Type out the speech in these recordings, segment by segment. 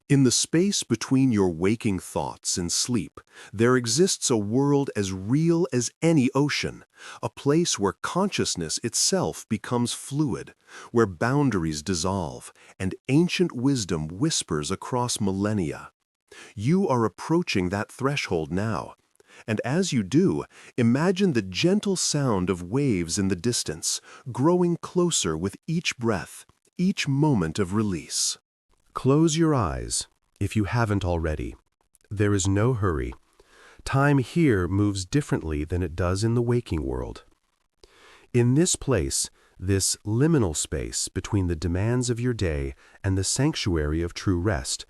In the space between your waking thoughts and sleep, there exists a world as real as any ocean, a place where consciousness itself becomes fluid, where boundaries dissolve, and ancient wisdom whispers across millennia. You are approaching that threshold now. And as you do, imagine the gentle sound of waves in the distance, growing closer with each breath, each moment of release. Close your eyes, if you haven't already. There is no hurry. Time here moves differently than it does in the waking world. In this place, this liminal space between the demands of your day and the sanctuary of true rest,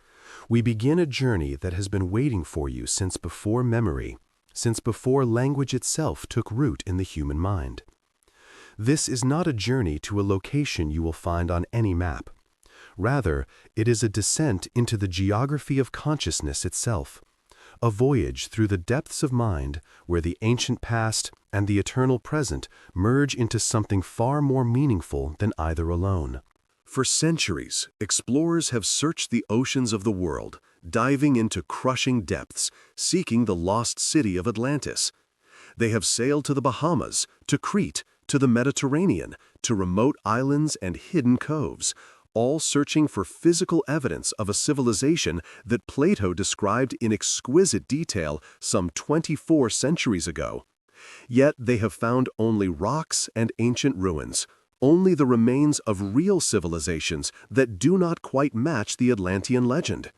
we begin a journey that has been waiting for you since before memory, since before language itself took root in the human mind. This is not a journey to a location you will find on any map. Rather, it is a descent into the geography of consciousness itself, a voyage through the depths of mind where the ancient past and the eternal present merge into something far more meaningful than either alone. For centuries, explorers have searched the oceans of the world, diving into crushing depths, seeking the lost city of Atlantis. They have sailed to the Bahamas, to Crete, to the Mediterranean, to remote islands and hidden coves, all searching for physical evidence of a civilization that Plato described in exquisite detail some 24 centuries ago. Yet they have found only rocks and ancient ruins, only the remains of real civilizations that do not quite match the Atlantean legend.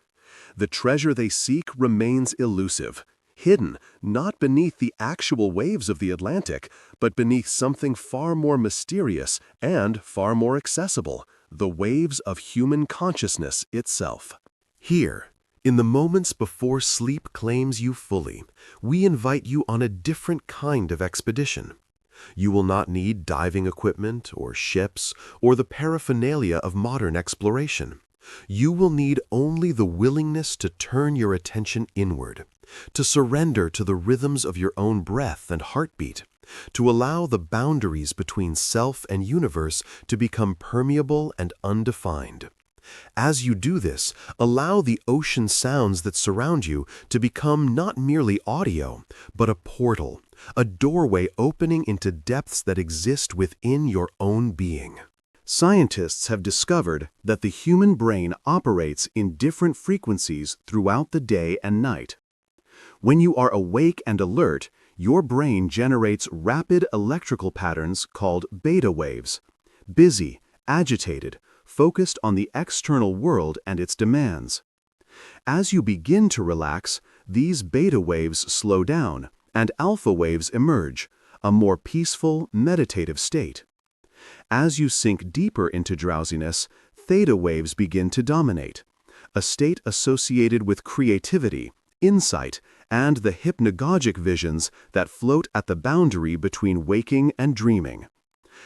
The treasure they seek remains elusive, hidden not beneath the actual waves of the Atlantic, but beneath something far more mysterious and far more accessible, the waves of human consciousness itself. Here, in the moments before sleep claims you fully, we invite you on a different kind of expedition. You will not need diving equipment or ships or the paraphernalia of modern exploration. You will need only the willingness to turn your attention inward, to surrender to the rhythms of your own breath and heartbeat, to allow the boundaries between self and universe to become permeable and undefined. As you do this, allow the ocean sounds that surround you to become not merely audio, but a portal, a doorway opening into depths that exist within your own being. Scientists have discovered that the human brain operates in different frequencies throughout the day and night. When you are awake and alert, your brain generates rapid electrical patterns called beta waves, busy, agitated, focused on the external world and its demands. As you begin to relax, these beta waves slow down, and alpha waves emerge, a more peaceful, meditative state. As you sink deeper into drowsiness, theta waves begin to dominate, a state associated with creativity, insight, and the hypnagogic visions that float at the boundary between waking and dreaming.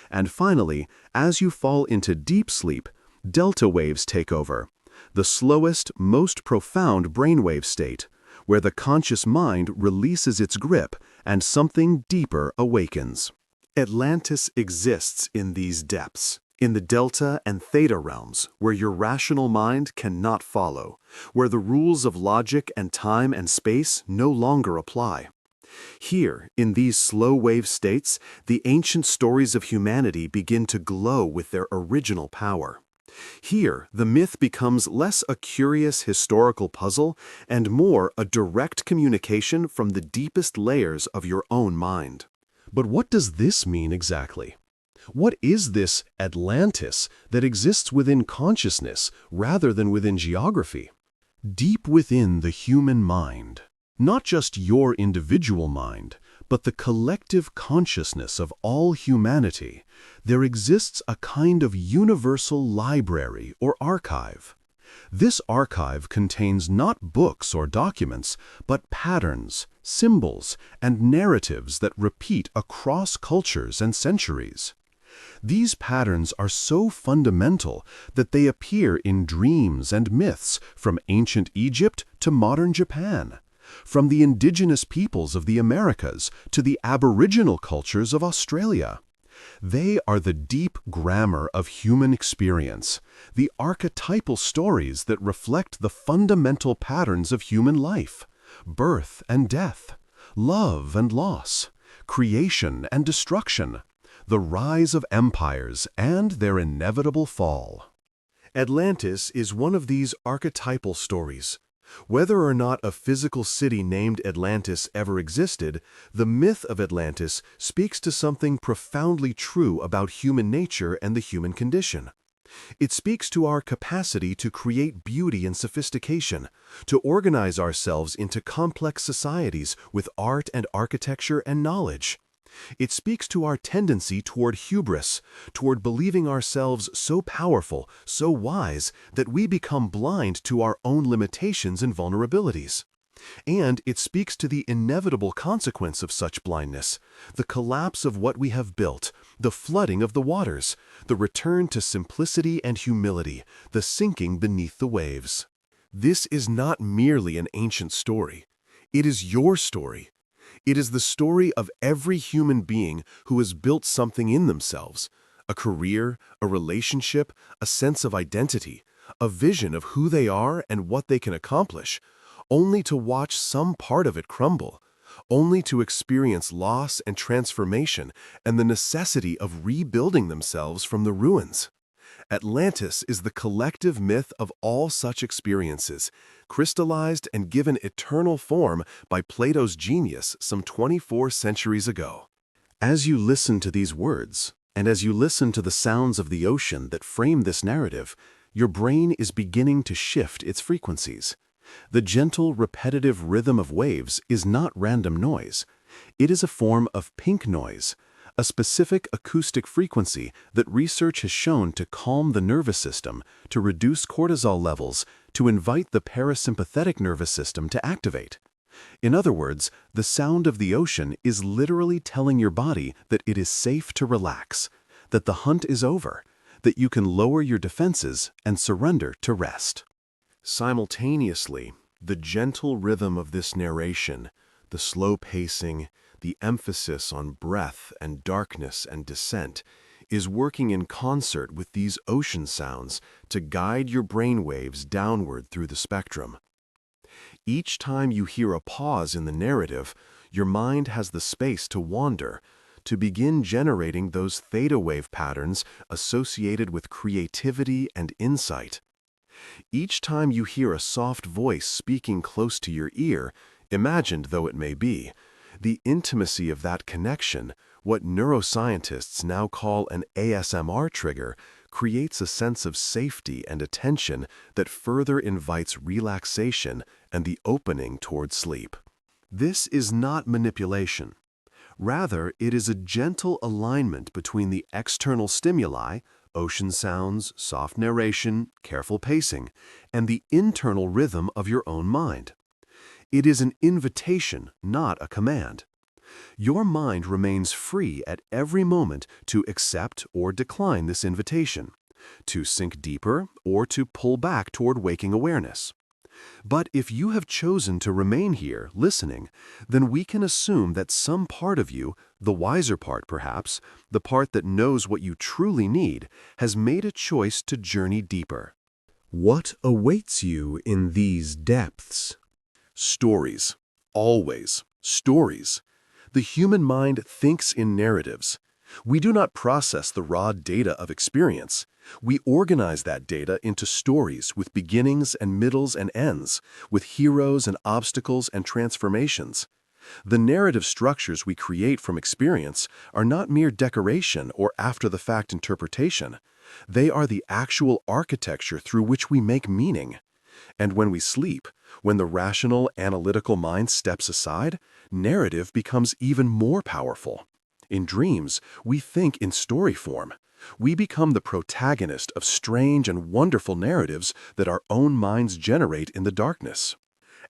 And finally, as you fall into deep sleep, delta waves take over, the slowest, most profound brainwave state, where the conscious mind releases its grip and something deeper awakens. Atlantis exists in these depths, in the delta and theta realms, where your rational mind cannot follow, where the rules of logic and time and space no longer apply. Here, in these slow-wave states, the ancient stories of humanity begin to glow with their original power. Here, the myth becomes less a curious historical puzzle and more a direct communication from the deepest layers of your own mind. But what does this mean exactly? What is this Atlantis that exists within consciousness rather than within geography? Deep within the human mind, not just your individual mind, but the collective consciousness of all humanity, there exists a kind of universal library or archive. This archive contains not books or documents, but patterns, symbols, and narratives that repeat across cultures and centuries. These patterns are so fundamental that they appear in dreams and myths from ancient Egypt to modern Japan, from the indigenous peoples of the Americas to the aboriginal cultures of Australia. They are the deep grammar of human experience, the archetypal stories that reflect the fundamental patterns of human life: birth and death, love and loss, creation and destruction, the rise of empires and their inevitable fall. Atlantis is one of these archetypal stories. Whether or not a physical city named Atlantis ever existed, the myth of Atlantis speaks to something profoundly true about human nature and the human condition. It speaks to our capacity to create beauty and sophistication, to organize ourselves into complex societies with art and architecture and knowledge. It speaks to our tendency toward hubris, toward believing ourselves so powerful, so wise, that we become blind to our own limitations and vulnerabilities. And it speaks to the inevitable consequence of such blindness: the collapse of what we have built, the flooding of the waters, the return to simplicity and humility, the sinking beneath the waves. This is not merely an ancient story. It is your story. It is the story of every human being who has built something in themselves: a career, a relationship, a sense of identity, a vision of who they are and what they can accomplish, only to watch some part of it crumble, only to experience loss and transformation and the necessity of rebuilding themselves from the ruins. Atlantis is the collective myth of all such experiences, crystallized and given eternal form by Plato's genius some 24 centuries ago. As you listen to these words, and as you listen to the sounds of the ocean that frame this narrative, your brain is beginning to shift its frequencies. The gentle, repetitive rhythm of waves is not random noise. It is a form of pink noise, a specific acoustic frequency that research has shown to calm the nervous system, to reduce cortisol levels, to invite the parasympathetic nervous system to activate. In other words, the sound of the ocean is literally telling your body that it is safe to relax, that the hunt is over, that you can lower your defenses and surrender to rest. Simultaneously, the gentle rhythm of this narration, the slow pacing, the emphasis on breath and darkness and descent, is working in concert with these ocean sounds to guide your brainwaves downward through the spectrum. Each time you hear a pause in the narrative, your mind has the space to wander, to begin generating those theta wave patterns associated with creativity and insight. Each time you hear a soft voice speaking close to your ear, imagined though it may be, the intimacy of that connection, what neuroscientists now call an ASMR trigger, creates a sense of safety and attention that further invites relaxation and the opening toward sleep. This is not manipulation. Rather, it is a gentle alignment between the external stimuli, ocean sounds, soft narration, careful pacing, and the internal rhythm of your own mind. It is an invitation, not a command. Your mind remains free at every moment to accept or decline this invitation, to sink deeper or to pull back toward waking awareness. But if you have chosen to remain here, listening, then we can assume that some part of you, the wiser part perhaps, the part that knows what you truly need, has made a choice to journey deeper. What awaits you in these depths? Stories. Always. Stories. The human mind thinks in narratives. We do not process the raw data of experience. We organize that data into stories with beginnings and middles and ends, with heroes and obstacles and transformations. The narrative structures we create from experience are not mere decoration or after-the-fact interpretation. They are the actual architecture through which we make meaning. And when we sleep, when the rational, analytical mind steps aside, narrative becomes even more powerful. In dreams, we think in story form. We become the protagonist of strange and wonderful narratives that our own minds generate in the darkness.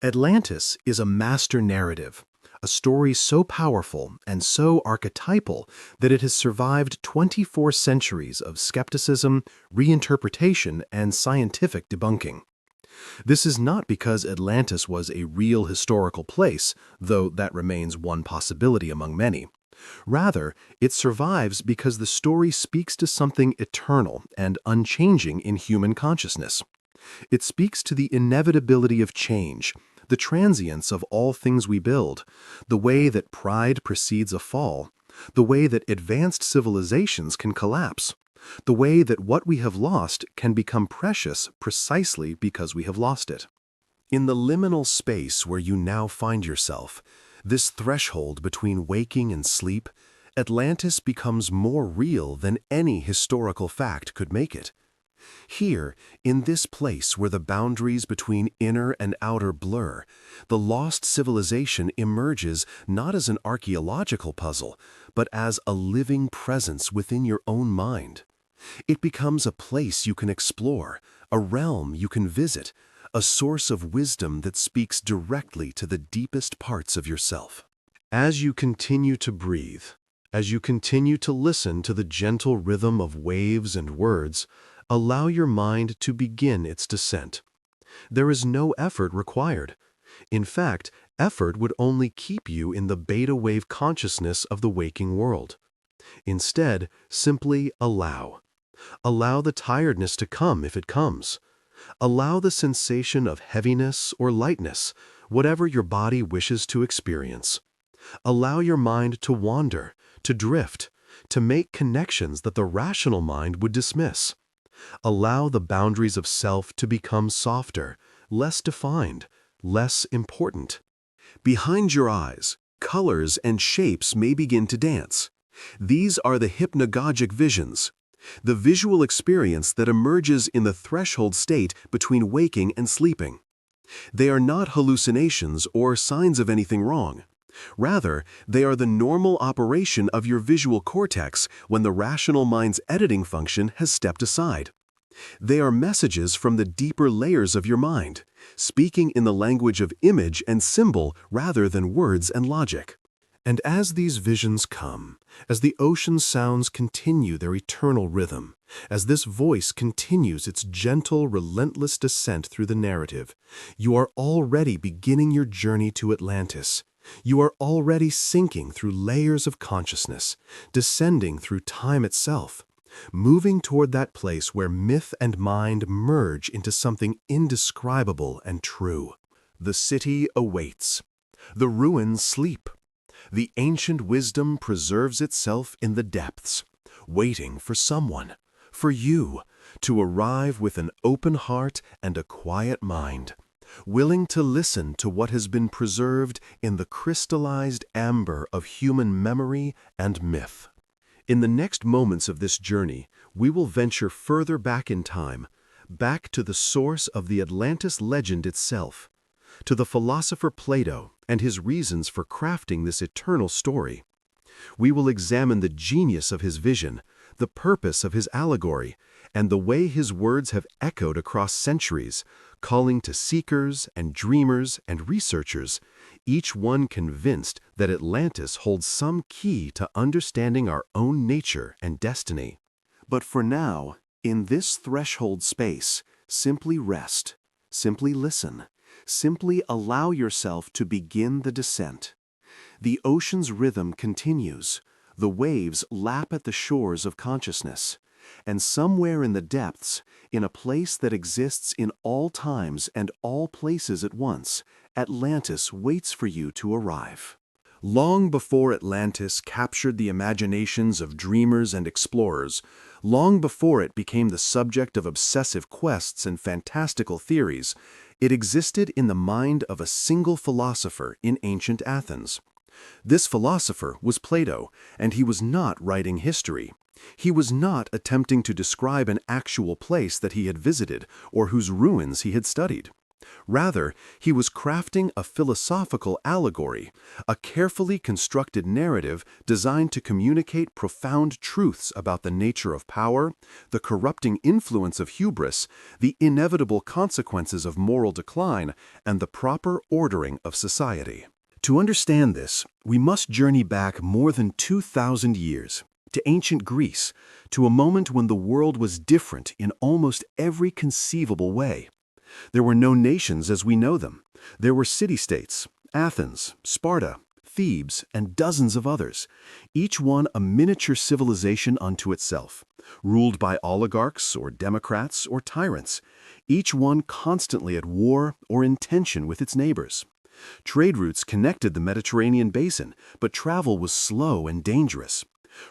Atlantis is a master narrative, a story so powerful and so archetypal that it has survived 24 centuries of skepticism, reinterpretation, and scientific debunking. This is not because Atlantis was a real historical place, though that remains one possibility among many. Rather, it survives because the story speaks to something eternal and unchanging in human consciousness. It speaks to the inevitability of change, the transience of all things we build, the way that pride precedes a fall, the way that advanced civilizations can collapse, the way that what we have lost can become precious precisely because we have lost it. In the liminal space where you now find yourself, this threshold between waking and sleep, Atlantis becomes more real than any historical fact could make it. Here, in this place where the boundaries between inner and outer blur, the lost civilization emerges not as an archaeological puzzle, but as a living presence within your own mind. It becomes a place you can explore, a realm you can visit, a source of wisdom that speaks directly to the deepest parts of yourself. As you continue to breathe, as you continue to listen to the gentle rhythm of waves and words, allow your mind to begin its descent. There is no effort required. In fact, effort would only keep you in the beta wave consciousness of the waking world. Instead, simply allow. Allow the tiredness to come if it comes. Allow the sensation of heaviness or lightness, whatever your body wishes to experience. Allow your mind to wander, to drift, to make connections that the rational mind would dismiss. Allow the boundaries of self to become softer, less defined, less important. Behind your eyes, colors and shapes may begin to dance. These are the hypnagogic visions, the visual experience that emerges in the threshold state between waking and sleeping. They are not hallucinations or signs of anything wrong. Rather, they are the normal operation of your visual cortex when the rational mind's editing function has stepped aside. They are messages from the deeper layers of your mind, speaking in the language of image and symbol rather than words and logic. And as these visions come, as the ocean sounds continue their eternal rhythm, as this voice continues its gentle, relentless descent through the narrative, you are already beginning your journey to Atlantis. You are already sinking through layers of consciousness, descending through time itself, moving toward that place where myth and mind merge into something indescribable and true. The city awaits. The ruins sleep. The ancient wisdom preserves itself in the depths, waiting for someone, for you, to arrive with an open heart and a quiet mind, willing to listen to what has been preserved in the crystallized amber of human memory and myth. In the next moments of this journey, we will venture further back in time, back to the source of the Atlantis legend itself, to the philosopher Plato and his reasons for crafting this eternal story. We will examine the genius of his vision, the purpose of his allegory, and the way his words have echoed across centuries, calling to seekers and dreamers and researchers, each one convinced that Atlantis holds some key to understanding our own nature and destiny. But for now, in this threshold space, simply rest, simply listen, simply allow yourself to begin the descent. The ocean's rhythm continues. The waves lap at the shores of consciousness. And somewhere in the depths, in a place that exists in all times and all places at once, Atlantis waits for you to arrive. Long before Atlantis captured the imaginations of dreamers and explorers, long before it became the subject of obsessive quests and fantastical theories, it existed in the mind of a single philosopher in ancient Athens. This philosopher was Plato, and he was not writing history. He was not attempting to describe an actual place that he had visited or whose ruins he had studied. Rather, he was crafting a philosophical allegory, a carefully constructed narrative designed to communicate profound truths about the nature of power, the corrupting influence of hubris, the inevitable consequences of moral decline, and the proper ordering of society. To understand this, we must journey back more than 2,000 years, to ancient Greece, to a moment when the world was different in almost every conceivable way. There were no nations as we know them. There were city-states, Athens, Sparta, Thebes, and dozens of others, each one a miniature civilization unto itself, ruled by oligarchs or democrats or tyrants, each one constantly at war or in tension with its neighbors. Trade routes connected the Mediterranean basin, but travel was slow and dangerous.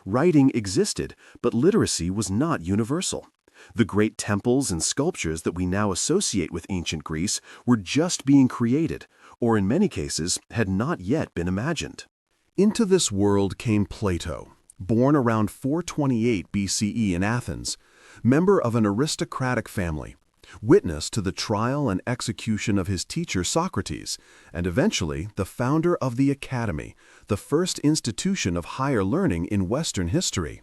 Writing existed, but literacy was not universal. The great temples and sculptures that we now associate with ancient Greece were just being created, or in many cases had not yet been imagined. Into this world came Plato, born around 428 BCE in Athens, member of an aristocratic family, witness to the trial and execution of his teacher Socrates, and eventually the founder of the Academy, the first institution of higher learning in Western history.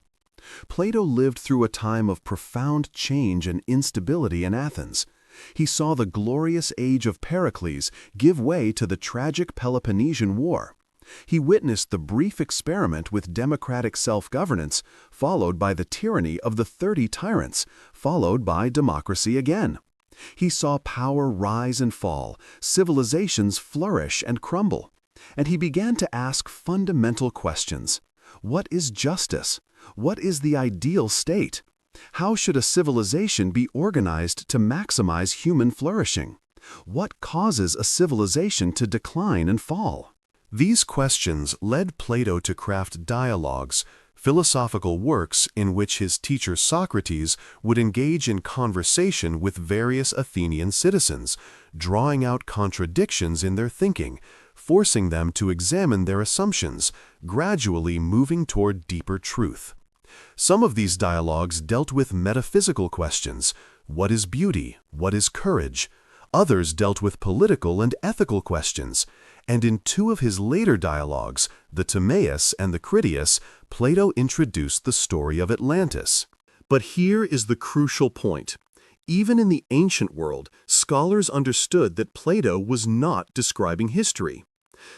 Plato lived through a time of profound change and instability in Athens. He saw the glorious age of Pericles give way to the tragic Peloponnesian War. He witnessed the brief experiment with democratic self-governance, followed by the tyranny of the 30 tyrants, followed by democracy again. He saw power rise and fall, civilizations flourish and crumble. And he began to ask fundamental questions. What is justice? What is the ideal state? How should a civilization be organized to maximize human flourishing? What causes a civilization to decline and fall? These questions led Plato to craft dialogues, philosophical works in which his teacher Socrates would engage in conversation with various Athenian citizens, drawing out contradictions in their thinking, forcing them to examine their assumptions, gradually moving toward deeper truth. Some of these dialogues dealt with metaphysical questions. What is beauty? What is courage? Others dealt with political and ethical questions. And in two of his later dialogues, the Timaeus and the Critias, Plato introduced the story of Atlantis. But here is the crucial point. Even in the ancient world, scholars understood that Plato was not describing history.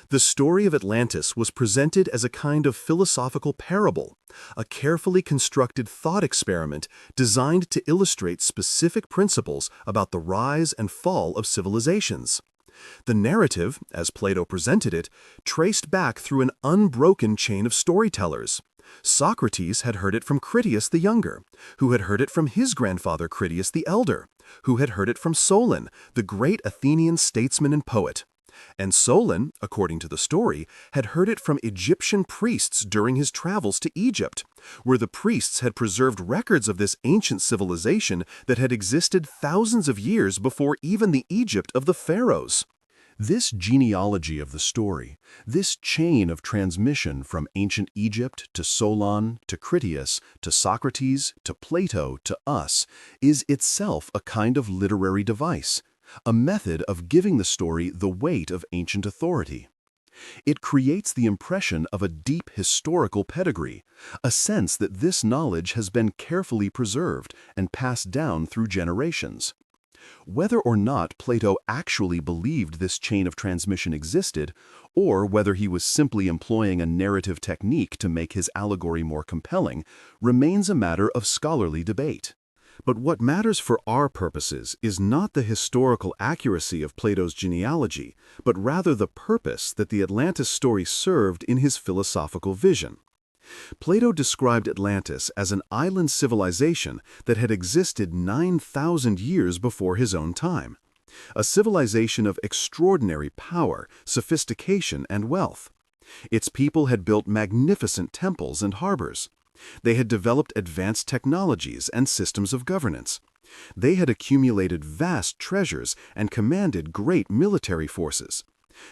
The story of Atlantis was presented as a kind of philosophical parable, a carefully constructed thought experiment designed to illustrate specific principles about the rise and fall of civilizations. The narrative, as Plato presented it, traced back through an unbroken chain of storytellers. Socrates had heard it from Critias the Younger, who had heard it from his grandfather Critias the Elder, who had heard it from Solon, the great Athenian statesman and poet. And Solon, according to the story, had heard it from Egyptian priests during his travels to Egypt, where the priests had preserved records of this ancient civilization that had existed thousands of years before even the Egypt of the pharaohs. This genealogy of the story, this chain of transmission from ancient Egypt to Solon to Critias to Socrates to Plato to us, is itself a kind of literary device, a method of giving the story the weight of ancient authority. It creates the impression of a deep historical pedigree, a sense that this knowledge has been carefully preserved and passed down through generations. Whether or not Plato actually believed this chain of transmission existed, or whether he was simply employing a narrative technique to make his allegory more compelling, remains a matter of scholarly debate. But what matters for our purposes is not the historical accuracy of Plato's genealogy, but rather the purpose that the Atlantis story served in his philosophical vision. Plato described Atlantis as an island civilization that had existed 9,000 years before his own time, a civilization of extraordinary power, sophistication, and wealth. Its people had built magnificent temples and harbors. They had developed advanced technologies and systems of governance. They had accumulated vast treasures and commanded great military forces.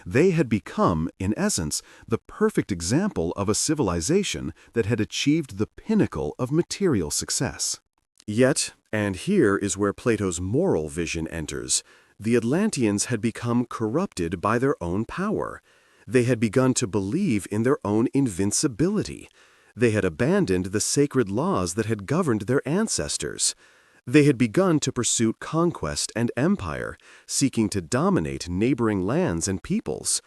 They had become, in essence, the perfect example of a civilization that had achieved the pinnacle of material success. Yet, and here is where Plato's moral vision enters, the Atlanteans had become corrupted by their own power. They had begun to believe in their own invincibility. They had abandoned the sacred laws that had governed their ancestors. They had begun to pursue conquest and empire, seeking to dominate neighboring lands and peoples.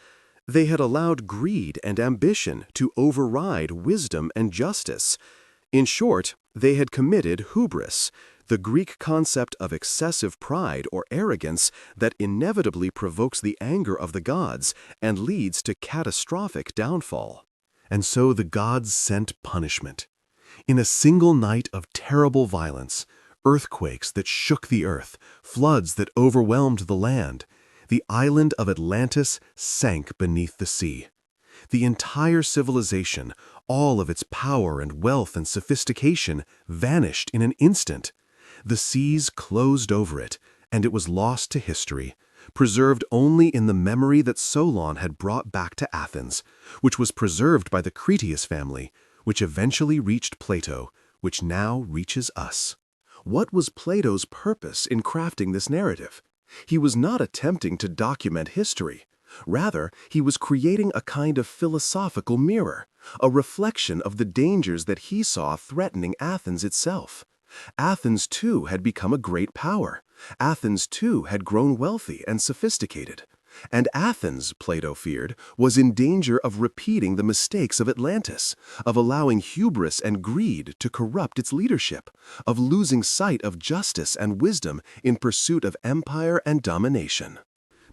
They had allowed greed and ambition to override wisdom and justice. In short, they had committed hubris, the Greek concept of excessive pride or arrogance that inevitably provokes the anger of the gods and leads to catastrophic downfall. And so the gods sent punishment. In a single night of terrible violence, earthquakes that shook the earth, floods that overwhelmed the land, the island of Atlantis sank beneath the sea. The entire civilization, all of its power and wealth and sophistication, vanished in an instant. The seas closed over it, and it was lost to history, preserved only in the memory that Solon had brought back to Athens, which was preserved by the Critias family, which eventually reached Plato, which now reaches us. What was Plato's purpose in crafting this narrative? He was not attempting to document history. Rather, he was creating a kind of philosophical mirror, a reflection of the dangers that he saw threatening Athens itself. Athens, too, had become a great power. Athens, too, had grown wealthy and sophisticated. And Athens, Plato feared, was in danger of repeating the mistakes of Atlantis, of allowing hubris and greed to corrupt its leadership, of losing sight of justice and wisdom in pursuit of empire and domination.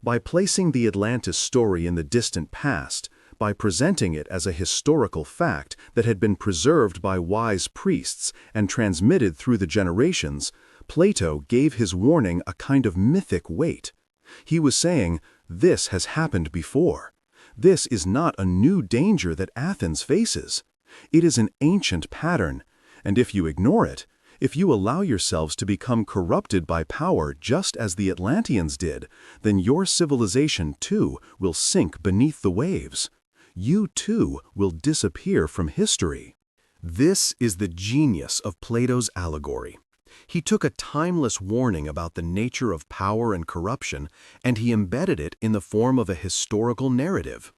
By placing the Atlantis story in the distant past, by presenting it as a historical fact that had been preserved by wise priests and transmitted through the generations, Plato gave his warning a kind of mythic weight. He was saying, this has happened before. This is not a new danger that Athens faces. It is an ancient pattern, and if you ignore it, if you allow yourselves to become corrupted by power just as the Atlanteans did, then your civilization too will sink beneath the waves. You too will disappear from history. This is the genius of Plato's allegory. He took a timeless warning about the nature of power and corruption, and he embedded it in the form of a historical narrative.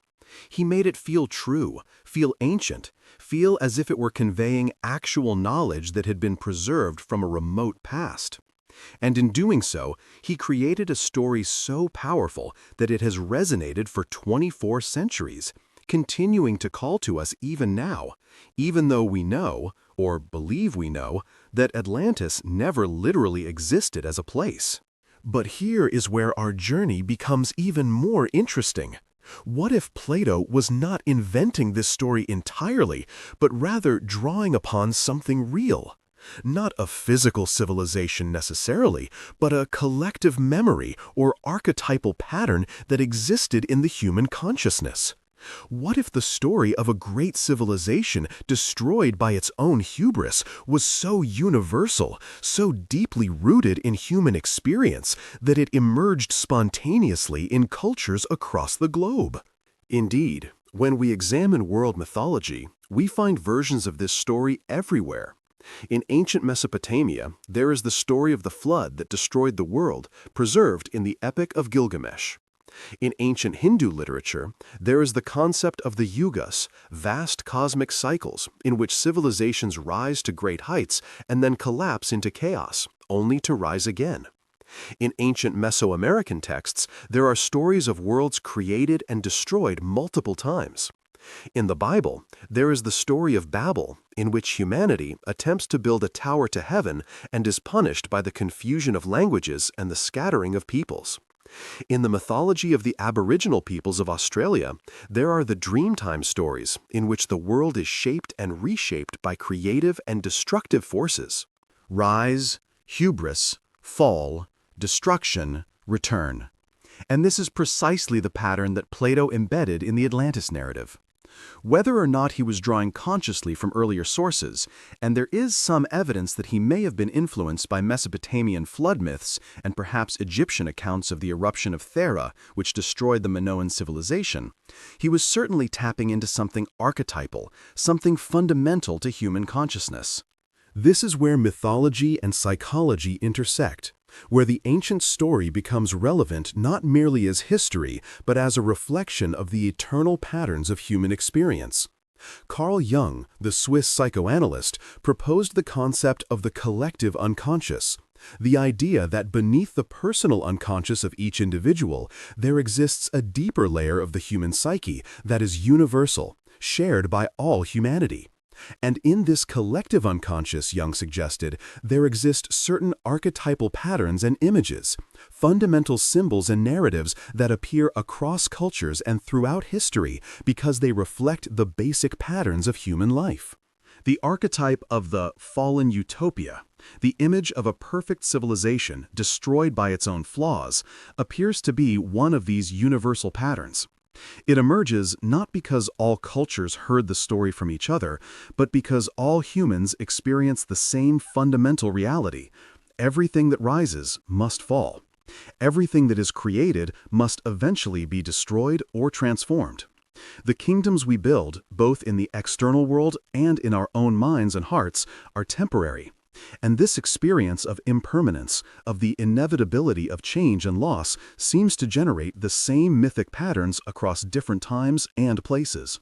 He made it feel true, feel ancient, feel as if it were conveying actual knowledge that had been preserved from a remote past. And in doing so, he created a story so powerful that it has resonated for 24 centuries, continuing to call to us even now, even though we know, or believe we know, that Atlantis never literally existed as a place. But here is where our journey becomes even more interesting. What if Plato was not inventing this story entirely, but rather drawing upon something real? Not a physical civilization necessarily, but a collective memory or archetypal pattern that existed in the human consciousness. What if the story of a great civilization destroyed by its own hubris was so universal, so deeply rooted in human experience, that it emerged spontaneously in cultures across the globe? Indeed, when we examine world mythology, we find versions of this story everywhere. In ancient Mesopotamia, there is the story of the flood that destroyed the world, preserved in the Epic of Gilgamesh. In ancient Hindu literature, there is the concept of the yugas, vast cosmic cycles in which civilizations rise to great heights and then collapse into chaos, only to rise again. In ancient Mesoamerican texts, there are stories of worlds created and destroyed multiple times. In the Bible, there is the story of Babel, in which humanity attempts to build a tower to heaven and is punished by the confusion of languages and the scattering of peoples. In the mythology of the Aboriginal peoples of Australia, there are the Dreamtime stories in which the world is shaped and reshaped by creative and destructive forces. Rise, hubris, fall, destruction, return. And this is precisely the pattern that Plato embedded in the Atlantis narrative. Whether or not he was drawing consciously from earlier sources, and there is some evidence that he may have been influenced by Mesopotamian flood myths and perhaps Egyptian accounts of the eruption of Thera, which destroyed the Minoan civilization, he was certainly tapping into something archetypal, something fundamental to human consciousness. This is where mythology and psychology intersect, where the ancient story becomes relevant not merely as history, but as a reflection of the eternal patterns of human experience. Carl Jung, the Swiss psychoanalyst, proposed the concept of the collective unconscious, the idea that beneath the personal unconscious of each individual, there exists a deeper layer of the human psyche that is universal, shared by all humanity. And in this collective unconscious, Jung suggested, there exist certain archetypal patterns and images, fundamental symbols and narratives that appear across cultures and throughout history because they reflect the basic patterns of human life. The archetype of the fallen utopia, the image of a perfect civilization destroyed by its own flaws, appears to be one of these universal patterns. It emerges not because all cultures heard the story from each other, but because all humans experience the same fundamental reality. Everything that rises must fall. Everything that is created must eventually be destroyed or transformed. The kingdoms we build, both in the external world and in our own minds and hearts, are temporary. And this experience of impermanence, of the inevitability of change and loss, seems to generate the same mythic patterns across different times and places.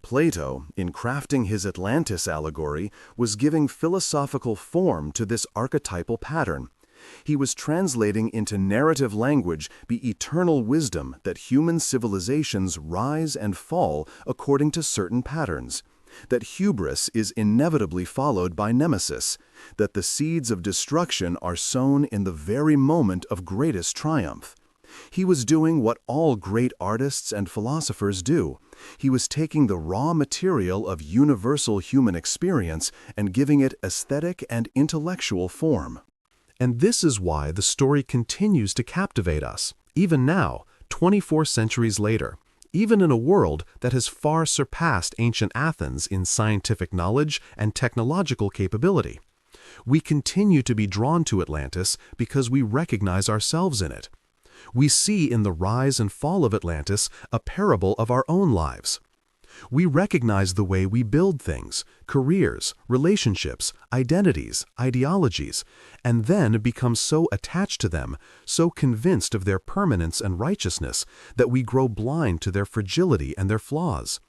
Plato, in crafting his Atlantis allegory, was giving philosophical form to this archetypal pattern. He was translating into narrative language the eternal wisdom that human civilizations rise and fall according to certain patterns, that hubris is inevitably followed by nemesis, that the seeds of destruction are sown in the very moment of greatest triumph. He was doing what all great artists and philosophers do. He was taking the raw material of universal human experience and giving it aesthetic and intellectual form. And this is why the story continues to captivate us, even now, 24 centuries later, even in a world that has far surpassed ancient Athens in scientific knowledge and technological capability. We continue to be drawn to Atlantis because we recognize ourselves in it. We see in the rise and fall of Atlantis a parable of our own lives. We recognize the way we build things, careers, relationships, identities, ideologies, and then become so attached to them, so convinced of their permanence and righteousness, that we grow blind to their fragility and their flaws.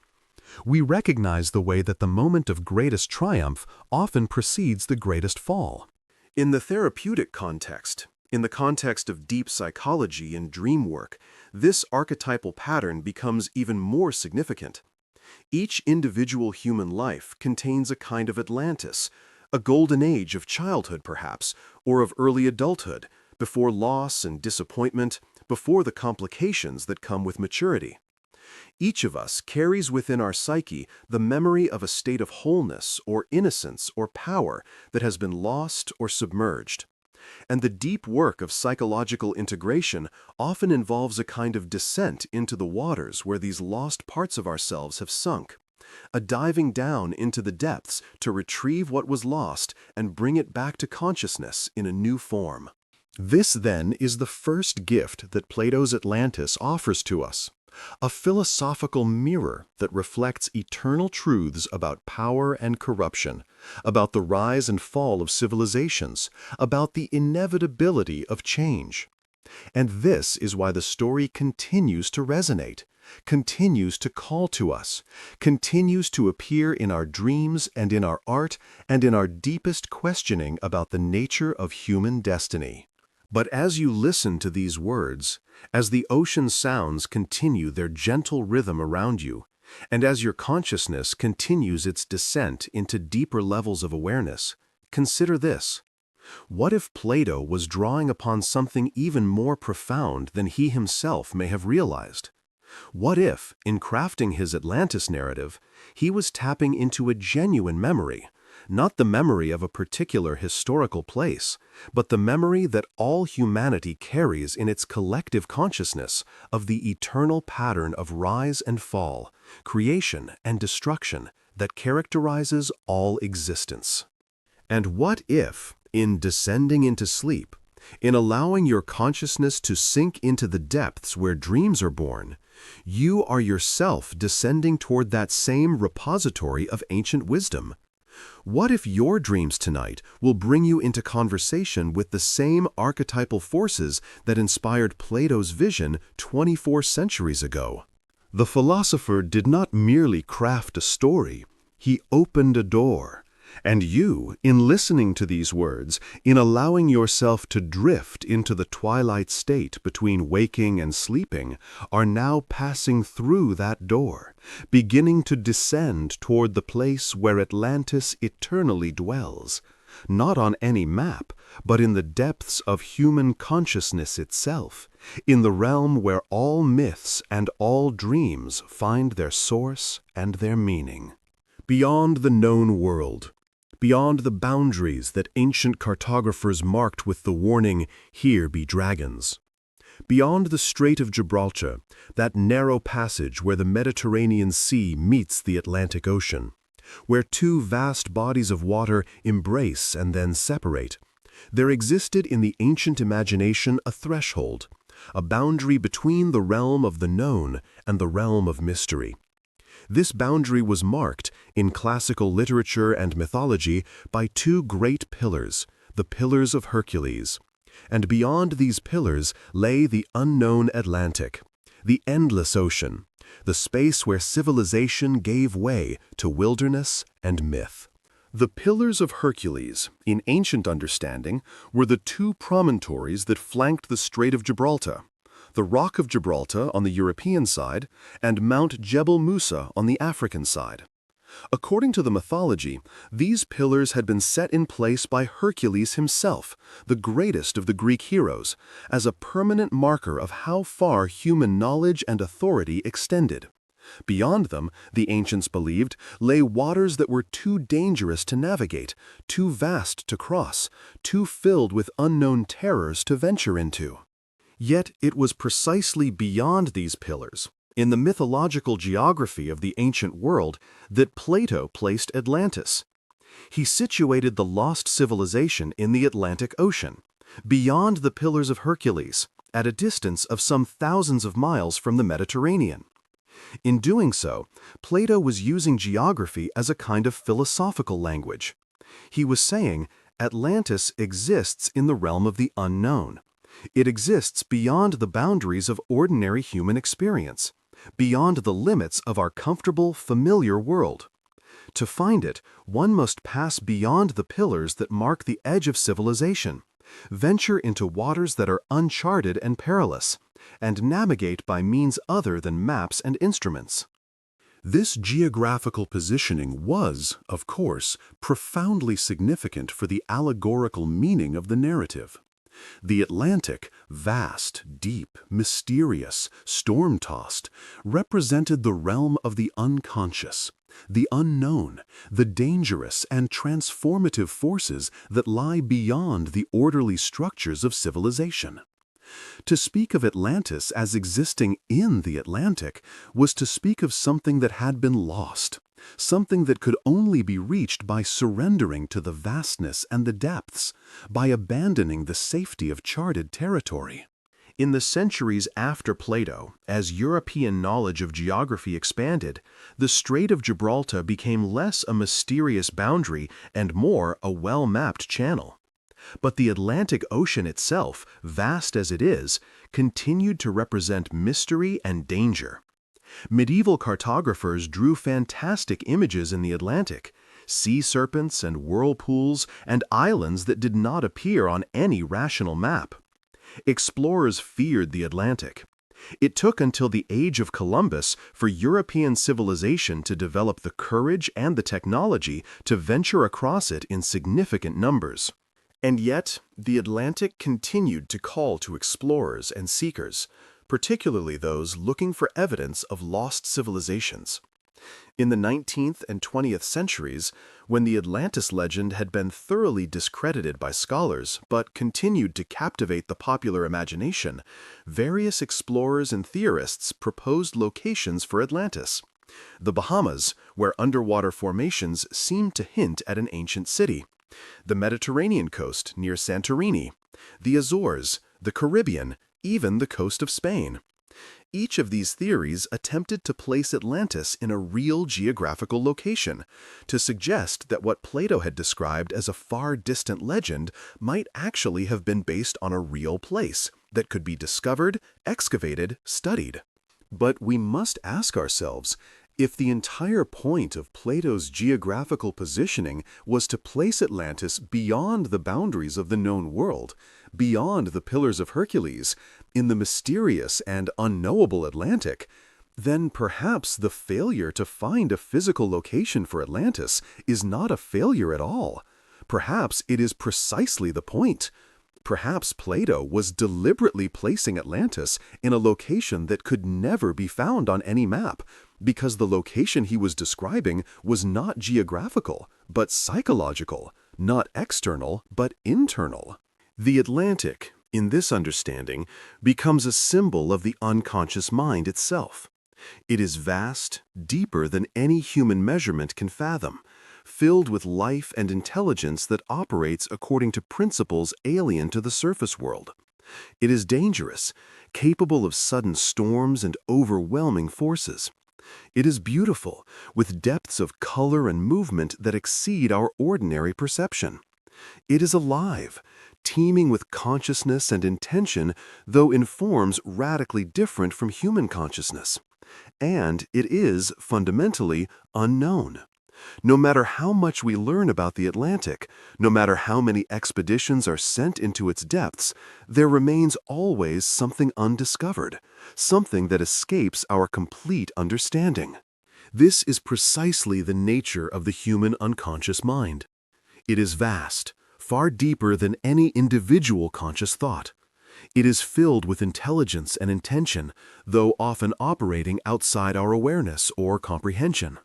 We recognize the way that the moment of greatest triumph often precedes the greatest fall. In the therapeutic context, in the context of deep psychology and dream work, this archetypal pattern becomes even more significant. Each individual human life contains a kind of Atlantis, a golden age of childhood perhaps, or of early adulthood, before loss and disappointment, before the complications that come with maturity. Each of us carries within our psyche the memory of a state of wholeness or innocence or power that has been lost or submerged. And the deep work of psychological integration often involves a kind of descent into the waters where these lost parts of ourselves have sunk, a diving down into the depths to retrieve what was lost and bring it back to consciousness in a new form. This, then, is the first gift that Plato's Atlantis offers to us, a philosophical mirror that reflects eternal truths about power and corruption, about the rise and fall of civilizations, about the inevitability of change. And this is why the story continues to resonate, continues to call to us, continues to appear in our dreams and in our art and in our deepest questioning about the nature of human destiny. But as you listen to these words, as the ocean sounds continue their gentle rhythm around you, and as your consciousness continues its descent into deeper levels of awareness, consider this. What if Plato was drawing upon something even more profound than he himself may have realized? What if, in crafting his Atlantis narrative, he was tapping into a genuine memory, not the memory of a particular historical place, but the memory that all humanity carries in its collective consciousness of the eternal pattern of rise and fall, creation and destruction that characterizes all existence? And what if, in descending into sleep, in allowing your consciousness to sink into the depths where dreams are born, you are yourself descending toward that same repository of ancient wisdom? What if your dreams tonight will bring you into conversation with the same archetypal forces that inspired Plato's vision 24 centuries ago? The philosopher did not merely craft a story, he opened a door. And you, in listening to these words, in allowing yourself to drift into the twilight state between waking and sleeping, are now passing through that door, beginning to descend toward the place where Atlantis eternally dwells, not on any map, but in the depths of human consciousness itself, in the realm where all myths and all dreams find their source and their meaning. Beyond the known world, beyond the boundaries that ancient cartographers marked with the warning, "Here be dragons." Beyond the Strait of Gibraltar, that narrow passage where the Mediterranean Sea meets the Atlantic Ocean, where two vast bodies of water embrace and then separate, there existed in the ancient imagination a threshold, a boundary between the realm of the known and the realm of mystery. This boundary was marked, in classical literature and mythology, by two great pillars, the Pillars of Hercules. And beyond these pillars lay the unknown Atlantic, the endless ocean, the space where civilization gave way to wilderness and myth. The Pillars of Hercules, in ancient understanding, were the two promontories that flanked the Strait of Gibraltar, the Rock of Gibraltar on the European side, and Mount Jebel Musa on the African side. According to the mythology, these pillars had been set in place by Hercules himself, the greatest of the Greek heroes, as a permanent marker of how far human knowledge and authority extended. Beyond them, the ancients believed, lay waters that were too dangerous to navigate, too vast to cross, too filled with unknown terrors to venture into. Yet it was precisely beyond these pillars, in the mythological geography of the ancient world, that Plato placed Atlantis. He situated the lost civilization in the Atlantic Ocean, beyond the Pillars of Hercules, at a distance of some thousands of miles from the Mediterranean. In doing so, Plato was using geography as a kind of philosophical language. He was saying, Atlantis exists in the realm of the unknown. It exists beyond the boundaries of ordinary human experience, beyond the limits of our comfortable, familiar world. To find it, one must pass beyond the pillars that mark the edge of civilization, venture into waters that are uncharted and perilous, and navigate by means other than maps and instruments. This geographical positioning was, of course, profoundly significant for the allegorical meaning of the narrative. The Atlantic, vast, deep, mysterious, storm-tossed, represented the realm of the unconscious, the unknown, the dangerous and transformative forces that lie beyond the orderly structures of civilization. To speak of Atlantis as existing in the Atlantic was to speak of something that had been lost, something that could only be reached by surrendering to the vastness and the depths, by abandoning the safety of charted territory. In the centuries after Plato, as European knowledge of geography expanded, the Strait of Gibraltar became less a mysterious boundary and more a well-mapped channel. But the Atlantic Ocean itself, vast as it is, continued to represent mystery and danger. Medieval cartographers drew fantastic images in the Atlantic, sea serpents and whirlpools and islands that did not appear on any rational map. Explorers feared the Atlantic. It took until the age of Columbus for European civilization to develop the courage and the technology to venture across it in significant numbers. And yet, the Atlantic continued to call to explorers and seekers, particularly those looking for evidence of lost civilizations. In the 19th and 20th centuries, when the Atlantis legend had been thoroughly discredited by scholars but continued to captivate the popular imagination, various explorers and theorists proposed locations for Atlantis. The Bahamas, where underwater formations seemed to hint at an ancient city. The Mediterranean coast near Santorini, the Azores, the Caribbean, even the coast of Spain. Each of these theories attempted to place Atlantis in a real geographical location, to suggest that what Plato had described as a far distant legend might actually have been based on a real place that could be discovered, excavated, studied. But we must ask ourselves, If the entire point of Plato's geographical positioning was to place Atlantis beyond the boundaries of the known world, beyond the Pillars of Hercules, in the mysterious and unknowable Atlantic, then perhaps the failure to find a physical location for Atlantis is not a failure at all. Perhaps it is precisely the point. Perhaps Plato was deliberately placing Atlantis in a location that could never be found on any map, because the location he was describing was not geographical, but psychological, not external, but internal. The Atlantic, in this understanding, becomes a symbol of the unconscious mind itself. It is vast, deeper than any human measurement can fathom, filled with life and intelligence that operates according to principles alien to the surface world. It is dangerous, capable of sudden storms and overwhelming forces. It is beautiful, with depths of color and movement that exceed our ordinary perception. It is alive, teeming with consciousness and intention, though in forms radically different from human consciousness. And it is, fundamentally, unknown. No matter how much we learn about the Atlantic, no matter how many expeditions are sent into its depths, there remains always something undiscovered, something that escapes our complete understanding. This is precisely the nature of the human unconscious mind. It is vast, far deeper than any individual conscious thought. It is filled with intelligence and intention, though often operating outside our awareness or comprehension.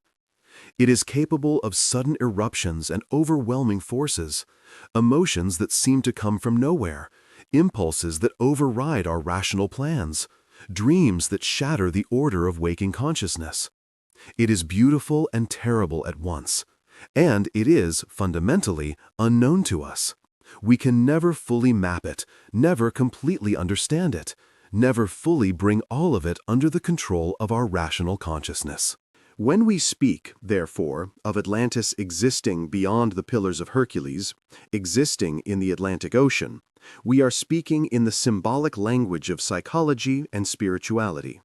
It is capable of sudden eruptions and overwhelming forces, emotions that seem to come from nowhere, impulses that override our rational plans, dreams that shatter the order of waking consciousness. It is beautiful and terrible at once, and it is, fundamentally, unknown to us. We can never fully map it, never completely understand it, never fully bring all of it under the control of our rational consciousness. When we speak, therefore, of Atlantis existing beyond the Pillars of Hercules, existing in the Atlantic Ocean, we are speaking in the symbolic language of psychology and spirituality.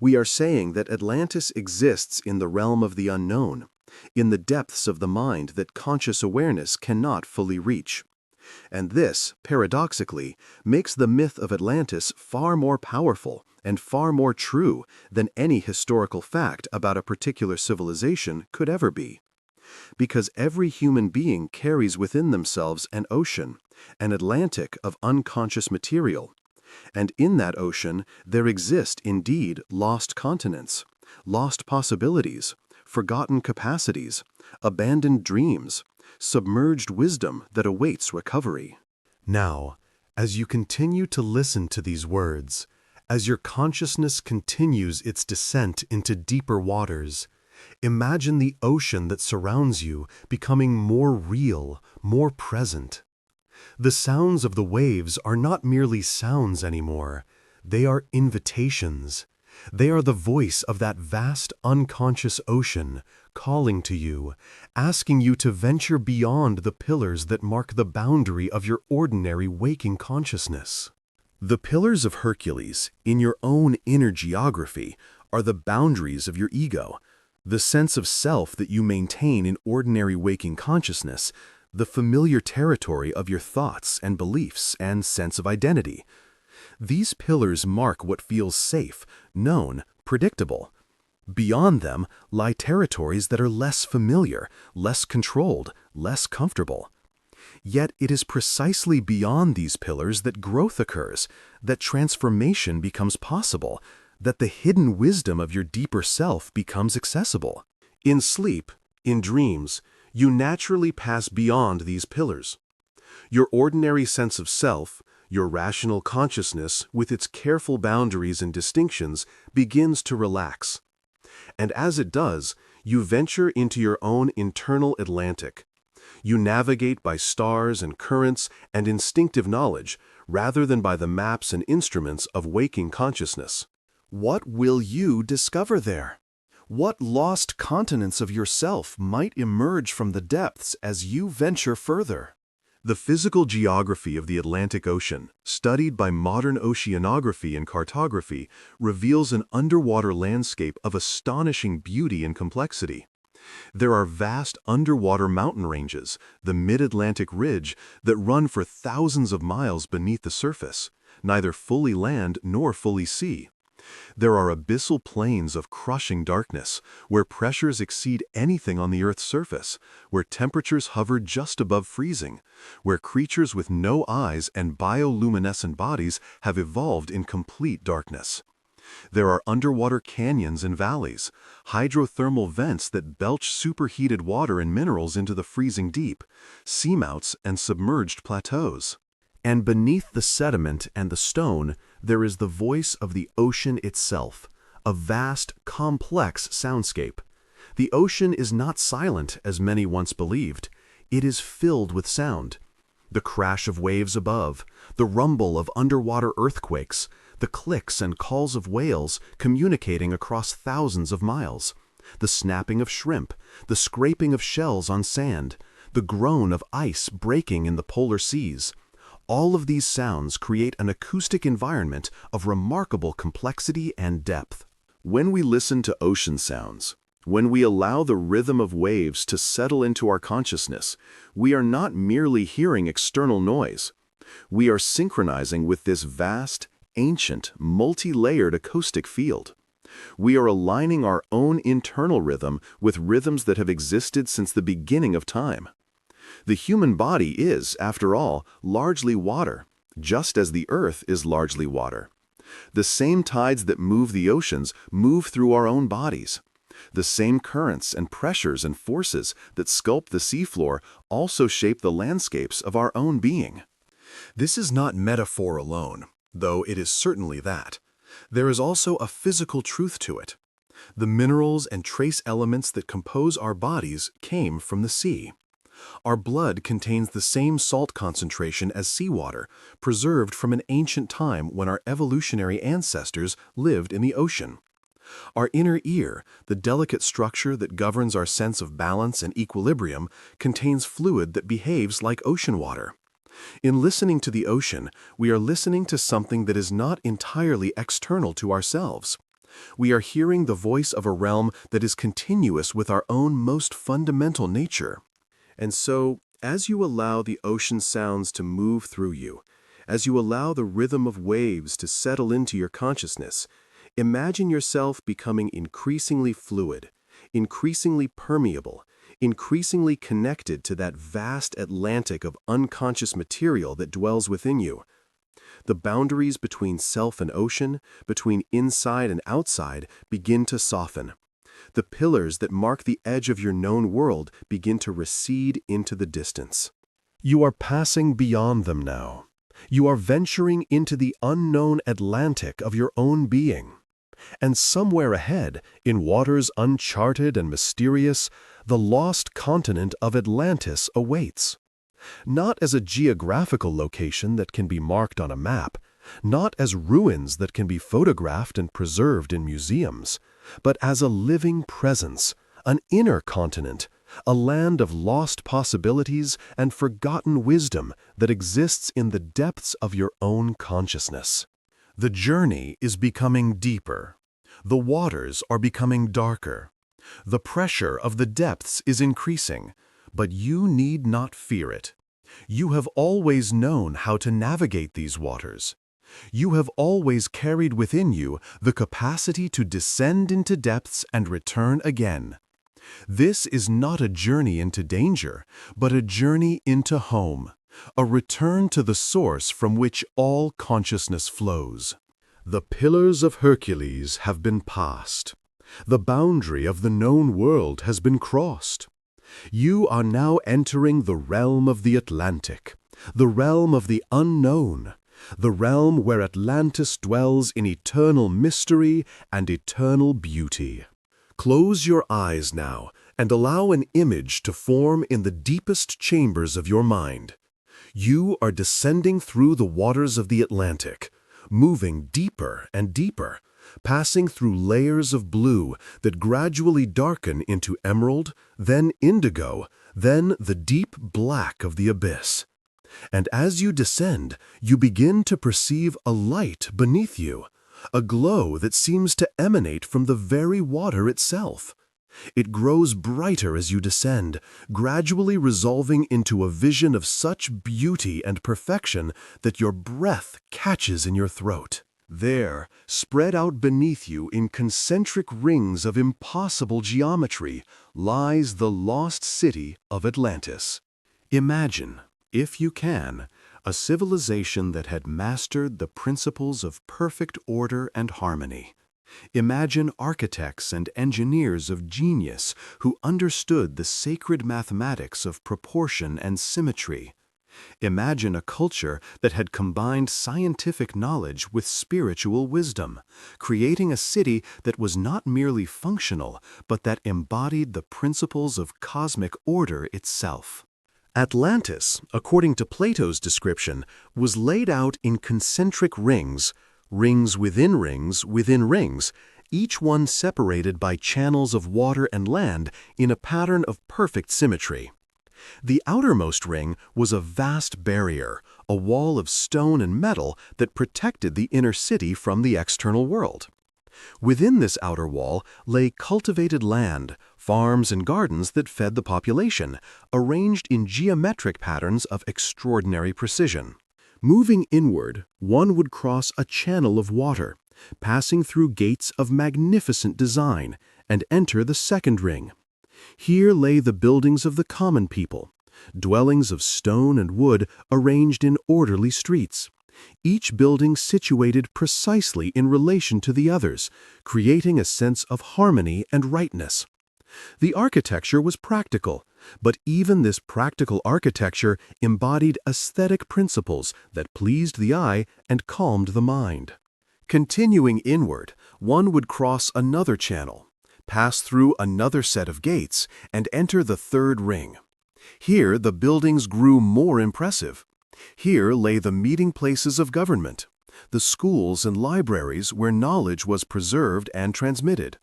We are saying that Atlantis exists in the realm of the unknown, in the depths of the mind that conscious awareness cannot fully reach. And this, paradoxically, makes the myth of Atlantis far more powerful and far more true than any historical fact about a particular civilization could ever be. Because every human being carries within themselves an ocean, an Atlantic of unconscious material, and in that ocean there exist indeed lost continents, lost possibilities, forgotten capacities, abandoned dreams, submerged wisdom that awaits recovery. Now, as you continue to listen to these words, as your consciousness continues its descent into deeper waters, imagine the ocean that surrounds you becoming more real, more present. The sounds of the waves are not merely sounds anymore. They are invitations. They are the voice of that vast unconscious ocean, calling to you, asking you to venture beyond the pillars that mark the boundary of your ordinary waking consciousness. The Pillars of Hercules, in your own inner geography, are the boundaries of your ego, the sense of self that you maintain in ordinary waking consciousness, the familiar territory of your thoughts and beliefs and sense of identity. These pillars mark what feels safe, known, predictable. Beyond them lie territories that are less familiar, less controlled, less comfortable. Yet it is precisely beyond these pillars that growth occurs, that transformation becomes possible, that the hidden wisdom of your deeper self becomes accessible. In sleep, in dreams, you naturally pass beyond these pillars. Your ordinary sense of self, your rational consciousness, with its careful boundaries and distinctions, begins to relax. And as it does, you venture into your own internal Atlantic. You navigate by stars and currents and instinctive knowledge, rather than by the maps and instruments of waking consciousness. What will you discover there? What lost continents of yourself might emerge from the depths as you venture further? The physical geography of the Atlantic Ocean, studied by modern oceanography and cartography, reveals an underwater landscape of astonishing beauty and complexity. There are vast underwater mountain ranges, the Mid-Atlantic Ridge, that run for thousands of miles beneath the surface, neither fully land nor fully sea. There are abyssal plains of crushing darkness, where pressures exceed anything on the Earth's surface, where temperatures hover just above freezing, where creatures with no eyes and bioluminescent bodies have evolved in complete darkness. There are underwater canyons and valleys, hydrothermal vents that belch superheated water and minerals into the freezing deep, seamouts and submerged plateaus. And beneath the sediment and the stone, there is the voice of the ocean itself, a vast, complex soundscape. The ocean is not silent, as many once believed. It is filled with sound. The crash of waves above, the rumble of underwater earthquakes, the clicks and calls of whales communicating across thousands of miles, the snapping of shrimp, the scraping of shells on sand, the groan of ice breaking in the polar seas. All of these sounds create an acoustic environment of remarkable complexity and depth. When we listen to ocean sounds, when we allow the rhythm of waves to settle into our consciousness, we are not merely hearing external noise. We are synchronizing with this vast, ancient, multi-layered acoustic field. We are aligning our own internal rhythm with rhythms that have existed since the beginning of time. The human body is, after all, largely water, just as the Earth is largely water. The same tides that move the oceans move through our own bodies. The same currents and pressures and forces that sculpt the seafloor also shape the landscapes of our own being. This is not metaphor alone, though it is certainly that. There is also a physical truth to it. The minerals and trace elements that compose our bodies came from the sea. Our blood contains the same salt concentration as seawater, preserved from an ancient time when our evolutionary ancestors lived in the ocean. Our inner ear, the delicate structure that governs our sense of balance and equilibrium, contains fluid that behaves like ocean water. In listening to the ocean, we are listening to something that is not entirely external to ourselves. We are hearing the voice of a realm that is continuous with our own most fundamental nature. And so, as you allow the ocean sounds to move through you, as you allow the rhythm of waves to settle into your consciousness, imagine yourself becoming increasingly fluid, increasingly permeable, increasingly connected to that vast Atlantic of unconscious material that dwells within you. The boundaries between self and ocean, between inside and outside, begin to soften. The pillars that mark the edge of your known world begin to recede into the distance. You are passing beyond them now. You are venturing into the unknown Atlantic of your own being. And somewhere ahead, in waters uncharted and mysterious, the lost continent of Atlantis awaits. Not as a geographical location that can be marked on a map, not as ruins that can be photographed and preserved in museums, but as a living presence, an inner continent, a land of lost possibilities and forgotten wisdom that exists in the depths of your own consciousness. The journey is becoming deeper. The waters are becoming darker. The pressure of the depths is increasing, but you need not fear it. You have always known how to navigate these waters. You have always carried within you the capacity to descend into depths and return again. This is not a journey into danger, but a journey into home, a return to the source from which all consciousness flows. The pillars of Hercules have been passed. The boundary of the known world has been crossed. You are now entering the realm of the Atlantic, the realm of the unknown, the realm where Atlantis dwells in eternal mystery and eternal beauty. Close your eyes now and allow an image to form in the deepest chambers of your mind. You are descending through the waters of the Atlantic, moving deeper and deeper, passing through layers of blue that gradually darken into emerald, then indigo, then the deep black of the abyss. And as you descend, you begin to perceive a light beneath you, a glow that seems to emanate from the very water itself. It grows brighter as you descend, gradually resolving into a vision of such beauty and perfection that your breath catches in your throat. There, spread out beneath you in concentric rings of impossible geometry, lies the lost city of Atlantis. Imagine, if you can, a civilization that had mastered the principles of perfect order and harmony. Imagine architects and engineers of genius who understood the sacred mathematics of proportion and symmetry. Imagine a culture that had combined scientific knowledge with spiritual wisdom, creating a city that was not merely functional, but that embodied the principles of cosmic order itself. Atlantis, according to Plato's description, was laid out in concentric rings, rings within rings within rings, each one separated by channels of water and land in a pattern of perfect symmetry. The outermost ring was a vast barrier, a wall of stone and metal that protected the inner city from the external world. Within this outer wall lay cultivated land, farms and gardens that fed the population, arranged in geometric patterns of extraordinary precision. Moving inward, one would cross a channel of water, passing through gates of magnificent design, and enter the second ring. Here lay the buildings of the common people, dwellings of stone and wood arranged in orderly streets, each building situated precisely in relation to the others, creating a sense of harmony and rightness. The architecture was practical, but even this practical architecture embodied aesthetic principles that pleased the eye and calmed the mind. Continuing inward, one would cross another channel, pass through another set of gates, and enter the third ring. Here the buildings grew more impressive. Here lay the meeting places of government, the schools and libraries where knowledge was preserved and transmitted,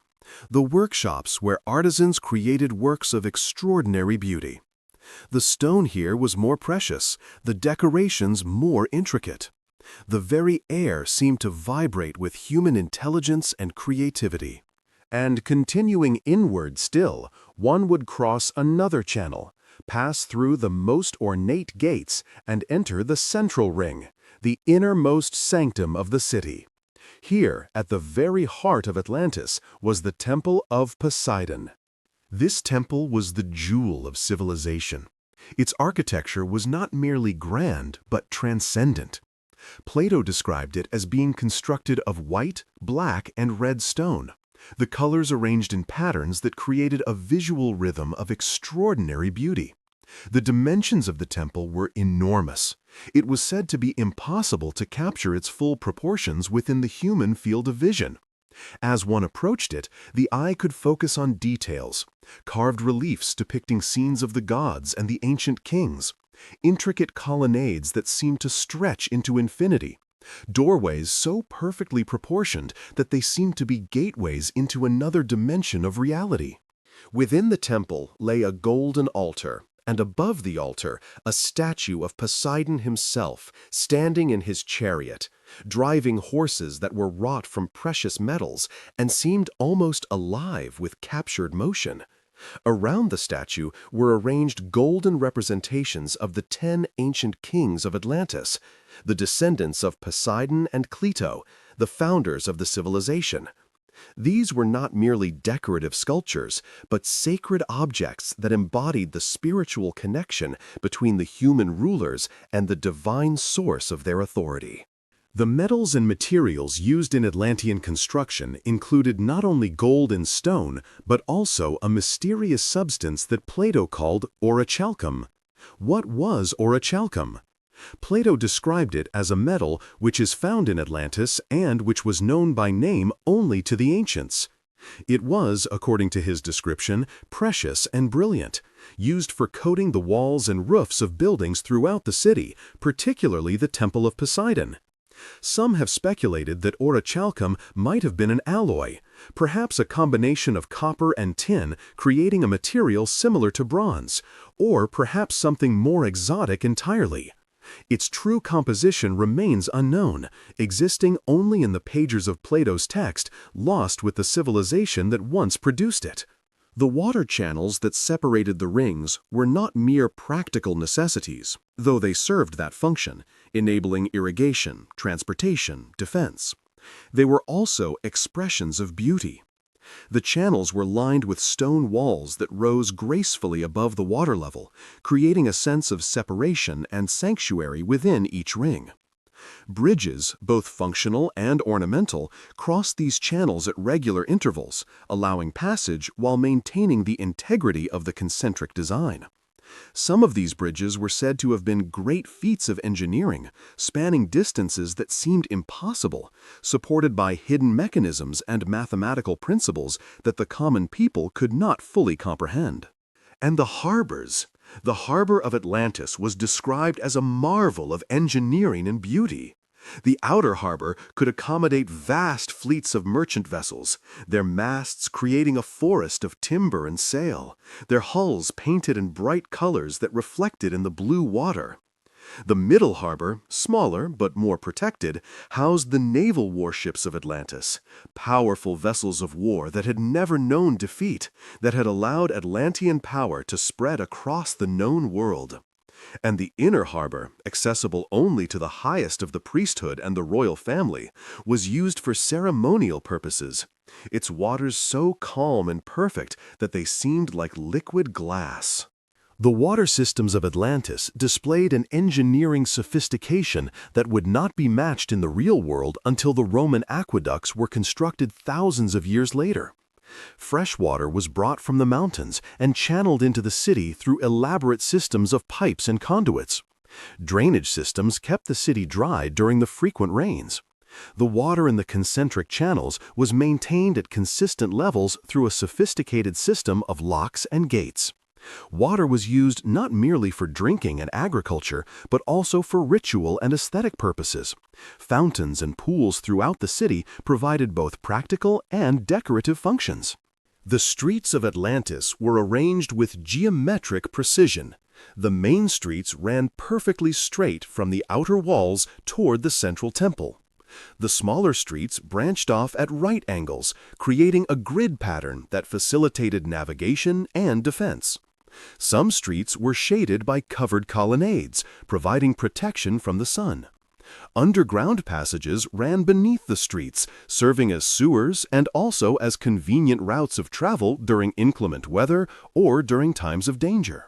the workshops where artisans created works of extraordinary beauty. The stone here was more precious, the decorations more intricate. The very air seemed to vibrate with human intelligence and creativity. And continuing inward still, one would cross another channel, pass through the most ornate gates, and enter the central ring, the innermost sanctum of the city. Here, at the very heart of Atlantis, was the Temple of Poseidon. This temple was the jewel of civilization. Its architecture was not merely grand, but transcendent. Plato described it as being constructed of white, black, and red stone, the colors arranged in patterns that created a visual rhythm of extraordinary beauty. The dimensions of the temple were enormous. It was said to be impossible to capture its full proportions within the human field of vision. As one approached it, the eye could focus on details, carved reliefs depicting scenes of the gods and the ancient kings, intricate colonnades that seemed to stretch into infinity, doorways so perfectly proportioned that they seemed to be gateways into another dimension of reality. Within the temple lay a golden altar, and above the altar a statue of Poseidon himself, standing in his chariot, driving horses that were wrought from precious metals and seemed almost alive with captured motion. Around the statue were arranged golden representations of the 10 ancient kings of Atlantis, the descendants of Poseidon and Clito, the founders of the civilization. These were not merely decorative sculptures, but sacred objects that embodied the spiritual connection between the human rulers and the divine source of their authority. The metals and materials used in Atlantean construction included not only gold and stone, but also a mysterious substance that Plato called orichalcum. What was orichalcum? Plato described it as a metal which is found in Atlantis and which was known by name only to the ancients. It was, according to his description, precious and brilliant, used for coating the walls and roofs of buildings throughout the city, particularly the Temple of Poseidon. Some have speculated that orichalcum might have been an alloy, perhaps a combination of copper and tin, creating a material similar to bronze, or perhaps something more exotic entirely. Its true composition remains unknown, existing only in the pages of Plato's text, lost with the civilization that once produced it. The water channels that separated the rings were not mere practical necessities, though they served that function, enabling irrigation, transportation, defense. They were also expressions of beauty. The channels were lined with stone walls that rose gracefully above the water level, creating a sense of separation and sanctuary within each ring. Bridges, both functional and ornamental, crossed these channels at regular intervals, allowing passage while maintaining the integrity of the concentric design. Some of these bridges were said to have been great feats of engineering, spanning distances that seemed impossible, supported by hidden mechanisms and mathematical principles that the common people could not fully comprehend. And the harbors. The harbor of Atlantis was described as a marvel of engineering and beauty. The outer harbor could accommodate vast fleets of merchant vessels, their masts creating a forest of timber and sail, their hulls painted in bright colors that reflected in the blue water. The middle harbor, smaller but more protected, housed the naval warships of Atlantis, powerful vessels of war that had never known defeat, that had allowed Atlantean power to spread across the known world. And the inner harbor, accessible only to the highest of the priesthood and the royal family, was used for ceremonial purposes, its waters so calm and perfect that they seemed like liquid glass. The water systems of Atlantis displayed an engineering sophistication that would not be matched in the real world until the Roman aqueducts were constructed thousands of years later. Fresh water was brought from the mountains and channeled into the city through elaborate systems of pipes and conduits. Drainage systems kept the city dry during the frequent rains. The water in the concentric channels was maintained at consistent levels through a sophisticated system of locks and gates. Water was used not merely for drinking and agriculture, but also for ritual and aesthetic purposes. Fountains and pools throughout the city provided both practical and decorative functions. The streets of Atlantis were arranged with geometric precision. The main streets ran perfectly straight from the outer walls toward the central temple. The smaller streets branched off at right angles, creating a grid pattern that facilitated navigation and defense. Some streets were shaded by covered colonnades, providing protection from the sun. Underground passages ran beneath the streets, serving as sewers and also as convenient routes of travel during inclement weather or during times of danger.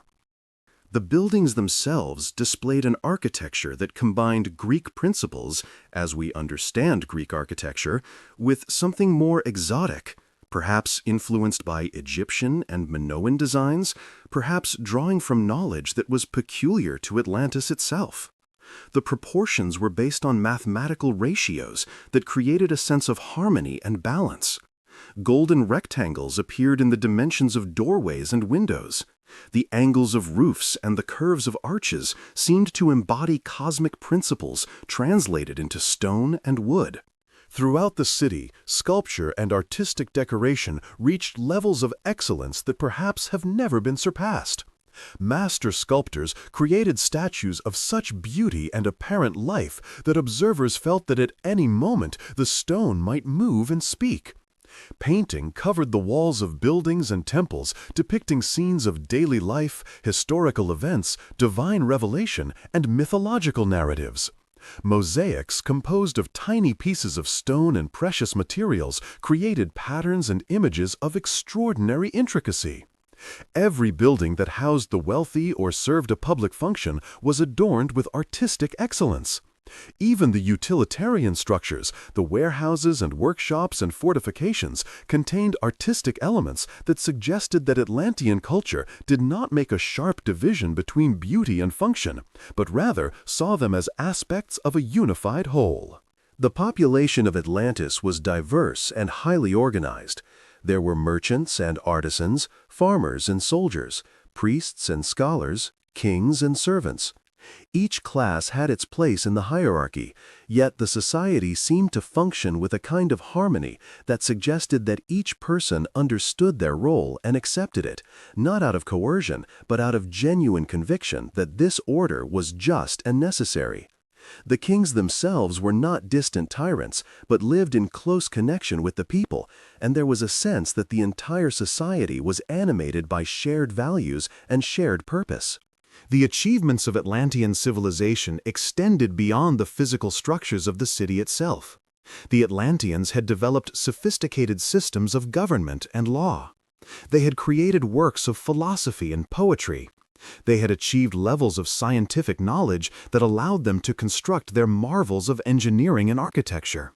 The buildings themselves displayed an architecture that combined Greek principles, as we understand Greek architecture, with something more exotic, perhaps influenced by Egyptian and Minoan designs, perhaps drawing from knowledge that was peculiar to Atlantis itself. The proportions were based on mathematical ratios that created a sense of harmony and balance. Golden rectangles appeared in the dimensions of doorways and windows. The angles of roofs and the curves of arches seemed to embody cosmic principles translated into stone and wood. Throughout the city, sculpture and artistic decoration reached levels of excellence that perhaps have never been surpassed. Master sculptors created statues of such beauty and apparent life that observers felt that at any moment the stone might move and speak. Painting covered the walls of buildings and temples, depicting scenes of daily life, historical events, divine revelation, and mythological narratives. Mosaics composed of tiny pieces of stone and precious materials created patterns and images of extraordinary intricacy. Every building that housed the wealthy or served a public function was adorned with artistic excellence. Even the utilitarian structures, the warehouses and workshops and fortifications, contained artistic elements that suggested that Atlantean culture did not make a sharp division between beauty and function, but rather saw them as aspects of a unified whole. The population of Atlantis was diverse and highly organized. There were merchants and artisans, farmers and soldiers, priests and scholars, kings and servants. Each class had its place in the hierarchy, yet the society seemed to function with a kind of harmony that suggested that each person understood their role and accepted it, not out of coercion, but out of genuine conviction that this order was just and necessary. The kings themselves were not distant tyrants, but lived in close connection with the people, and there was a sense that the entire society was animated by shared values and shared purpose. The achievements of Atlantean civilization extended beyond the physical structures of the city itself. The Atlanteans had developed sophisticated systems of government and law. They had created works of philosophy and poetry. They had achieved levels of scientific knowledge that allowed them to construct their marvels of engineering and architecture.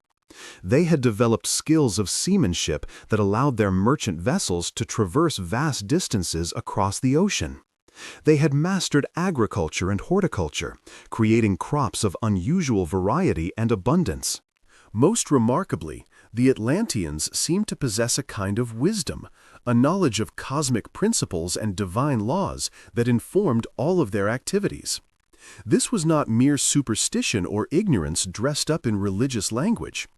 They had developed skills of seamanship that allowed their merchant vessels to traverse vast distances across the ocean. They had mastered agriculture and horticulture, creating crops of unusual variety and abundance. Most remarkably, the Atlanteans seemed to possess a kind of wisdom, a knowledge of cosmic principles and divine laws that informed all of their activities. This was not mere superstition or ignorance dressed up in religious language.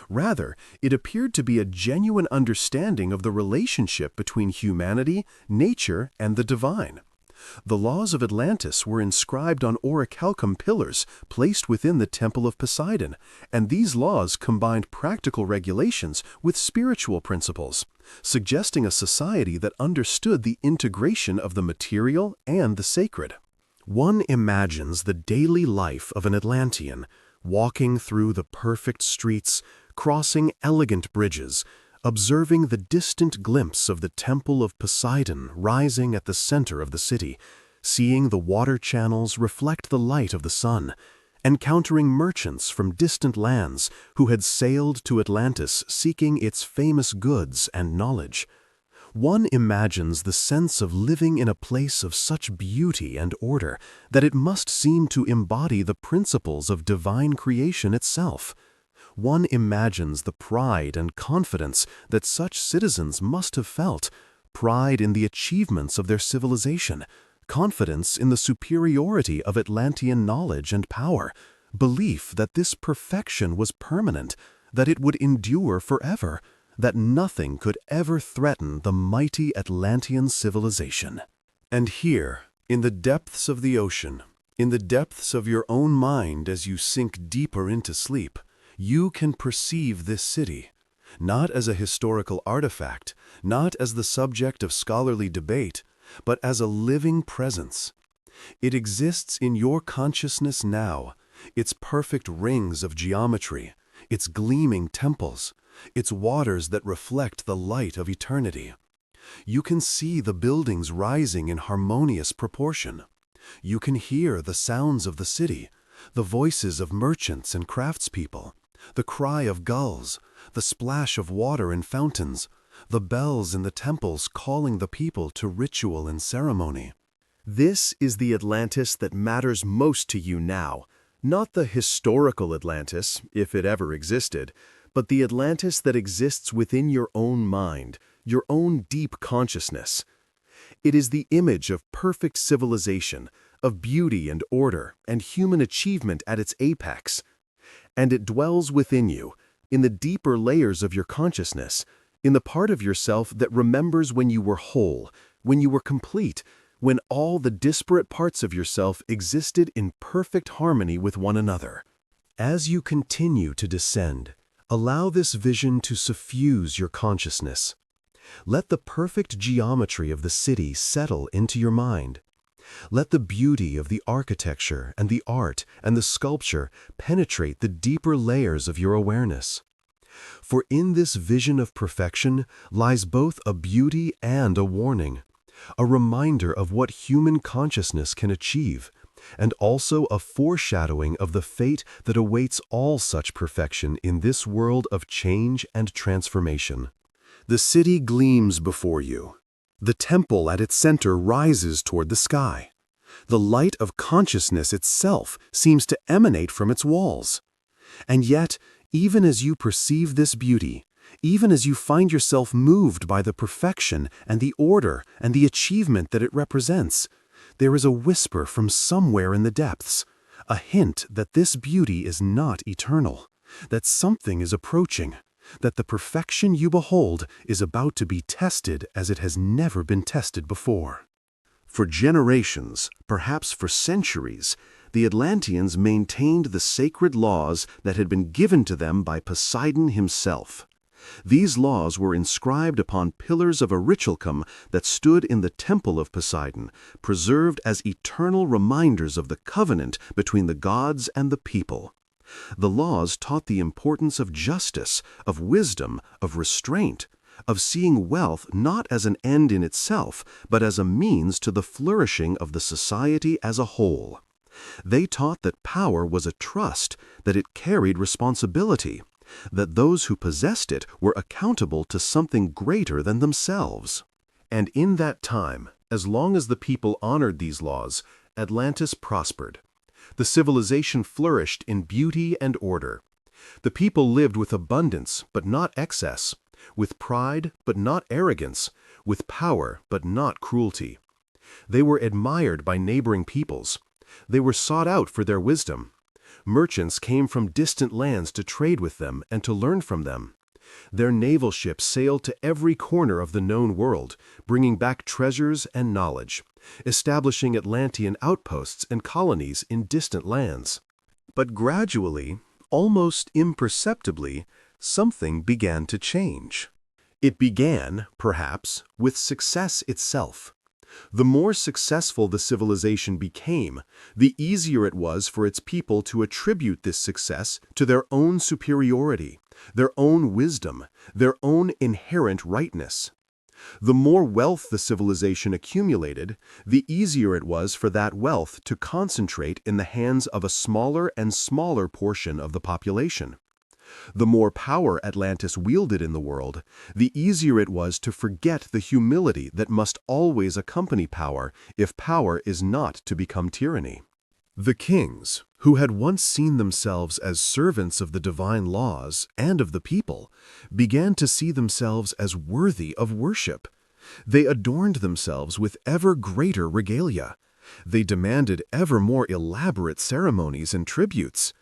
Rather, it appeared to be a genuine understanding of the relationship between humanity, nature, and the divine. The laws of Atlantis were inscribed on orichalcum pillars placed within the Temple of Poseidon, and these laws combined practical regulations with spiritual principles, suggesting a society that understood the integration of the material and the sacred. One imagines the daily life of an Atlantean, walking through the perfect streets, crossing elegant bridges, observing the distant glimpse of the Temple of Poseidon rising at the center of the city, seeing the water channels reflect the light of the sun, encountering merchants from distant lands who had sailed to Atlantis seeking its famous goods and knowledge. One imagines the sense of living in a place of such beauty and order that it must seem to embody the principles of divine creation itself. One imagines the pride and confidence that such citizens must have felt, pride in the achievements of their civilization, confidence in the superiority of Atlantean knowledge and power, belief that this perfection was permanent, that it would endure forever, that nothing could ever threaten the mighty Atlantean civilization. And here, in the depths of the ocean, in the depths of your own mind as you sink deeper into sleep, you can perceive this city, not as a historical artifact, not as the subject of scholarly debate, but as a living presence. It exists in your consciousness now, its perfect rings of geometry, its gleaming temples, its waters that reflect the light of eternity. You can see the buildings rising in harmonious proportion. You can hear the sounds of the city, the voices of merchants and craftspeople, the cry of gulls, the splash of water in fountains, the bells in the temples calling the people to ritual and ceremony. This is the Atlantis that matters most to you now, not the historical Atlantis, if it ever existed, but the Atlantis that exists within your own mind, your own deep consciousness. It is the image of perfect civilization, of beauty and order, and human achievement at its apex. And it dwells within you, in the deeper layers of your consciousness, in the part of yourself that remembers when you were whole, when you were complete, when all the disparate parts of yourself existed in perfect harmony with one another. As you continue to descend, allow this vision to suffuse your consciousness. Let the perfect geometry of the city settle into your mind. Let the beauty of the architecture and the art and the sculpture penetrate the deeper layers of your awareness. For in this vision of perfection lies both a beauty and a warning, a reminder of what human consciousness can achieve, and also a foreshadowing of the fate that awaits all such perfection in this world of change and transformation. The city gleams before you. The temple at its center rises toward the sky. The light of consciousness itself seems to emanate from its walls. And yet, even as you perceive this beauty, even as you find yourself moved by the perfection and the order and the achievement that it represents, there is a whisper from somewhere in the depths, a hint that this beauty is not eternal, that something is approaching, that the perfection you behold is about to be tested as it has never been tested before. For generations, perhaps for centuries, the Atlanteans maintained the sacred laws that had been given to them by Poseidon himself. These laws were inscribed upon pillars of aurichalcum that stood in the temple of Poseidon, preserved as eternal reminders of the covenant between the gods and the people. The laws taught the importance of justice, of wisdom, of restraint, of seeing wealth not as an end in itself, but as a means to the flourishing of the society as a whole. They taught that power was a trust, that it carried responsibility, that those who possessed it were accountable to something greater than themselves. And in that time, as long as the people honored these laws, Atlantis prospered. The civilization flourished in beauty and order. The people lived with abundance, but not excess, with pride, but not arrogance, with power, but not cruelty. They were admired by neighboring peoples. They were sought out for their wisdom. Merchants came from distant lands to trade with them and to learn from them. Their naval ships sailed to every corner of the known world, bringing back treasures and knowledge, establishing Atlantean outposts and colonies in distant lands. But gradually, almost imperceptibly, something began to change. It began, perhaps, with success itself. The more successful the civilization became, the easier it was for its people to attribute this success to their own superiority, their own wisdom, their own inherent rightness. The more wealth the civilization accumulated, the easier it was for that wealth to concentrate in the hands of a smaller and smaller portion of the population. The more power Atlantis wielded in the world, the easier it was to forget the humility that must always accompany power if power is not to become tyranny. The kings, who had once seen themselves as servants of the divine laws and of the people, began to see themselves as worthy of worship. They adorned themselves with ever greater regalia. They demanded ever more elaborate ceremonies and tributes.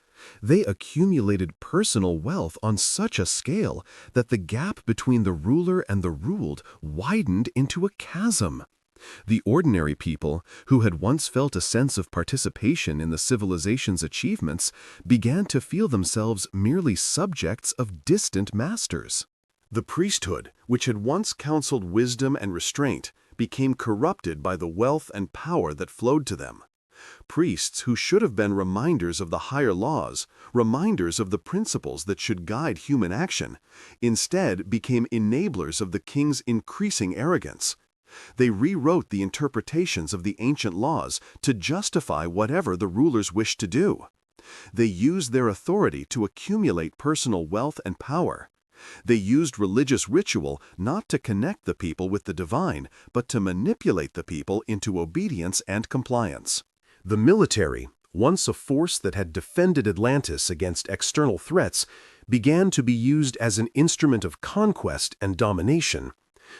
They accumulated personal wealth on such a scale that the gap between the ruler and the ruled widened into a chasm. The ordinary people, who had once felt a sense of participation in the civilization's achievements, began to feel themselves merely subjects of distant masters. The priesthood, which had once counseled wisdom and restraint, became corrupted by the wealth and power that flowed to them. Priests who should have been reminders of the higher laws, reminders of the principles that should guide human action, instead became enablers of the king's increasing arrogance. They rewrote the interpretations of the ancient laws to justify whatever the rulers wished to do. They used their authority to accumulate personal wealth and power. They used religious ritual not to connect the people with the divine, but to manipulate the people into obedience and compliance. The military, once a force that had defended Atlantis against external threats, began to be used as an instrument of conquest and domination.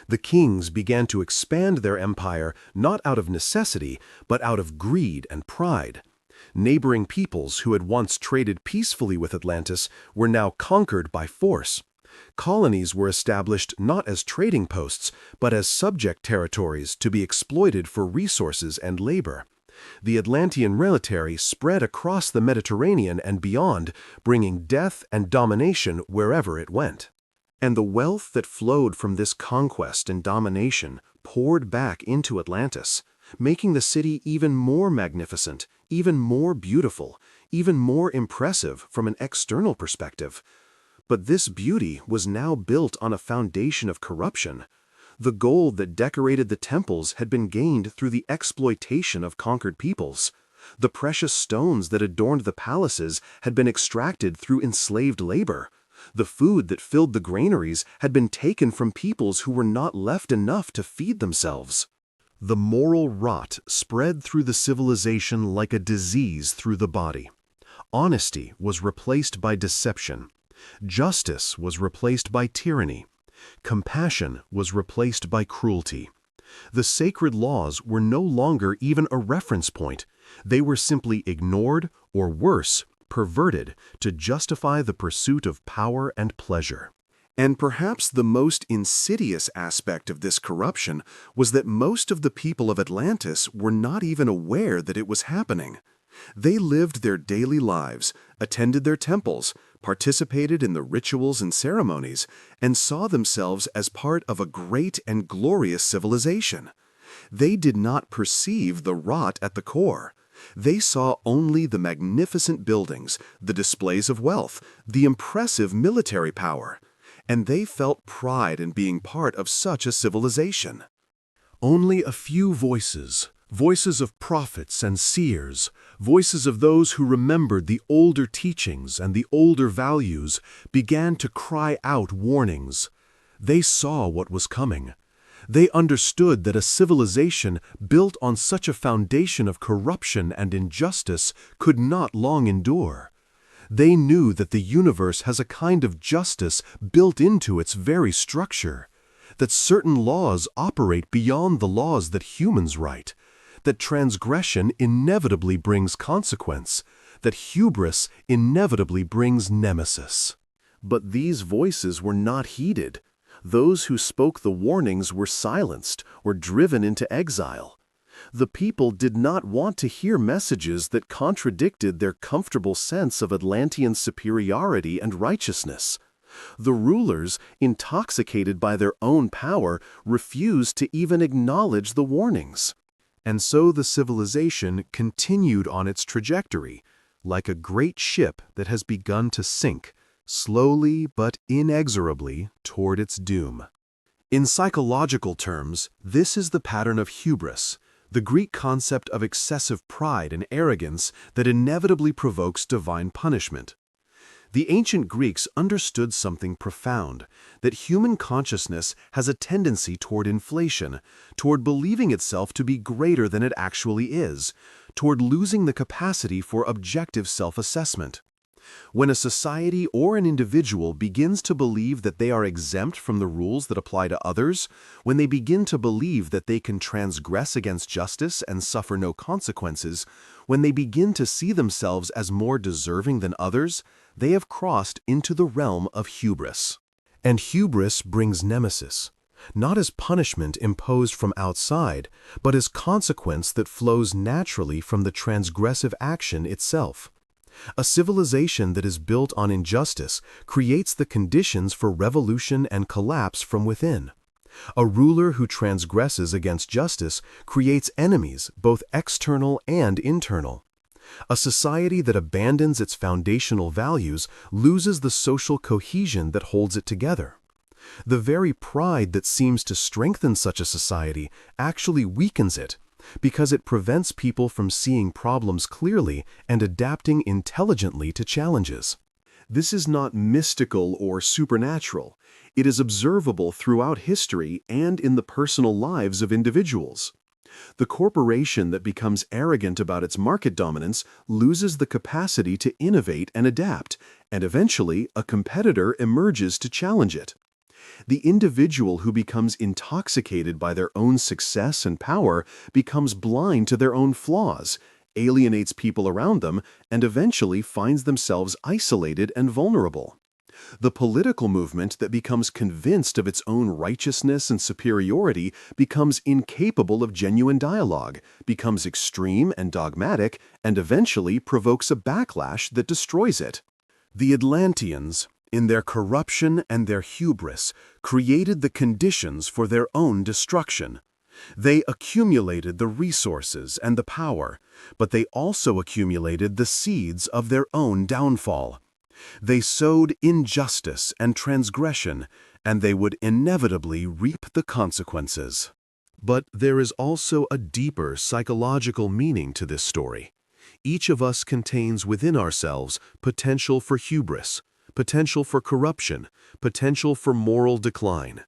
The kings began to expand their empire not out of necessity, but out of greed and pride. Neighboring peoples who had once traded peacefully with Atlantis were now conquered by force. Colonies were established not as trading posts, but as subject territories to be exploited for resources and labor. The Atlantean military spread across the Mediterranean and beyond, bringing death and domination wherever it went. And the wealth that flowed from this conquest and domination poured back into Atlantis, making the city even more magnificent, even more beautiful, even more impressive from an external perspective. But this beauty was now built on a foundation of corruption. The gold that decorated the temples had been gained through the exploitation of conquered peoples. The precious stones that adorned the palaces had been extracted through enslaved labor. The food that filled the granaries had been taken from peoples who were not left enough to feed themselves. The moral rot spread through the civilization like a disease through the body. Honesty was replaced by deception. Justice was replaced by tyranny. Compassion was replaced by cruelty. The sacred laws were no longer even a reference point. They were simply ignored, or worse, perverted, to justify the pursuit of power and pleasure. And perhaps the most insidious aspect of this corruption was that most of the people of Atlantis were not even aware that it was happening. They lived their daily lives, attended their temples, participated in the rituals and ceremonies, and saw themselves as part of a great and glorious civilization. They did not perceive the rot at the core. They saw only the magnificent buildings, the displays of wealth, the impressive military power, and they felt pride in being part of such a civilization. Only a few voices, voices of prophets and seers, voices of those who remembered the older teachings and the older values, began to cry out warnings. They saw what was coming. They understood that a civilization built on such a foundation of corruption and injustice could not long endure. They knew that the universe has a kind of justice built into its very structure, that certain laws operate beyond the laws that humans write, that transgression inevitably brings consequence, that hubris inevitably brings nemesis. But these voices were not heeded. Those who spoke the warnings were silenced or driven into exile. The people did not want to hear messages that contradicted their comfortable sense of Atlantean superiority and righteousness. The rulers, intoxicated by their own power, refused to even acknowledge the warnings. And so the civilization continued on its trajectory, like a great ship that has begun to sink, slowly but inexorably toward its doom. In psychological terms, this is the pattern of hubris, the Greek concept of excessive pride and arrogance that inevitably provokes divine punishment. The ancient Greeks understood something profound, that human consciousness has a tendency toward inflation, toward believing itself to be greater than it actually is, toward losing the capacity for objective self-assessment. When a society or an individual begins to believe that they are exempt from the rules that apply to others, when they begin to believe that they can transgress against justice and suffer no consequences, when they begin to see themselves as more deserving than others, they have crossed into the realm of hubris. And hubris brings nemesis, not as punishment imposed from outside, but as consequence that flows naturally from the transgressive action itself. A civilization that is built on injustice creates the conditions for revolution and collapse from within. A ruler who transgresses against justice creates enemies, both external and internal. A society that abandons its foundational values loses the social cohesion that holds it together. The very pride that seems to strengthen such a society actually weakens it, because it prevents people from seeing problems clearly and adapting intelligently to challenges. This is not mystical or supernatural. It is observable throughout history and in the personal lives of individuals. The corporation that becomes arrogant about its market dominance loses the capacity to innovate and adapt, and eventually a competitor emerges to challenge it. The individual who becomes intoxicated by their own success and power becomes blind to their own flaws, alienates people around them, and eventually finds themselves isolated and vulnerable. The political movement that becomes convinced of its own righteousness and superiority becomes incapable of genuine dialogue, becomes extreme and dogmatic, and eventually provokes a backlash that destroys it. The Atlanteans, in their corruption and their hubris, created the conditions for their own destruction. They accumulated the resources and the power, but they also accumulated the seeds of their own downfall. They sowed injustice and transgression, and they would inevitably reap the consequences. But there is also a deeper psychological meaning to this story. Each of us contains within ourselves potential for hubris, potential for corruption, potential for moral decline.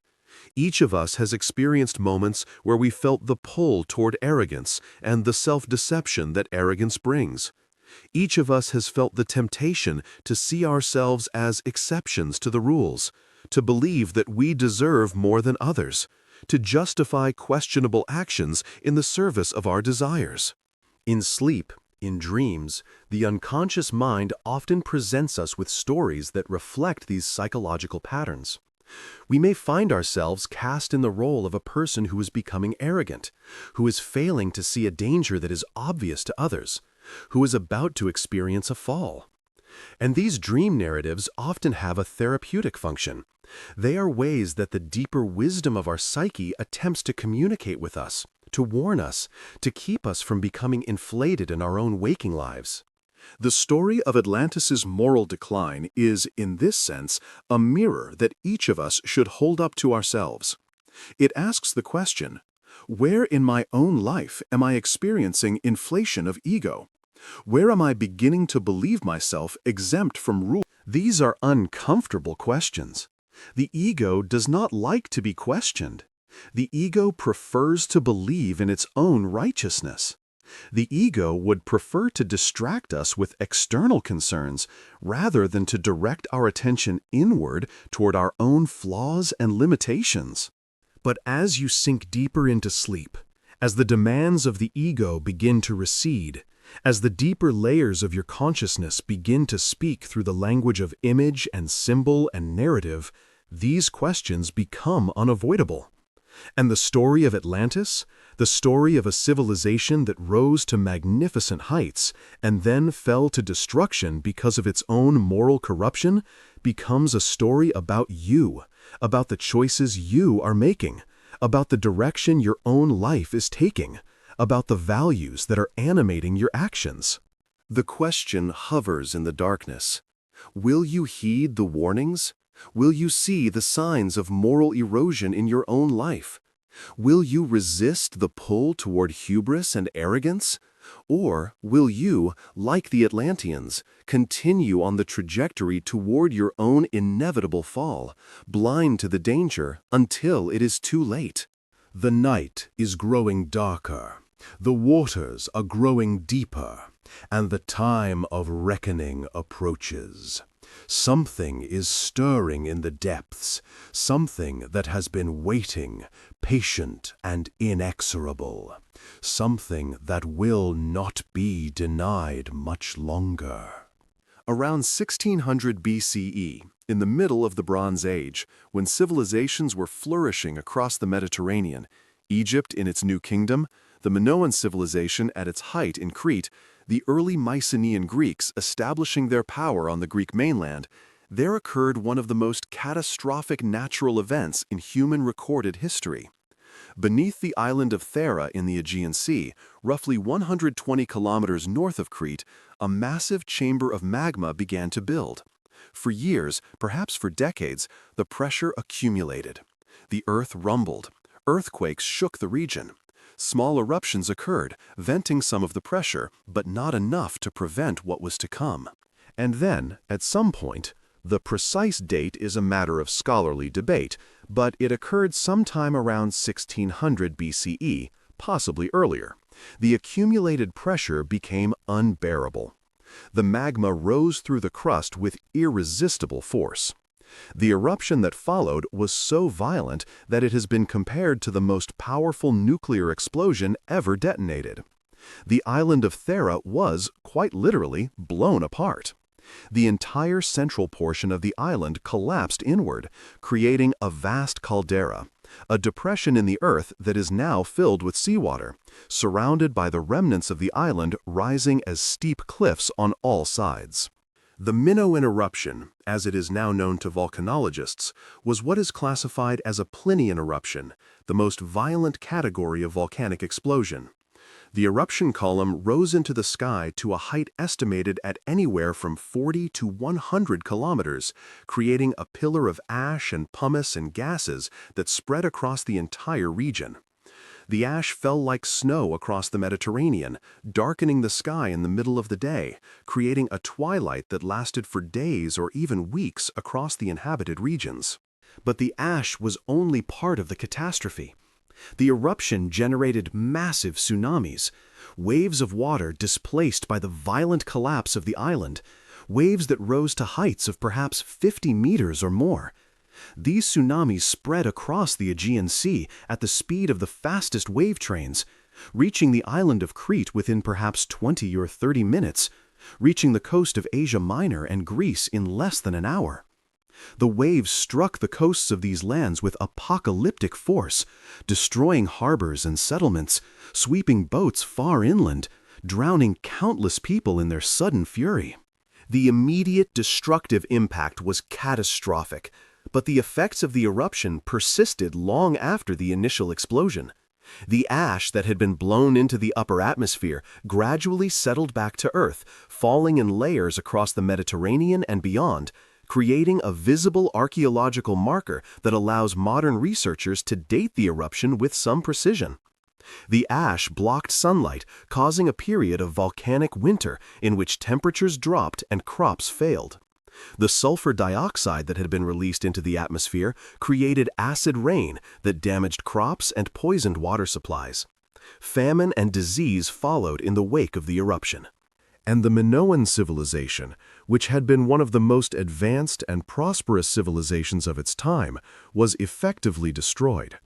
Each of us has experienced moments where we felt the pull toward arrogance and the self-deception that arrogance brings. Each of us has felt the temptation to see ourselves as exceptions to the rules, to believe that we deserve more than others, to justify questionable actions in the service of our desires. In sleep, in dreams, the unconscious mind often presents us with stories that reflect these psychological patterns. We may find ourselves cast in the role of a person who is becoming arrogant, who is failing to see a danger that is obvious to others, who is about to experience a fall. And these dream narratives often have a therapeutic function. They are ways that the deeper wisdom of our psyche attempts to communicate with us, to warn us, to keep us from becoming inflated in our own waking lives. The story of Atlantis's moral decline is, in this sense, a mirror that each of us should hold up to ourselves. It asks the question, where in my own life am I experiencing inflation of ego? Where am I beginning to believe myself exempt from rule? These are uncomfortable questions. The ego does not like to be questioned. The ego prefers to believe in its own righteousness. The ego would prefer to distract us with external concerns rather than to direct our attention inward toward our own flaws and limitations. But as you sink deeper into sleep, as the demands of the ego begin to recede, as the deeper layers of your consciousness begin to speak through the language of image and symbol and narrative, these questions become unavoidable. And the story of Atlantis, the story of a civilization that rose to magnificent heights and then fell to destruction because of its own moral corruption, becomes a story about you, about the choices you are making, about the direction your own life is taking, about the values that are animating your actions. The question hovers in the darkness. Will you heed the warnings? Will you see the signs of moral erosion in your own life? Will you resist the pull toward hubris and arrogance? Or will you, like the Atlanteans, continue on the trajectory toward your own inevitable fall, blind to the danger until it is too late? The night is growing darker, the waters are growing deeper, and the time of reckoning approaches. Something is stirring in the depths, something that has been waiting, patient and inexorable, something that will not be denied much longer. Around 1600 BCE, in the middle of the Bronze Age, when civilizations were flourishing across the Mediterranean, Egypt in its new kingdom, the Minoan civilization at its height in Crete, the early Mycenaean Greeks establishing their power on the Greek mainland, there occurred one of the most catastrophic natural events in human recorded history. Beneath the island of Thera in the Aegean Sea, roughly 120 kilometers north of Crete, a massive chamber of magma began to build. For years, perhaps for decades, the pressure accumulated. The earth rumbled. Earthquakes shook the region. Small eruptions occurred, venting some of the pressure, but not enough to prevent what was to come. And then, at some point, the precise date is a matter of scholarly debate, but it occurred sometime around 1600 BCE, possibly earlier. The accumulated pressure became unbearable. The magma rose through the crust with irresistible force. The eruption that followed was so violent that it has been compared to the most powerful nuclear explosion ever detonated. The island of Thera was, quite literally, blown apart. The entire central portion of the island collapsed inward, creating a vast caldera, a depression in the earth that is now filled with seawater, surrounded by the remnants of the island rising as steep cliffs on all sides. The Minoan eruption, as it is now known to volcanologists, was what is classified as a Plinian eruption, the most violent category of volcanic explosion. The eruption column rose into the sky to a height estimated at anywhere from 40 to 100 kilometers, creating a pillar of ash and pumice and gases that spread across the entire region. The ash fell like snow across the Mediterranean, darkening the sky in the middle of the day, creating a twilight that lasted for days or even weeks across the inhabited regions. But the ash was only part of the catastrophe. The eruption generated massive tsunamis, waves of water displaced by the violent collapse of the island, waves that rose to heights of perhaps 50 meters or more. These tsunamis spread across the Aegean Sea at the speed of the fastest wave trains, reaching the island of Crete within perhaps 20 or 30 minutes, reaching the coast of Asia Minor and Greece in less than an hour. The waves struck the coasts of these lands with apocalyptic force, destroying harbors and settlements, sweeping boats far inland, drowning countless people in their sudden fury. The immediate destructive impact was catastrophic, but the effects of the eruption persisted long after the initial explosion. The ash that had been blown into the upper atmosphere gradually settled back to Earth, falling in layers across the Mediterranean and beyond, creating a visible archaeological marker that allows modern researchers to date the eruption with some precision. The ash blocked sunlight, causing a period of volcanic winter in which temperatures dropped and crops failed. The sulfur dioxide that had been released into the atmosphere created acid rain that damaged crops and poisoned water supplies. Famine and disease followed in the wake of the eruption. And the Minoan civilization, which had been one of the most advanced and prosperous civilizations of its time, was effectively destroyed.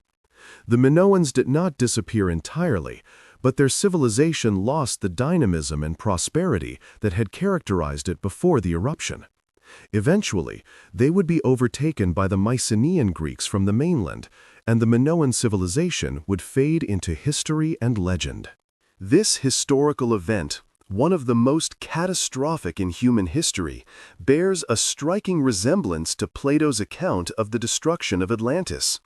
The Minoans did not disappear entirely, but their civilization lost the dynamism and prosperity that had characterized it before the eruption. Eventually, they would be overtaken by the Mycenaean Greeks from the mainland, and the Minoan civilization would fade into history and legend. This historical event, one of the most catastrophic in human history, bears a striking resemblance to Plato's account of the destruction of Atlantis.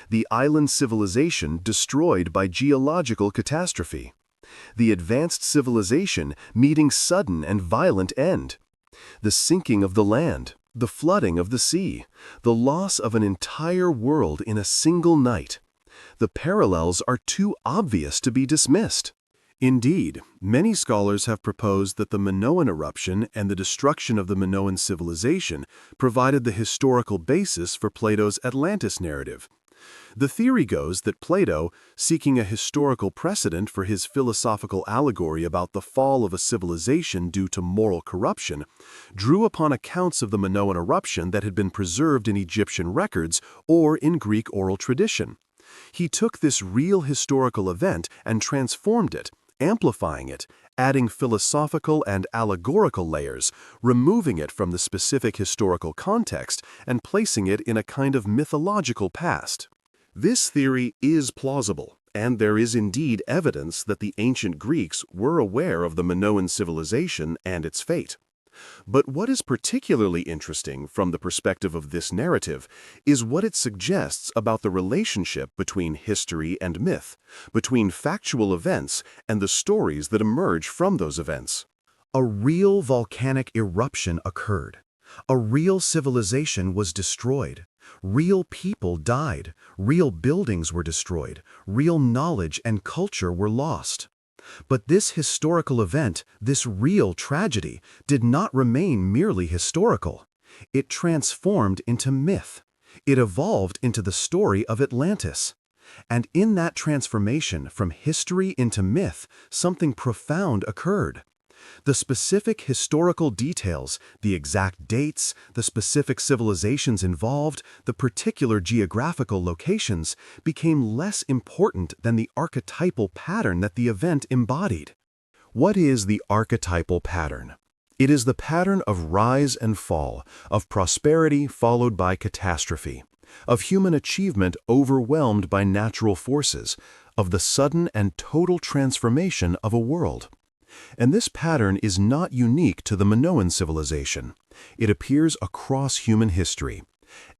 The island civilization destroyed by geological catastrophe. The advanced civilization meeting sudden and violent end. The sinking of the land, the flooding of the sea, the loss of an entire world in a single night. The parallels are too obvious to be dismissed. Indeed, many scholars have proposed that the Minoan eruption and the destruction of the Minoan civilization provided the historical basis for Plato's Atlantis narrative. The theory goes that Plato, seeking a historical precedent for his philosophical allegory about the fall of a civilization due to moral corruption, drew upon accounts of the Minoan eruption that had been preserved in Egyptian records or in Greek oral tradition. He took this real historical event and transformed it, amplifying it, adding philosophical and allegorical layers, removing it from the specific historical context and placing it in a kind of mythological past. This theory is plausible, and there is indeed evidence that the ancient Greeks were aware of the Minoan civilization and its fate. But what is particularly interesting from the perspective of this narrative is what it suggests about the relationship between history and myth, between factual events and the stories that emerge from those events. A real volcanic eruption occurred. A real civilization was destroyed. Real people died. Real buildings were destroyed. Real knowledge and culture were lost. But this historical event, this real tragedy, did not remain merely historical. It transformed into myth. It evolved into the story of Atlantis. And in that transformation from history into myth, something profound occurred. The specific historical details, the exact dates, the specific civilizations involved, the particular geographical locations became less important than the archetypal pattern that the event embodied. What is the archetypal pattern? It is the pattern of rise and fall, of prosperity followed by catastrophe, of human achievement overwhelmed by natural forces, of the sudden and total transformation of a world. And this pattern is not unique to the Minoan civilization. It appears across human history.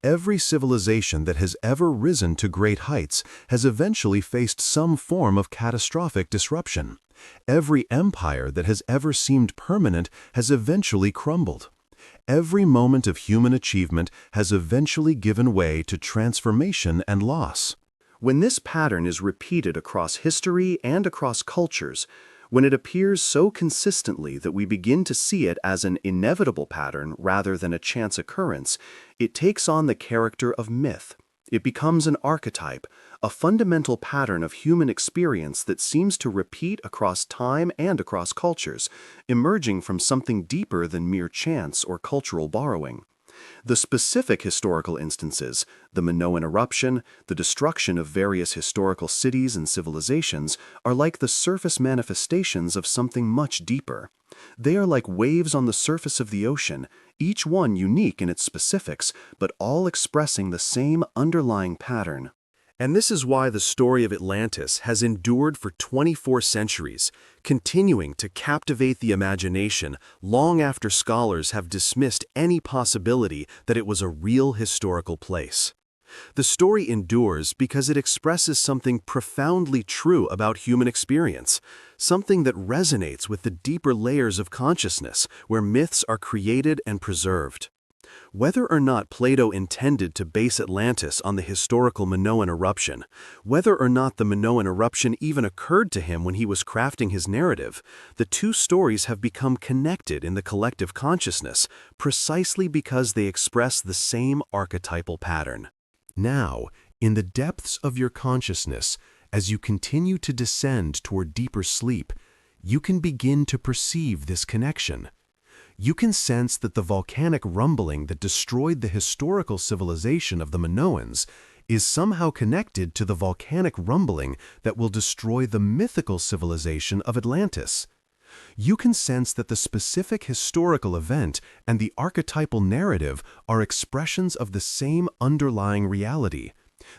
Every civilization that has ever risen to great heights has eventually faced some form of catastrophic disruption. Every empire that has ever seemed permanent has eventually crumbled. Every moment of human achievement has eventually given way to transformation and loss. When this pattern is repeated across history and across cultures, when it appears so consistently that we begin to see it as an inevitable pattern rather than a chance occurrence, it takes on the character of myth. It becomes an archetype, a fundamental pattern of human experience that seems to repeat across time and across cultures, emerging from something deeper than mere chance or cultural borrowing. The specific historical instances, the Minoan eruption, the destruction of various historical cities and civilizations, are like the surface manifestations of something much deeper. They are like waves on the surface of the ocean, each one unique in its specifics, but all expressing the same underlying pattern. And this is why the story of Atlantis has endured for 24 centuries, continuing to captivate the imagination long after scholars have dismissed any possibility that it was a real historical place. The story endures because it expresses something profoundly true about human experience, something that resonates with the deeper layers of consciousness where myths are created and preserved. Whether or not Plato intended to base Atlantis on the historical Minoan eruption, whether or not the Minoan eruption even occurred to him when he was crafting his narrative, the two stories have become connected in the collective consciousness precisely because they express the same archetypal pattern. Now, in the depths of your consciousness, as you continue to descend toward deeper sleep, you can begin to perceive this connection. You can sense that the volcanic rumbling that destroyed the historical civilization of the Minoans is somehow connected to the volcanic rumbling that will destroy the mythical civilization of Atlantis. You can sense that the specific historical event and the archetypal narrative are expressions of the same underlying reality,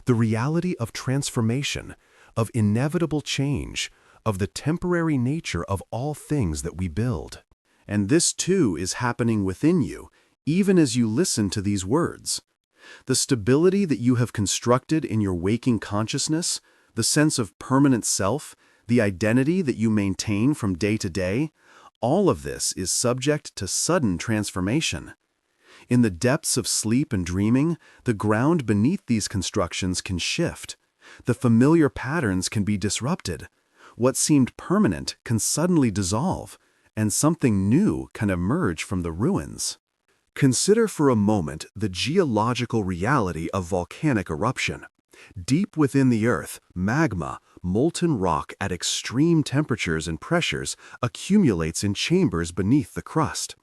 the reality of transformation, of inevitable change, of the temporary nature of all things that we build. And this too is happening within you, even as you listen to these words. The stability that you have constructed in your waking consciousness, the sense of permanent self, the identity that you maintain from day to day, all of this is subject to sudden transformation. In the depths of sleep and dreaming, the ground beneath these constructions can shift. The familiar patterns can be disrupted. What seemed permanent can suddenly dissolve, and something new can emerge from the ruins. Consider for a moment the geological reality of volcanic eruption. Deep within the earth, magma, molten rock at extreme temperatures and pressures, accumulates in chambers beneath the crust.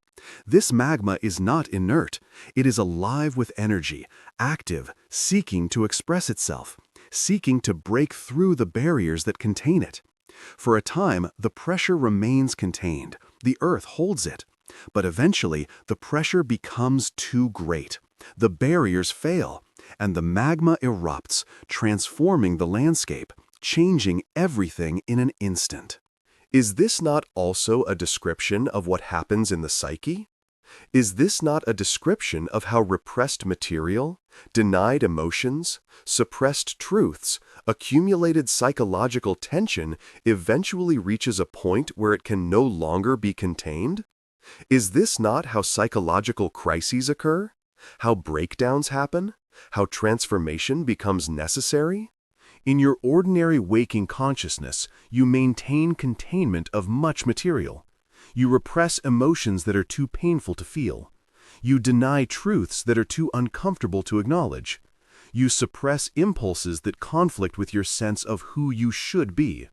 This magma is not inert. It is alive with energy, active, seeking to express itself, seeking to break through the barriers that contain it. For a time, the pressure remains contained. The earth holds it. But eventually, the pressure becomes too great. The barriers fail, and the magma erupts, transforming the landscape, changing everything in an instant. Is this not also a description of what happens in the psyche? Is this not a description of how repressed material, denied emotions, suppressed truths, accumulated psychological tension eventually reaches a point where it can no longer be contained? Is this not how psychological crises occur? How breakdowns happen? How transformation becomes necessary? In your ordinary waking consciousness, you maintain containment of much material. You repress emotions that are too painful to feel. You deny truths that are too uncomfortable to acknowledge. You suppress impulses that conflict with your sense of who you should be.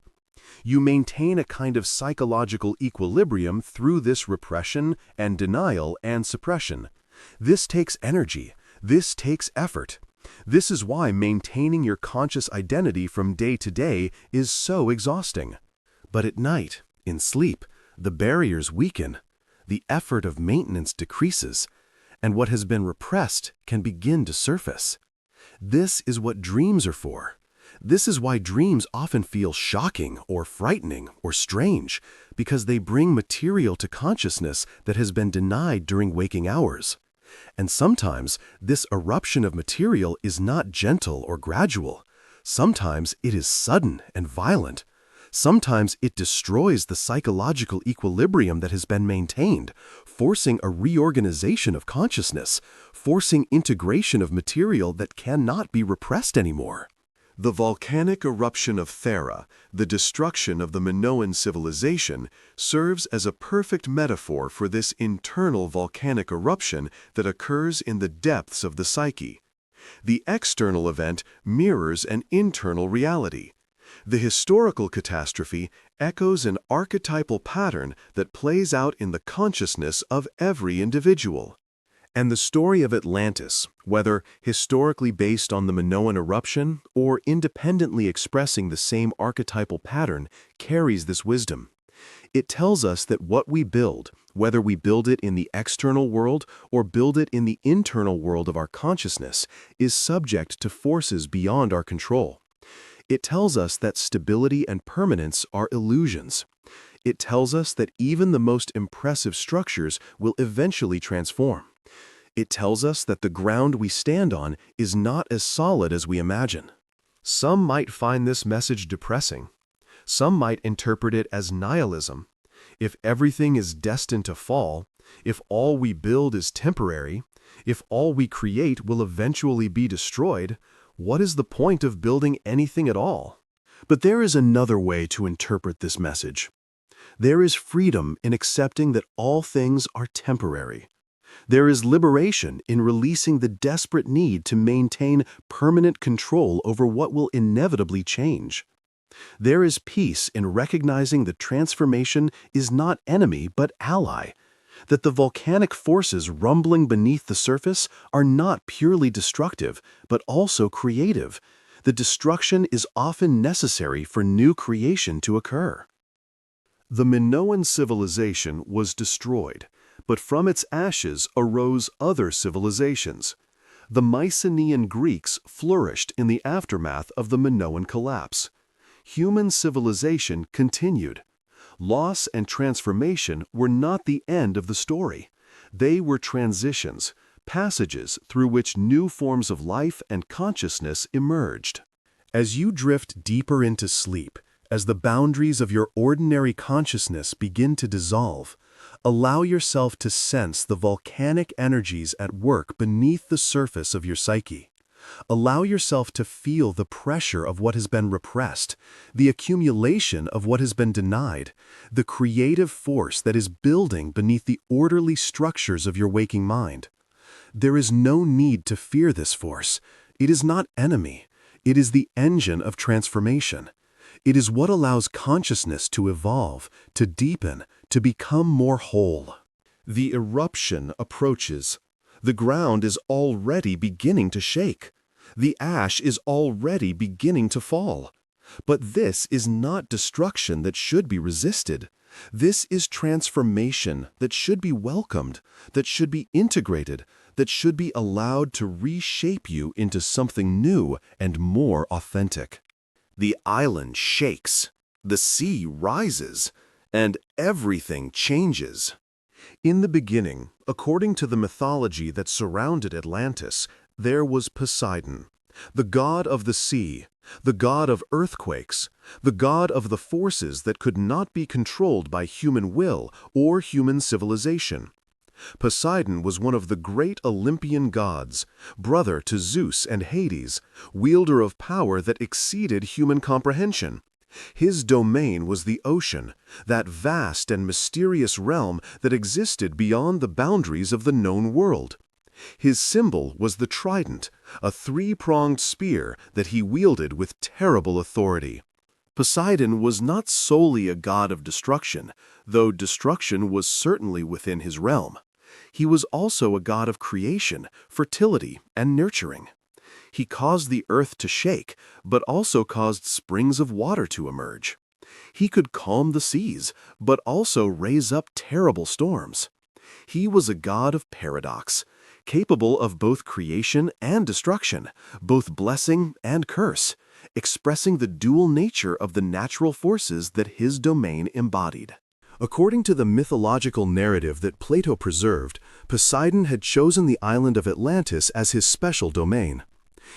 You maintain a kind of psychological equilibrium through this repression and denial and suppression. This takes energy. This takes effort. This is why maintaining your conscious identity from day to day is so exhausting. But at night, in sleep, the barriers weaken, the effort of maintenance decreases, and what has been repressed can begin to surface. This is what dreams are for. This is why dreams often feel shocking or frightening or strange, because they bring material to consciousness that has been denied during waking hours. And sometimes this eruption of material is not gentle or gradual. Sometimes it is sudden and violent. Sometimes it destroys the psychological equilibrium that has been maintained, forcing a reorganization of consciousness, forcing integration of material that cannot be repressed anymore. The volcanic eruption of Thera, the destruction of the Minoan civilization, serves as a perfect metaphor for this internal volcanic eruption that occurs in the depths of the psyche. The external event mirrors an internal reality. The historical catastrophe echoes an archetypal pattern that plays out in the consciousness of every individual. And the story of Atlantis, whether historically based on the Minoan eruption or independently expressing the same archetypal pattern, carries this wisdom. It tells us that what we build, whether we build it in the external world or build it in the internal world of our consciousness, is subject to forces beyond our control. It tells us that stability and permanence are illusions. It tells us that even the most impressive structures will eventually transform. It tells us that the ground we stand on is not as solid as we imagine. Some might find this message depressing. Some might interpret it as nihilism. If everything is destined to fall, if all we build is temporary, if all we create will eventually be destroyed, what is the point of building anything at all? But there is another way to interpret this message. There is freedom in accepting that all things are temporary. There is liberation in releasing the desperate need to maintain permanent control over what will inevitably change. There is peace in recognizing that transformation is not enemy but ally, that the volcanic forces rumbling beneath the surface are not purely destructive but also creative. The destruction is often necessary for new creation to occur. The Minoan civilization was destroyed, but from its ashes arose other civilizations. The Mycenaean Greeks flourished in the aftermath of the Minoan collapse. Human civilization continued. Loss and transformation were not the end of the story. They were transitions, passages through which new forms of life and consciousness emerged. As you drift deeper into sleep, as the boundaries of your ordinary consciousness begin to dissolve, allow yourself to sense the volcanic energies at work beneath the surface of your psyche. Allow yourself to feel the pressure of what has been repressed, the accumulation of what has been denied, the creative force that is building beneath the orderly structures of your waking mind. There is no need to fear this force. It is not enemy. It is the engine of transformation. It is what allows consciousness to evolve, to deepen, to become more whole. The eruption approaches. The ground is already beginning to shake. The ash is already beginning to fall. But this is not destruction that should be resisted. This is transformation that should be welcomed, that should be integrated, that should be allowed to reshape you into something new and more authentic. The island shakes, the sea rises, and everything changes. In the beginning, according to the mythology that surrounded Atlantis, there was Poseidon, the god of the sea, the god of earthquakes, the god of the forces that could not be controlled by human will or human civilization. Poseidon was one of the great Olympian gods, brother to Zeus and Hades, wielder of power that exceeded human comprehension. His domain was the ocean, that vast and mysterious realm that existed beyond the boundaries of the known world. His symbol was the trident, a three-pronged spear that he wielded with terrible authority. Poseidon was not solely a god of destruction, though destruction was certainly within his realm. He was also a god of creation, fertility, and nurturing. He caused the earth to shake, but also caused springs of water to emerge. He could calm the seas, but also raise up terrible storms. He was a god of paradox, capable of both creation and destruction, both blessing and curse, expressing the dual nature of the natural forces that his domain embodied. According to the mythological narrative that Plato preserved, Poseidon had chosen the island of Atlantis as his special domain.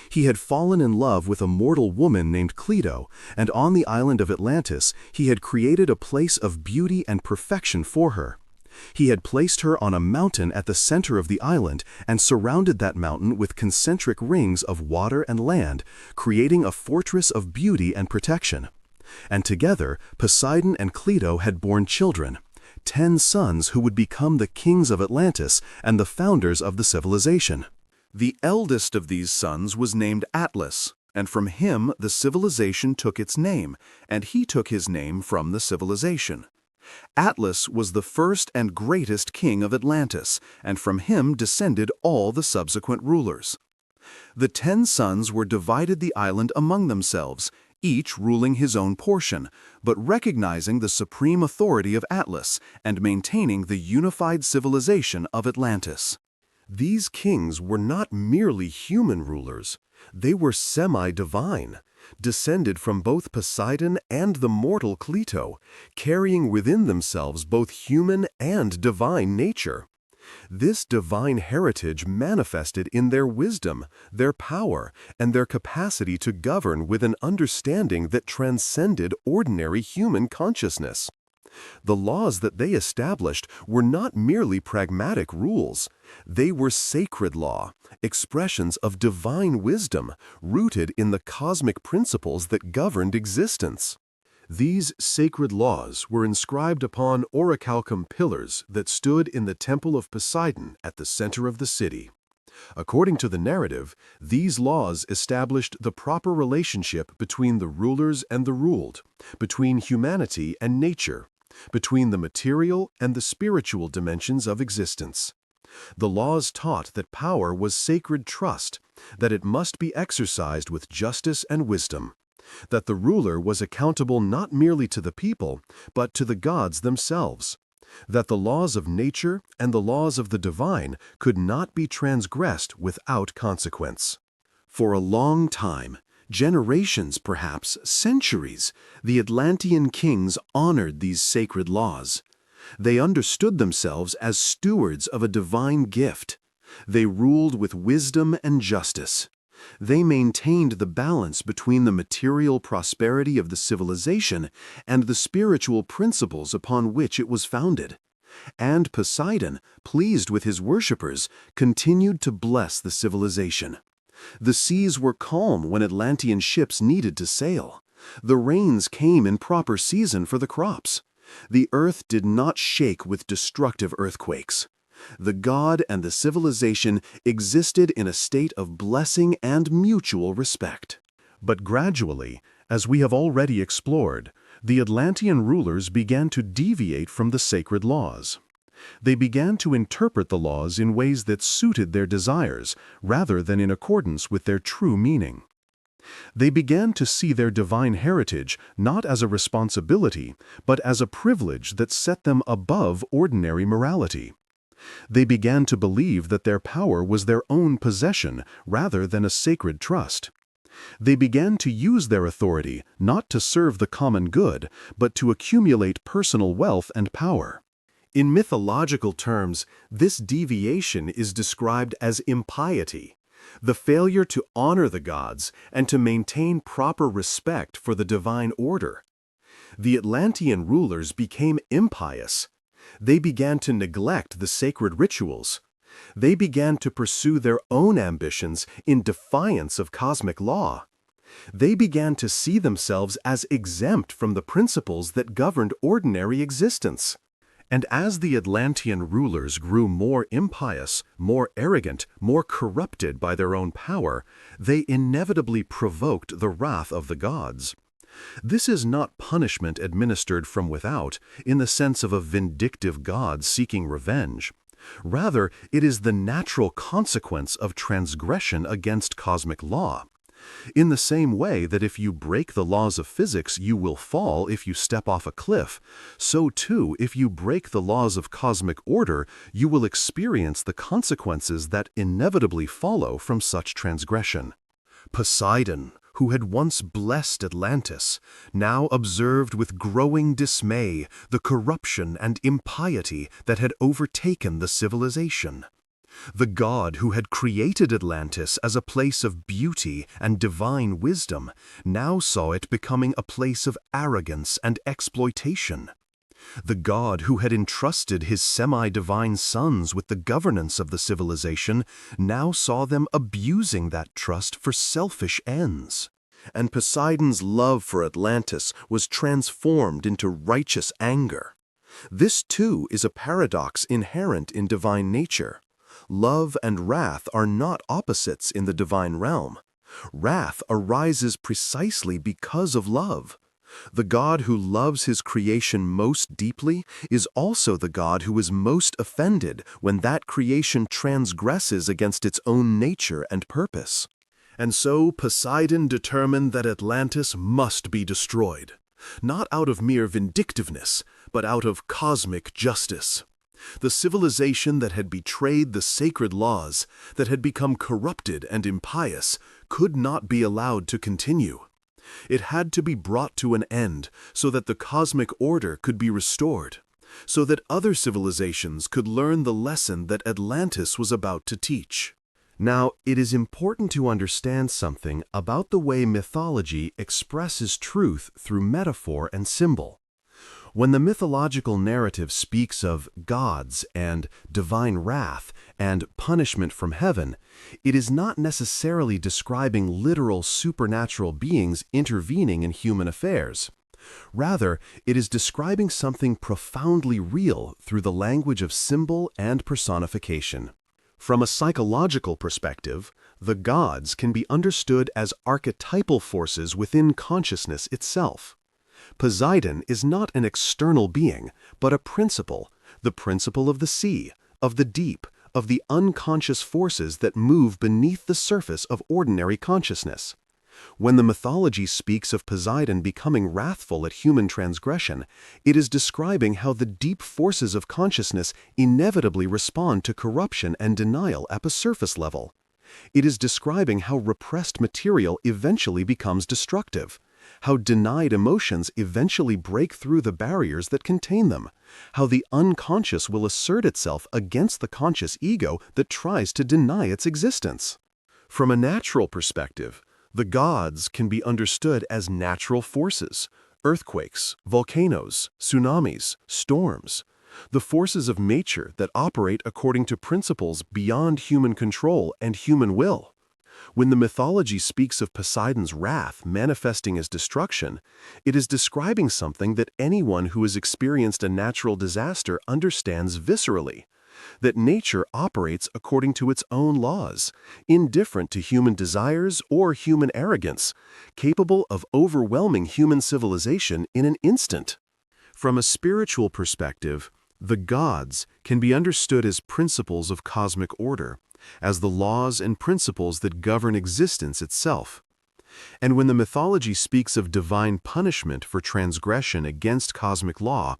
He had fallen in love with a mortal woman named Cleito, and on the island of Atlantis he had created a place of beauty and perfection for her. He had placed her on a mountain at the center of the island and surrounded that mountain with concentric rings of water and land, creating a fortress of beauty and protection. And together, Poseidon and Cleito had borne children, 10 sons who would become the kings of Atlantis and the founders of the civilization. The eldest of these sons was named Atlas, and from him the civilization took its name, and he took his name from the civilization. Atlas was the first and greatest king of Atlantis, and from him descended all the subsequent rulers. The 10 sons were divided the island among themselves, each ruling his own portion, but recognizing the supreme authority of Atlas and maintaining the unified civilization of Atlantis. These kings were not merely human rulers, they were semi-divine, descended from both Poseidon and the mortal Clito, carrying within themselves both human and divine nature. This divine heritage manifested in their wisdom, their power, and their capacity to govern with an understanding that transcended ordinary human consciousness. The laws that they established were not merely pragmatic rules. They were sacred law, expressions of divine wisdom rooted in the cosmic principles that governed existence. These sacred laws were inscribed upon orichalcum pillars that stood in the temple of Poseidon at the center of the city. According to the narrative, these laws established the proper relationship between the rulers and the ruled, between humanity and nature, between the material and the spiritual dimensions of existence. The laws taught that power was sacred trust, that it must be exercised with justice and wisdom, that the ruler was accountable not merely to the people, but to the gods themselves, that the laws of nature and the laws of the divine could not be transgressed without consequence. For a long time, generations, perhaps centuries, the Atlantean kings honored these sacred laws. They understood themselves as stewards of a divine gift. They ruled with wisdom and justice. They maintained the balance between the material prosperity of the civilization and the spiritual principles upon which it was founded. And Poseidon, pleased with his worshippers, continued to bless the civilization. The seas were calm when Atlantean ships needed to sail. The rains came in proper season for the crops. The earth did not shake with destructive earthquakes. The god and the civilization existed in a state of blessing and mutual respect. But gradually, as we have already explored, the Atlantean rulers began to deviate from the sacred laws. They began to interpret the laws in ways that suited their desires, rather than in accordance with their true meaning. They began to see their divine heritage not as a responsibility, but as a privilege that set them above ordinary morality. They began to believe that their power was their own possession rather than a sacred trust. They began to use their authority not to serve the common good, but to accumulate personal wealth and power. In mythological terms, this deviation is described as impiety, the failure to honor the gods and to maintain proper respect for the divine order. The Atlantean rulers became impious. They began to neglect the sacred rituals. They began to pursue their own ambitions in defiance of cosmic law. They began to see themselves as exempt from the principles that governed ordinary existence. And as the Atlantean rulers grew more impious, more arrogant, more corrupted by their own power, they inevitably provoked the wrath of the gods. This is not punishment administered from without, in the sense of a vindictive god seeking revenge. Rather, it is the natural consequence of transgression against cosmic law. In the same way that if you break the laws of physics, you will fall if you step off a cliff, so too, if you break the laws of cosmic order, you will experience the consequences that inevitably follow from such transgression. Poseidon, who had once blessed Atlantis, now observed with growing dismay the corruption and impiety that had overtaken the civilization. The god who had created Atlantis as a place of beauty and divine wisdom now saw it becoming a place of arrogance and exploitation. The god who had entrusted his semi-divine sons with the governance of the civilization now saw them abusing that trust for selfish ends. And Poseidon's love for Atlantis was transformed into righteous anger. This too is a paradox inherent in divine nature. Love and wrath are not opposites in the divine realm. Wrath arises precisely because of love. The God who loves his creation most deeply is also the God who is most offended when that creation transgresses against its own nature and purpose. And so Poseidon determined that Atlantis must be destroyed, not out of mere vindictiveness, but out of cosmic justice. The civilization that had betrayed the sacred laws, that had become corrupted and impious, could not be allowed to continue. It had to be brought to an end so that the cosmic order could be restored, so that other civilizations could learn the lesson that Atlantis was about to teach. Now, it is important to understand something about the way mythology expresses truth through metaphor and symbol. When the mythological narrative speaks of gods and divine wrath and punishment from heaven, it is not necessarily describing literal supernatural beings intervening in human affairs. Rather, it is describing something profoundly real through the language of symbol and personification. From a psychological perspective, the gods can be understood as archetypal forces within consciousness itself. Poseidon is not an external being, but a principle, the principle of the sea, of the deep, of the unconscious forces that move beneath the surface of ordinary consciousness. When the mythology speaks of Poseidon becoming wrathful at human transgression, it is describing how the deep forces of consciousness inevitably respond to corruption and denial at a surface level. It is describing how repressed material eventually becomes destructive, how denied emotions eventually break through the barriers that contain them, how the unconscious will assert itself against the conscious ego that tries to deny its existence. From a natural perspective, the gods can be understood as natural forces, earthquakes, volcanoes, tsunamis, storms, the forces of nature that operate according to principles beyond human control and human will. When the mythology speaks of Poseidon's wrath manifesting as destruction, it is describing something that anyone who has experienced a natural disaster understands viscerally, that nature operates according to its own laws, indifferent to human desires or human arrogance, capable of overwhelming human civilization in an instant. From a spiritual perspective, the gods can be understood as principles of cosmic order, as the laws and principles that govern existence itself. And when the mythology speaks of divine punishment for transgression against cosmic law,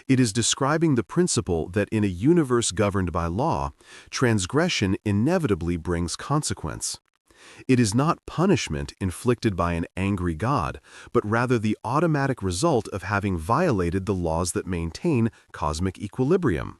it is describing the principle that in a universe governed by law, transgression inevitably brings consequence. It is not punishment inflicted by an angry God, but rather the automatic result of having violated the laws that maintain cosmic equilibrium.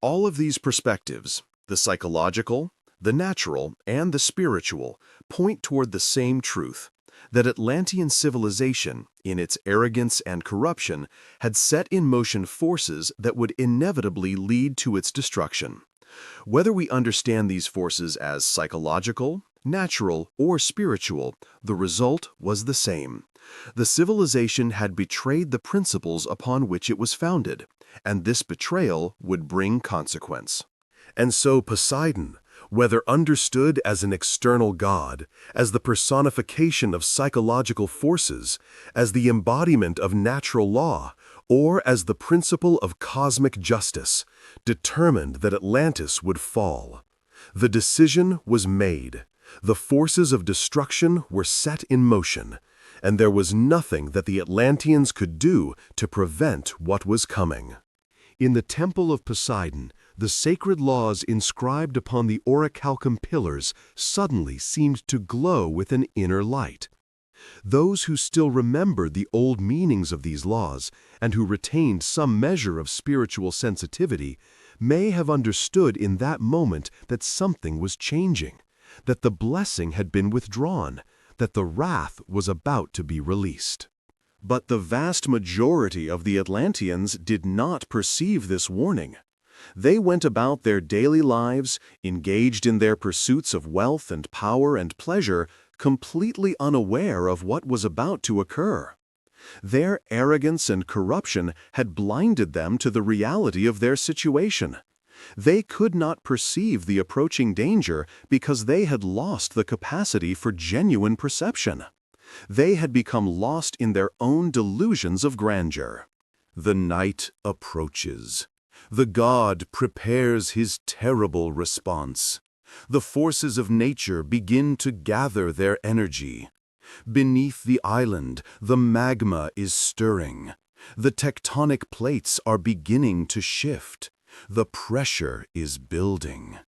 All of these perspectives, the psychological, the natural, and the spiritual, point toward the same truth, that Atlantean civilization, in its arrogance and corruption, had set in motion forces that would inevitably lead to its destruction. Whether we understand these forces as psychological, natural, or spiritual, the result was the same. The civilization had betrayed the principles upon which it was founded, and this betrayal would bring consequence. And so Poseidon, whether understood as an external god, as the personification of psychological forces, as the embodiment of natural law, or as the principle of cosmic justice, determined that Atlantis would fall. The decision was made. The forces of destruction were set in motion, and there was nothing that the Atlanteans could do to prevent what was coming. In the Temple of Poseidon, the sacred laws inscribed upon the orichalcum pillars suddenly seemed to glow with an inner light. Those who still remembered the old meanings of these laws and who retained some measure of spiritual sensitivity may have understood in that moment that something was changing, that the blessing had been withdrawn, that the wrath was about to be released. But the vast majority of the Atlanteans did not perceive this warning. They went about their daily lives, engaged in their pursuits of wealth and power and pleasure, completely unaware of what was about to occur. Their arrogance and corruption had blinded them to the reality of their situation. They could not perceive the approaching danger because they had lost the capacity for genuine perception. They had become lost in their own delusions of grandeur. The night approaches. The god prepares his terrible response. The forces of nature begin to gather their energy. Beneath the island, the magma is stirring. The tectonic plates are beginning to shift. The pressure is building.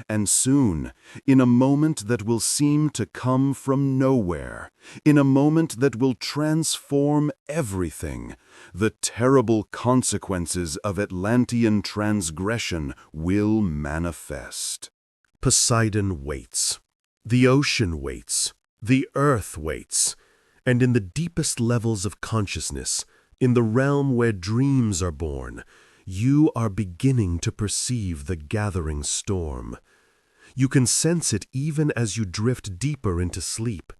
And soon, in a moment that will seem to come from nowhere, in a moment that will transform everything, the terrible consequences of Atlantean transgression will manifest. Poseidon waits. The ocean waits. The earth waits. And in the deepest levels of consciousness, in the realm where dreams are born, you are beginning to perceive the gathering storm. You can sense it even as you drift deeper into sleep.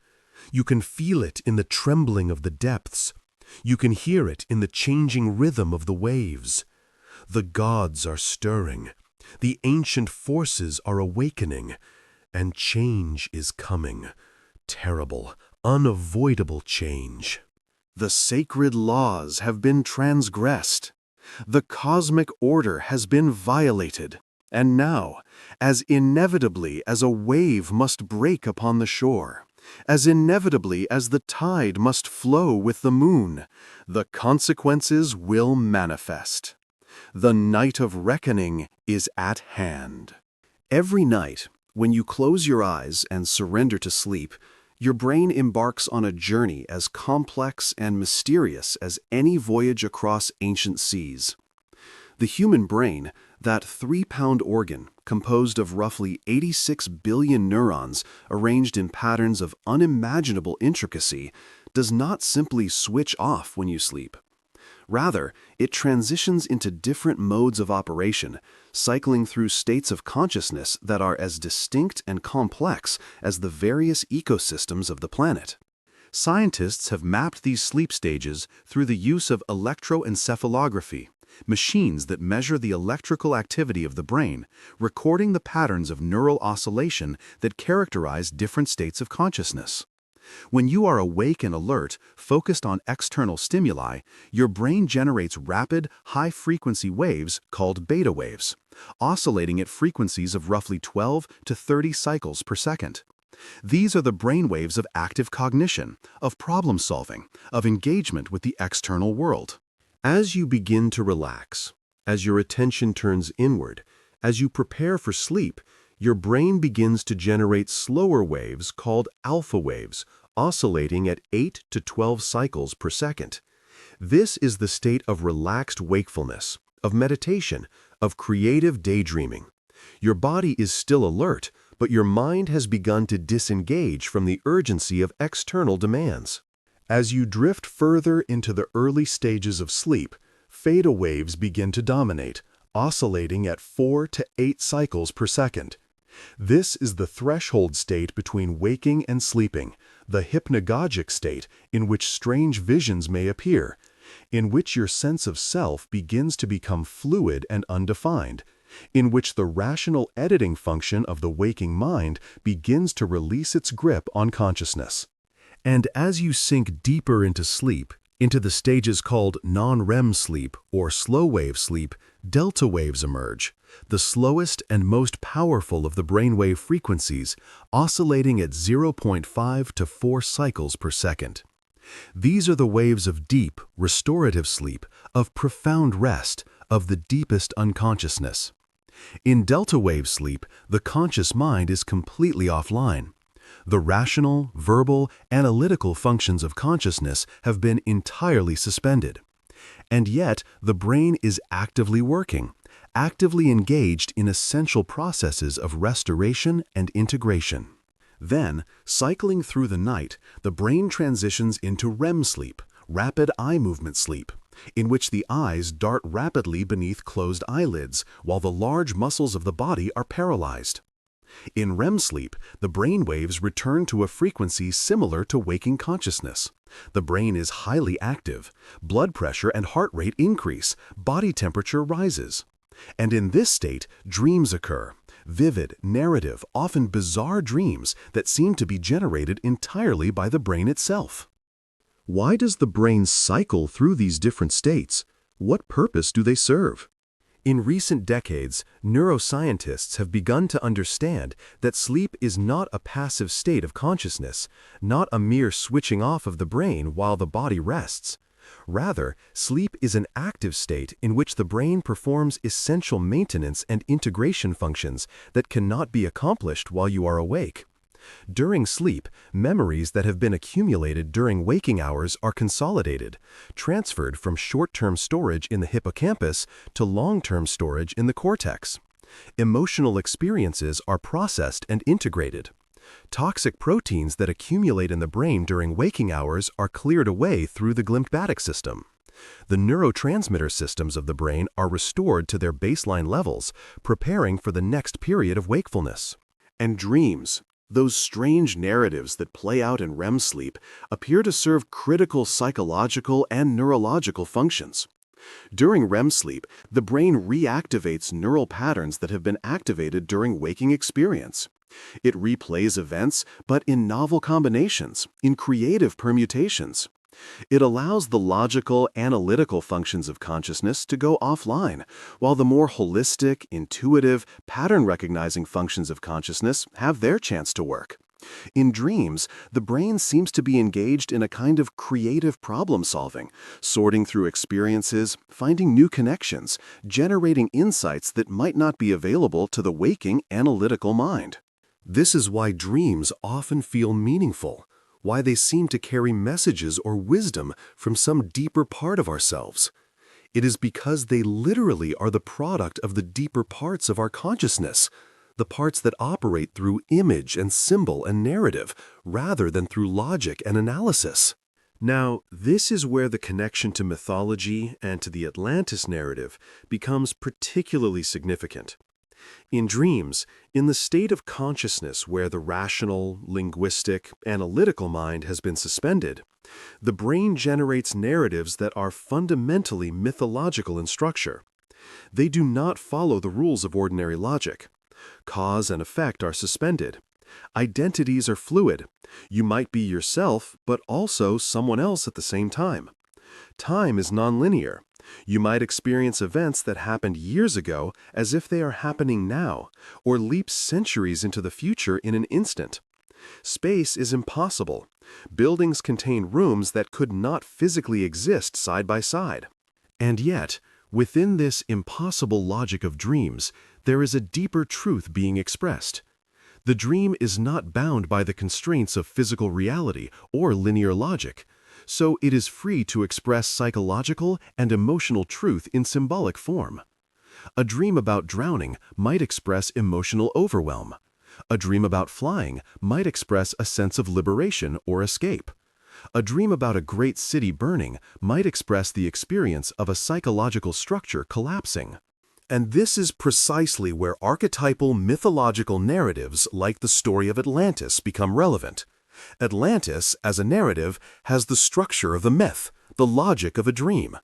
You can feel it in the trembling of the depths. You can hear it in the changing rhythm of the waves. The gods are stirring. The ancient forces are awakening. And change is coming. Terrible, unavoidable change. The sacred laws have been transgressed. The cosmic order has been violated. And now, as inevitably as a wave must break upon the shore, as inevitably as the tide must flow with the moon, the consequences will manifest. The night of reckoning is at hand. Every night, when you close your eyes and surrender to sleep, your brain embarks on a journey as complex and mysterious as any voyage across ancient seas. The human brain, that 3-pound organ composed of roughly 86 billion neurons arranged in patterns of unimaginable intricacy, does not simply switch off when you sleep. Rather, it transitions into different modes of operation, cycling through states of consciousness that are as distinct and complex as the various ecosystems of the planet. Scientists have mapped these sleep stages through the use of electroencephalography, machines that measure the electrical activity of the brain, recording the patterns of neural oscillation that characterize different states of consciousness. When you are awake and alert, focused on external stimuli, your brain generates rapid, high-frequency waves called beta waves, oscillating at frequencies of roughly 12 to 30 cycles per second. These are the brain waves of active cognition, of problem-solving, of engagement with the external world. As you begin to relax, as your attention turns inward, as you prepare for sleep, your brain begins to generate slower waves called alpha waves, oscillating at 8 to 12 cycles per second. This is the state of relaxed wakefulness, of meditation, of creative daydreaming. Your body is still alert, but your mind has begun to disengage from the urgency of external demands. As you drift further into the early stages of sleep, theta waves begin to dominate, oscillating at 4 to 8 cycles per second. This is the threshold state between waking and sleeping, the hypnagogic state in which strange visions may appear, in which your sense of self begins to become fluid and undefined, in which the rational editing function of the waking mind begins to release its grip on consciousness. And as you sink deeper into sleep, into the stages called non-REM sleep or slow-wave sleep, delta waves emerge, the slowest and most powerful of the brainwave frequencies, oscillating at 0.5 to 4 cycles per second. These are the waves of deep, restorative sleep, of profound rest, of the deepest unconsciousness. In delta wave sleep, the conscious mind is completely offline. The rational, verbal, analytical functions of consciousness have been entirely suspended. And yet, the brain is actively working, actively engaged in essential processes of restoration and integration. Then, cycling through the night, the brain transitions into REM sleep, rapid eye movement sleep, in which the eyes dart rapidly beneath closed eyelids while the large muscles of the body are paralyzed. In REM sleep, the brain waves return to a frequency similar to waking consciousness. The brain is highly active. Blood pressure and heart rate increase. Body temperature rises. And in this state, dreams occur. vivid, narrative, often bizarre dreams that seem to be generated entirely by the brain itself. Why does the brain cycle through these different states? What purpose do they serve? In recent decades, neuroscientists have begun to understand that sleep is not a passive state of consciousness, not a mere switching off of the brain while the body rests. Rather, sleep is an active state in which the brain performs essential maintenance and integration functions that cannot be accomplished while you are awake. During sleep, memories that have been accumulated during waking hours are consolidated, transferred from short-term storage in the hippocampus to long-term storage in the cortex. Emotional experiences are processed and integrated. Toxic proteins that accumulate in the brain during waking hours are cleared away through the glymphatic system. The neurotransmitter systems of the brain are restored to their baseline levels, preparing for the next period of wakefulness. And dreams, those strange narratives that play out in REM sleep, appear to serve critical psychological and neurological functions. During REM sleep, the brain reactivates neural patterns that have been activated during waking experience. It replays events, but in novel combinations, in creative permutations. It allows the logical, analytical functions of consciousness to go offline, while the more holistic, intuitive, pattern-recognizing functions of consciousness have their chance to work. In dreams, the brain seems to be engaged in a kind of creative problem-solving, sorting through experiences, finding new connections, generating insights that might not be available to the waking, analytical mind. This is why dreams often feel meaningful, why they seem to carry messages or wisdom from some deeper part of ourselves. It is because they literally are the product of the deeper parts of our consciousness, the parts that operate through image and symbol and narrative, rather than through logic and analysis. Now, this is where the connection to mythology and to the Atlantis narrative becomes particularly significant. In dreams, in the state of consciousness where the rational, linguistic, analytical mind has been suspended, the brain generates narratives that are fundamentally mythological in structure. They do not follow the rules of ordinary logic. Cause and effect are suspended. Identities are fluid. You might be yourself, but also someone else at the same time. Time is nonlinear. You might experience events that happened years ago as if they are happening now, or leap centuries into the future in an instant. Space is impossible. Buildings contain rooms that could not physically exist side by side. And yet, within this impossible logic of dreams, there is a deeper truth being expressed. The dream is not bound by the constraints of physical reality or linear logic, so it is free to express psychological and emotional truth in symbolic form. A dream about drowning might express emotional overwhelm. A dream about flying might express a sense of liberation or escape. A dream about a great city burning might express the experience of a psychological structure collapsing. And this is precisely where archetypal mythological narratives like the story of Atlantis become relevant. Atlantis, as a narrative, has the structure of the myth, the logic of a dream.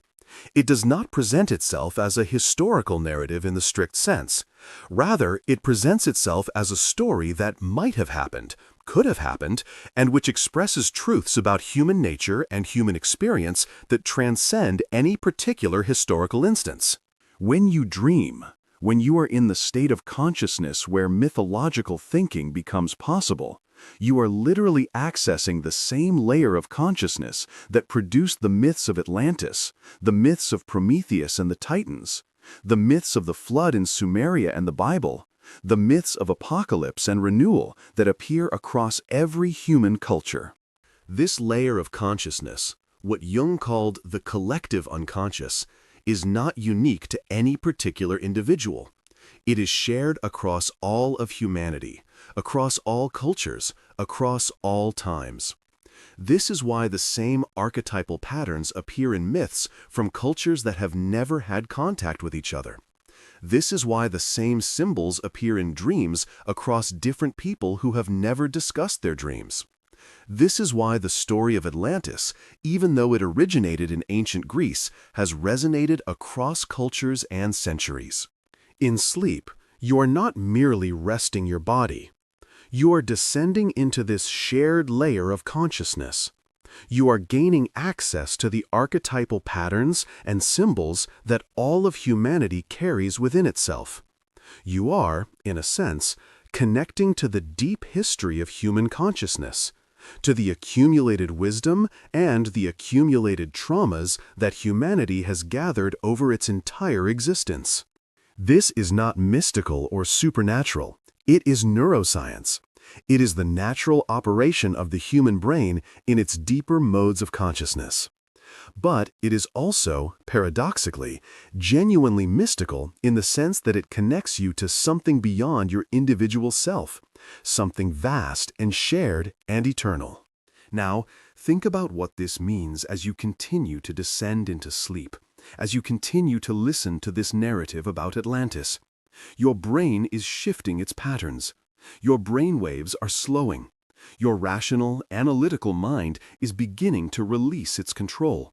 It does not present itself as a historical narrative in the strict sense. Rather, it presents itself as a story that might have happened, could have happened, and which expresses truths about human nature and human experience that transcend any particular historical instance. When you dream, when you are in the state of consciousness where mythological thinking becomes possible, you are literally accessing the same layer of consciousness that produced the myths of Atlantis, the myths of Prometheus and the Titans, the myths of the flood in Sumeria and the Bible, the myths of apocalypse and renewal that appear across every human culture. This layer of consciousness, what Jung called the collective unconscious, is not unique to any particular individual. It is shared across all of humanity, across all cultures, across all times. This is why the same archetypal patterns appear in myths from cultures that have never had contact with each other. This is why the same symbols appear in dreams across different people who have never discussed their dreams. This is why the story of Atlantis, even though it originated in ancient Greece, has resonated across cultures and centuries. In sleep, You are not merely resting your body. You are descending into this shared layer of consciousness. You are gaining access to the archetypal patterns and symbols that all of humanity carries within itself. You are, in a sense, connecting to the deep history of human consciousness, to the accumulated wisdom and the accumulated traumas that humanity has gathered over its entire existence. This is not mystical or supernatural. It is neuroscience. It is the natural operation of the human brain in its deeper modes of consciousness. But it is also, paradoxically, genuinely mystical in the sense that it connects you to something beyond your individual self, something vast and shared and eternal. Now, think about what this means as you continue to descend into sleep, as you continue to listen to this narrative about Atlantis. Your brain is shifting its patterns. Your brain waves are slowing. Your rational, analytical mind is beginning to release its control.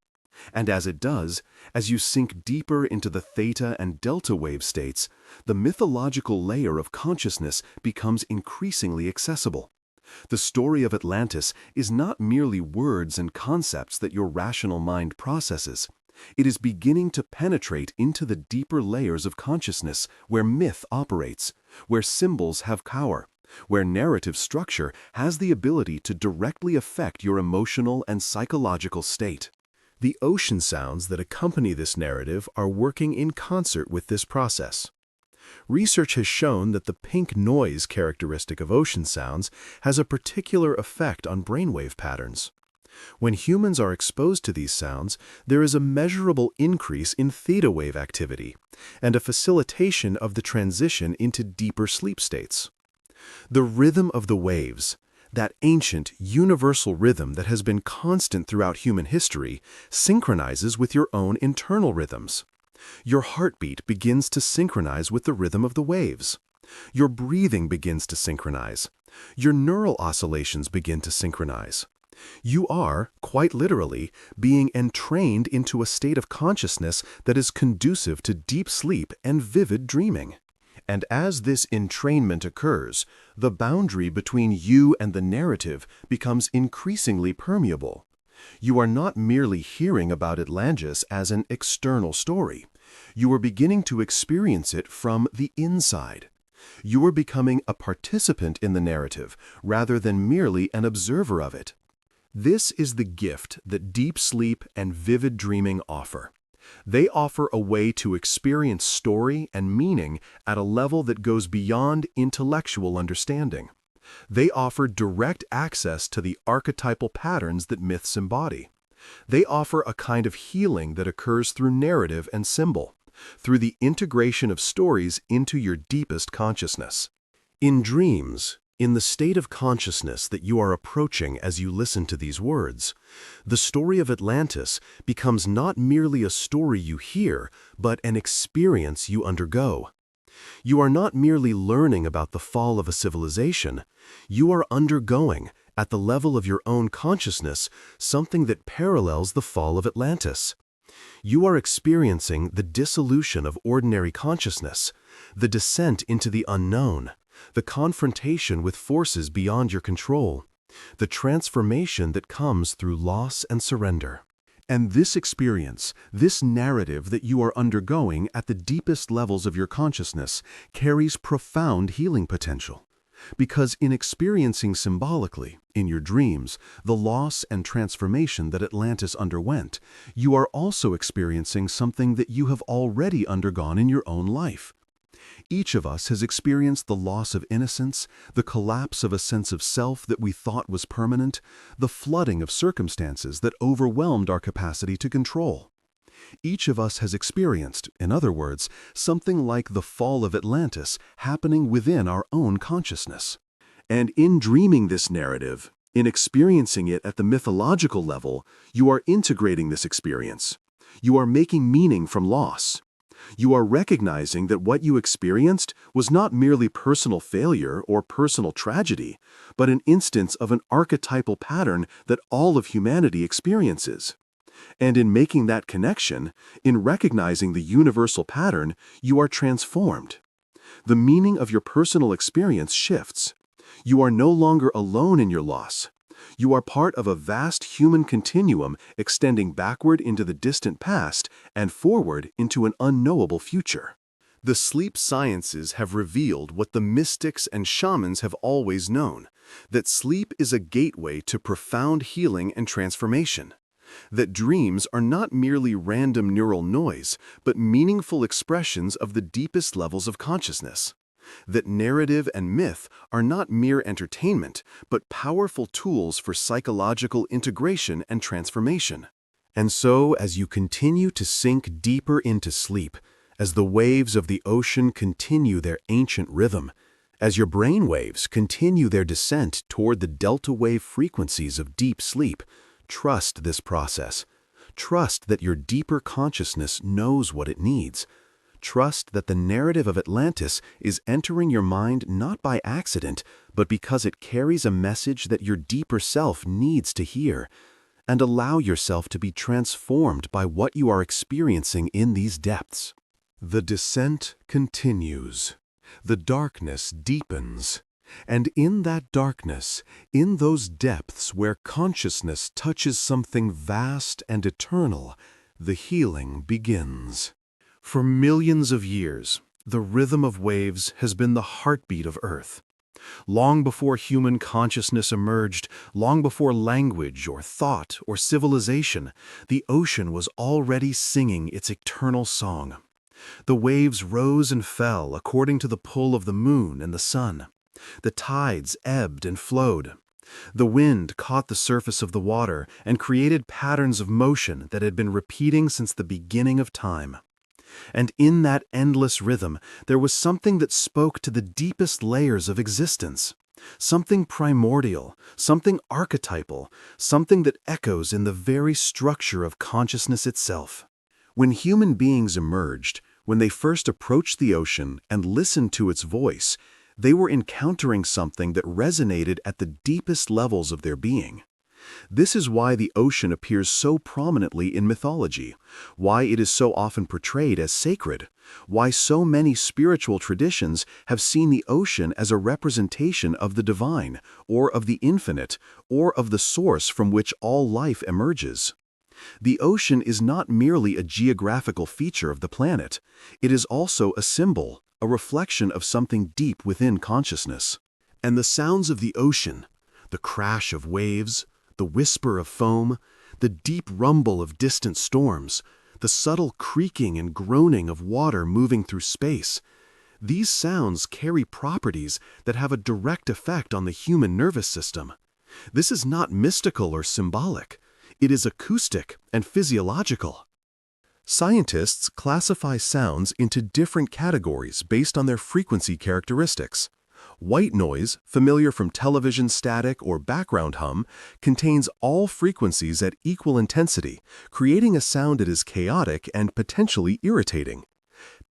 And as it does, as you sink deeper into the theta and delta wave states, the mythological layer of consciousness becomes increasingly accessible. The story of Atlantis is not merely words and concepts that your rational mind processes. It is beginning to penetrate into the deeper layers of consciousness where myth operates, where symbols have power, where narrative structure has the ability to directly affect your emotional and psychological state. The ocean sounds that accompany this narrative are working in concert with this process. Research has shown that the pink noise characteristic of ocean sounds has a particular effect on brainwave patterns. When humans are exposed to these sounds, there is a measurable increase in theta wave activity and a facilitation of the transition into deeper sleep states. The rhythm of the waves, that ancient, universal rhythm that has been constant throughout human history, synchronizes with your own internal rhythms. Your heartbeat begins to synchronize with the rhythm of the waves. Your breathing begins to synchronize. Your neural oscillations begin to synchronize. You are, quite literally, being entrained into a state of consciousness that is conducive to deep sleep and vivid dreaming. And as this entrainment occurs, the boundary between you and the narrative becomes increasingly permeable. You are not merely hearing about Atlantis as an external story. You are beginning to experience it from the inside. You are becoming a participant in the narrative rather than merely an observer of it. This is the gift that deep sleep and vivid dreaming offer. They offer a way to experience story and meaning at a level that goes beyond intellectual understanding. They offer direct access to the archetypal patterns that myths embody. They offer a kind of healing that occurs through narrative and symbol, through the integration of stories into your deepest consciousness. In dreams, in the state of consciousness that you are approaching as you listen to these words, the story of Atlantis becomes not merely a story you hear, but an experience you undergo. You are not merely learning about the fall of a civilization. You are undergoing, at the level of your own consciousness, something that parallels the fall of Atlantis. You are experiencing the dissolution of ordinary consciousness, the descent into the unknown, the confrontation with forces beyond your control, the transformation that comes through loss and surrender. And this experience, this narrative that you are undergoing at the deepest levels of your consciousness, carries profound healing potential. Because in experiencing symbolically, in your dreams, the loss and transformation that Atlantis underwent, you are also experiencing something that you have already undergone in your own life. Each of us has experienced the loss of innocence, the collapse of a sense of self that we thought was permanent, the flooding of circumstances that overwhelmed our capacity to control. Each of us has experienced, in other words, something like the fall of Atlantis happening within our own consciousness. And in dreaming this narrative, in experiencing it at the mythological level, you are integrating this experience. You are making meaning from loss. You are recognizing that what you experienced was not merely personal failure or personal tragedy, but an instance of an archetypal pattern that all of humanity experiences. And in making that connection, in recognizing the universal pattern, you are transformed. The meaning of your personal experience shifts. You are no longer alone in your loss. You are part of a vast human continuum extending backward into the distant past and forward into an unknowable future. The sleep sciences have revealed what the mystics and shamans have always known, that sleep is a gateway to profound healing and transformation. That dreams are not merely random neural noise, but meaningful expressions of the deepest levels of consciousness. That narrative and myth are not mere entertainment, but powerful tools for psychological integration and transformation. And so, as you continue to sink deeper into sleep, as the waves of the ocean continue their ancient rhythm, as your brain waves continue their descent toward the delta wave frequencies of deep sleep, trust this process. Trust that your deeper consciousness knows what it needs. Trust that the narrative of Atlantis is entering your mind not by accident, but because it carries a message that your deeper self needs to hear. And allow yourself to be transformed by what you are experiencing in these depths. The descent continues. The darkness deepens. And in that darkness, in those depths where consciousness touches something vast and eternal, the healing begins. For millions of years, the rhythm of waves has been the heartbeat of Earth. Long before human consciousness emerged, long before language or thought or civilization, the ocean was already singing its eternal song. The waves rose and fell according to the pull of the moon and the sun. The tides ebbed and flowed. The wind caught the surface of the water and created patterns of motion that had been repeating since the beginning of time. And in that endless rhythm, there was something that spoke to the deepest layers of existence. Something primordial, something archetypal, something that echoes in the very structure of consciousness itself. When human beings emerged, when they first approached the ocean and listened to its voice, they were encountering something that resonated at the deepest levels of their being. This is why the ocean appears so prominently in mythology, why it is so often portrayed as sacred, why so many spiritual traditions have seen the ocean as a representation of the divine, or of the infinite, or of the source from which all life emerges. The ocean is not merely a geographical feature of the planet. It is also a symbol, a reflection of something deep within consciousness. And the sounds of the ocean, the crash of waves, the whisper of foam, the deep rumble of distant storms, the subtle creaking and groaning of water moving through space, these sounds carry properties that have a direct effect on the human nervous system. This is not mystical or symbolic. It is acoustic and physiological. Scientists classify sounds into different categories based on their frequency characteristics. White noise, familiar from television static or background hum, contains all frequencies at equal intensity, creating a sound that is chaotic and potentially irritating.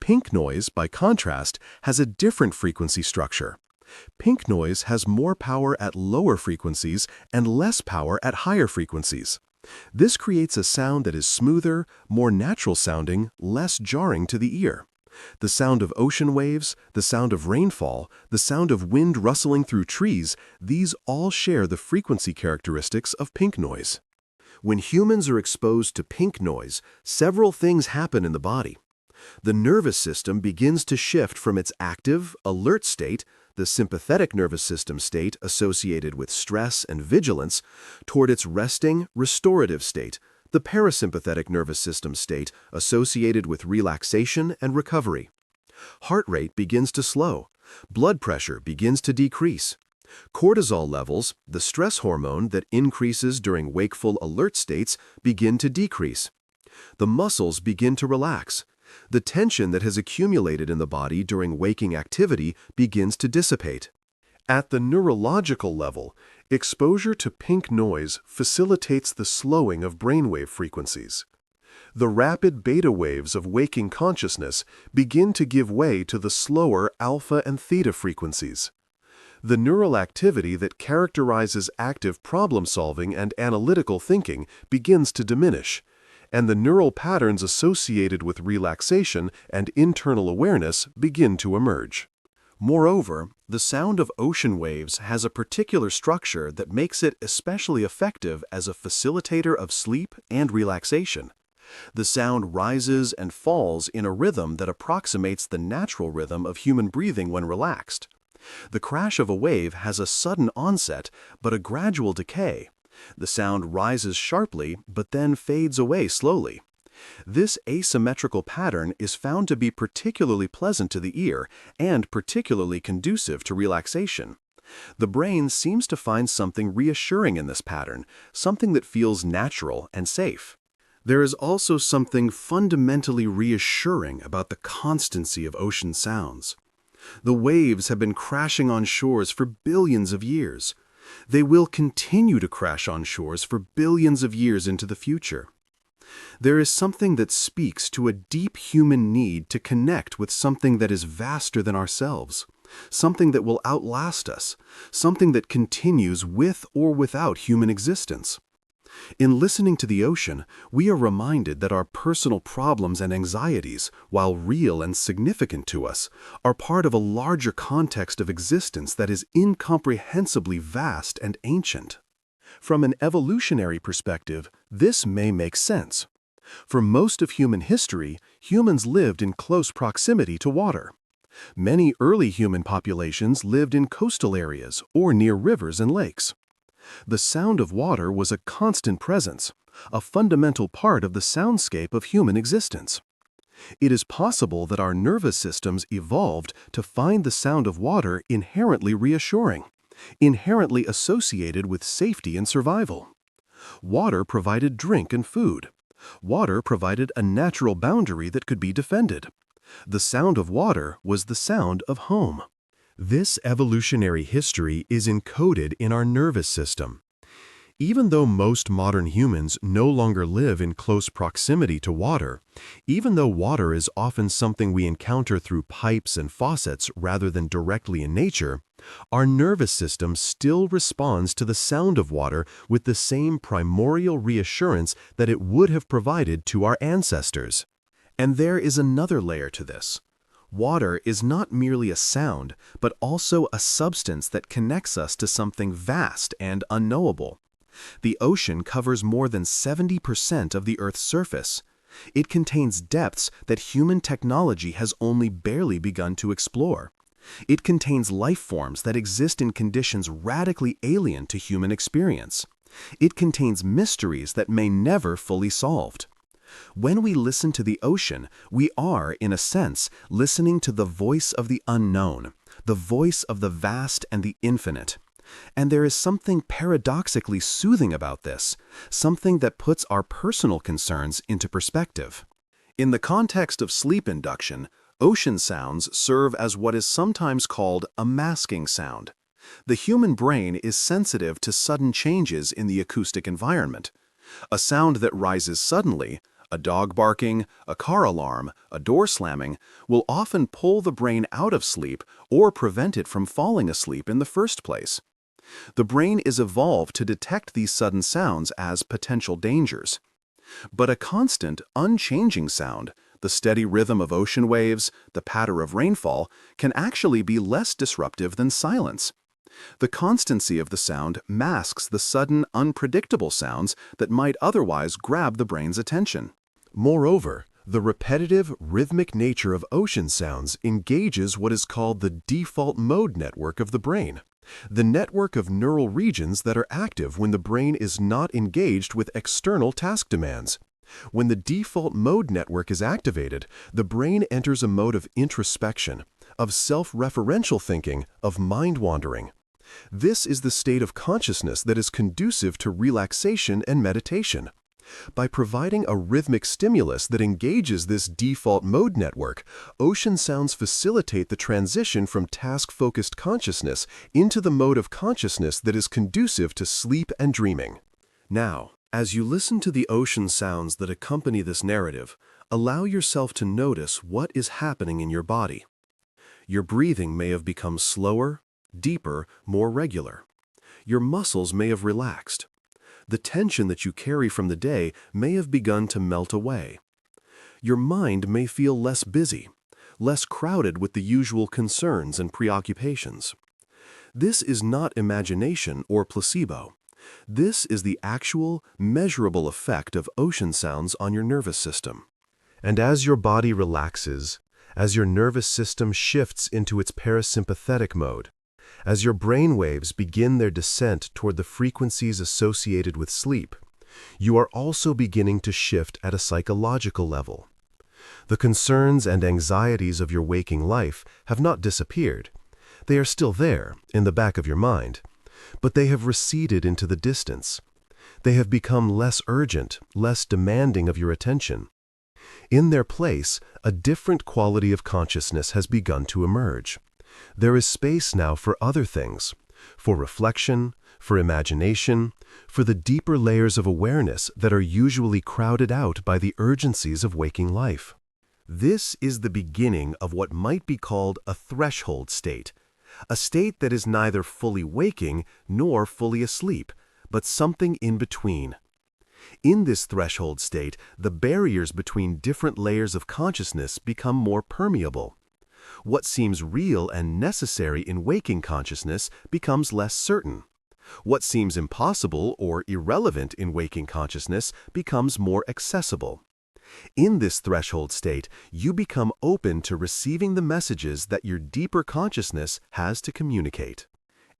Pink noise, by contrast, has a different frequency structure. Pink noise has more power at lower frequencies and less power at higher frequencies. This creates a sound that is smoother, more natural sounding, less jarring to the ear. The sound of ocean waves, the sound of rainfall, the sound of wind rustling through trees, these all share the frequency characteristics of pink noise. When humans are exposed to pink noise, several things happen in the body. The nervous system begins to shift from its active, alert state, the sympathetic nervous system state associated with stress and vigilance, toward its resting, restorative state, the parasympathetic nervous system state associated with relaxation and recovery. Heart rate begins to slow. Blood pressure begins to decrease. Cortisol levels, the stress hormone that increases during wakeful alert states, begin to decrease. The muscles begin to relax. The tension that has accumulated in the body during waking activity begins to dissipate. At the neurological level, exposure to pink noise facilitates the slowing of brainwave frequencies. The rapid beta waves of waking consciousness begin to give way to the slower alpha and theta frequencies. The neural activity that characterizes active problem-solving and analytical thinking begins to diminish, and the neural patterns associated with relaxation and internal awareness begin to emerge. Moreover, the sound of ocean waves has a particular structure that makes it especially effective as a facilitator of sleep and relaxation. The sound rises and falls in a rhythm that approximates the natural rhythm of human breathing when relaxed. The crash of a wave has a sudden onset, but a gradual decay. The sound rises sharply, but then fades away slowly. This asymmetrical pattern is found to be particularly pleasant to the ear and particularly conducive to relaxation. The brain seems to find something reassuring in this pattern, something that feels natural and safe. There is also something fundamentally reassuring about the constancy of ocean sounds. The waves have been crashing on shores for billions of years. They will continue to crash on shores for billions of years into the future. There is something that speaks to a deep human need to connect with something that is vaster than ourselves, something that will outlast us, something that continues with or without human existence. In listening to the ocean, we are reminded that our personal problems and anxieties, while real and significant to us, are part of a larger context of existence that is incomprehensibly vast and ancient. From an evolutionary perspective, this may make sense. For most of human history, humans lived in close proximity to water. Many early human populations lived in coastal areas or near rivers and lakes. The sound of water was a constant presence, a fundamental part of the soundscape of human existence. It is possible that our nervous systems evolved to find the sound of water inherently reassuring, inherently associated with safety and survival. Water provided drink and food. Water provided a natural boundary that could be defended. The sound of water was the sound of home. This evolutionary history is encoded in our nervous system. Even though most modern humans no longer live in close proximity to water, even though water is often something we encounter through pipes and faucets rather than directly in nature, our nervous system still responds to the sound of water with the same primordial reassurance that it would have provided to our ancestors. And there is another layer to this. Water is not merely a sound, but also a substance that connects us to something vast and unknowable. The ocean covers more than 70% of the Earth's surface. It contains depths that human technology has only barely begun to explore. It contains life forms that exist in conditions radically alien to human experience. It contains mysteries that may never fully solved. When we listen to the ocean, we are, in a sense, listening to the voice of the unknown, the voice of the vast and the infinite. And there is something paradoxically soothing about this, something that puts our personal concerns into perspective. In the context of sleep induction, ocean sounds serve as what is sometimes called a masking sound. The human brain is sensitive to sudden changes in the acoustic environment. A sound that rises suddenly, a dog barking, a car alarm, a door slamming, will often pull the brain out of sleep or prevent it from falling asleep in the first place. The brain is evolved to detect these sudden sounds as potential dangers. But a constant, unchanging sound, the steady rhythm of ocean waves, the patter of rainfall, can actually be less disruptive than silence. The constancy of the sound masks the sudden, unpredictable sounds that might otherwise grab the brain's attention. Moreover, the repetitive, rhythmic nature of ocean sounds engages what is called the default mode network of the brain, the network of neural regions that are active when the brain is not engaged with external task demands. When the default mode network is activated, the brain enters a mode of introspection, of self-referential thinking, of mind-wandering. This is the state of consciousness that is conducive to relaxation and meditation. By providing a rhythmic stimulus that engages this default mode network, ocean sounds facilitate the transition from task-focused consciousness into the mode of consciousness that is conducive to sleep and dreaming. Now, as you listen to the ocean sounds that accompany this narrative, allow yourself to notice what is happening in your body. Your breathing may have become slower, deeper, more regular. Your muscles may have relaxed. The tension that you carry from the day may have begun to melt away. Your mind may feel less busy, less crowded with the usual concerns and preoccupations. This is not imagination or placebo. This is the actual, measurable effect of ocean sounds on your nervous system. And as your body relaxes, as your nervous system shifts into its parasympathetic mode, as your brain waves begin their descent toward the frequencies associated with sleep, you are also beginning to shift at a psychological level. The concerns and anxieties of your waking life have not disappeared. They are still there, in the back of your mind, but they have receded into the distance. They have become less urgent, less demanding of your attention. In their place, a different quality of consciousness has begun to emerge. There is space now for other things, for reflection, for imagination, for the deeper layers of awareness that are usually crowded out by the urgencies of waking life. This is the beginning of what might be called a threshold state, a state that is neither fully waking nor fully asleep, but something in between. In this threshold state, the barriers between different layers of consciousness become more permeable. What seems real and necessary in waking consciousness becomes less certain. What seems impossible or irrelevant in waking consciousness becomes more accessible. In this threshold state, you become open to receiving the messages that your deeper consciousness has to communicate.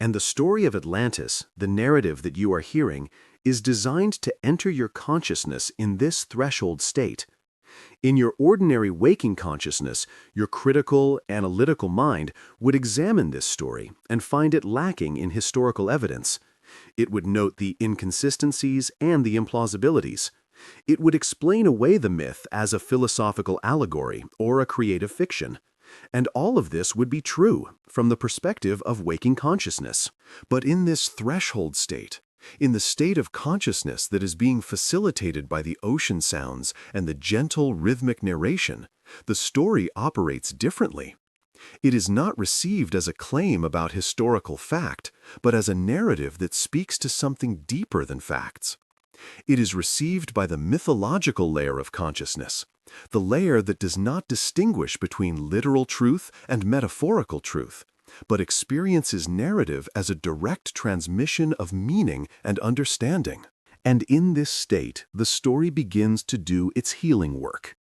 And the story of Atlantis, the narrative that you are hearing, is designed to enter your consciousness in this threshold state. In your ordinary waking consciousness, your critical, analytical mind would examine this story and find it lacking in historical evidence. It would note the inconsistencies and the implausibilities. It would explain away the myth as a philosophical allegory or a creative fiction. And all of this would be true from the perspective of waking consciousness. But in this threshold state, in the state of consciousness that is being facilitated by the ocean sounds and the gentle rhythmic narration, the story operates differently. It is not received as a claim about historical fact, but as a narrative that speaks to something deeper than facts. It is received by the mythological layer of consciousness, the layer that does not distinguish between literal truth and metaphorical truth, but experiences narrative as a direct transmission of meaning and understanding. And in this state, the story begins to do its healing work.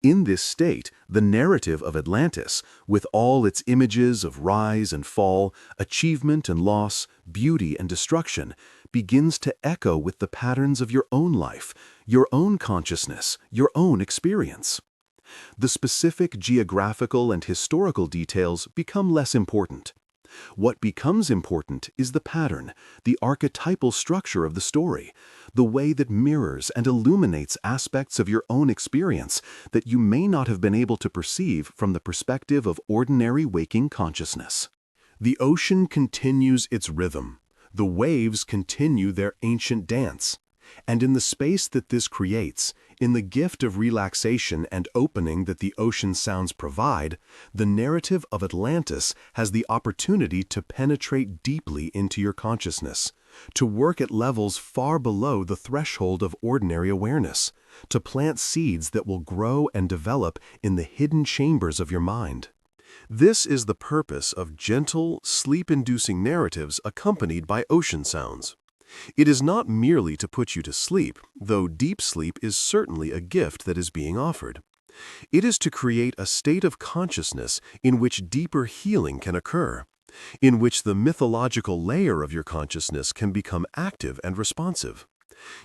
In this state, the narrative of Atlantis, with all its images of rise and fall, achievement and loss, beauty and destruction, begins to echo with the patterns of your own life, your own consciousness, your own experience. The specific geographical and historical details become less important. What becomes important is the pattern, the archetypal structure of the story, the way that mirrors and illuminates aspects of your own experience that you may not have been able to perceive from the perspective of ordinary waking consciousness. The ocean continues its rhythm. The waves continue their ancient dance. And in the space that this creates, in the gift of relaxation and opening that the ocean sounds provide, the narrative of Atlantis has the opportunity to penetrate deeply into your consciousness, to work at levels far below the threshold of ordinary awareness, to plant seeds that will grow and develop in the hidden chambers of your mind. This is the purpose of gentle, sleep-inducing narratives accompanied by ocean sounds. It is not merely to put you to sleep, though deep sleep is certainly a gift that is being offered. It is to create a state of consciousness in which deeper healing can occur, in which the mythological layer of your consciousness can become active and responsive,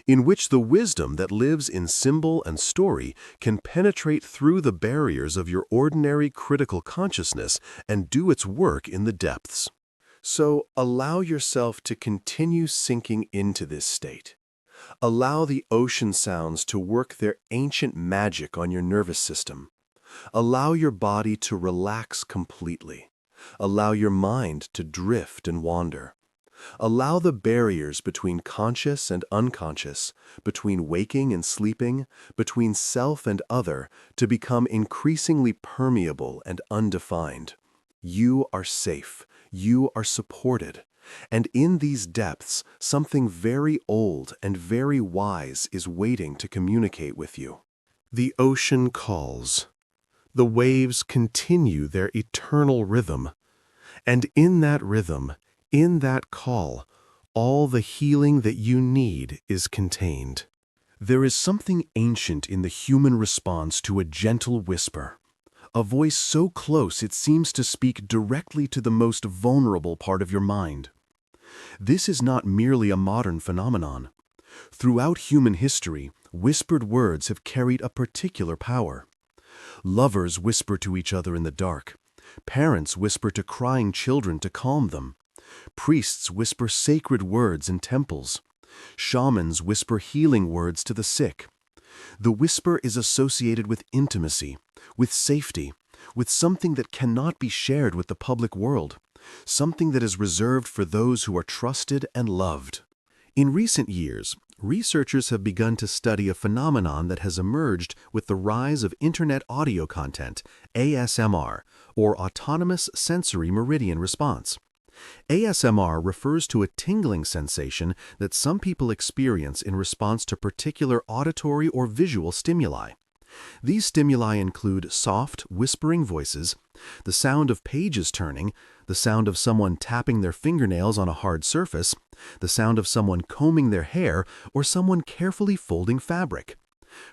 in which the wisdom that lives in symbol and story can penetrate through the barriers of your ordinary critical consciousness and do its work in the depths. So allow yourself to continue sinking into this state. Allow the ocean sounds to work their ancient magic on your nervous system. Allow your body to relax completely. Allow your mind to drift and wander. Allow the barriers between conscious and unconscious, between waking and sleeping, between self and other, to become increasingly permeable and undefined. You are safe. You are supported. And in these depths, something very old and very wise is waiting to communicate with you. The ocean calls. The waves continue their eternal rhythm. And in that rhythm, in that call, all the healing that you need is contained. There is something ancient in the human response to a gentle whisper, a voice so close it seems to speak directly to the most vulnerable part of your mind. This is not merely a modern phenomenon. Throughout human history, whispered words have carried a particular power. Lovers whisper to each other in the dark. Parents whisper to crying children to calm them. Priests whisper sacred words in temples. Shamans whisper healing words to the sick. The whisper is associated with intimacy, with safety, with something that cannot be shared with the public world, something that is reserved for those who are trusted and loved. In recent years, researchers have begun to study a phenomenon that has emerged with the rise of Internet audio content, ASMR, or Autonomous Sensory Meridian Response. ASMR refers to a tingling sensation that some people experience in response to particular auditory or visual stimuli. These stimuli include soft, whispering voices, the sound of pages turning, the sound of someone tapping their fingernails on a hard surface, the sound of someone combing their hair, or someone carefully folding fabric.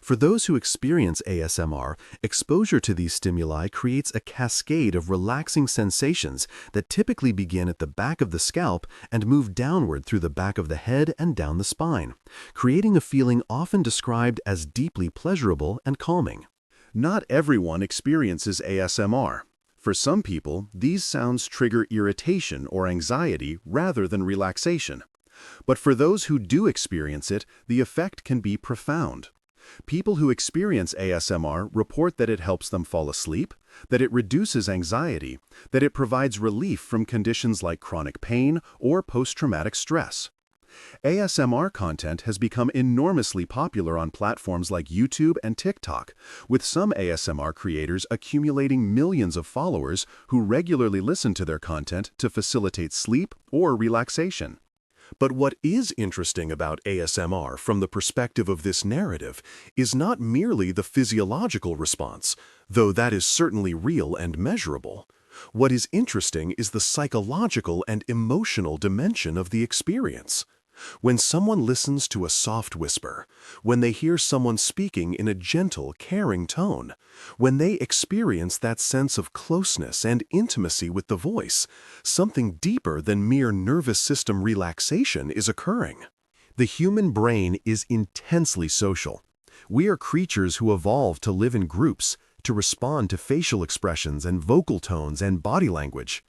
For those who experience ASMR, exposure to these stimuli creates a cascade of relaxing sensations that typically begin at the back of the scalp and move downward through the back of the head and down the spine, creating a feeling often described as deeply pleasurable and calming. Not everyone experiences ASMR. For some people, these sounds trigger irritation or anxiety rather than relaxation. But for those who do experience it, the effect can be profound. People who experience ASMR report that it helps them fall asleep, that it reduces anxiety, that it provides relief from conditions like chronic pain or post-traumatic stress. ASMR content has become enormously popular on platforms like YouTube and TikTok, with some ASMR creators accumulating millions of followers who regularly listen to their content to facilitate sleep or relaxation. But what is interesting about ASMR from the perspective of this narrative is not merely the physiological response, though that is certainly real and measurable. What is interesting is the psychological and emotional dimension of the experience. When someone listens to a soft whisper, when they hear someone speaking in a gentle, caring tone, when they experience that sense of closeness and intimacy with the voice, something deeper than mere nervous system relaxation is occurring. The human brain is intensely social. We are creatures who evolved to live in groups, to respond to facial expressions and vocal tones and body language.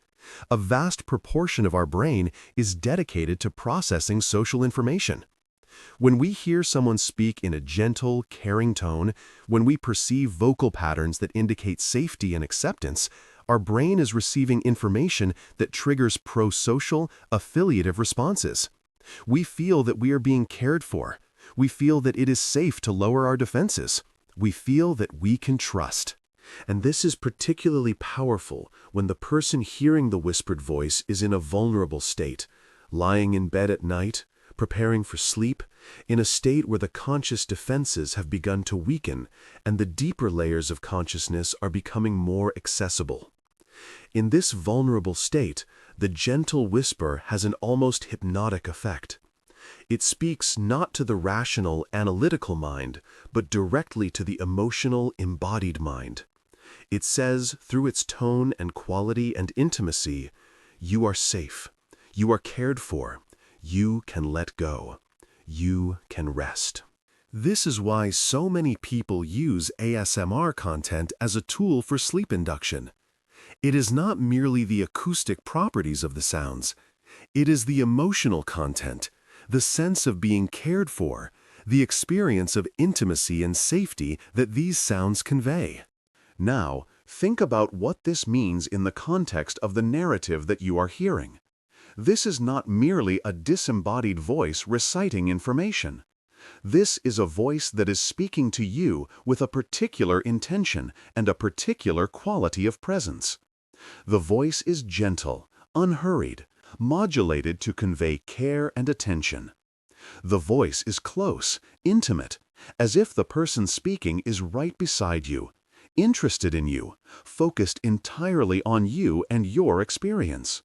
A vast proportion of our brain is dedicated to processing social information. When we hear someone speak in a gentle, caring tone, when we perceive vocal patterns that indicate safety and acceptance, our brain is receiving information that triggers pro-social, affiliative responses. We feel that we are being cared for. We feel that it is safe to lower our defenses. We feel that we can trust. And this is particularly powerful when the person hearing the whispered voice is in a vulnerable state, lying in bed at night, preparing for sleep, in a state where the conscious defenses have begun to weaken and the deeper layers of consciousness are becoming more accessible. In this vulnerable state, the gentle whisper has an almost hypnotic effect. It speaks not to the rational, analytical mind, but directly to the emotional, embodied mind. It says, through its tone and quality and intimacy, you are safe, you are cared for, you can let go, you can rest. This is why so many people use ASMR content as a tool for sleep induction. It is not merely the acoustic properties of the sounds. It is the emotional content, the sense of being cared for, the experience of intimacy and safety that these sounds convey. Now, think about what this means in the context of the narrative that you are hearing. This is not merely a disembodied voice reciting information. This is a voice that is speaking to you with a particular intention and a particular quality of presence. The voice is gentle, unhurried, modulated to convey care and attention. The voice is close, intimate, as if the person speaking is right beside you, interested in you, focused entirely on you and your experience.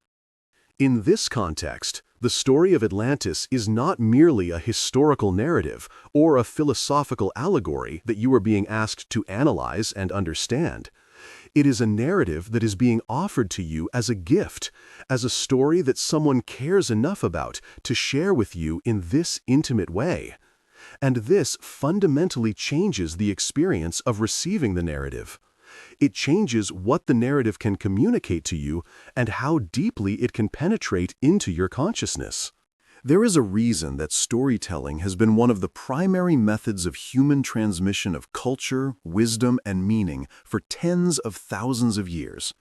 In this context, the story of Atlantis is not merely a historical narrative or a philosophical allegory that you are being asked to analyze and understand. It is a narrative that is being offered to you as a gift, as a story that someone cares enough about to share with you in this intimate way. And this fundamentally changes the experience of receiving the narrative. It changes what the narrative can communicate to you and how deeply it can penetrate into your consciousness. There is a reason that storytelling has been one of the primary methods of human transmission of culture, wisdom, and meaning for tens of thousands of years.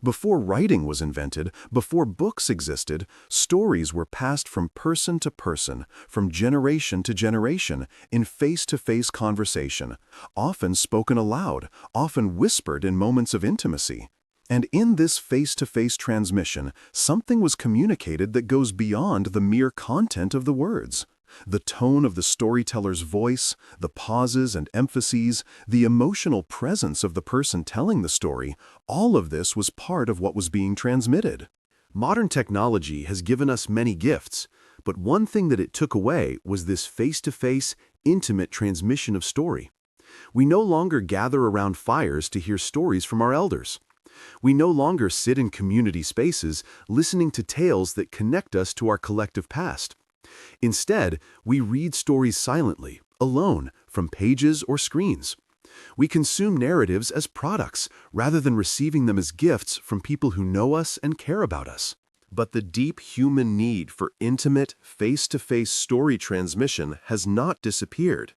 Before writing was invented, before books existed, stories were passed from person to person, from generation to generation, in face-to-face conversation, often spoken aloud, often whispered in moments of intimacy. And in this face-to-face transmission, something was communicated that goes beyond the mere content of the words. The tone of the storyteller's voice, the pauses and emphases, the emotional presence of the person telling the story, all of this was part of what was being transmitted. Modern technology has given us many gifts, but one thing that it took away was this face-to-face, intimate transmission of story. We no longer gather around fires to hear stories from our elders. We no longer sit in community spaces listening to tales that connect us to our collective past. Instead, we read stories silently, alone, from pages or screens. We consume narratives as products rather than receiving them as gifts from people who know us and care about us. But the deep human need for intimate, face-to-face story transmission has not disappeared.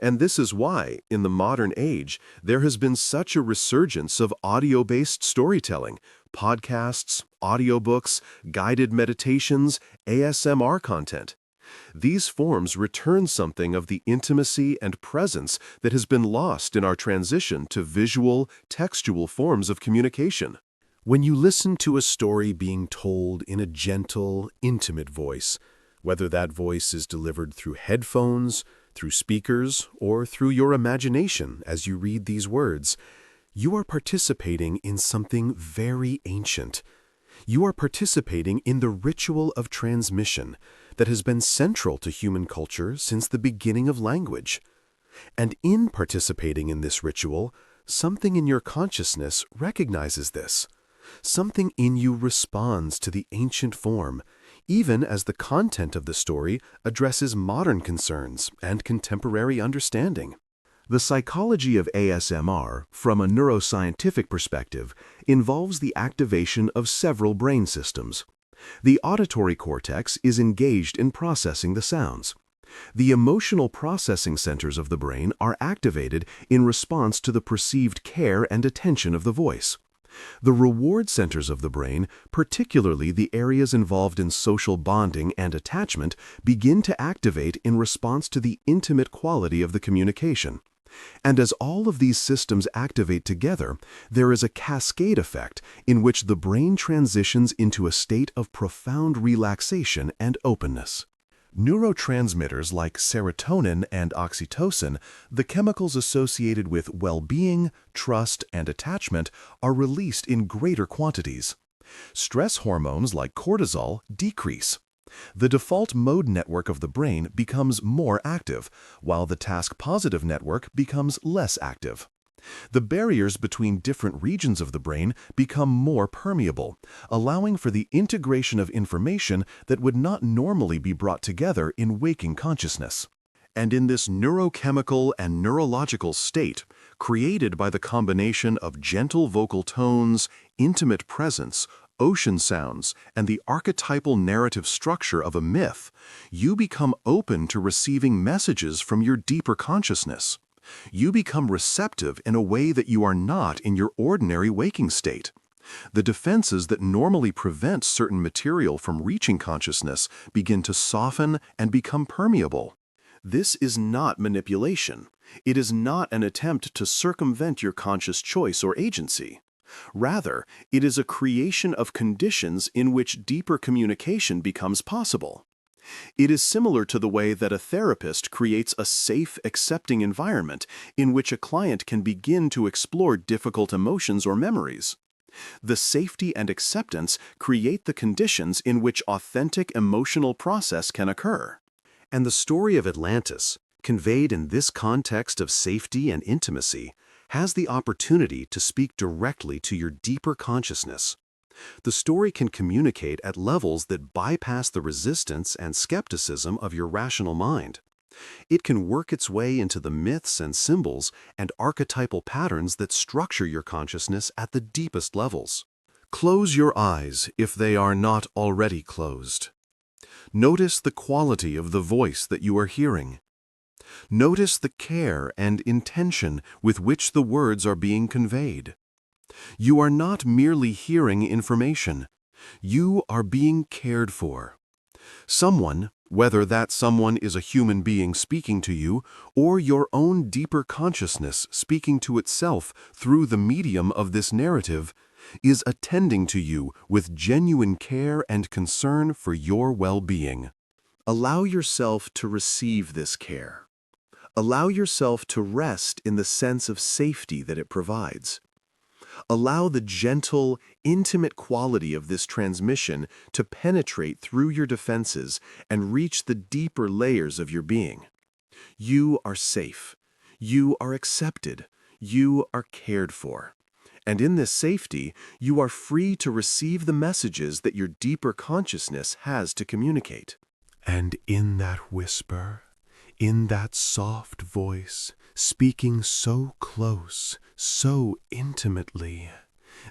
And this is why, in the modern age, there has been such a resurgence of audio-based storytelling, podcasts, audiobooks, guided meditations, ASMR content. These forms return something of the intimacy and presence that has been lost in our transition to visual, textual forms of communication. When you listen to a story being told in a gentle, intimate voice, whether that voice is delivered through headphones, through speakers, or through your imagination as you read these words, you are participating in something very ancient. You are participating in the ritual of transmission that has been central to human culture since the beginning of language. And in participating in this ritual, something in your consciousness recognizes this. Something in you responds to the ancient form, even as the content of the story addresses modern concerns and contemporary understanding. The psychology of ASMR, from a neuroscientific perspective, involves the activation of several brain systems. The auditory cortex is engaged in processing the sounds. The emotional processing centers of the brain are activated in response to the perceived care and attention of the voice. The reward centers of the brain, particularly the areas involved in social bonding and attachment, begin to activate in response to the intimate quality of the communication. And as all of these systems activate together, there is a cascade effect in which the brain transitions into a state of profound relaxation and openness. Neurotransmitters like serotonin and oxytocin, the chemicals associated with well-being, trust, and attachment, are released in greater quantities. Stress hormones like cortisol decrease. The default mode network of the brain becomes more active, while the task-positive network becomes less active. The barriers between different regions of the brain become more permeable, allowing for the integration of information that would not normally be brought together in waking consciousness. And in this neurochemical and neurological state, created by the combination of gentle vocal tones, intimate presence, ocean sounds, and the archetypal narrative structure of a myth, you become open to receiving messages from your deeper consciousness. You become receptive in a way that you are not in your ordinary waking state. The defenses that normally prevent certain material from reaching consciousness begin to soften and become permeable. This is not manipulation. It is not an attempt to circumvent your conscious choice or agency. Rather, it is a creation of conditions in which deeper communication becomes possible. It is similar to the way that a therapist creates a safe, accepting environment in which a client can begin to explore difficult emotions or memories. The safety and acceptance create the conditions in which authentic emotional process can occur. And the story of Atlantis, conveyed in this context of safety and intimacy, has the opportunity to speak directly to your deeper consciousness. The story can communicate at levels that bypass the resistance and skepticism of your rational mind. It can work its way into the myths and symbols and archetypal patterns that structure your consciousness at the deepest levels. Close your eyes if they are not already closed. Notice the quality of the voice that you are hearing. Notice the care and intention with which the words are being conveyed. You are not merely hearing information. You are being cared for. Someone, whether that someone is a human being speaking to you or your own deeper consciousness speaking to itself through the medium of this narrative, is attending to you with genuine care and concern for your well-being. Allow yourself to receive this care. Allow yourself to rest in the sense of safety that it provides. Allow the gentle, intimate quality of this transmission to penetrate through your defenses and reach the deeper layers of your being. You are safe. You are accepted. You are cared for. And in this safety, you are free to receive the messages that your deeper consciousness has to communicate. And in that whisper, in that soft voice, speaking so close, so intimately,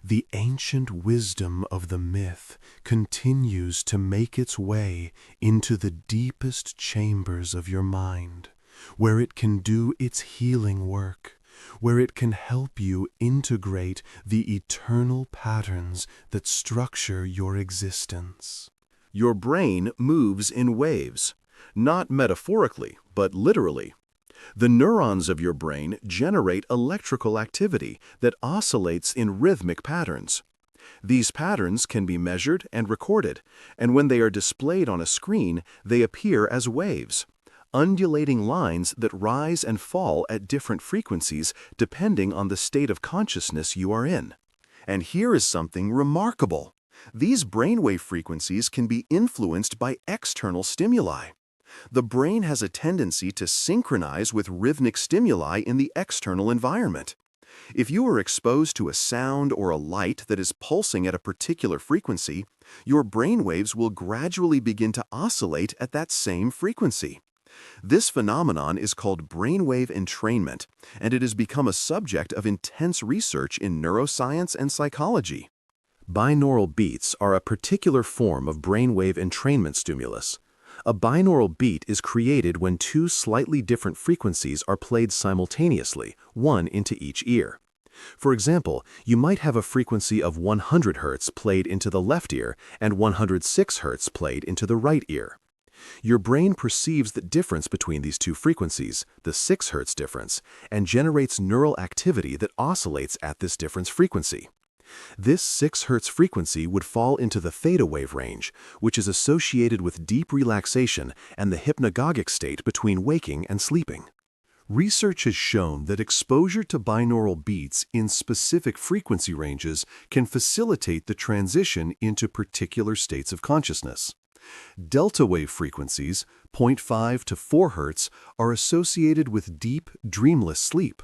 the ancient wisdom of the myth continues to make its way into the deepest chambers of your mind, where it can do its healing work, where it can help you integrate the eternal patterns that structure your existence. Your brain moves in waves, not metaphorically, but literally. The neurons of your brain generate electrical activity that oscillates in rhythmic patterns. These patterns can be measured and recorded, and when they are displayed on a screen, they appear as waves, undulating lines that rise and fall at different frequencies depending on the state of consciousness you are in. And here is something remarkable. These brainwave frequencies can be influenced by external stimuli. The brain has a tendency to synchronize with rhythmic stimuli in the external environment. If you are exposed to a sound or a light that is pulsing at a particular frequency, your brainwaves will gradually begin to oscillate at that same frequency. This phenomenon is called brainwave entrainment, and it has become a subject of intense research in neuroscience and psychology. Binaural beats are a particular form of brainwave entrainment stimulus. A binaural beat is created when two slightly different frequencies are played simultaneously, one into each ear. For example, you might have a frequency of 100 Hz played into the left ear and 106 Hz played into the right ear. Your brain perceives the difference between these two frequencies, the 6 Hz difference, and generates neural activity that oscillates at this difference frequency. This 6 Hz frequency would fall into the theta wave range, which is associated with deep relaxation and the hypnagogic state between waking and sleeping. Research has shown that exposure to binaural beats in specific frequency ranges can facilitate the transition into particular states of consciousness. Delta wave frequencies, 0.5 to 4 Hz, are associated with deep, dreamless sleep.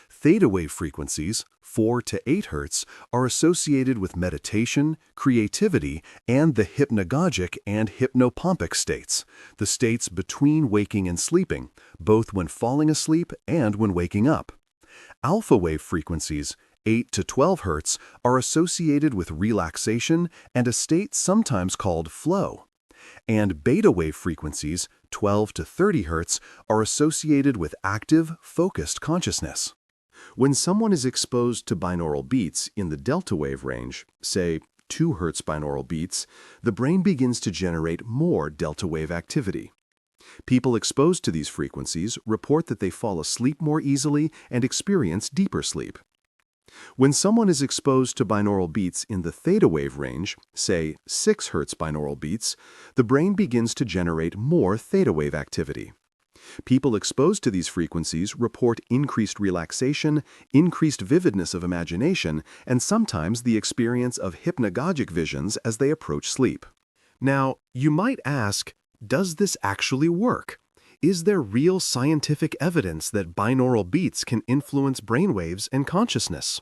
Theta wave frequencies, 4 to 8 Hz, are associated with meditation, creativity, and the hypnagogic and hypnopompic states, the states between waking and sleeping, both when falling asleep and when waking up. Alpha wave frequencies, 8 to 12 Hz, are associated with relaxation and a state sometimes called flow. And beta wave frequencies, 12 to 30 Hz, are associated with active, focused consciousness. When someone is exposed to binaural beats in the delta wave range, say 2 Hz binaural beats, the brain begins to generate more delta wave activity. People exposed to these frequencies report that they fall asleep more easily and experience deeper sleep. When someone is exposed to binaural beats in the theta wave range, say 6 Hz binaural beats, the brain begins to generate more theta wave activity. People exposed to these frequencies report increased relaxation, increased vividness of imagination, and sometimes the experience of hypnagogic visions as they approach sleep. Now, you might ask, does this actually work? Is there real scientific evidence that binaural beats can influence brainwaves and consciousness?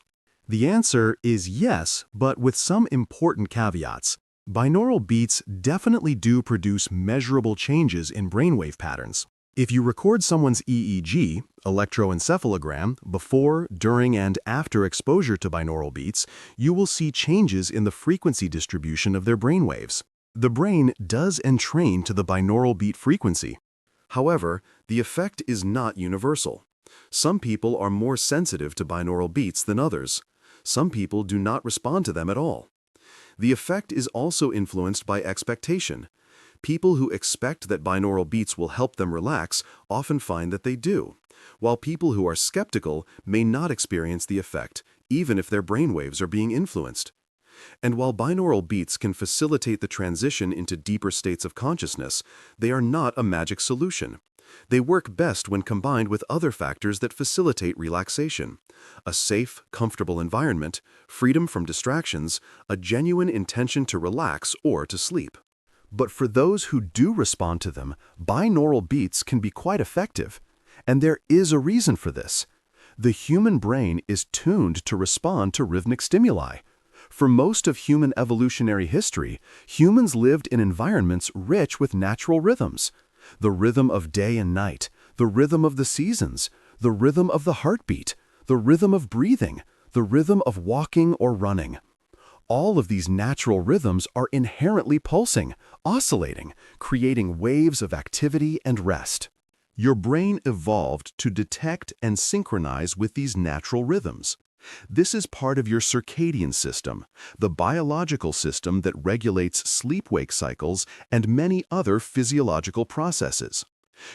The answer is yes, but with some important caveats. Binaural beats definitely do produce measurable changes in brainwave patterns. If you record someone's EEG, electroencephalogram, before, during, and after exposure to binaural beats, you will see changes in the frequency distribution of their brainwaves. The brain does entrain to the binaural beat frequency. However, the effect is not universal. Some people are more sensitive to binaural beats than others. Some people do not respond to them at all. The effect is also influenced by expectation. People who expect that binaural beats will help them relax often find that they do, while people who are skeptical may not experience the effect, even if their brainwaves are being influenced. And while binaural beats can facilitate the transition into deeper states of consciousness, they are not a magic solution. They work best when combined with other factors that facilitate relaxation: a safe, comfortable environment, freedom from distractions, a genuine intention to relax or to sleep. But for those who do respond to them, binaural beats can be quite effective. And there is a reason for this. The human brain is tuned to respond to rhythmic stimuli. For most of human evolutionary history, humans lived in environments rich with natural rhythms. The rhythm of day and night, the rhythm of the seasons, the rhythm of the heartbeat, the rhythm of breathing, the rhythm of walking or running. All of these natural rhythms are inherently pulsing, oscillating, creating waves of activity and rest. Your brain evolved to detect and synchronize with these natural rhythms. This is part of your circadian system, the biological system that regulates sleep-wake cycles and many other physiological processes.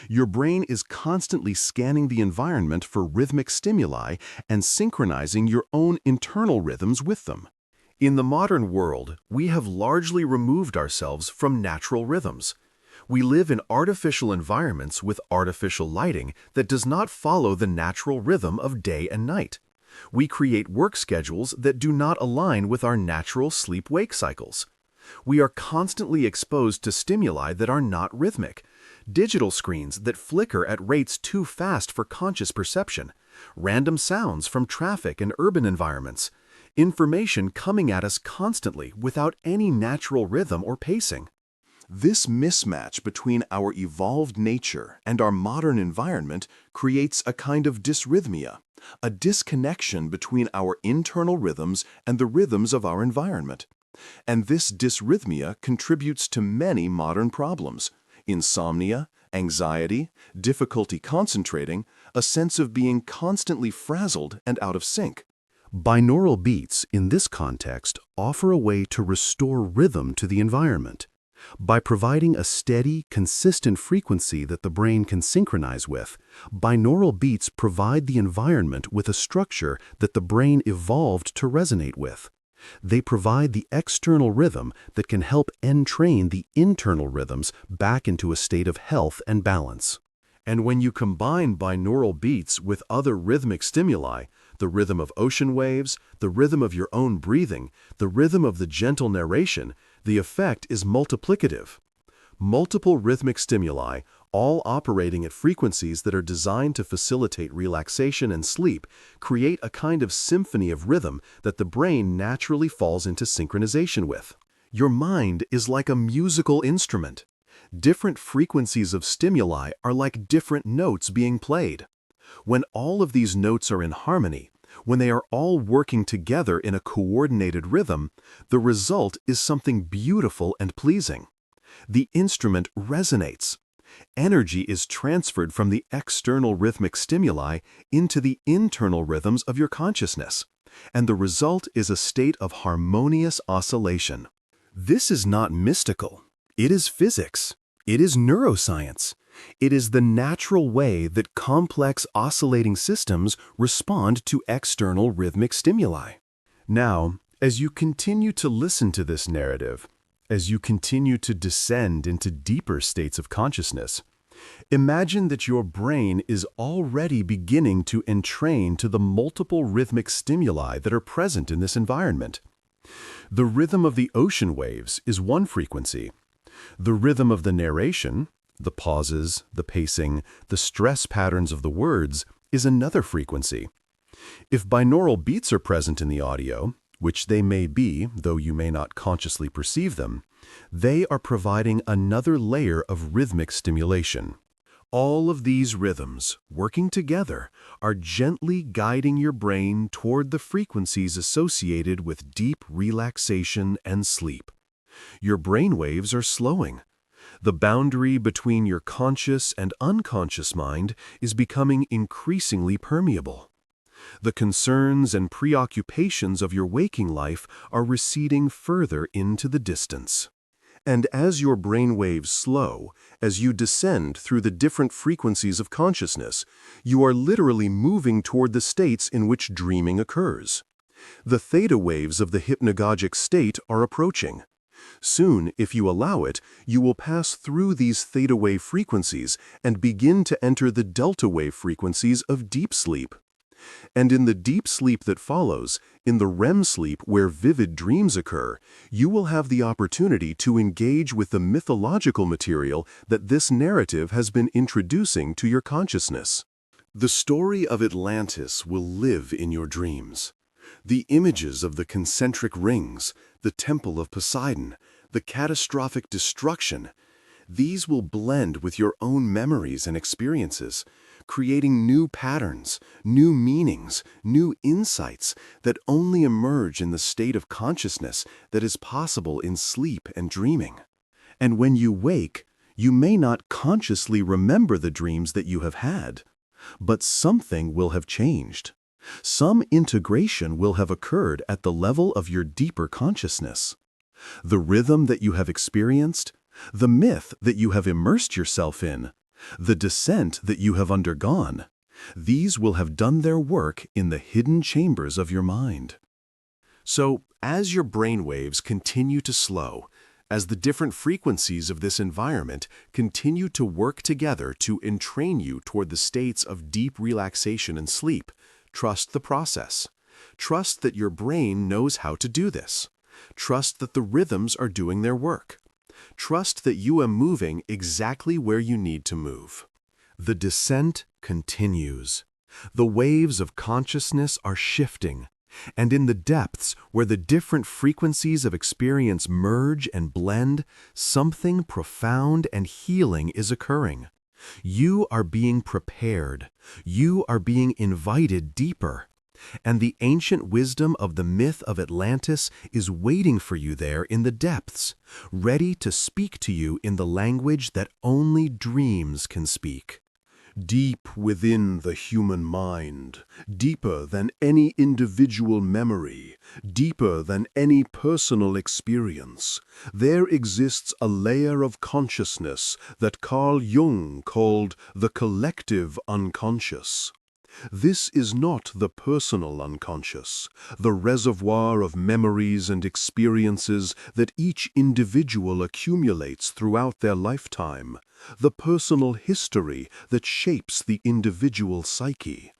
Your brain is constantly scanning the environment for rhythmic stimuli and synchronizing your own internal rhythms with them. In the modern world, we have largely removed ourselves from natural rhythms. We live in artificial environments with artificial lighting that does not follow the natural rhythm of day and night. We create work schedules that do not align with our natural sleep-wake cycles. We are constantly exposed to stimuli that are not rhythmic, digital screens that flicker at rates too fast for conscious perception, random sounds from traffic and urban environments, information coming at us constantly without any natural rhythm or pacing. This mismatch between our evolved nature and our modern environment creates a kind of dysrhythmia, a disconnection between our internal rhythms and the rhythms of our environment. And this dysrhythmia contributes to many modern problems: insomnia, anxiety, difficulty concentrating, a sense of being constantly frazzled and out of sync. Binaural beats, in this context, offer a way to restore rhythm to the environment. By providing a steady, consistent frequency that the brain can synchronize with, binaural beats provide the environment with a structure that the brain evolved to resonate with. They provide the external rhythm that can help entrain the internal rhythms back into a state of health and balance. And when you combine binaural beats with other rhythmic stimuli, the rhythm of ocean waves, the rhythm of your own breathing, the rhythm of the gentle narration, the effect is multiplicative. Multiple rhythmic stimuli, all operating at frequencies that are designed to facilitate relaxation and sleep, create a kind of symphony of rhythm that the brain naturally falls into synchronization with. Your mind is like a musical instrument. Different frequencies of stimuli are like different notes being played. When all of these notes are in harmony, when they are all working together in a coordinated rhythm, the result is something beautiful and pleasing. The instrument resonates. Energy is transferred from the external rhythmic stimuli into the internal rhythms of your consciousness, and the result is a state of harmonious oscillation. This is not mystical. It is physics. It is neuroscience. It is the natural way that complex oscillating systems respond to external rhythmic stimuli. Now, as you continue to listen to this narrative, as you continue to descend into deeper states of consciousness, imagine that your brain is already beginning to entrain to the multiple rhythmic stimuli that are present in this environment. The rhythm of the ocean waves is one frequency. The rhythm of the narration, the pauses, the pacing, the stress patterns of the words, is another frequency. If binaural beats are present in the audio, which they may be, though you may not consciously perceive them, they are providing another layer of rhythmic stimulation. All of these rhythms, working together, are gently guiding your brain toward the frequencies associated with deep relaxation and sleep. Your brain waves are slowing. The boundary between your conscious and unconscious mind is becoming increasingly permeable. The concerns and preoccupations of your waking life are receding further into the distance. And as your brain waves slow, as you descend through the different frequencies of consciousness, you are literally moving toward the states in which dreaming occurs. The theta waves of the hypnagogic state are approaching. Soon, if you allow it, you will pass through these theta wave frequencies and begin to enter the delta wave frequencies of deep sleep. And in the deep sleep that follows, in the REM sleep where vivid dreams occur, you will have the opportunity to engage with the mythological material that this narrative has been introducing to your consciousness. The story of Atlantis will live in your dreams. The images of the concentric rings, the temple of Poseidon, the catastrophic destruction, these will blend with your own memories and experiences, creating new patterns, new meanings, new insights that only emerge in the state of consciousness that is possible in sleep and dreaming. And when you wake, you may not consciously remember the dreams that you have had, but something will have changed. Some integration will have occurred at the level of your deeper consciousness. The rhythm that you have experienced, the myth that you have immersed yourself in, the descent that you have undergone, these will have done their work in the hidden chambers of your mind. So, as your brainwaves continue to slow, as the different frequencies of this environment continue to work together to entrain you toward the states of deep relaxation and sleep, trust the process. Trust that your brain knows how to do this. Trust that the rhythms are doing their work. Trust that you are moving exactly where you need to move. The descent continues. The waves of consciousness are shifting, and in the depths where the different frequencies of experience merge and blend, something profound and healing is occurring. You are being prepared. You are being invited deeper. And the ancient wisdom of the myth of Atlantis is waiting for you there in the depths, ready to speak to you in the language that only dreams can speak. Deep within the human mind, deeper than any individual memory, deeper than any personal experience, there exists a layer of consciousness that Carl Jung called the collective unconscious. This is not the personal unconscious, the reservoir of memories and experiences that each individual accumulates throughout their lifetime, the personal history that shapes the individual psyche.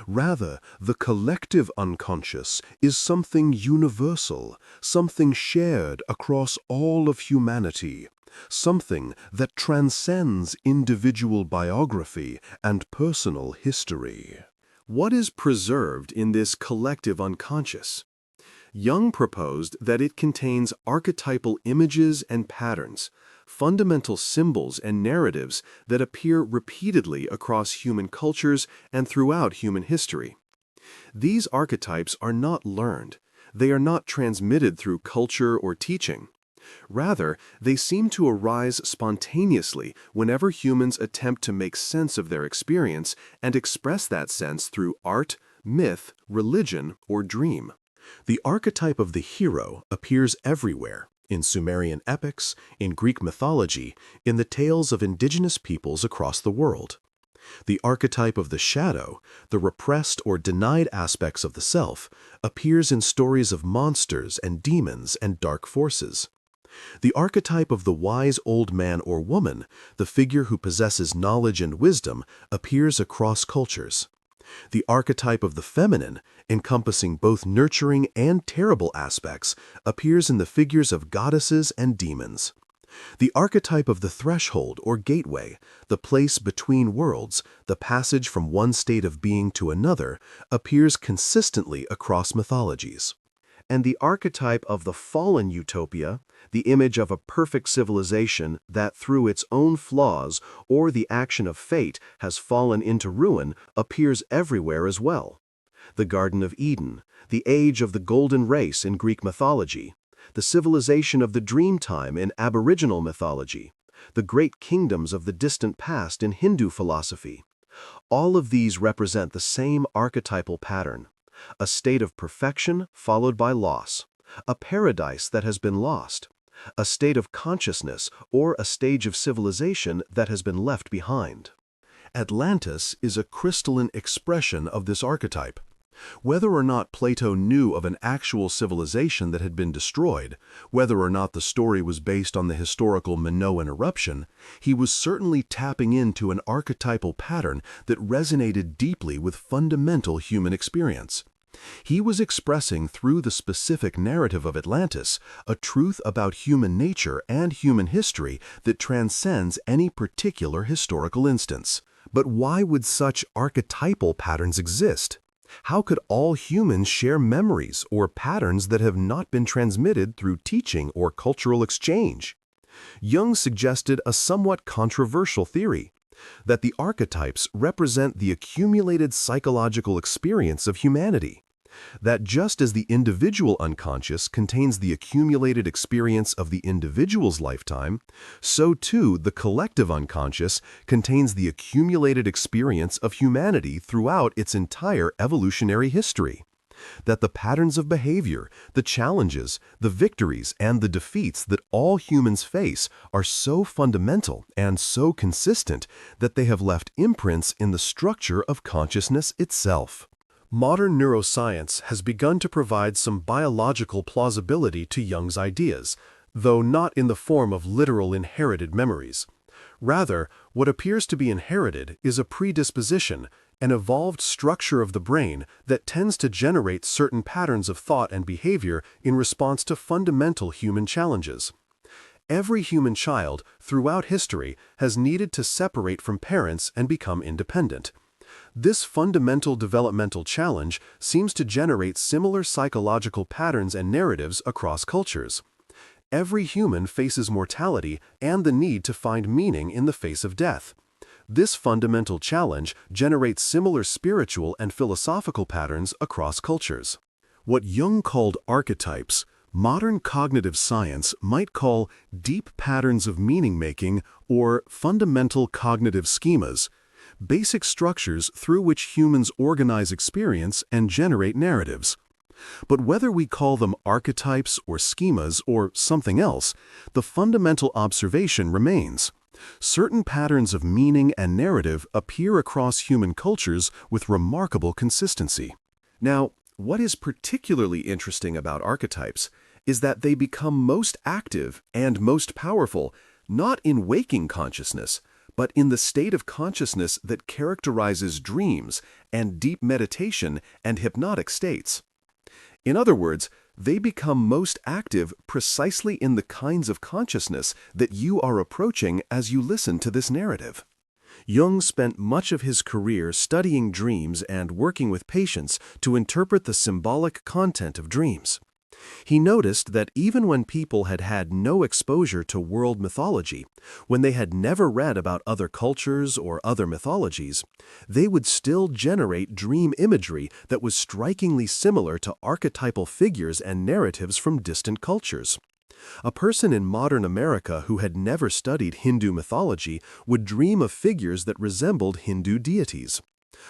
Rather, the collective unconscious is something universal, something shared across all of humanity, something that transcends individual biography and personal history. What is preserved in this collective unconscious? Jung proposed that it contains archetypal images and patterns, fundamental symbols and narratives that appear repeatedly across human cultures and throughout human history. These archetypes are not learned. They are not transmitted through culture or teaching. Rather, they seem to arise spontaneously whenever humans attempt to make sense of their experience and express that sense through art, myth, religion, or dream. The archetype of the hero appears everywhere. in Sumerian epics, in Greek mythology, in the tales of indigenous peoples across the world. The archetype of the shadow, the repressed or denied aspects of the self, appears in stories of monsters and demons and dark forces. The archetype of the wise old man or woman, the figure who possesses knowledge and wisdom, appears across cultures. The archetype of the feminine, encompassing both nurturing and terrible aspects, appears in the figures of goddesses and demons. The archetype of the threshold or gateway, the place between worlds, the passage from one state of being to another, appears consistently across mythologies. And the archetype of the fallen utopia, the image of a perfect civilization that through its own flaws or the action of fate has fallen into ruin, appears everywhere as well. The Garden of Eden, the age of the golden race in Greek mythology, the civilization of the Dreamtime in Aboriginal mythology, the great kingdoms of the distant past in Hindu philosophy. All of these represent the same archetypal pattern. A state of perfection followed by loss, a paradise that has been lost, a state of consciousness or a stage of civilization that has been left behind. Atlantis is a crystalline expression of this archetype. Whether or not Plato knew of an actual civilization that had been destroyed, whether or not the story was based on the historical Minoan eruption, he was certainly tapping into an archetypal pattern that resonated deeply with fundamental human experience. He was expressing through the specific narrative of Atlantis a truth about human nature and human history that transcends any particular historical instance. But why would such archetypal patterns exist? How could all humans share memories or patterns that have not been transmitted through teaching or cultural exchange? Jung suggested a somewhat controversial theory, that the archetypes represent the accumulated psychological experience of humanity. That just as the individual unconscious contains the accumulated experience of the individual's lifetime, so too the collective unconscious contains the accumulated experience of humanity throughout its entire evolutionary history. That the patterns of behavior, the challenges, the victories, and the defeats that all humans face are so fundamental and so consistent that they have left imprints in the structure of consciousness itself. Modern neuroscience has begun to provide some biological plausibility to Jung's ideas, though not in the form of literal inherited memories. Rather, what appears to be inherited is a predisposition, an evolved structure of the brain that tends to generate certain patterns of thought and behavior in response to fundamental human challenges. Every human child, throughout history, has needed to separate from parents and become independent. This fundamental developmental challenge seems to generate similar psychological patterns and narratives across cultures. Every human faces mortality and the need to find meaning in the face of death. This fundamental challenge generates similar spiritual and philosophical patterns across cultures. What Jung called archetypes, modern cognitive science might call deep patterns of meaning-making or fundamental cognitive schemas, basic structures through which humans organize experience and generate narratives. But whether we call them archetypes or schemas or something else, the fundamental observation remains. Certain patterns of meaning and narrative appear across human cultures with remarkable consistency. Now, what is particularly interesting about archetypes is that they become most active and most powerful not in waking consciousness, but in the state of consciousness that characterizes dreams and deep meditation and hypnotic states. In other words, they become most active precisely in the kinds of consciousness that you are approaching as you listen to this narrative. Jung spent much of his career studying dreams and working with patients to interpret the symbolic content of dreams. He noticed that even when people had had no exposure to world mythology, when they had never read about other cultures or other mythologies, they would still generate dream imagery that was strikingly similar to archetypal figures and narratives from distant cultures. A person in modern America who had never studied Hindu mythology would dream of figures that resembled Hindu deities.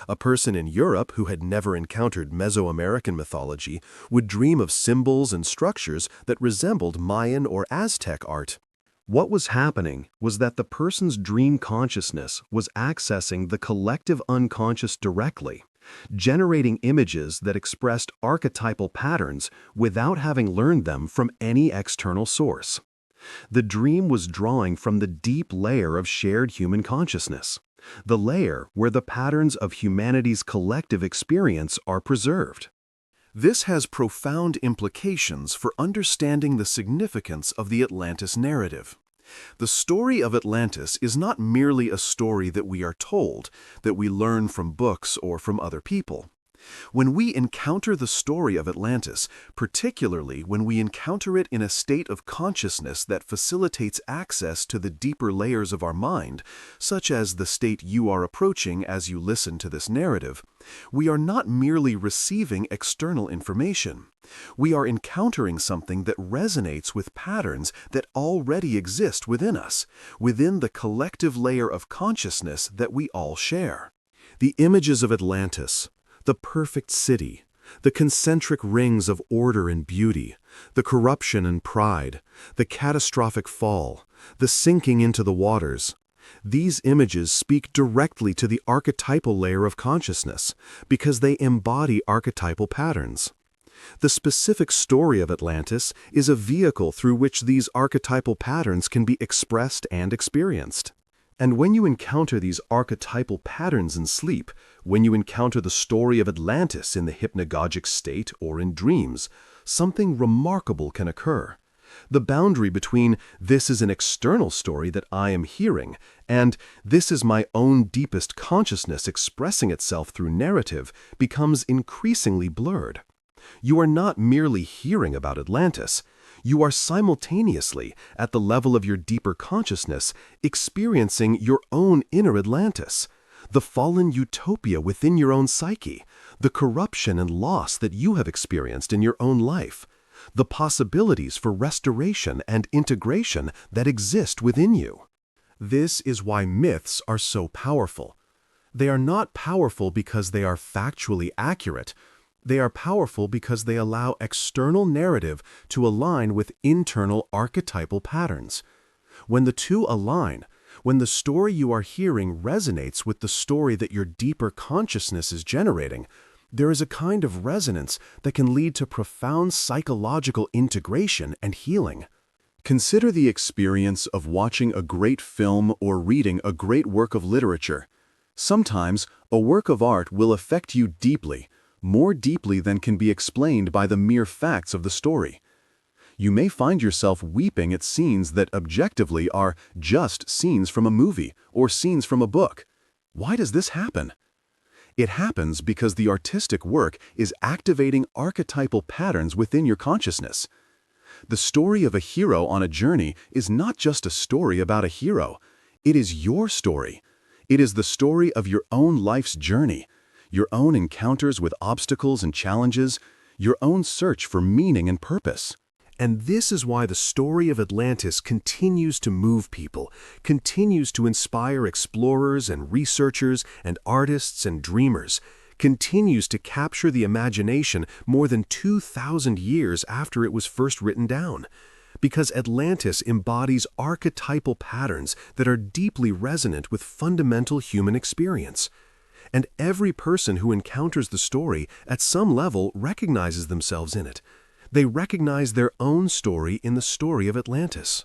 A person in Europe who had never encountered Mesoamerican mythology would dream of symbols and structures that resembled Mayan or Aztec art. What was happening was that the person's dream consciousness was accessing the collective unconscious directly, generating images that expressed archetypal patterns without having learned them from any external source. The dream was drawing from the deep layer of shared human consciousness, the layer where the patterns of humanity's collective experience are preserved. This has profound implications for understanding the significance of the Atlantis narrative. The story of Atlantis is not merely a story that we are told, that we learn from books or from other people. When we encounter the story of Atlantis, particularly when we encounter it in a state of consciousness that facilitates access to the deeper layers of our mind, such as the state you are approaching as you listen to this narrative, we are not merely receiving external information. We are encountering something that resonates with patterns that already exist within us, within the collective layer of consciousness that we all share. The images of Atlantis, the perfect city, the concentric rings of order and beauty, the corruption and pride, the catastrophic fall, the sinking into the waters. These images speak directly to the archetypal layer of consciousness because they embody archetypal patterns. The specific story of Atlantis is a vehicle through which these archetypal patterns can be expressed and experienced. And when you encounter these archetypal patterns in sleep, when you encounter the story of Atlantis in the hypnagogic state or in dreams, something remarkable can occur. The boundary between this is an external story that I am hearing and this is my own deepest consciousness expressing itself through narrative becomes increasingly blurred. You are not merely hearing about Atlantis. You are simultaneously, at the level of your deeper consciousness, experiencing your own inner Atlantis, the fallen utopia within your own psyche, the corruption and loss that you have experienced in your own life, the possibilities for restoration and integration that exist within you. This is why myths are so powerful. They are not powerful because they are factually accurate. They are powerful because they allow external narrative to align with internal archetypal patterns. When the two align, when the story you are hearing resonates with the story that your deeper consciousness is generating, there is a kind of resonance that can lead to profound psychological integration and healing. Consider the experience of watching a great film or reading a great work of literature. Sometimes, a work of art will affect you deeply, more deeply than can be explained by the mere facts of the story. You may find yourself weeping at scenes that objectively are just scenes from a movie or scenes from a book. Why does this happen? It happens because the artistic work is activating archetypal patterns within your consciousness. The story of a hero on a journey is not just a story about a hero. It is your story. It is the story of your own life's journey, your own encounters with obstacles and challenges, your own search for meaning and purpose. And this is why the story of Atlantis continues to move people, continues to inspire explorers and researchers and artists and dreamers, continues to capture the imagination more than 2,000 years after it was first written down. Because Atlantis embodies archetypal patterns that are deeply resonant with fundamental human experience. And every person who encounters the story at some level recognizes themselves in it. They recognize their own story in the story of Atlantis.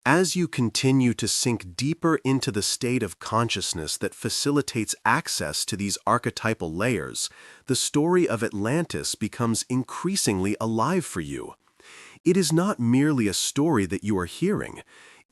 As you continue to sink deeper into the state of consciousness that facilitates access to these archetypal layers, the story of Atlantis becomes increasingly alive for you. It is not merely a story that you are hearing.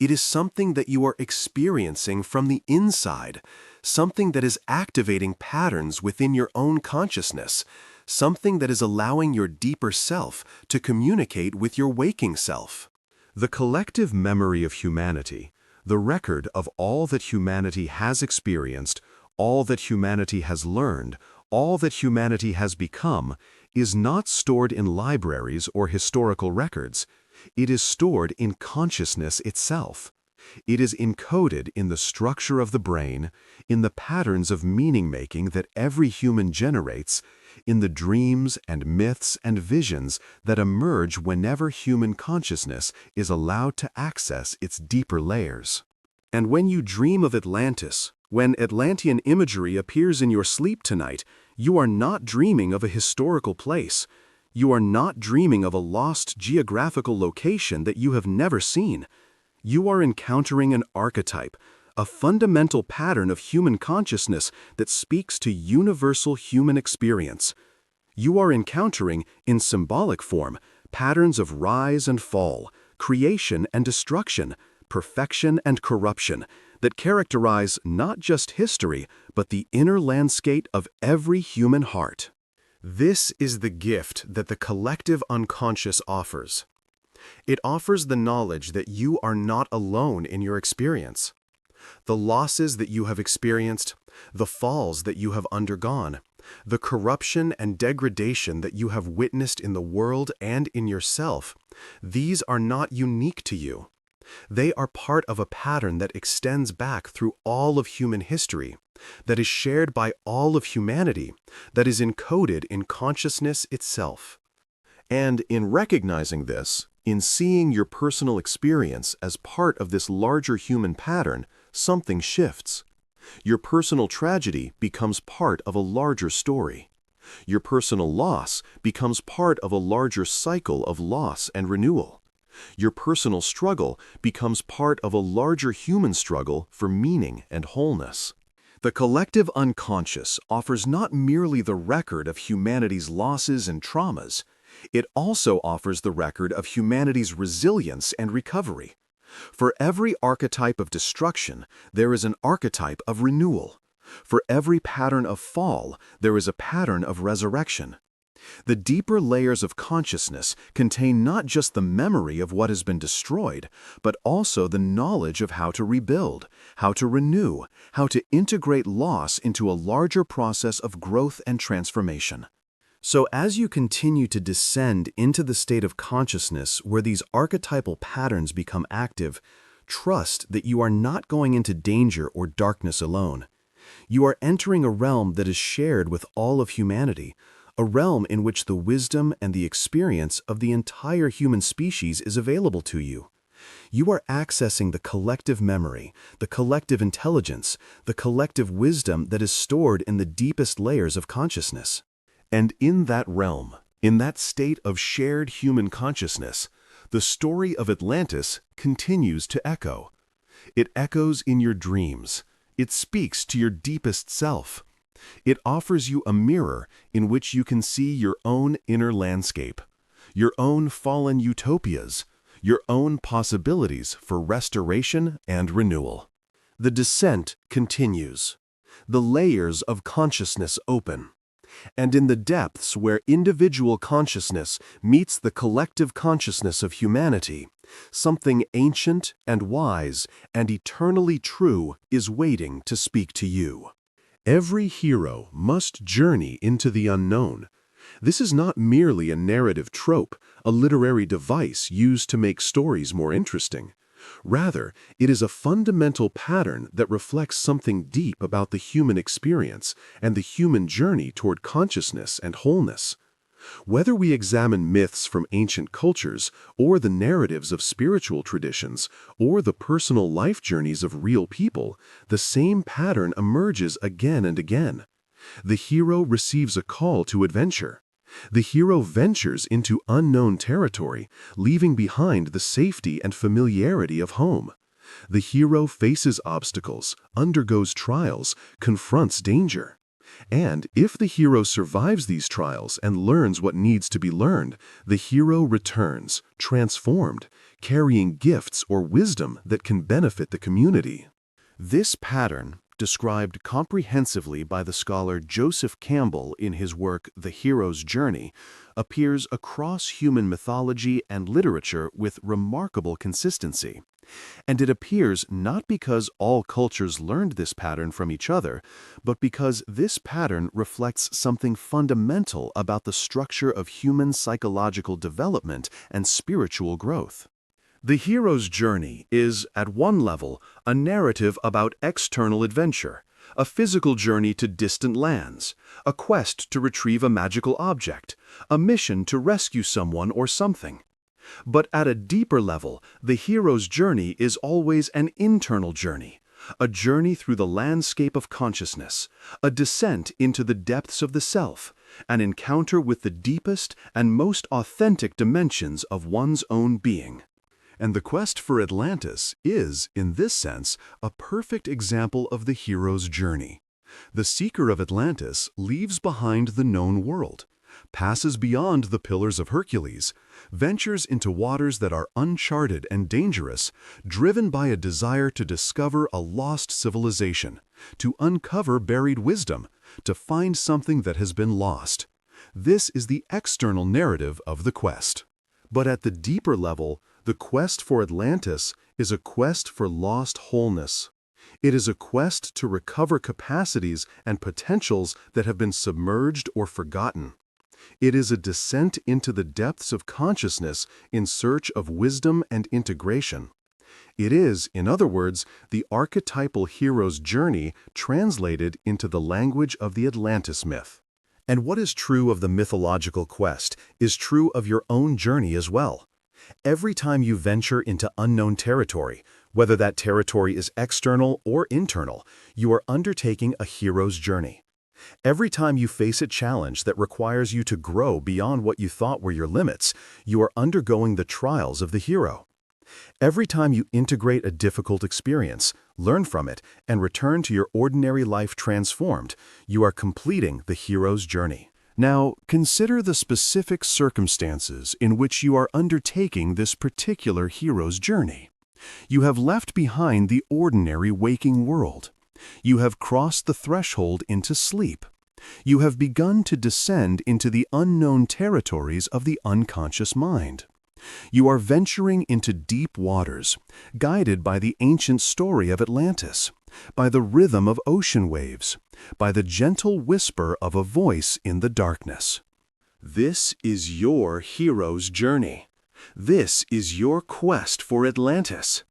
It is something that you are experiencing from the inside, something that is activating patterns within your own consciousness, something that is allowing your deeper self to communicate with your waking self. The collective memory of humanity, the record of all that humanity has experienced, all that humanity has learned, all that humanity has become, is not stored in libraries or historical records. It is stored in consciousness itself. It is encoded in the structure of the brain, in the patterns of meaning-making that every human generates, in the dreams and myths and visions that emerge whenever human consciousness is allowed to access its deeper layers. And when you dream of Atlantis, when Atlantean imagery appears in your sleep tonight, you are not dreaming of a historical place. You are not dreaming of a lost geographical location that you have never seen. You are encountering an archetype, a fundamental pattern of human consciousness that speaks to universal human experience. You are encountering, in symbolic form, patterns of rise and fall, creation and destruction, perfection and corruption, that characterize not just history, but the inner landscape of every human heart. This is the gift that the collective unconscious offers. It offers the knowledge that you are not alone in your experience. The losses that you have experienced, the falls that you have undergone, the corruption and degradation that you have witnessed in the world and in yourself, these are not unique to you. They are part of a pattern that extends back through all of human history, that is shared by all of humanity, that is encoded in consciousness itself. And in recognizing this, in seeing your personal experience as part of this larger human pattern, something shifts. Your personal tragedy becomes part of a larger story. Your personal loss becomes part of a larger cycle of loss and renewal. Your personal struggle becomes part of a larger human struggle for meaning and wholeness. The collective unconscious offers not merely the record of humanity's losses and traumas, it also offers the record of humanity's resilience and recovery. For every archetype of destruction, there is an archetype of renewal. For every pattern of fall, there is a pattern of resurrection. The deeper layers of consciousness contain not just the memory of what has been destroyed, but also the knowledge of how to rebuild, how to renew, how to integrate loss into a larger process of growth and transformation. So as you continue to descend into the state of consciousness where these archetypal patterns become active, trust that you are not going into danger or darkness alone. You are entering a realm that is shared with all of humanity, a realm in which the wisdom and the experience of the entire human species is available to you. You are accessing the collective memory, the collective intelligence, the collective wisdom that is stored in the deepest layers of consciousness. And in that realm, in that state of shared human consciousness, the story of Atlantis continues to echo. It echoes in your dreams. It speaks to your deepest self. It offers you a mirror in which you can see your own inner landscape, your own fallen utopias, your own possibilities for restoration and renewal. The descent continues. The layers of consciousness open. And in the depths where individual consciousness meets the collective consciousness of humanity, something ancient and wise and eternally true is waiting to speak to you. Every hero must journey into the unknown. This is not merely a narrative trope, a literary device used to make stories more interesting. Rather, it is a fundamental pattern that reflects something deep about the human experience and the human journey toward consciousness and wholeness. Whether we examine myths from ancient cultures, or the narratives of spiritual traditions, or the personal life journeys of real people, the same pattern emerges again and again. The hero receives a call to adventure. The hero ventures into unknown territory, leaving behind the safety and familiarity of home. The hero faces obstacles, undergoes trials, confronts danger. And if the hero survives these trials and learns what needs to be learned, the hero returns, transformed, carrying gifts or wisdom that can benefit the community. This pattern, described comprehensively by the scholar Joseph Campbell in his work The Hero's Journey, appears across human mythology and literature with remarkable consistency. And it appears not because all cultures learned this pattern from each other, but because this pattern reflects something fundamental about the structure of human psychological development and spiritual growth. The hero's journey is, at one level, a narrative about external adventure, a physical journey to distant lands, a quest to retrieve a magical object, a mission to rescue someone or something. But at a deeper level, the hero's journey is always an internal journey, a journey through the landscape of consciousness, a descent into the depths of the self, an encounter with the deepest and most authentic dimensions of one's own being. And the quest for Atlantis is, in this sense, a perfect example of the hero's journey. The seeker of Atlantis leaves behind the known world, passes beyond the Pillars of Hercules, ventures into waters that are uncharted and dangerous, driven by a desire to discover a lost civilization, to uncover buried wisdom, to find something that has been lost. This is the external narrative of the quest. But at the deeper level, the quest for Atlantis is a quest for lost wholeness. It is a quest to recover capacities and potentials that have been submerged or forgotten. It is a descent into the depths of consciousness in search of wisdom and integration. It is, in other words, the archetypal hero's journey translated into the language of the Atlantis myth. And what is true of the mythological quest is true of your own journey as well. Every time you venture into unknown territory, whether that territory is external or internal, you are undertaking a hero's journey. Every time you face a challenge that requires you to grow beyond what you thought were your limits, you are undergoing the trials of the hero. Every time you integrate a difficult experience, learn from it, and return to your ordinary life transformed, you are completing the hero's journey. Now, consider the specific circumstances in which you are undertaking this particular hero's journey. You have left behind the ordinary waking world. You have crossed the threshold into sleep. You have begun to descend into the unknown territories of the unconscious mind. You are venturing into deep waters, guided by the ancient story of Atlantis, by the rhythm of ocean waves, by the gentle whisper of a voice in the darkness. This is your hero's journey. This is your quest for Atlantis.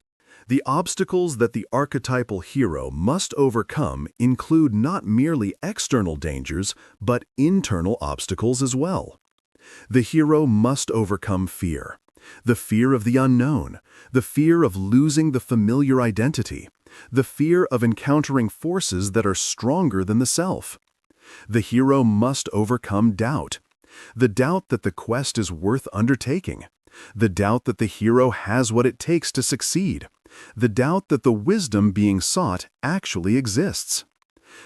The obstacles that the archetypal hero must overcome include not merely external dangers, but internal obstacles as well. The hero must overcome fear. The fear of the unknown, the fear of losing the familiar identity, the fear of encountering forces that are stronger than the self. The hero must overcome doubt. The doubt that the quest is worth undertaking. The doubt that the hero has what it takes to succeed. The doubt that the wisdom being sought actually exists.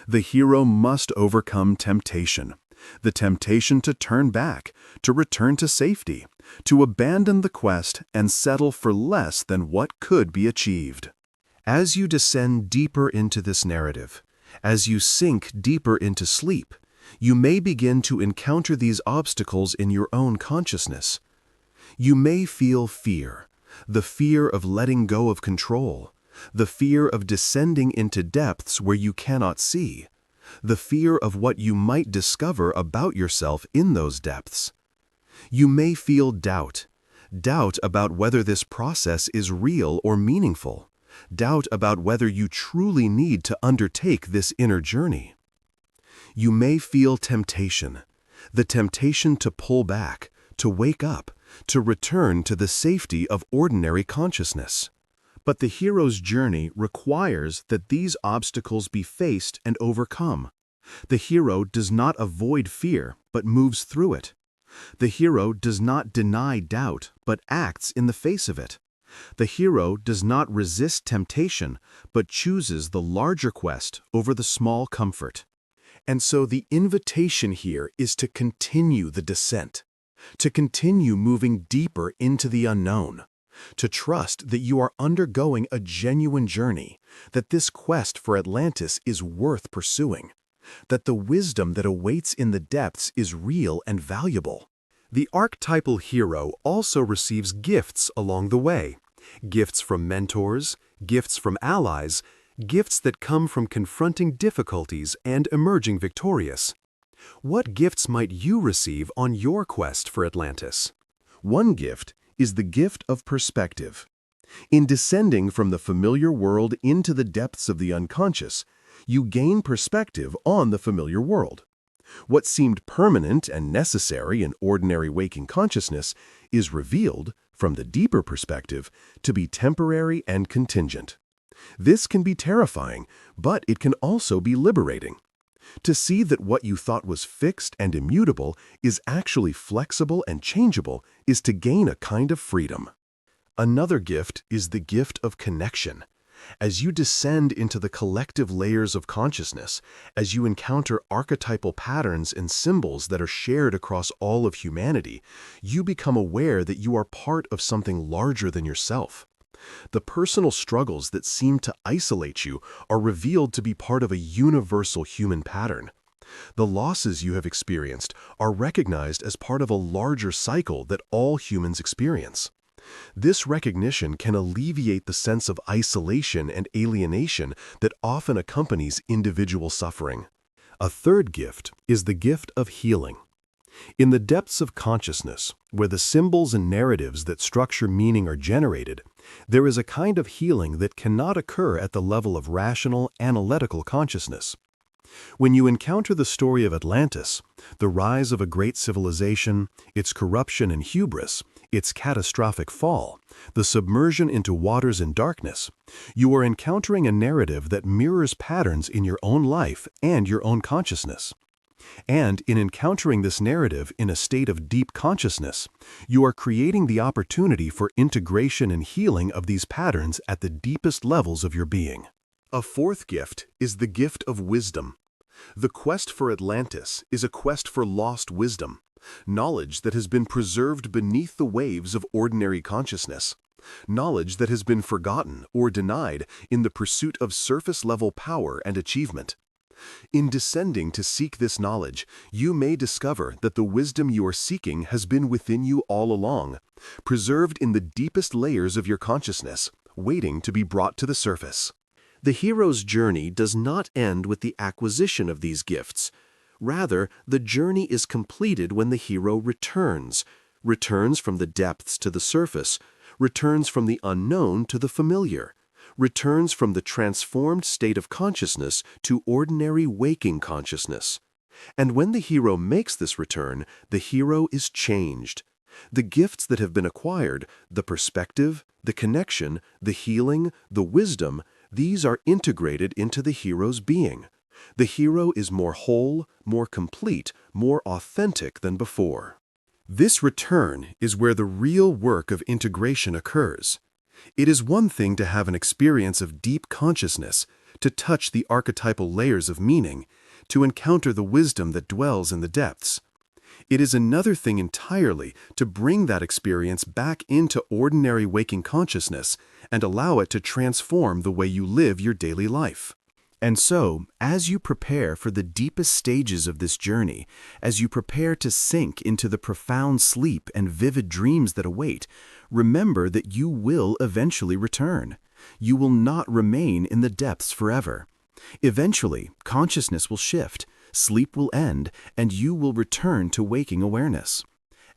The hero must overcome temptation. The temptation to turn back, to return to safety, to abandon the quest and settle for less than what could be achieved. As you descend deeper into this narrative, as you sink deeper into sleep, you may begin to encounter these obstacles in your own consciousness. You may feel fear, the fear of letting go of control, the fear of descending into depths where you cannot see, the fear of what you might discover about yourself in those depths. You may feel doubt about whether this process is real or meaningful, doubt about whether you truly need to undertake this inner journey. You may feel temptation, the temptation to pull back, to wake up, to return to the safety of ordinary consciousness. But the hero's journey requires that these obstacles be faced and overcome. The hero does not avoid fear, but moves through it. The hero does not deny doubt, but acts in the face of it. The hero does not resist temptation, but chooses the larger quest over the small comfort. And so the invitation here is to continue the descent, to continue moving deeper into the unknown, to trust that you are undergoing a genuine journey, that this quest for Atlantis is worth pursuing, that the wisdom that awaits in the depths is real and valuable. The archetypal hero also receives gifts along the way, gifts from mentors, gifts from allies, gifts that come from confronting difficulties and emerging victorious. What gifts might you receive on your quest for Atlantis? One gift is the gift of perspective. In descending from the familiar world into the depths of the unconscious, you gain perspective on the familiar world. What seemed permanent and necessary in ordinary waking consciousness is revealed, from the deeper perspective, to be temporary and contingent. This can be terrifying, but it can also be liberating. To see that what you thought was fixed and immutable is actually flexible and changeable is to gain a kind of freedom. Another gift is the gift of connection. As you descend into the collective layers of consciousness, as you encounter archetypal patterns and symbols that are shared across all of humanity, you become aware that you are part of something larger than yourself. The personal struggles that seem to isolate you are revealed to be part of a universal human pattern. The losses you have experienced are recognized as part of a larger cycle that all humans experience. This recognition can alleviate the sense of isolation and alienation that often accompanies individual suffering. A third gift is the gift of healing. In the depths of consciousness, where the symbols and narratives that structure meaning are generated, there is a kind of healing that cannot occur at the level of rational, analytical consciousness. When you encounter the story of Atlantis, the rise of a great civilization, its corruption and hubris, its catastrophic fall, the submersion into waters and darkness, you are encountering a narrative that mirrors patterns in your own life and your own consciousness. And in encountering this narrative in a state of deep consciousness, you are creating the opportunity for integration and healing of these patterns at the deepest levels of your being. A fourth gift is the gift of wisdom. The quest for Atlantis is a quest for lost wisdom, knowledge that has been preserved beneath the waves of ordinary consciousness, knowledge that has been forgotten or denied in the pursuit of surface-level power and achievement. In descending to seek this knowledge, you may discover that the wisdom you are seeking has been within you all along, preserved in the deepest layers of your consciousness, waiting to be brought to the surface. The hero's journey does not end with the acquisition of these gifts. Rather, the journey is completed when the hero returns from the depths to the surface, returns from the unknown to the familiar, returns from the transformed state of consciousness to ordinary waking consciousness. And when the hero makes this return, the hero is changed. The gifts that have been acquired, the perspective, the connection, the healing, the wisdom, these are integrated into the hero's being. The hero is more whole, more complete, more authentic than before. This return is where the real work of integration occurs. It is one thing to have an experience of deep consciousness, to touch the archetypal layers of meaning, to encounter the wisdom that dwells in the depths. It is another thing entirely to bring that experience back into ordinary waking consciousness and allow it to transform the way you live your daily life. And so, as you prepare for the deepest stages of this journey, as you prepare to sink into the profound sleep and vivid dreams that await, remember that you will eventually return. You will not remain in the depths forever. Eventually, consciousness will shift, sleep will end, and you will return to waking awareness.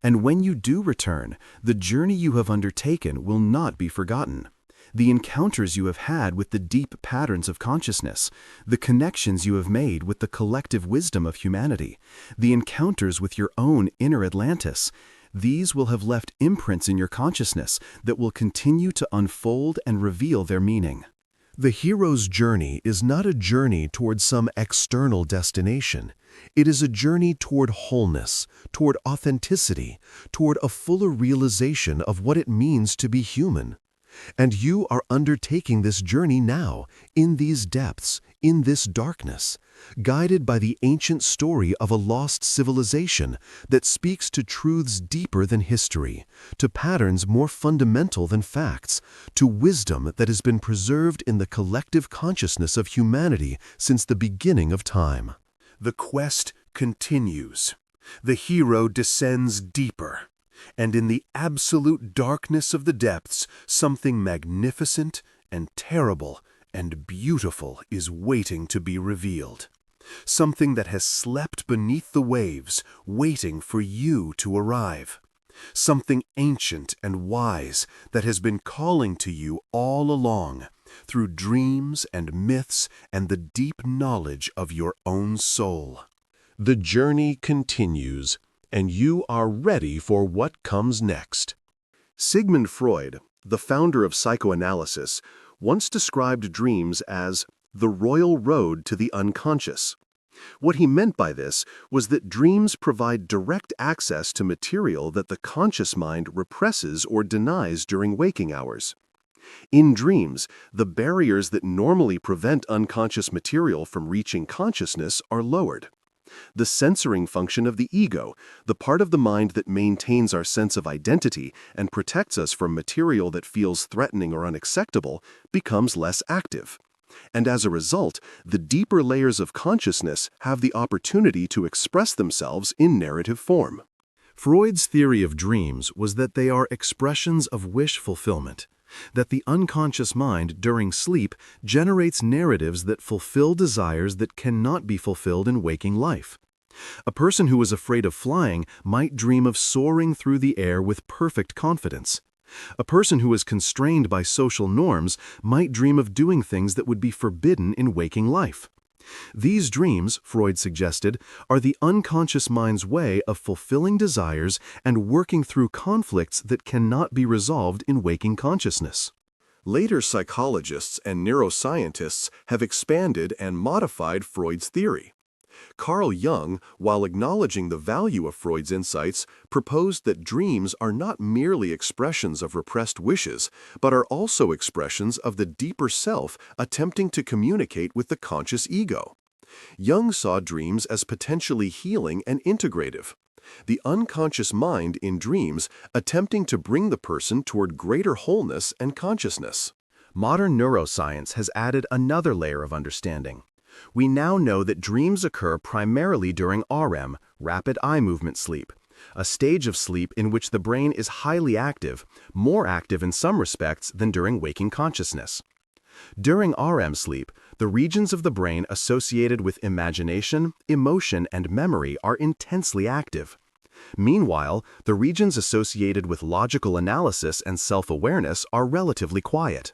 And when you do return, the journey you have undertaken will not be forgotten. The encounters you have had with the deep patterns of consciousness, the connections you have made with the collective wisdom of humanity, the encounters with your own inner Atlantis, these will have left imprints in your consciousness that will continue to unfold and reveal their meaning. The hero's journey is not a journey toward some external destination. It is a journey toward wholeness, toward authenticity, toward a fuller realization of what it means to be human. And you are undertaking this journey now, in these depths, in this darkness, guided by the ancient story of a lost civilization that speaks to truths deeper than history, to patterns more fundamental than facts, to wisdom that has been preserved in the collective consciousness of humanity since the beginning of time. The quest continues. The hero descends deeper. And in the absolute darkness of the depths, something magnificent and terrible and beautiful is waiting to be revealed. Something that has slept beneath the waves, waiting for you to arrive. something ancient and wise that has been calling to you all along through dreams and myths and the deep knowledge of your own soul. The journey continues, and you are ready for what comes next. Sigmund Freud, the founder of psychoanalysis, once described dreams as the royal road to the unconscious. What he meant by this was that dreams provide direct access to material that the conscious mind represses or denies during waking hours. In dreams, the barriers that normally prevent unconscious material from reaching consciousness are lowered. The censoring function of the ego, the part of the mind that maintains our sense of identity and protects us from material that feels threatening or unacceptable, becomes less active. And as a result, the deeper layers of consciousness have the opportunity to express themselves in narrative form. Freud's theory of dreams was that they are expressions of wish fulfillment, that the unconscious mind during sleep generates narratives that fulfill desires that cannot be fulfilled in waking life. A person who is afraid of flying might dream of soaring through the air with perfect confidence. A person who is constrained by social norms might dream of doing things that would be forbidden in waking life. These dreams, Freud suggested, are the unconscious mind's way of fulfilling desires and working through conflicts that cannot be resolved in waking consciousness. Later psychologists and neuroscientists have expanded and modified Freud's theory. Carl Jung, while acknowledging the value of Freud's insights, proposed that dreams are not merely expressions of repressed wishes, but are also expressions of the deeper self attempting to communicate with the conscious ego. Jung saw dreams as potentially healing and integrative. The unconscious mind in dreams attempting to bring the person toward greater wholeness and consciousness. Modern neuroscience has added another layer of understanding. We now know that dreams occur primarily during REM, rapid eye movement sleep, a stage of sleep in which the brain is highly active, more active in some respects than during waking consciousness. During REM sleep, the regions of the brain associated with imagination, emotion, and memory are intensely active. Meanwhile, the regions associated with logical analysis and self-awareness are relatively quiet.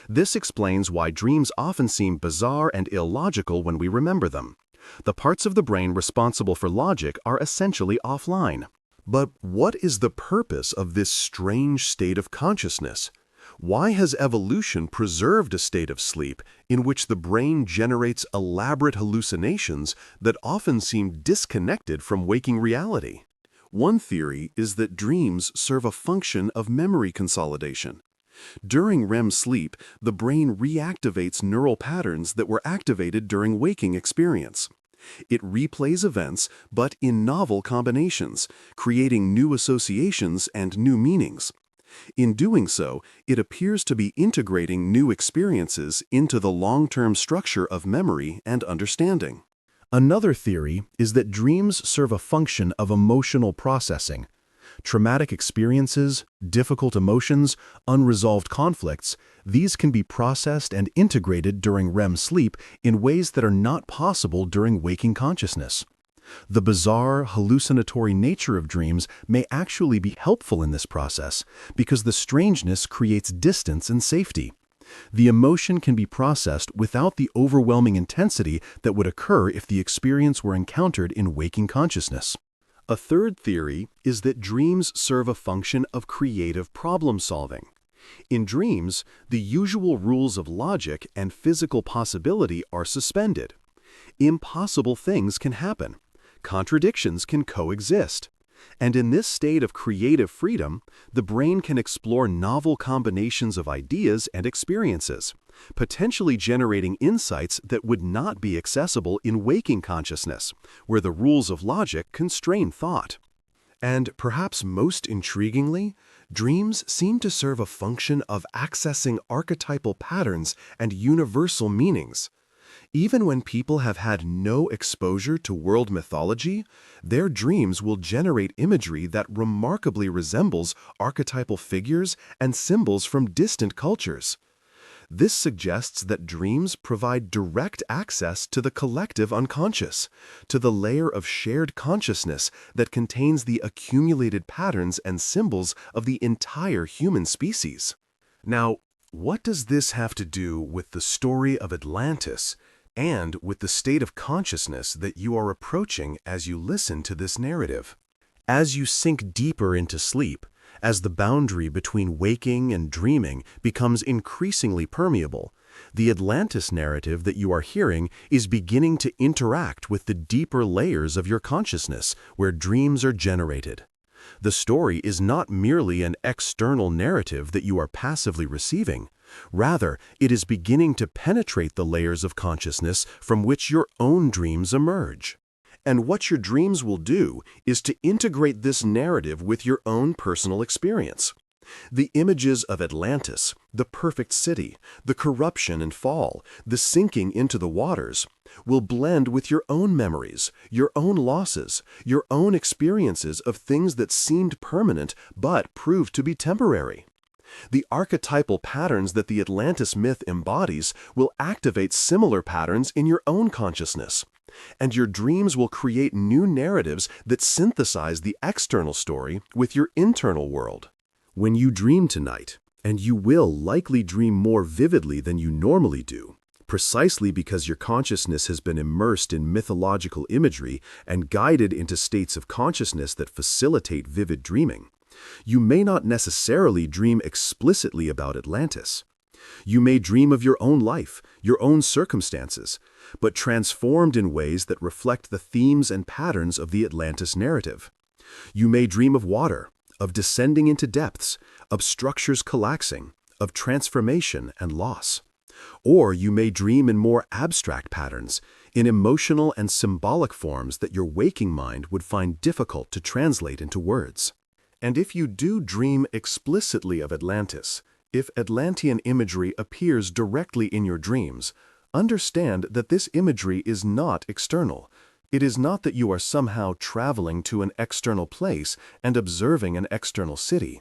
This explains why dreams often seem bizarre and illogical when we remember them. The parts of the brain responsible for logic are essentially offline. But what is the purpose of this strange state of consciousness? Why has evolution preserved a state of sleep in which the brain generates elaborate hallucinations that often seem disconnected from waking reality? One theory is that dreams serve a function of memory consolidation. During REM sleep, the brain reactivates neural patterns that were activated during waking experience. It replays events, but in novel combinations, creating new associations and new meanings. In doing so, it appears to be integrating new experiences into the long-term structure of memory and understanding. Another theory is that dreams serve a function of emotional processing. Traumatic experiences, difficult emotions, unresolved conflicts, these can be processed and integrated during REM sleep in ways that are not possible during waking consciousness. The bizarre, hallucinatory nature of dreams may actually be helpful in this process because the strangeness creates distance and safety. The emotion can be processed without the overwhelming intensity that would occur if the experience were encountered in waking consciousness. A third theory is that dreams serve a function of creative problem-solving. In dreams, the usual rules of logic and physical possibility are suspended. Impossible things can happen. Contradictions can coexist. And in this state of creative freedom, the brain can explore novel combinations of ideas and experiences, potentially generating insights that would not be accessible in waking consciousness, where the rules of logic constrain thought. And perhaps most intriguingly, dreams seem to serve a function of accessing archetypal patterns and universal meanings. Even when people have had no exposure to world mythology, their dreams will generate imagery that remarkably resembles archetypal figures and symbols from distant cultures. This suggests that dreams provide direct access to the collective unconscious, to the layer of shared consciousness that contains the accumulated patterns and symbols of the entire human species. Now, what does this have to do with the story of Atlantis and with the state of consciousness that you are approaching as you listen to this narrative? As you sink deeper into sleep, as the boundary between waking and dreaming becomes increasingly permeable, the Atlantis narrative that you are hearing is beginning to interact with the deeper layers of your consciousness where dreams are generated. The story is not merely an external narrative that you are passively receiving. Rather, it is beginning to penetrate the layers of consciousness from which your own dreams emerge. And what your dreams will do is to integrate this narrative with your own personal experience. The images of Atlantis, the perfect city, the corruption and fall, the sinking into the waters, will blend with your own memories, your own losses, your own experiences of things that seemed permanent but proved to be temporary. The archetypal patterns that the Atlantis myth embodies will activate similar patterns in your own consciousness. And your dreams will create new narratives that synthesize the external story with your internal world. When you dream tonight, and you will likely dream more vividly than you normally do, precisely because your consciousness has been immersed in mythological imagery and guided into states of consciousness that facilitate vivid dreaming, you may not necessarily dream explicitly about Atlantis. You may dream of your own life, your own circumstances, but transformed in ways that reflect the themes and patterns of the Atlantis narrative. You may dream of water, of descending into depths, of structures collapsing, of transformation and loss. Or you may dream in more abstract patterns, in emotional and symbolic forms that your waking mind would find difficult to translate into words. And if you do dream explicitly of Atlantis, if Atlantean imagery appears directly in your dreams, understand that this imagery is not external. It is not that you are somehow traveling to an external place and observing an external city.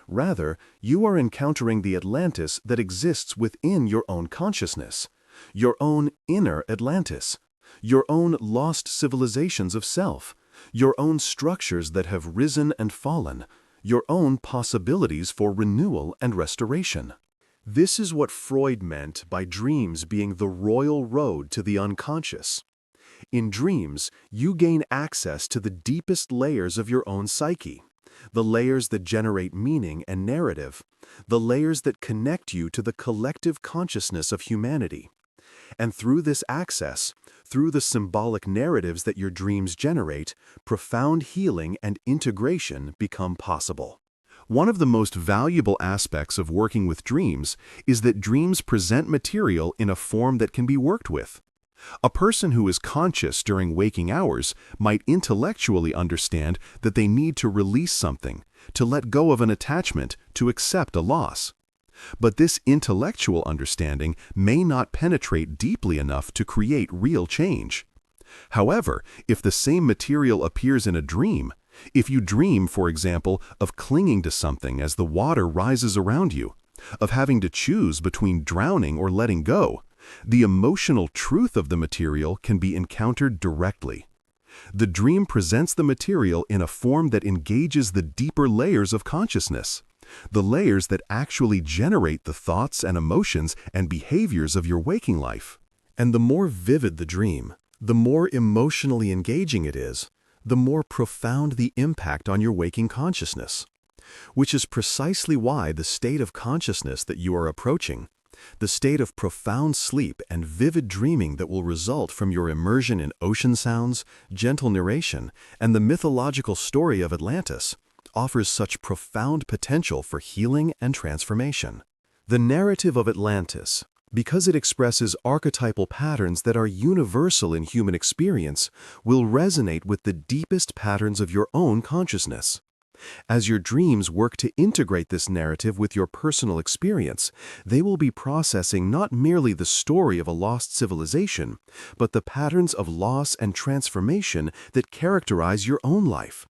Rather, you are encountering the Atlantis that exists within your own consciousness, your own inner Atlantis, your own lost civilizations of self, your own structures that have risen and fallen, your own possibilities for renewal and restoration. This is what Freud meant by dreams being the royal road to the unconscious. In dreams, you gain access to the deepest layers of your own psyche, the layers that generate meaning and narrative, the layers that connect you to the collective consciousness of humanity. And through this access, through the symbolic narratives that your dreams generate, profound healing and integration become possible. One of the most valuable aspects of working with dreams is that dreams present material in a form that can be worked with. A person who is conscious during waking hours might intellectually understand that they need to release something, to let go of an attachment, to accept a loss. But this intellectual understanding may not penetrate deeply enough to create real change. However, if the same material appears in a dream, if you dream, for example, of clinging to something as the water rises around you, of having to choose between drowning or letting go, the emotional truth of the material can be encountered directly. The dream presents the material in a form that engages the deeper layers of consciousness, the layers that actually generate the thoughts and emotions and behaviors of your waking life. And the more vivid the dream, the more emotionally engaging it is, the more profound the impact on your waking consciousness. Which is precisely why the state of consciousness that you are approaching, the state of profound sleep and vivid dreaming that will result from your immersion in ocean sounds, gentle narration, and the mythological story of Atlantis, offers such profound potential for healing and transformation. The narrative of Atlantis, because it expresses archetypal patterns that are universal in human experience, will resonate with the deepest patterns of your own consciousness. As your dreams work to integrate this narrative with your personal experience, they will be processing not merely the story of a lost civilization, but the patterns of loss and transformation that characterize your own life.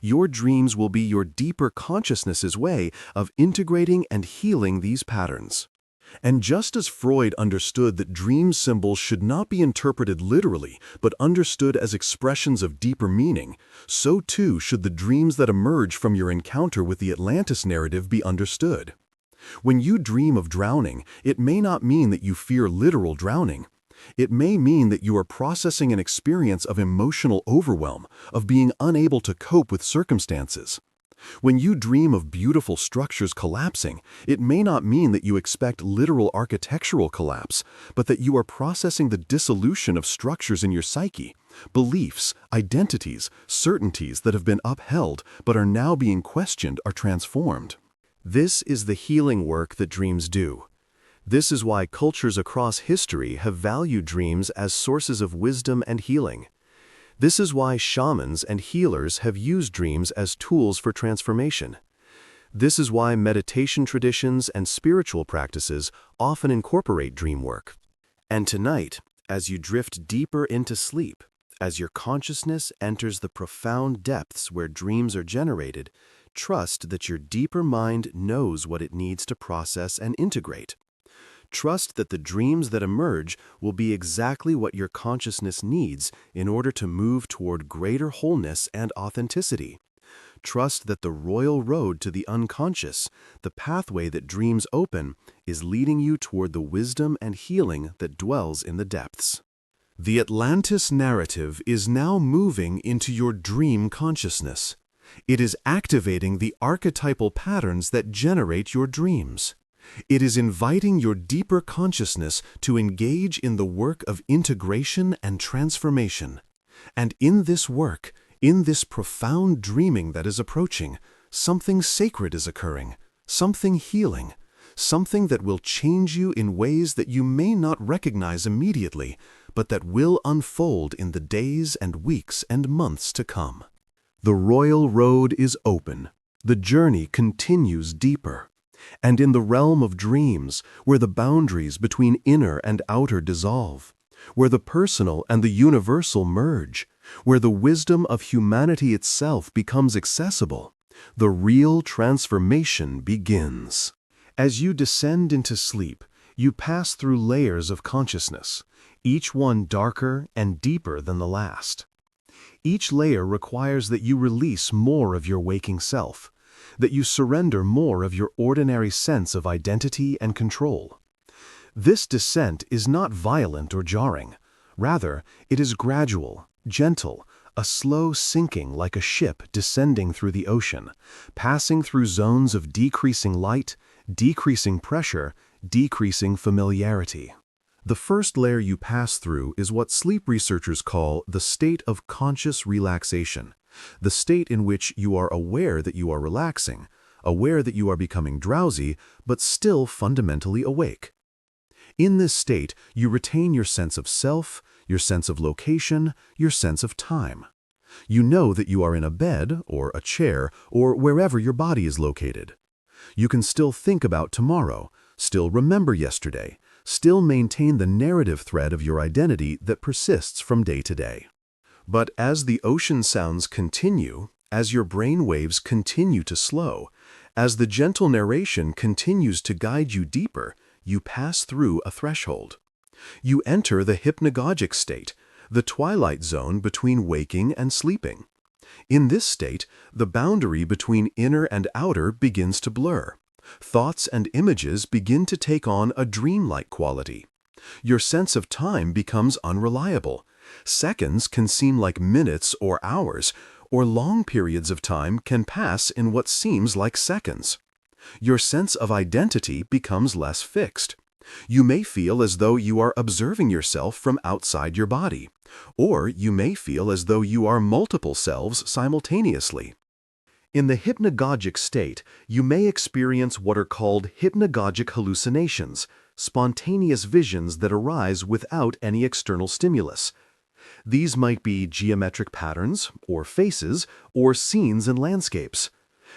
Your dreams will be your deeper consciousness's way of integrating and healing these patterns. And just as Freud understood that dream symbols should not be interpreted literally, but understood as expressions of deeper meaning, so too should the dreams that emerge from your encounter with the Atlantis narrative be understood. When you dream of drowning, it may not mean that you fear literal drowning. It may mean that you are processing an experience of emotional overwhelm, of being unable to cope with circumstances. When you dream of beautiful structures collapsing, it may not mean that you expect literal architectural collapse, but that you are processing the dissolution of structures in your psyche, beliefs, identities, certainties that have been upheld but are now being questioned or transformed. This is the healing work that dreams do. This is why cultures across history have valued dreams as sources of wisdom and healing. This is why shamans and healers have used dreams as tools for transformation. This is why meditation traditions and spiritual practices often incorporate dream work. And tonight, as you drift deeper into sleep, as your consciousness enters the profound depths where dreams are generated, trust that your deeper mind knows what it needs to process and integrate. Trust that the dreams that emerge will be exactly what your consciousness needs in order to move toward greater wholeness and authenticity. Trust that the royal road to the unconscious, the pathway that dreams open, is leading you toward the wisdom and healing that dwells in the depths. The Atlantis narrative is now moving into your dream consciousness. It is activating the archetypal patterns that generate your dreams. It is inviting your deeper consciousness to engage in the work of integration and transformation. And in this work, in this profound dreaming that is approaching, something sacred is occurring, something healing, something that will change you in ways that you may not recognize immediately, but that will unfold in the days and weeks and months to come. The royal road is open. The journey continues deeper. And in the realm of dreams, where the boundaries between inner and outer dissolve, where the personal and the universal merge, where the wisdom of humanity itself becomes accessible, the real transformation begins. As you descend into sleep, you pass through layers of consciousness, each one darker and deeper than the last. Each layer requires that you release more of your waking self, that you surrender more of your ordinary sense of identity and control. This descent is not violent or jarring. Rather, it is gradual, gentle, a slow sinking like a ship descending through the ocean, passing through zones of decreasing light, decreasing pressure, decreasing familiarity. The first layer you pass through is what sleep researchers call the state of conscious relaxation. The state in which you are aware that you are relaxing, aware that you are becoming drowsy, but still fundamentally awake. In this state, you retain your sense of self, your sense of location, your sense of time. You know that you are in a bed, or a chair, or wherever your body is located. You can still think about tomorrow, still remember yesterday, still maintain the narrative thread of your identity that persists from day to day. But as the ocean sounds continue, as your brain waves continue to slow, as the gentle narration continues to guide you deeper, you pass through a threshold. You enter the hypnagogic state, the twilight zone between waking and sleeping. In this state, the boundary between inner and outer begins to blur. Thoughts and images begin to take on a dreamlike quality. Your sense of time becomes unreliable. Seconds can seem like minutes or hours, or long periods of time can pass in what seems like seconds. Your sense of identity becomes less fixed. You may feel as though you are observing yourself from outside your body, or you may feel as though you are multiple selves simultaneously. In the hypnagogic state, you may experience what are called hypnagogic hallucinations, spontaneous visions that arise without any external stimulus. These might be geometric patterns, or faces, or scenes and landscapes.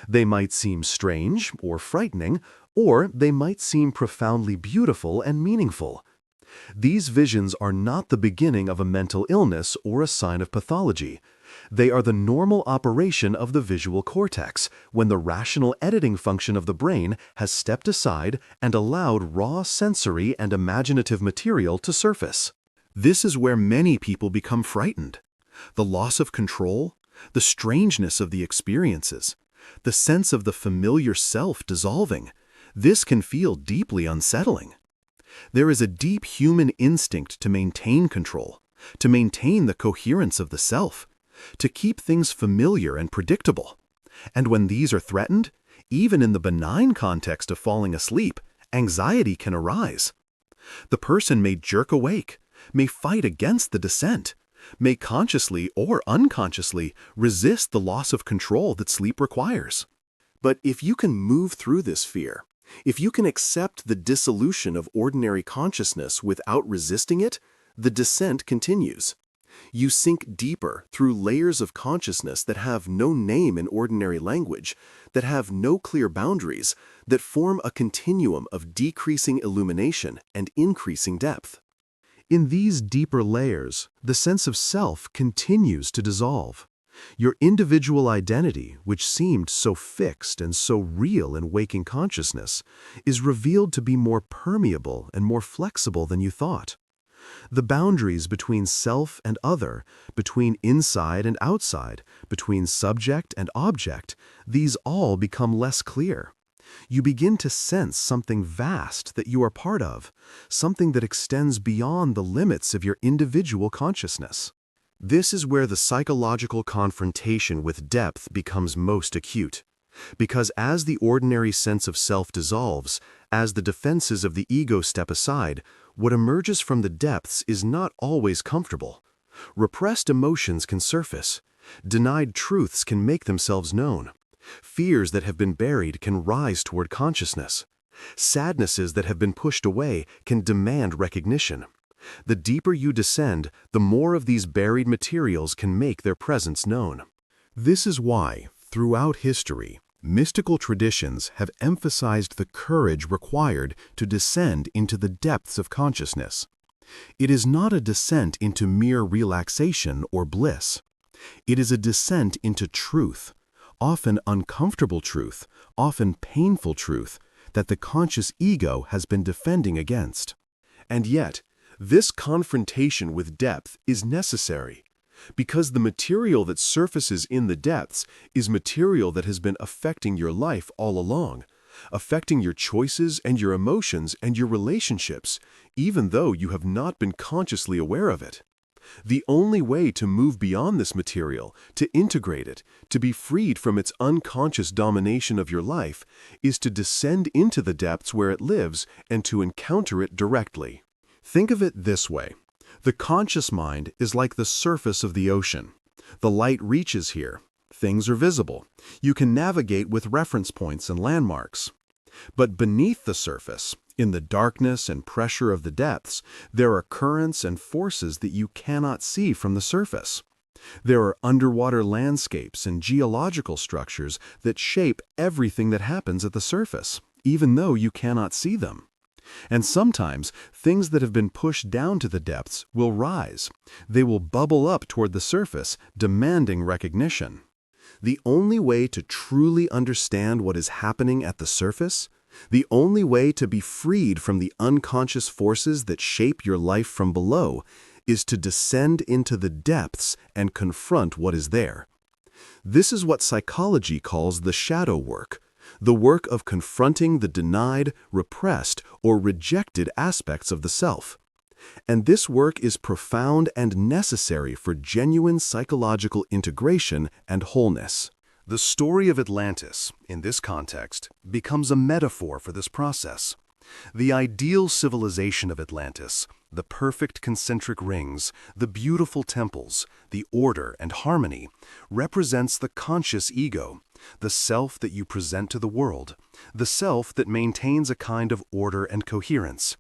They might seem strange or frightening, or they might seem profoundly beautiful and meaningful. These visions are not the beginning of a mental illness or a sign of pathology. They are the normal operation of the visual cortex when the rational editing function of the brain has stepped aside and allowed raw sensory and imaginative material to surface. This is where many people become frightened. The loss of control, the strangeness of the experiences, the sense of the familiar self dissolving, this can feel deeply unsettling. There is a deep human instinct to maintain control, to maintain the coherence of the self, to keep things familiar and predictable. And when these are threatened, even in the benign context of falling asleep, anxiety can arise. The person may jerk awake, may fight against the descent, may consciously or unconsciously resist the loss of control that sleep requires. But if you can move through this fear, if you can accept the dissolution of ordinary consciousness without resisting it, the descent continues. You sink deeper through layers of consciousness that have no name in ordinary language, that have no clear boundaries, that form a continuum of decreasing illumination and increasing depth. In these deeper layers, the sense of self continues to dissolve. Your individual identity, which seemed so fixed and so real in waking consciousness, is revealed to be more permeable and more flexible than you thought. The boundaries between self and other, between inside and outside, between subject and object, these all become less clear. You begin to sense something vast that you are part of, something that extends beyond the limits of your individual consciousness. This is where the psychological confrontation with depth becomes most acute. Because as the ordinary sense of self dissolves, as the defenses of the ego step aside, what emerges from the depths is not always comfortable. Repressed emotions can surface. Denied truths can make themselves known. Fears that have been buried can rise toward consciousness. Sadnesses that have been pushed away can demand recognition. The deeper you descend, the more of these buried materials can make their presence known. This is why, throughout history, mystical traditions have emphasized the courage required to descend into the depths of consciousness. It is not a descent into mere relaxation or bliss. It is a descent into truth, often uncomfortable truth, often painful truth, that the conscious ego has been defending against. And yet, this confrontation with depth is necessary, because the material that surfaces in the depths is material that has been affecting your life all along, affecting your choices and your emotions and your relationships, even though you have not been consciously aware of it. The only way to move beyond this material, to integrate it, to be freed from its unconscious domination of your life, is to descend into the depths where it lives and to encounter it directly. Think of it this way. The conscious mind is like the surface of the ocean. The light reaches here. Things are visible. You can navigate with reference points and landmarks. But beneath the surface, in the darkness and pressure of the depths, there are currents and forces that you cannot see from the surface. There are underwater landscapes and geological structures that shape everything that happens at the surface, even though you cannot see them. And sometimes, things that have been pushed down to the depths will rise. They will bubble up toward the surface, demanding recognition. The only way to truly understand what is happening at the surface, the only way to be freed from the unconscious forces that shape your life from below, is to descend into the depths and confront what is there. This is what psychology calls the shadow work, the work of confronting the denied, repressed, or rejected aspects of the self. And this work is profound and necessary for genuine psychological integration and wholeness. The story of Atlantis, in this context, becomes a metaphor for this process. The ideal civilization of Atlantis, the perfect concentric rings, the beautiful temples, the order and harmony, represents the conscious ego, the self that you present to the world, the self that maintains a kind of order and coherence.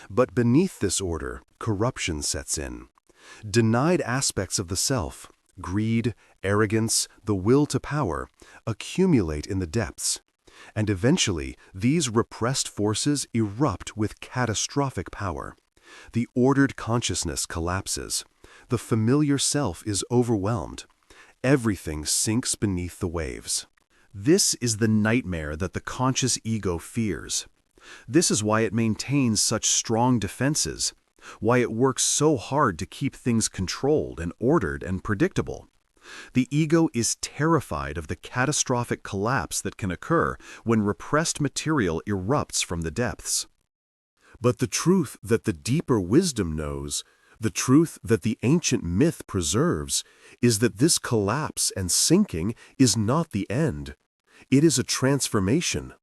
But beneath this order, corruption sets in. Denied aspects of the self, greed, arrogance, the will to power, accumulate in the depths. And eventually, these repressed forces erupt with catastrophic power. The ordered consciousness collapses. The familiar self is overwhelmed. Everything sinks beneath the waves. This is the nightmare that the conscious ego fears. This is why it maintains such strong defenses, why it works so hard to keep things controlled and ordered and predictable. The ego is terrified of the catastrophic collapse that can occur when repressed material erupts from the depths. But the truth that the deeper wisdom knows, the truth that the ancient myth preserves, is that this collapse and sinking is not the end. It is a transformation.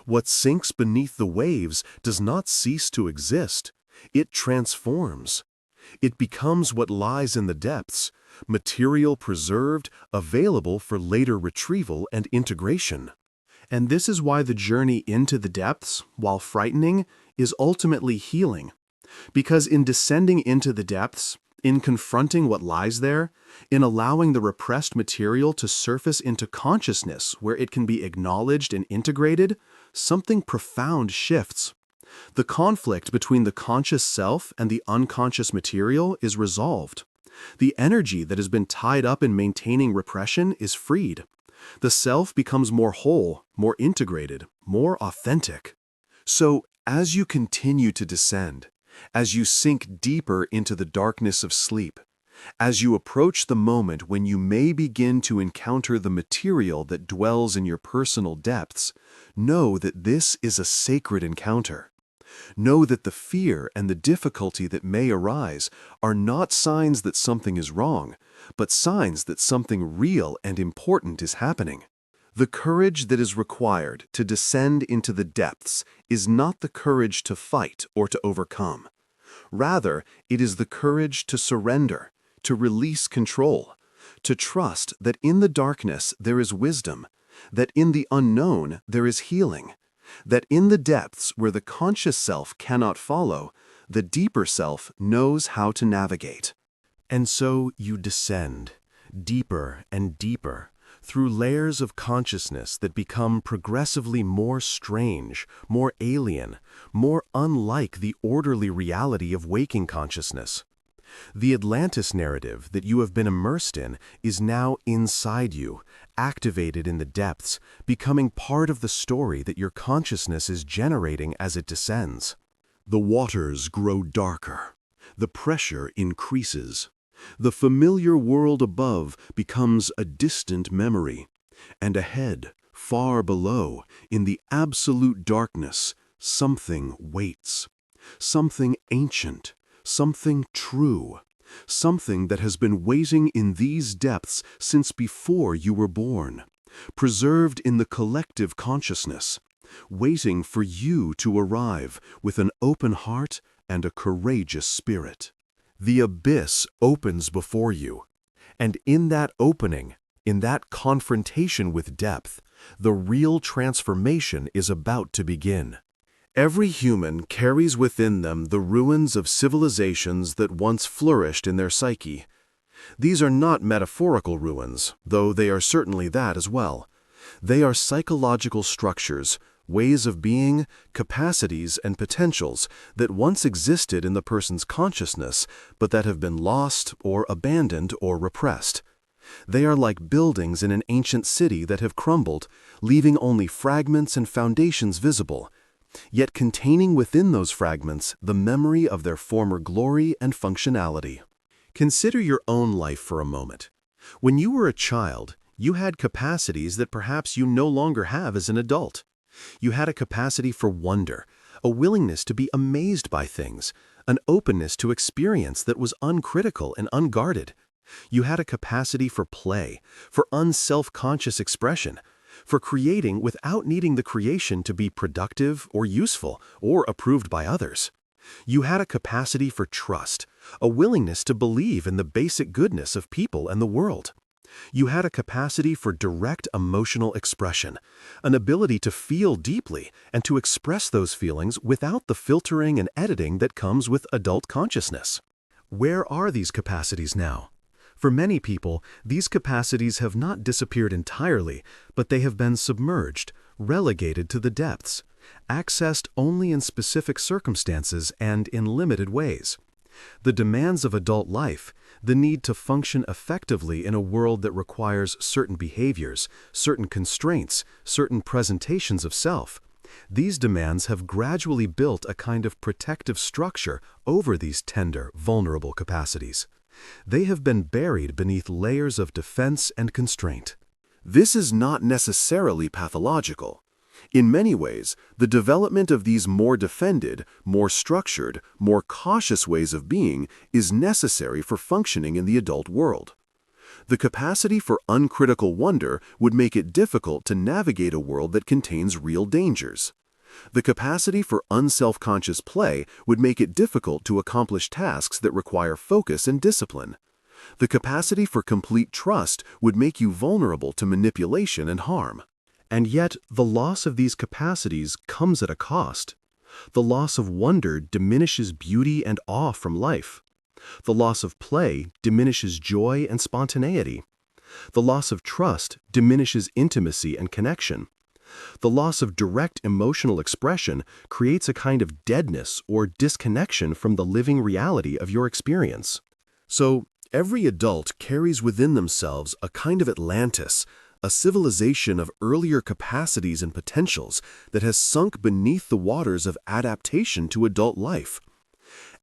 What sinks beneath the waves does not cease to exist. It transforms. It becomes what lies in the depths, material preserved, available for later retrieval and integration. And this is why the journey into the depths, while frightening, is ultimately healing. Because in descending into the depths, in confronting what lies there, in allowing the repressed material to surface into consciousness where it can be acknowledged and integrated, something profound shifts. The conflict between the conscious self and the unconscious material is resolved. The energy that has been tied up in maintaining repression is freed. The self becomes more whole, more integrated, more authentic. So, as you continue to descend, as you sink deeper into the darkness of sleep, as you approach the moment when you may begin to encounter the material that dwells in your personal depths, know that this is a sacred encounter. Know that the fear and the difficulty that may arise are not signs that something is wrong, but signs that something real and important is happening. The courage that is required to descend into the depths is not the courage to fight or to overcome. Rather, it is the courage to surrender, to release control, to trust that in the darkness there is wisdom, that in the unknown there is healing, that in the depths where the conscious self cannot follow, the deeper self knows how to navigate. And so you descend, deeper and deeper, through layers of consciousness that become progressively more strange, more alien, more unlike the orderly reality of waking consciousness. The Atlantis narrative that you have been immersed in is now inside you, activated in the depths, becoming part of the story that your consciousness is generating as it descends. The waters grow darker. The pressure increases. The familiar world above becomes a distant memory, and ahead, far below, in the absolute darkness, something waits. Something ancient, something true, something that has been waiting in these depths since before you were born, preserved in the collective consciousness, waiting for you to arrive with an open heart and a courageous spirit. The abyss opens before you, and in that opening, in that confrontation with depth, the real transformation is about to begin. Every human carries within them the ruins of civilizations that once flourished in their psyche. These are not metaphorical ruins, though they are certainly that as well. They are psychological structures, ways of being, capacities, and potentials that once existed in the person's consciousness, but that have been lost or abandoned or repressed. They are like buildings in an ancient city that have crumbled, leaving only fragments and foundations visible, yet containing within those fragments the memory of their former glory and functionality. Consider your own life for a moment. When you were a child, you had capacities that perhaps you no longer have as an adult. You had a capacity for wonder, a willingness to be amazed by things, an openness to experience that was uncritical and unguarded. You had a capacity for play, for unself-conscious expression, for creating without needing the creation to be productive or useful or approved by others. You had a capacity for trust, a willingness to believe in the basic goodness of people and the world. You had a capacity for direct emotional expression, an ability to feel deeply and to express those feelings without the filtering and editing that comes with adult consciousness. Where are these capacities now? For many people, these capacities have not disappeared entirely, but they have been submerged, relegated to the depths, accessed only in specific circumstances and in limited ways. The demands of adult life, the need to function effectively in a world that requires certain behaviors, certain constraints, certain presentations of self, these demands have gradually built a kind of protective structure over these tender, vulnerable capacities. They have been buried beneath layers of defense and constraint. This is not necessarily pathological. In many ways, the development of these more defended, more structured, more cautious ways of being is necessary for functioning in the adult world. The capacity for uncritical wonder would make it difficult to navigate a world that contains real dangers. The capacity for unself-conscious play would make it difficult to accomplish tasks that require focus and discipline. The capacity for complete trust would make you vulnerable to manipulation and harm. And yet, the loss of these capacities comes at a cost. The loss of wonder diminishes beauty and awe from life. The loss of play diminishes joy and spontaneity. The loss of trust diminishes intimacy and connection. The loss of direct emotional expression creates a kind of deadness or disconnection from the living reality of your experience. So, every adult carries within themselves a kind of Atlantis, a civilization of earlier capacities and potentials that has sunk beneath the waters of adaptation to adult life.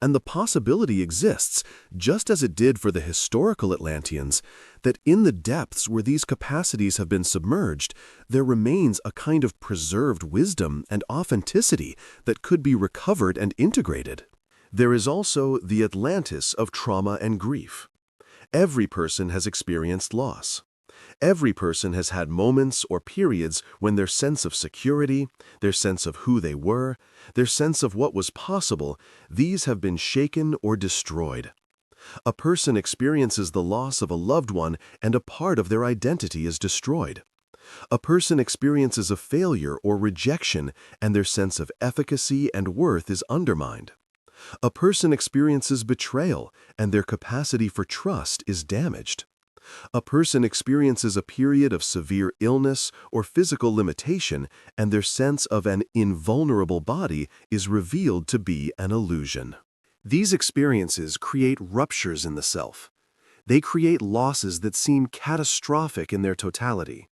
And the possibility exists, just as it did for the historical Atlanteans, that in the depths where these capacities have been submerged, there remains a kind of preserved wisdom and authenticity that could be recovered and integrated. There is also the Atlantis of trauma and grief. Every person has experienced loss. Every person has had moments or periods when their sense of security, their sense of who they were, their sense of what was possible, these have been shaken or destroyed. A person experiences the loss of a loved one and a part of their identity is destroyed. A person experiences a failure or rejection and their sense of efficacy and worth is undermined. A person experiences betrayal and their capacity for trust is damaged. A person experiences a period of severe illness or physical limitation, and their sense of an invulnerable body is revealed to be an illusion. These experiences create ruptures in the self. They create losses that seem catastrophic in their totality.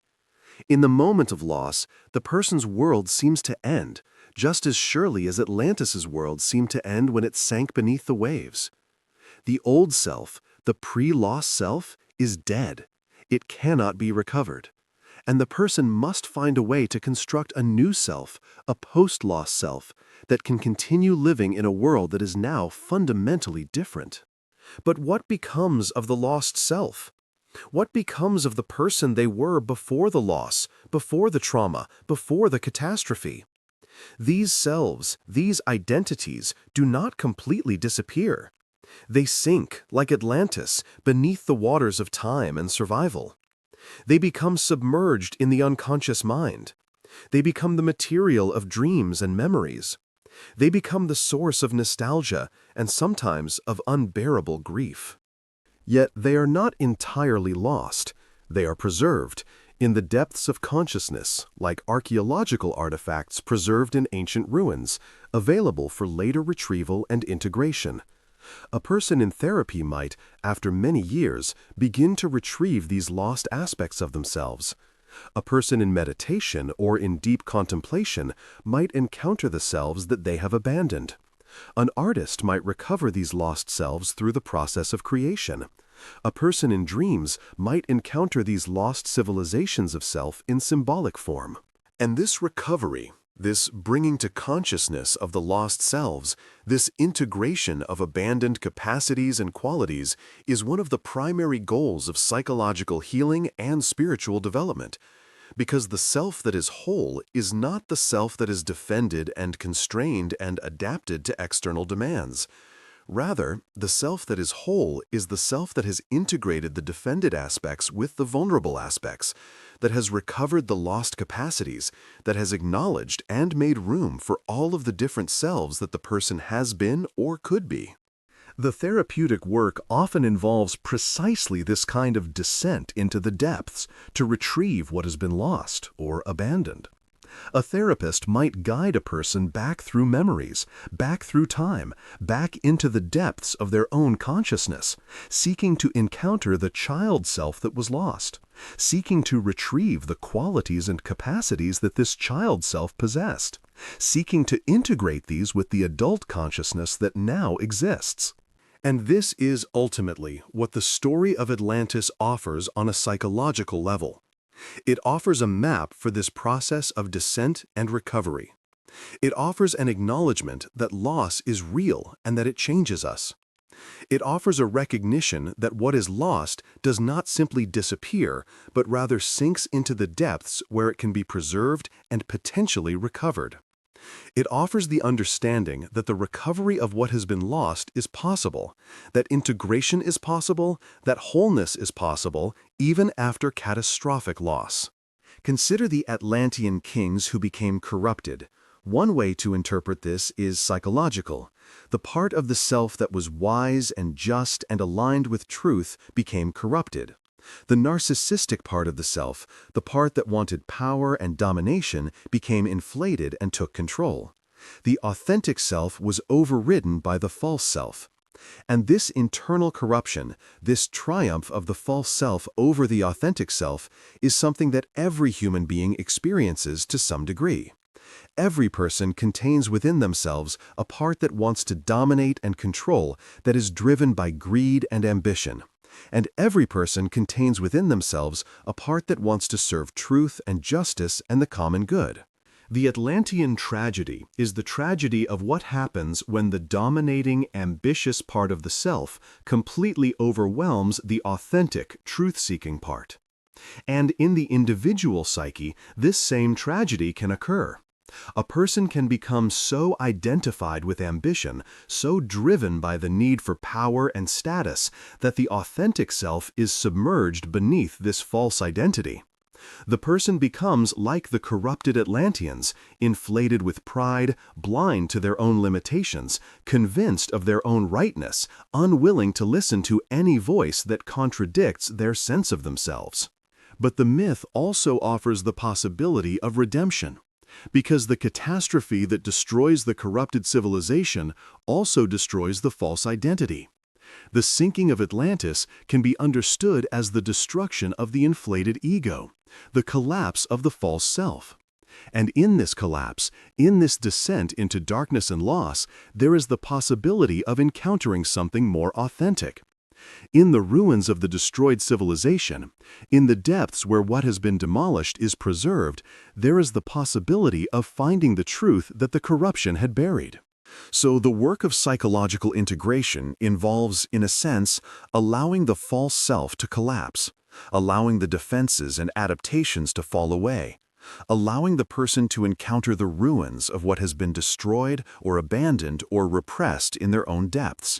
In the moment of loss, the person's world seems to end, just as surely as Atlantis' world seemed to end when it sank beneath the waves. The old self, the pre-loss self, is dead. It cannot be recovered. And the person must find a way to construct a new self, a post-loss self, that can continue living in a world that is now fundamentally different. But what becomes of the lost self? What becomes of the person they were before the loss, before the trauma, before the catastrophe? These selves, these identities, do not completely disappear. They sink, like Atlantis, beneath the waters of time and survival. They become submerged in the unconscious mind. They become the material of dreams and memories. They become the source of nostalgia and sometimes of unbearable grief. Yet they are not entirely lost. They are preserved in the depths of consciousness, like archaeological artifacts preserved in ancient ruins, available for later retrieval and integration. A person in therapy might, after many years, begin to retrieve these lost aspects of themselves. A person in meditation or in deep contemplation might encounter the selves that they have abandoned. An artist might recover these lost selves through the process of creation. A person in dreams might encounter these lost civilizations of self in symbolic form. And this recovery, this bringing to consciousness of the lost selves, this integration of abandoned capacities and qualities is one of the primary goals of psychological healing and spiritual development, because the self that is whole is not the self that is defended and constrained and adapted to external demands. Rather, the self that is whole is the self that has integrated the defended aspects with the vulnerable aspects, that has recovered the lost capacities, that has acknowledged and made room for all of the different selves that the person has been or could be. The therapeutic work often involves precisely this kind of descent into the depths to retrieve what has been lost or abandoned. A therapist might guide a person back through memories, back through time, back into the depths of their own consciousness, seeking to encounter the child self that was lost, seeking to retrieve the qualities and capacities that this child self possessed, seeking to integrate these with the adult consciousness that now exists. And this is ultimately what the story of Atlantis offers on a psychological level. It offers a map for this process of descent and recovery. It offers an acknowledgement that loss is real and that it changes us. It offers a recognition that what is lost does not simply disappear, but rather sinks into the depths where it can be preserved and potentially recovered. It offers the understanding that the recovery of what has been lost is possible, that integration is possible, that wholeness is possible, even after catastrophic loss. Consider the Atlantean kings who became corrupted. One way to interpret this is psychological. The part of the self that was wise and just and aligned with truth became corrupted. The narcissistic part of the self, the part that wanted power and domination, became inflated and took control. The authentic self was overridden by the false self. And this internal corruption, this triumph of the false self over the authentic self, is something that every human being experiences to some degree. Every person contains within themselves a part that wants to dominate and control, that is driven by greed and ambition. And every person contains within themselves a part that wants to serve truth and justice and the common good. The Atlantean tragedy is the tragedy of what happens when the dominating, ambitious part of the self completely overwhelms the authentic, truth-seeking part. And in the individual psyche, this same tragedy can occur. A person can become so identified with ambition, so driven by the need for power and status, that the authentic self is submerged beneath this false identity. The person becomes like the corrupted Atlanteans, inflated with pride, blind to their own limitations, convinced of their own rightness, unwilling to listen to any voice that contradicts their sense of themselves. But the myth also offers the possibility of redemption, because the catastrophe that destroys the corrupted civilization also destroys the false identity. The sinking of Atlantis can be understood as the destruction of the inflated ego, the collapse of the false self. And in this collapse, in this descent into darkness and loss, there is the possibility of encountering something more authentic. In the ruins of the destroyed civilization, in the depths where what has been demolished is preserved, there is the possibility of finding the truth that the corruption had buried. So the work of psychological integration involves, in a sense, allowing the false self to collapse, allowing the defenses and adaptations to fall away, allowing the person to encounter the ruins of what has been destroyed or abandoned or repressed in their own depths.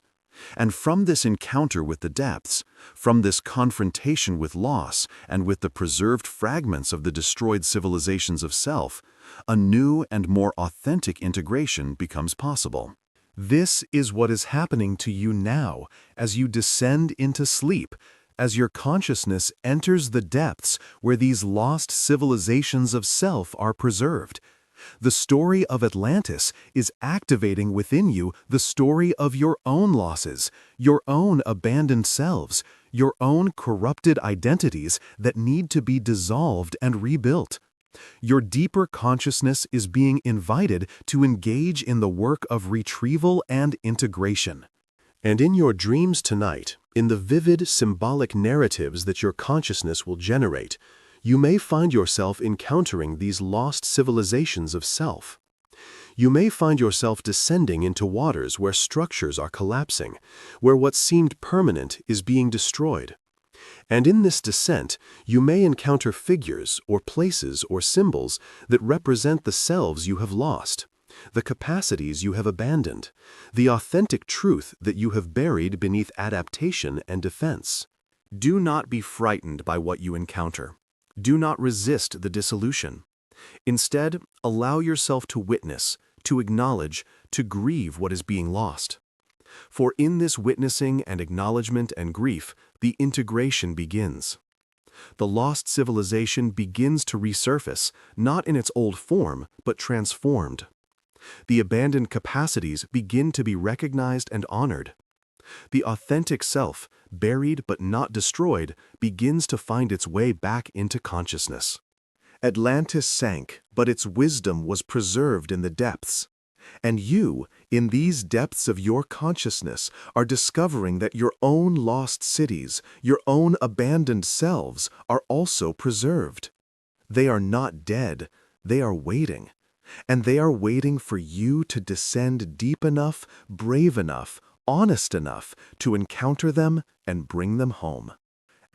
And from this encounter with the depths, from this confrontation with loss and with the preserved fragments of the destroyed civilizations of self, a new and more authentic integration becomes possible. This is what is happening to you now as you descend into sleep, as your consciousness enters the depths where these lost civilizations of self are preserved. The story of Atlantis is activating within you the story of your own losses, your own abandoned selves, your own corrupted identities that need to be dissolved and rebuilt. Your deeper consciousness is being invited to engage in the work of retrieval and integration. And in your dreams tonight, in the vivid symbolic narratives that your consciousness will generate, you may find yourself encountering these lost civilizations of self. You may find yourself descending into waters where structures are collapsing, where what seemed permanent is being destroyed. And in this descent, you may encounter figures or places or symbols that represent the selves you have lost, the capacities you have abandoned, the authentic truth that you have buried beneath adaptation and defense. Do not be frightened by what you encounter. Do not resist the dissolution. Instead, allow yourself to witness, to acknowledge, to grieve what is being lost. For in this witnessing and acknowledgement and grief, the integration begins. The lost civilization begins to resurface, not in its old form, but transformed. The abandoned capacities begin to be recognized and honored. The authentic self, buried but not destroyed, begins to find its way back into consciousness. Atlantis sank, but its wisdom was preserved in the depths. And you, in these depths of your consciousness, are discovering that your own lost cities, your own abandoned selves, are also preserved. They are not dead, they are waiting. And they are waiting for you to descend deep enough, brave enough, honest enough to encounter them and bring them home.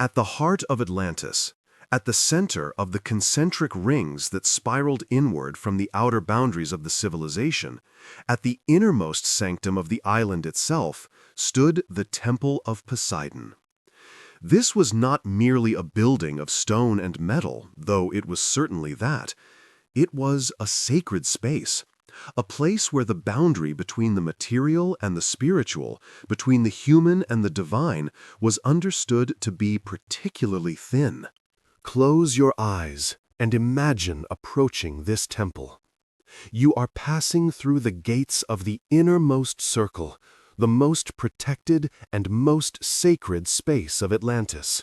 At the heart of Atlantis, at the center of the concentric rings that spiraled inward from the outer boundaries of the civilization, at the innermost sanctum of the island itself, stood the Temple of Poseidon. This was not merely a building of stone and metal, though it was certainly that. It was a sacred space, a place where the boundary between the material and the spiritual, between the human and the divine, was understood to be particularly thin. Close your eyes and imagine approaching this temple. You are passing through the gates of the innermost circle, the most protected and most sacred space of Atlantis.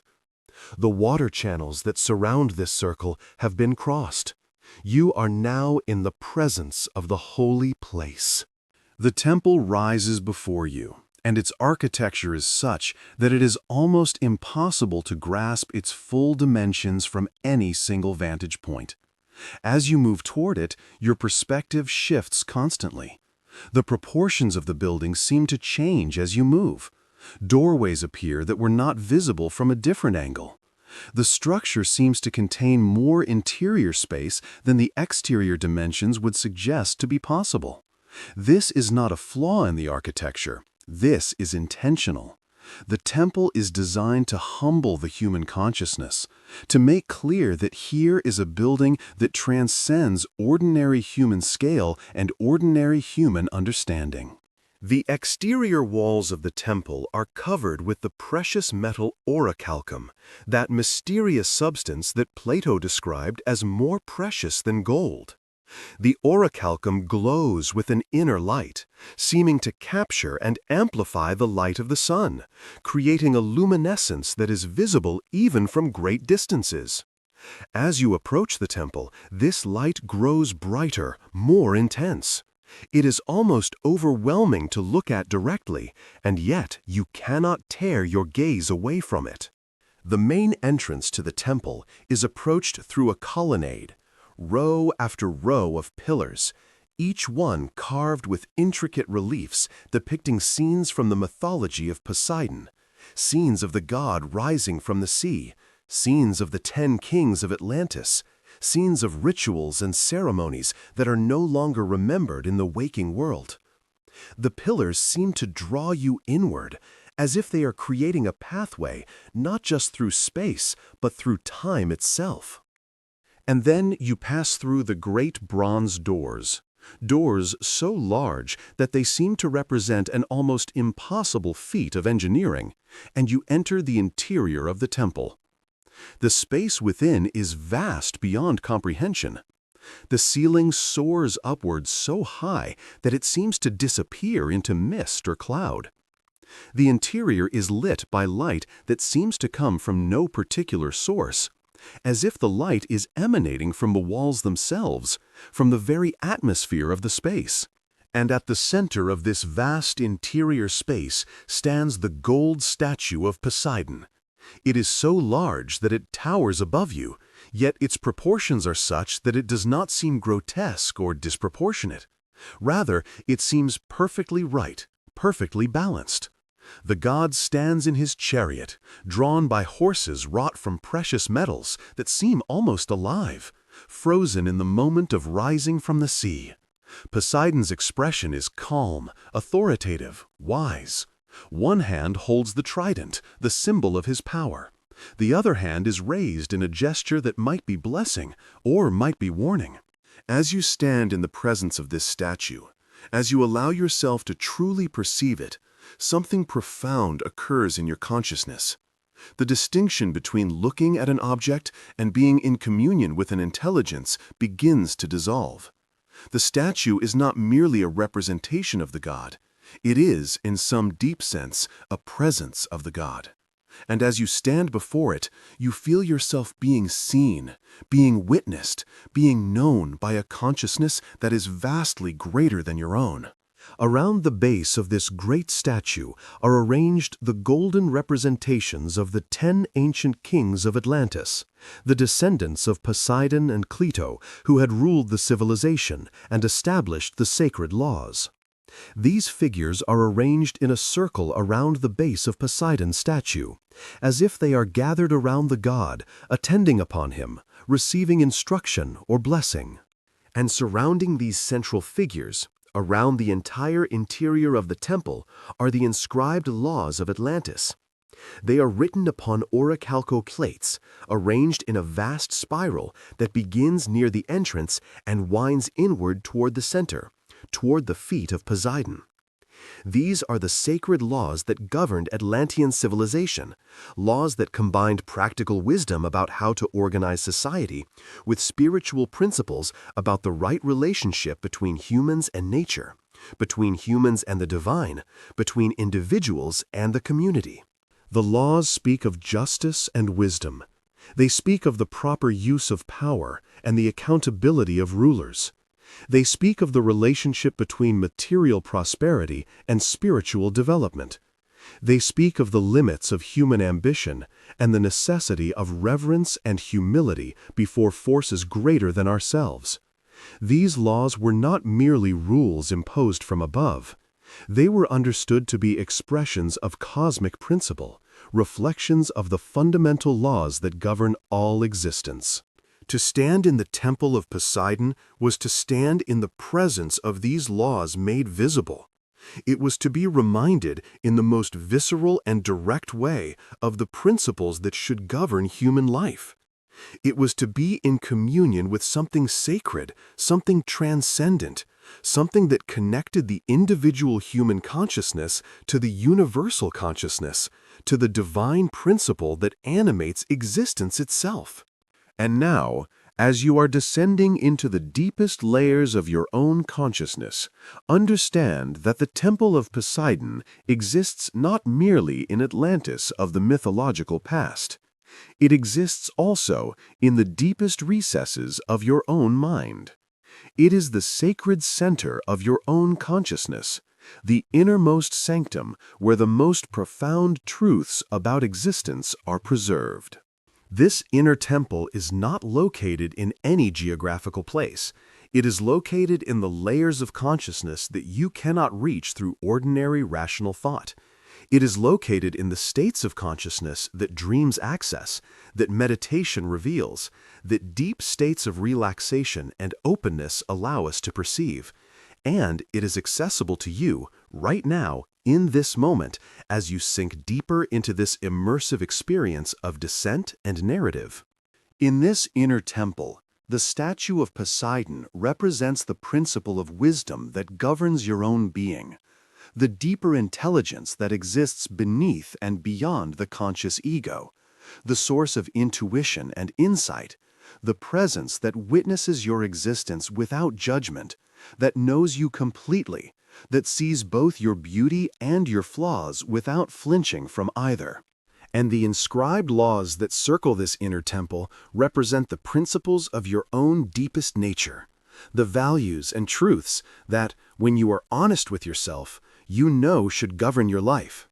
The water channels that surround this circle have been crossed. You are now in the presence of the holy place. The temple rises before you, and its architecture is such that it is almost impossible to grasp its full dimensions from any single vantage point. As you move toward it, your perspective shifts constantly. The proportions of the building seem to change as you move. Doorways appear that were not visible from a different angle. The structure seems to contain more interior space than the exterior dimensions would suggest to be possible. This is not a flaw in the architecture. This is intentional. The temple is designed to humble the human consciousness, to make clear that here is a building that transcends ordinary human scale and ordinary human understanding. The exterior walls of the temple are covered with the precious metal orichalcum, that mysterious substance that Plato described as more precious than gold. The orichalcum glows with an inner light, seeming to capture and amplify the light of the sun, creating a luminescence that is visible even from great distances. As you approach the temple, this light grows brighter, more intense. It is almost overwhelming to look at directly, and yet you cannot tear your gaze away from it. The main entrance to the temple is approached through a colonnade, row after row of pillars, each one carved with intricate reliefs depicting scenes from the mythology of Poseidon, scenes of the god rising from the sea, scenes of the 10 kings of Atlantis, scenes of rituals and ceremonies that are no longer remembered in the waking world. The pillars seem to draw you inward, as if they are creating a pathway not just through space, but through time itself. And then you pass through the great bronze doors, doors so large that they seem to represent an almost impossible feat of engineering, and you enter the interior of the temple. The space within is vast beyond comprehension. The ceiling soars upwards so high that it seems to disappear into mist or cloud. The interior is lit by light that seems to come from no particular source, as if the light is emanating from the walls themselves, from the very atmosphere of the space. And at the center of this vast interior space stands the gold statue of Poseidon. It is so large that it towers above you, yet its proportions are such that it does not seem grotesque or disproportionate. Rather, it seems perfectly right, perfectly balanced. The god stands in his chariot, drawn by horses wrought from precious metals that seem almost alive, frozen in the moment of rising from the sea. Poseidon's expression is calm, authoritative, wise. One hand holds the trident, the symbol of his power. The other hand is raised in a gesture that might be blessing or might be warning. As you stand in the presence of this statue, as you allow yourself to truly perceive it, something profound occurs in your consciousness. The distinction between looking at an object and being in communion with an intelligence begins to dissolve. The statue is not merely a representation of the god. It is, in some deep sense, a presence of the god. And as you stand before it, you feel yourself being seen, being witnessed, being known by a consciousness that is vastly greater than your own. Around the base of this great statue are arranged the golden representations of the 10 ancient kings of Atlantis, the descendants of Poseidon and Clito, who had ruled the civilization and established the sacred laws. These figures are arranged in a circle around the base of Poseidon's statue, as if they are gathered around the god, attending upon him, receiving instruction or blessing. And surrounding these central figures, around the entire interior of the temple, are the inscribed laws of Atlantis. They are written upon orichalco plates, arranged in a vast spiral that begins near the entrance and winds inward toward the center, toward the feet of Poseidon. These are the sacred laws that governed Atlantean civilization, laws that combined practical wisdom about how to organize society with spiritual principles about the right relationship between humans and nature, between humans and the divine, between individuals and the community. The laws speak of justice and wisdom. They speak of the proper use of power and the accountability of rulers. They speak of the relationship between material prosperity and spiritual development. They speak of the limits of human ambition and the necessity of reverence and humility before forces greater than ourselves. These laws were not merely rules imposed from above. They were understood to be expressions of cosmic principle, reflections of the fundamental laws that govern all existence. To stand in the temple of Poseidon was to stand in the presence of these laws made visible. It was to be reminded in the most visceral and direct way of the principles that should govern human life. It was to be in communion with something sacred, something transcendent, something that connected the individual human consciousness to the universal consciousness, to the divine principle that animates existence itself. And now, as you are descending into the deepest layers of your own consciousness, understand that the Temple of Poseidon exists not merely in Atlantis of the mythological past. It exists also in the deepest recesses of your own mind. It is the sacred center of your own consciousness, the innermost sanctum where the most profound truths about existence are preserved. This inner temple is not located in any geographical place. It is located in the layers of consciousness that you cannot reach through ordinary rational thought. It is located in the states of consciousness that dreams access, that meditation reveals, that deep states of relaxation and openness allow us to perceive. And it is accessible to you right now, in this moment, as you sink deeper into this immersive experience of descent and narrative. In this inner temple, the statue of Poseidon represents the principle of wisdom that governs your own being, the deeper intelligence that exists beneath and beyond the conscious ego, the source of intuition and insight, the presence that witnesses your existence without judgment, that knows you completely, that sees both your beauty and your flaws without flinching from either. And the inscribed laws that circle this inner temple represent the principles of your own deepest nature, the values and truths that, when you are honest with yourself, you know should govern your life.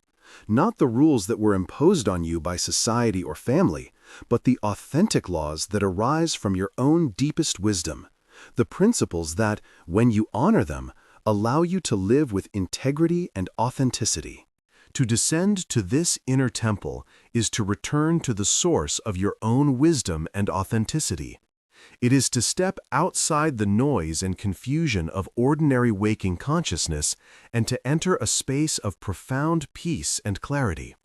Not the rules that were imposed on you by society or family, but the authentic laws that arise from your own deepest wisdom, the principles that, when you honor them, allow you to live with integrity and authenticity. To descend to this inner temple is to return to the source of your own wisdom and authenticity. It is to step outside the noise and confusion of ordinary waking consciousness and to enter a space of profound peace and clarity.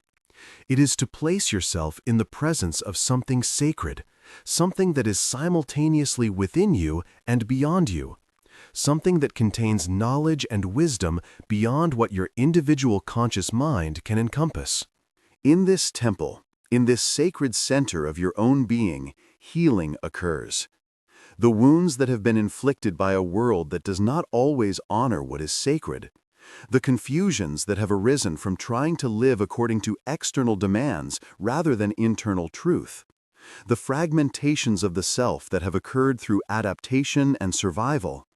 It is to place yourself in the presence of something sacred, something that is simultaneously within you and beyond you, something that contains knowledge and wisdom beyond what your individual conscious mind can encompass. In this temple, In this sacred center of your own being, healing occurs. The wounds that have been inflicted by a world that does not always honor what is sacred, the confusions that have arisen from trying to live according to external demands rather than internal truth, the fragmentations of the self that have occurred through adaptation and survival,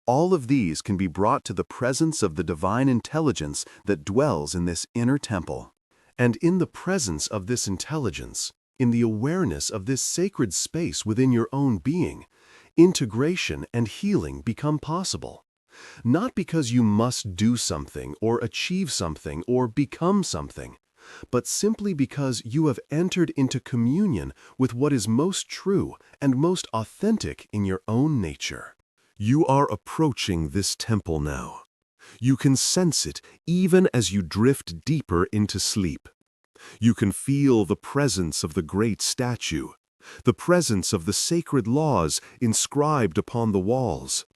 all of these can be brought to the presence of the divine intelligence that dwells in this inner temple. And in the presence of this intelligence, in the awareness of this sacred space within your own being, integration and healing become possible. Not because you must do something or achieve something or become something, but simply because you have entered into communion with what is most true and most authentic in your own nature. You are approaching this temple now. You can sense it even as you drift deeper into sleep. You can feel the presence of the great statue, the presence of the sacred laws inscribed upon the walls,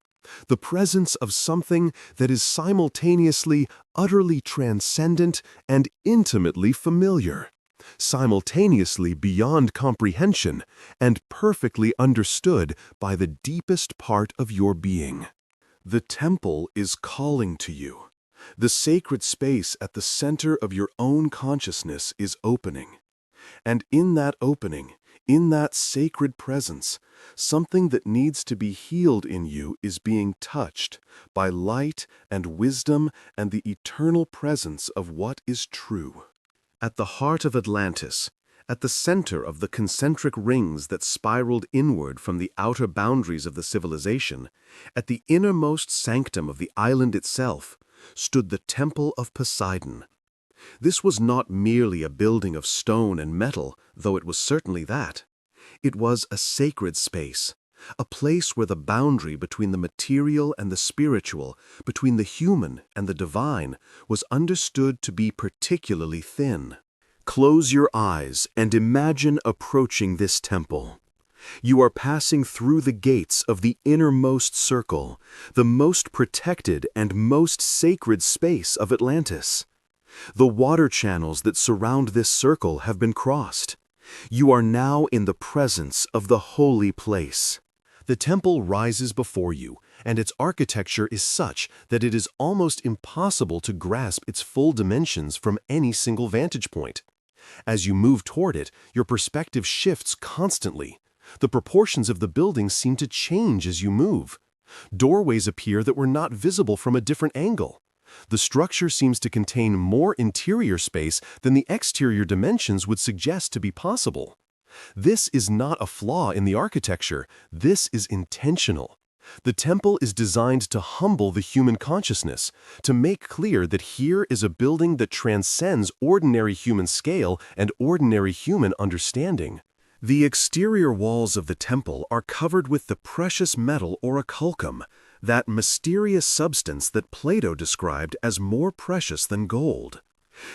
the presence of something that is simultaneously utterly transcendent and intimately familiar, simultaneously beyond comprehension and perfectly understood by the deepest part of your being. The temple is calling to you. The sacred space at the center of your own consciousness is opening. And in that opening, in that sacred presence, something that needs to be healed in you is being touched by light and wisdom and the eternal presence of what is true. At the heart of Atlantis, at the center of the concentric rings that spiraled inward from the outer boundaries of the civilization, at the innermost sanctum of the island itself, stood the Temple of Poseidon. This was not merely a building of stone and metal, though it was certainly that. It was a sacred space, a place where the boundary between the material and the spiritual, between the human and the divine, was understood to be particularly thin. Close your eyes and imagine approaching this temple. You are passing through the gates of the innermost circle, the most protected and most sacred space of Atlantis. The water channels that surround this circle have been crossed. You are now in the presence of the holy place. The temple rises before you, and its architecture is such that it is almost impossible to grasp its full dimensions from any single vantage point. As you move toward it, your perspective shifts constantly. The proportions of the building seem to change as you move. Doorways appear that were not visible from a different angle. The structure seems to contain more interior space than the exterior dimensions would suggest to be possible. This is not a flaw in the architecture. This is intentional. The temple is designed to humble the human consciousness, to make clear that here is a building that transcends ordinary human scale and ordinary human understanding. The exterior walls of the temple are covered with the precious metal orichalcum, that mysterious substance that Plato described as more precious than gold.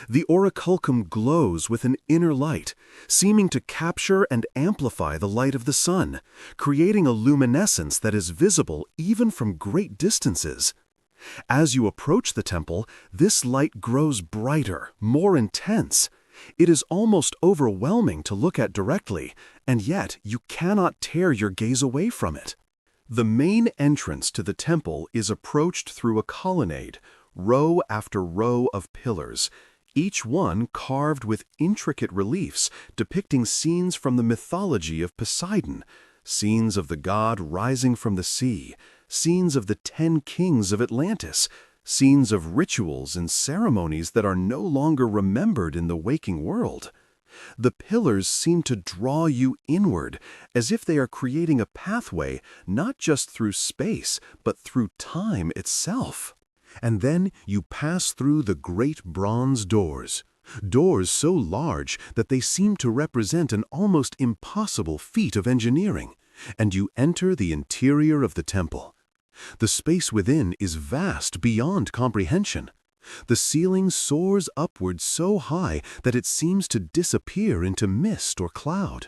The orichalcum glows with an inner light, seeming to capture and amplify the light of the sun, creating a luminescence that is visible even from great distances. As you approach the temple, this light grows brighter, more intense. It is almost overwhelming to look at directly, and yet you cannot tear your gaze away from it. The main entrance to the temple is approached through a colonnade, row after row of pillars, each one carved with intricate reliefs depicting scenes from the mythology of Poseidon, scenes of the god rising from the sea, scenes of the 10 kings of Atlantis, scenes of rituals and ceremonies that are no longer remembered in the waking world. The pillars seem to draw you inward, as if they are creating a pathway not just through space, but through time itself. And then you pass through the great bronze doors, doors so large that they seem to represent an almost impossible feat of engineering, and you enter the interior of the temple. The space within is vast beyond comprehension. The ceiling soars upward so high that it seems to disappear into mist or cloud.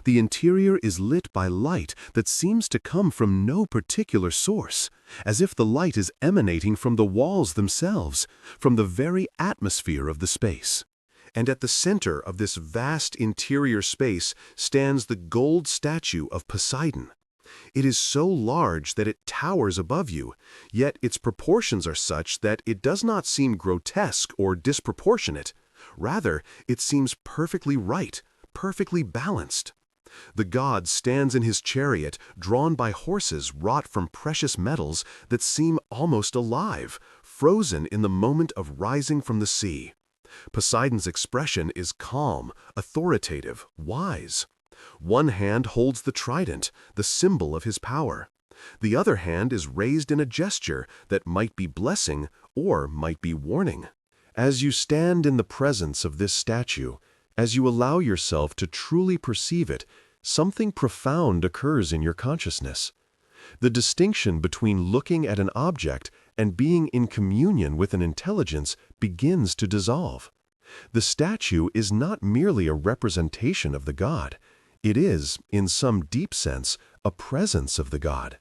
The interior is lit by light that seems to come from no particular source, as if the light is emanating from the walls themselves, from the very atmosphere of the space. And at the center of this vast interior space stands the gold statue of Poseidon. It is so large that it towers above you, yet its proportions are such that it does not seem grotesque or disproportionate. Rather, it seems perfectly right, perfectly balanced. The god stands in his chariot, drawn by horses wrought from precious metals that seem almost alive, frozen in the moment of rising from the sea. Poseidon's expression is calm, authoritative, wise. One hand holds the trident, the symbol of his power. The other hand is raised in a gesture that might be blessing or might be warning. As you stand in the presence of this statue, as you allow yourself to truly perceive it, something profound occurs in your consciousness. The distinction between looking at an object and being in communion with an intelligence begins to dissolve. The statue is not merely a representation of the god. It is, in some deep sense, a presence of the god.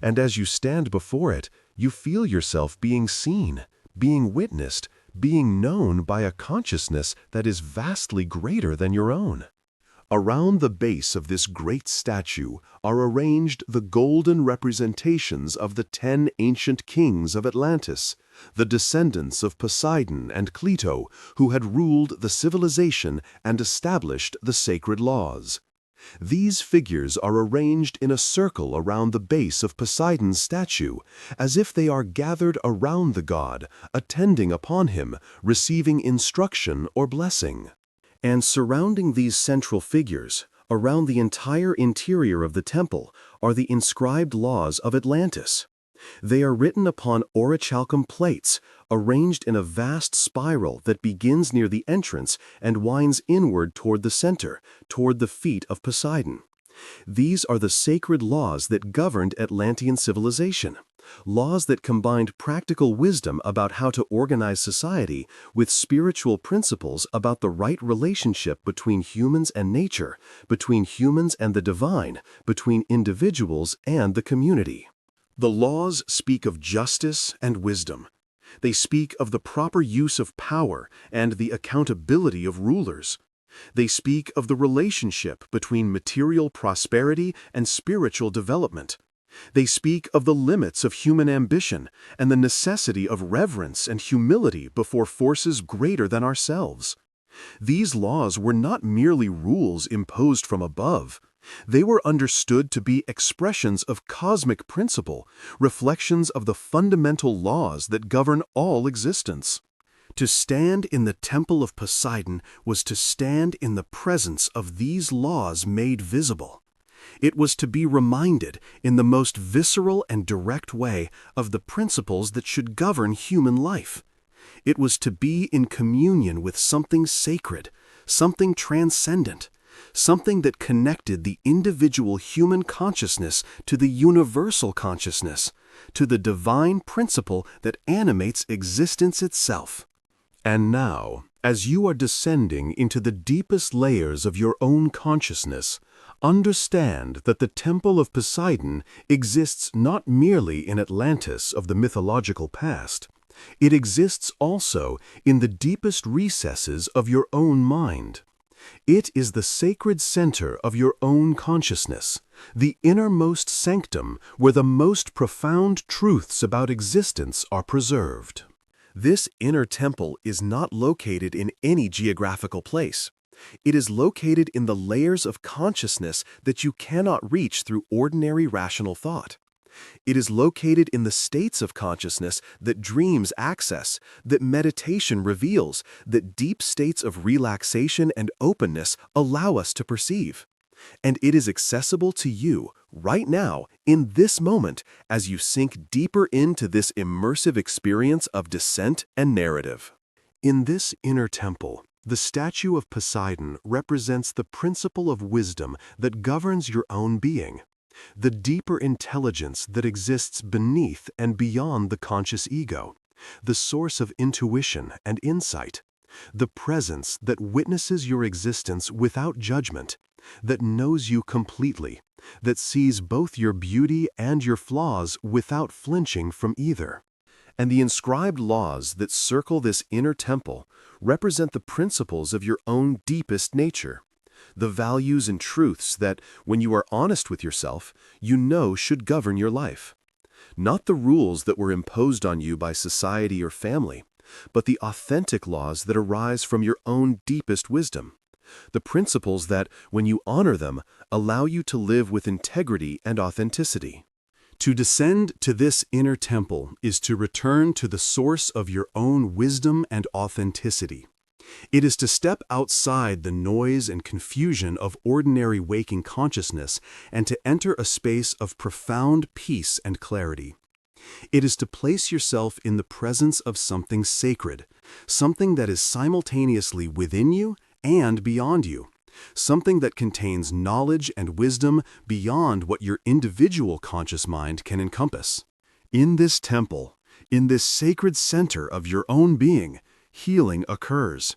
And as you stand before it, you feel yourself being seen, being witnessed, being known by a consciousness that is vastly greater than your own. Around the base of this great statue are arranged the golden representations of the 10 ancient kings of Atlantis, the descendants of Poseidon and Clito, who had ruled the civilization and established the sacred laws. These figures are arranged in a circle around the base of Poseidon's statue, as if they are gathered around the god, attending upon him, receiving instruction or blessing. And surrounding these central figures, around the entire interior of the temple, are the inscribed laws of Atlantis. They are written upon orichalcum plates, arranged in a vast spiral that begins near the entrance and winds inward toward the center, toward the feet of Poseidon. These are the sacred laws that governed Atlantean civilization, laws that combined practical wisdom about how to organize society with spiritual principles about the right relationship between humans and nature, between humans and the divine, between individuals and the community. The laws speak of justice and wisdom. They speak of the proper use of power and the accountability of rulers. They speak of the relationship between material prosperity and spiritual development. They speak of the limits of human ambition and the necessity of reverence and humility before forces greater than ourselves. These laws were not merely rules imposed from above. They were understood to be expressions of cosmic principle, reflections of the fundamental laws that govern all existence. To stand in the temple of Poseidon was to stand in the presence of these laws made visible. It was to be reminded in the most visceral and direct way of the principles that should govern human life. It was to be in communion with something sacred, something transcendent, something that connected the individual human consciousness to the universal consciousness, to the divine principle that animates existence itself. And now, as you are descending into the deepest layers of your own consciousness, understand that the Temple of Poseidon exists not merely in Atlantis of the mythological past. It exists also in the deepest recesses of your own mind. It is the sacred center of your own consciousness, the innermost sanctum where the most profound truths about existence are preserved. This inner temple is not located in any geographical place. It is located in the layers of consciousness that you cannot reach through ordinary rational thought. It is located in the states of consciousness that dreams access, that meditation reveals, that deep states of relaxation and openness allow us to perceive. And it is accessible to you right now, in this moment, as you sink deeper into this immersive experience of descent and narrative. In this inner temple, the statue of Poseidon represents the principle of wisdom that governs your own being, the deeper intelligence that exists beneath and beyond the conscious ego, the source of intuition and insight, the presence that witnesses your existence without judgment, that knows you completely, that sees both your beauty and your flaws without flinching from either. And the inscribed laws that circle this inner temple represent the principles of your own deepest nature, the values and truths that, when you are honest with yourself, you know should govern your life. Not the rules that were imposed on you by society or family, but the authentic laws that arise from your own deepest wisdom. The principles that, when you honor them, allow you to live with integrity and authenticity. To descend to this inner temple is to return to the source of your own wisdom and authenticity. It is to step outside the noise and confusion of ordinary waking consciousness and to enter a space of profound peace and clarity. It is to place yourself in the presence of something sacred, something that is simultaneously within you and beyond you, something that contains knowledge and wisdom beyond what your individual conscious mind can encompass. In this temple, in this sacred center of your own being, healing occurs.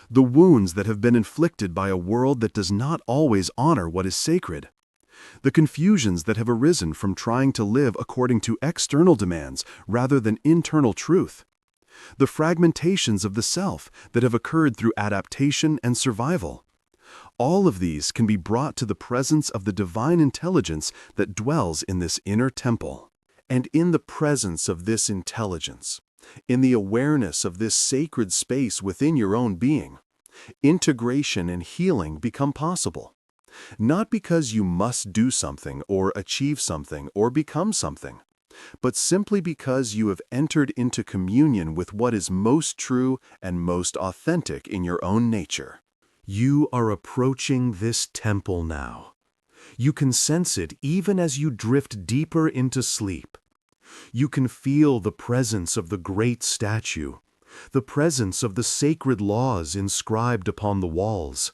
The wounds that have been inflicted by a world that does not always honor what is sacred. The confusions that have arisen from trying to live according to external demands rather than internal truth. The fragmentations of the self that have occurred through adaptation and survival. All of these can be brought to the presence of the divine intelligence that dwells in this inner temple. And in the presence of this intelligence, in the awareness of this sacred space within your own being, integration and healing become possible. Not because you must do something or achieve something or become something, but simply because you have entered into communion with what is most true and most authentic in your own nature. You are approaching this temple now. You can sense it even as you drift deeper into sleep. You can feel the presence of the great statue, the presence of the sacred laws inscribed upon the walls,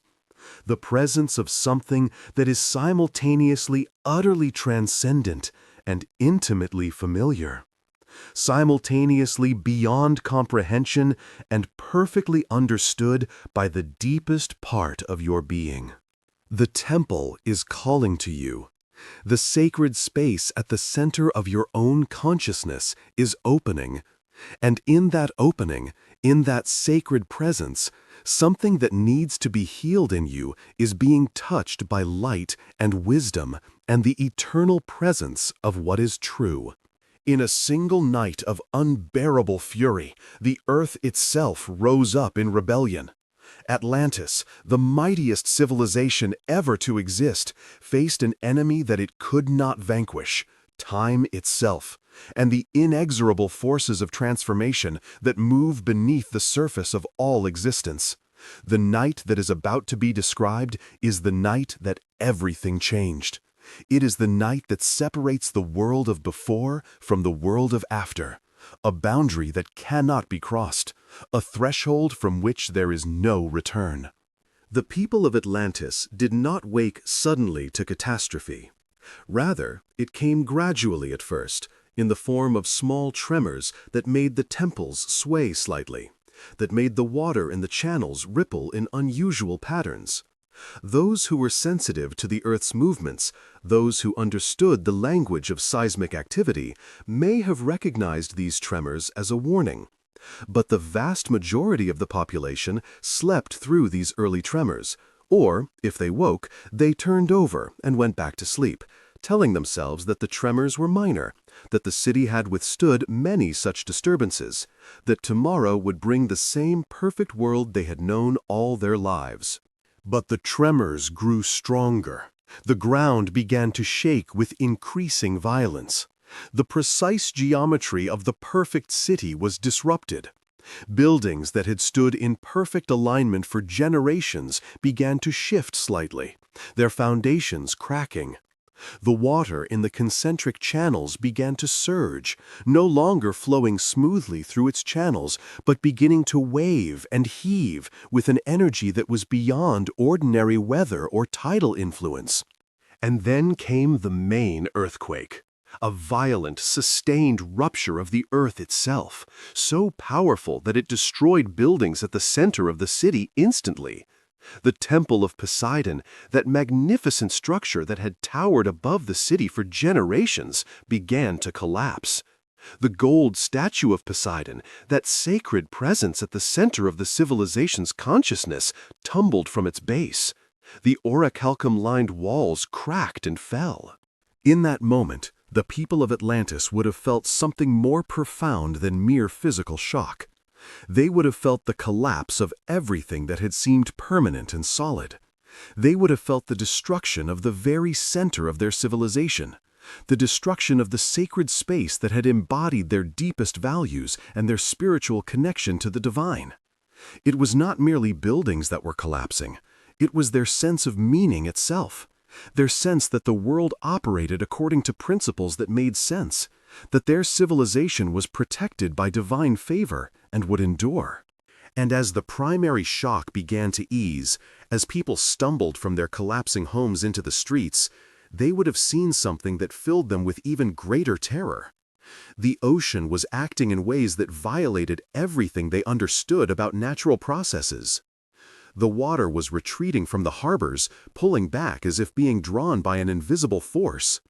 the presence of something that is simultaneously utterly transcendent and intimately familiar, simultaneously beyond comprehension and perfectly understood by the deepest part of your being. The temple is calling to you. The sacred space at the center of your own consciousness is opening, and in that opening, in that sacred presence, something that needs to be healed in you is being touched by light and wisdom and the eternal presence of what is true. In a single night of unbearable fury, the earth itself rose up in rebellion. Atlantis, the mightiest civilization ever to exist, faced an enemy that it could not vanquish, time itself, and the inexorable forces of transformation that move beneath the surface of all existence. The night that is about to be described is the night that everything changed. It is the night that separates the world of before from the world of after, a boundary that cannot be crossed, a threshold from which there is no return. The people of Atlantis did not wake suddenly to catastrophe. Rather, it came gradually at first, in the form of small tremors that made the temples sway slightly, that made the water in the channels ripple in unusual patterns. Those who were sensitive to the Earth's movements, those who understood the language of seismic activity, may have recognized these tremors as a warning. But the vast majority of the population slept through these early tremors, or, if they woke, they turned over and went back to sleep, telling themselves that the tremors were minor, that the city had withstood many such disturbances, that tomorrow would bring the same perfect world they had known all their lives. But the tremors grew stronger. The ground began to shake with increasing violence. The precise geometry of the perfect city was disrupted. Buildings that had stood in perfect alignment for generations began to shift slightly, their foundations cracking. The water in the concentric channels began to surge, no longer flowing smoothly through its channels, but beginning to wave and heave with an energy that was beyond ordinary weather or tidal influence. And then came the main earthquake, a violent, sustained rupture of the earth itself, so powerful that it destroyed buildings at the center of the city instantly. The Temple of Poseidon, that magnificent structure that had towered above the city for generations, began to collapse. The gold statue of Poseidon, that sacred presence at the center of the civilization's consciousness, tumbled from its base. The orichalcum-lined walls cracked and fell. In that moment, the people of Atlantis would have felt something more profound than mere physical shock. They would have felt the collapse of everything that had seemed permanent and solid. They would have felt the destruction of the very center of their civilization, the destruction of the sacred space that had embodied their deepest values and their spiritual connection to the divine. It was not merely buildings that were collapsing. It was their sense of meaning itself, their sense that the world operated according to principles that made sense, that their civilization was protected by divine favor and would endure. And as the primary shock began to ease, as people stumbled from their collapsing homes into the streets, they would have seen something that filled them with even greater terror. The ocean was acting in ways that violated everything they understood about natural processes. The water was retreating from the harbors, pulling back as if being drawn by an invisible force.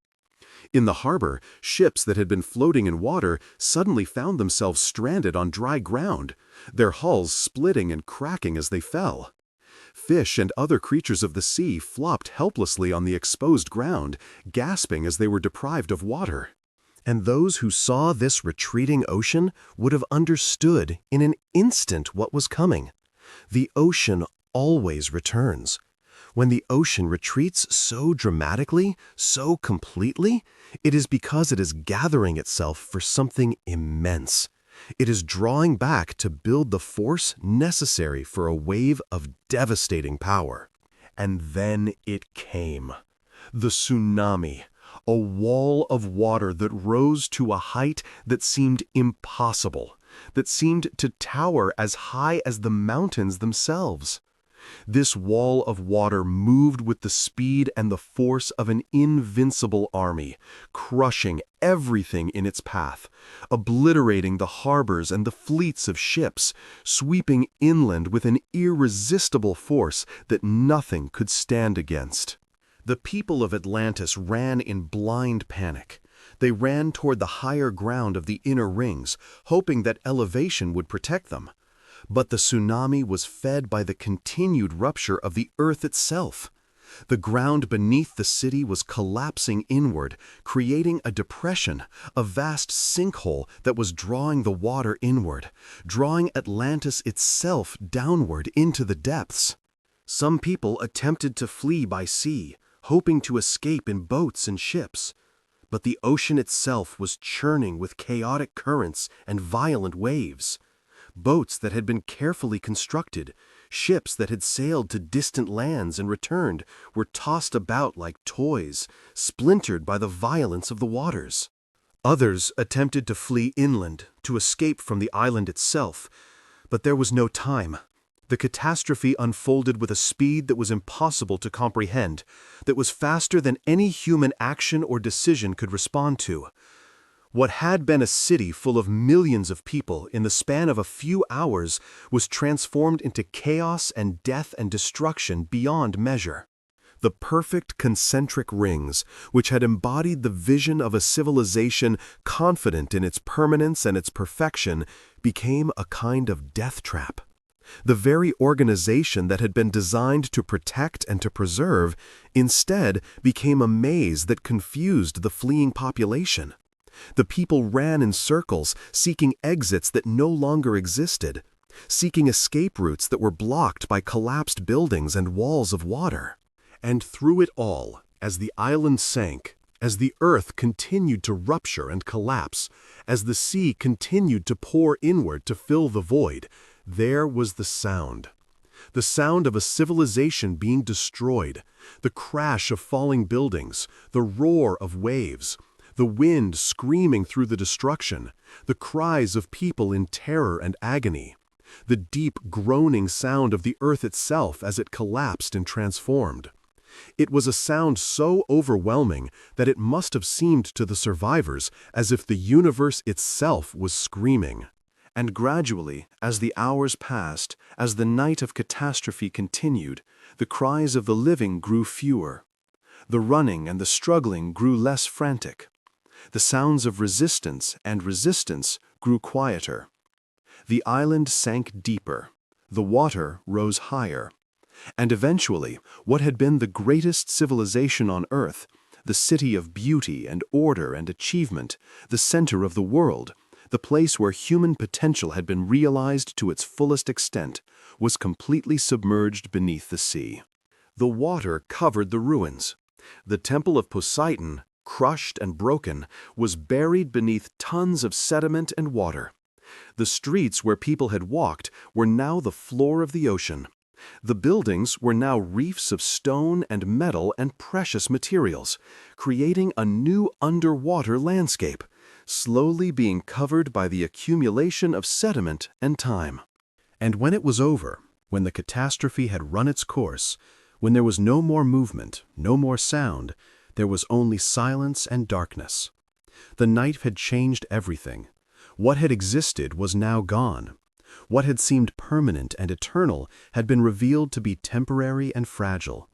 In the harbor, ships that had been floating in water suddenly found themselves stranded on dry ground, their hulls splitting and cracking as they fell. Fish and other creatures of the sea flopped helplessly on the exposed ground, gasping as they were deprived of water. And those who saw this retreating ocean would have understood in an instant what was coming. The ocean always returns. When the ocean retreats so dramatically, so completely, it is because it is gathering itself for something immense. It is drawing back to build the force necessary for a wave of devastating power. And then it came. The tsunami, a wall of water that rose to a height that seemed impossible, that seemed to tower as high as the mountains themselves. This wall of water moved with the speed and the force of an invincible army, crushing everything in its path, obliterating the harbors and the fleets of ships, sweeping inland with an irresistible force that nothing could stand against. The people of Atlantis ran in blind panic. They ran toward the higher ground of the inner rings, hoping that elevation would protect them. But the tsunami was fed by the continued rupture of the earth itself. The ground beneath the city was collapsing inward, creating a depression, a vast sinkhole that was drawing the water inward, drawing Atlantis itself downward into the depths. Some people attempted to flee by sea, hoping to escape in boats and ships. But the ocean itself was churning with chaotic currents and violent waves. Boats that had been carefully constructed, ships that had sailed to distant lands and returned, were tossed about like toys, splintered by the violence of the waters. Others attempted to flee inland, to escape from the island itself, but there was no time. The catastrophe unfolded with a speed that was impossible to comprehend, that was faster than any human action or decision could respond to. What had been a city full of millions of people in the span of a few hours was transformed into chaos and death and destruction beyond measure. The perfect concentric rings, which had embodied the vision of a civilization confident in its permanence and its perfection, became a kind of death trap. The very organization that had been designed to protect and to preserve, instead became a maze that confused the fleeing population. The people ran in circles, seeking exits that no longer existed, seeking escape routes that were blocked by collapsed buildings and walls of water. And through it all, as the island sank, as the earth continued to rupture and collapse, as the sea continued to pour inward to fill the void, there was the sound of a civilization being destroyed, the crash of falling buildings, the roar of waves, the wind screaming through the destruction, the cries of people in terror and agony, the deep groaning sound of the earth itself as it collapsed and transformed. It was a sound so overwhelming that it must have seemed to the survivors as if the universe itself was screaming. And gradually, as the hours passed, as the night of catastrophe continued, the cries of the living grew fewer. The running and the struggling grew less frantic. The sounds of resistance and resistance grew quieter. The island sank deeper. The water rose higher. And eventually, what had been the greatest civilization on Earth, the city of beauty and order and achievement, the center of the world, the place where human potential had been realized to its fullest extent, was completely submerged beneath the sea. The water covered the ruins. The temple of Poseidon, crushed and broken, was buried beneath tons of sediment and water. The streets where people had walked were now the floor of the ocean. The buildings were now reefs of stone and metal and precious materials, creating a new underwater landscape, slowly being covered by the accumulation of sediment and time. And when it was over, when the catastrophe had run its course, when there was no more movement, no more sound, there was only silence and darkness. The night had changed everything. What had existed was now gone. What had seemed permanent and eternal had been revealed to be temporary and fragile.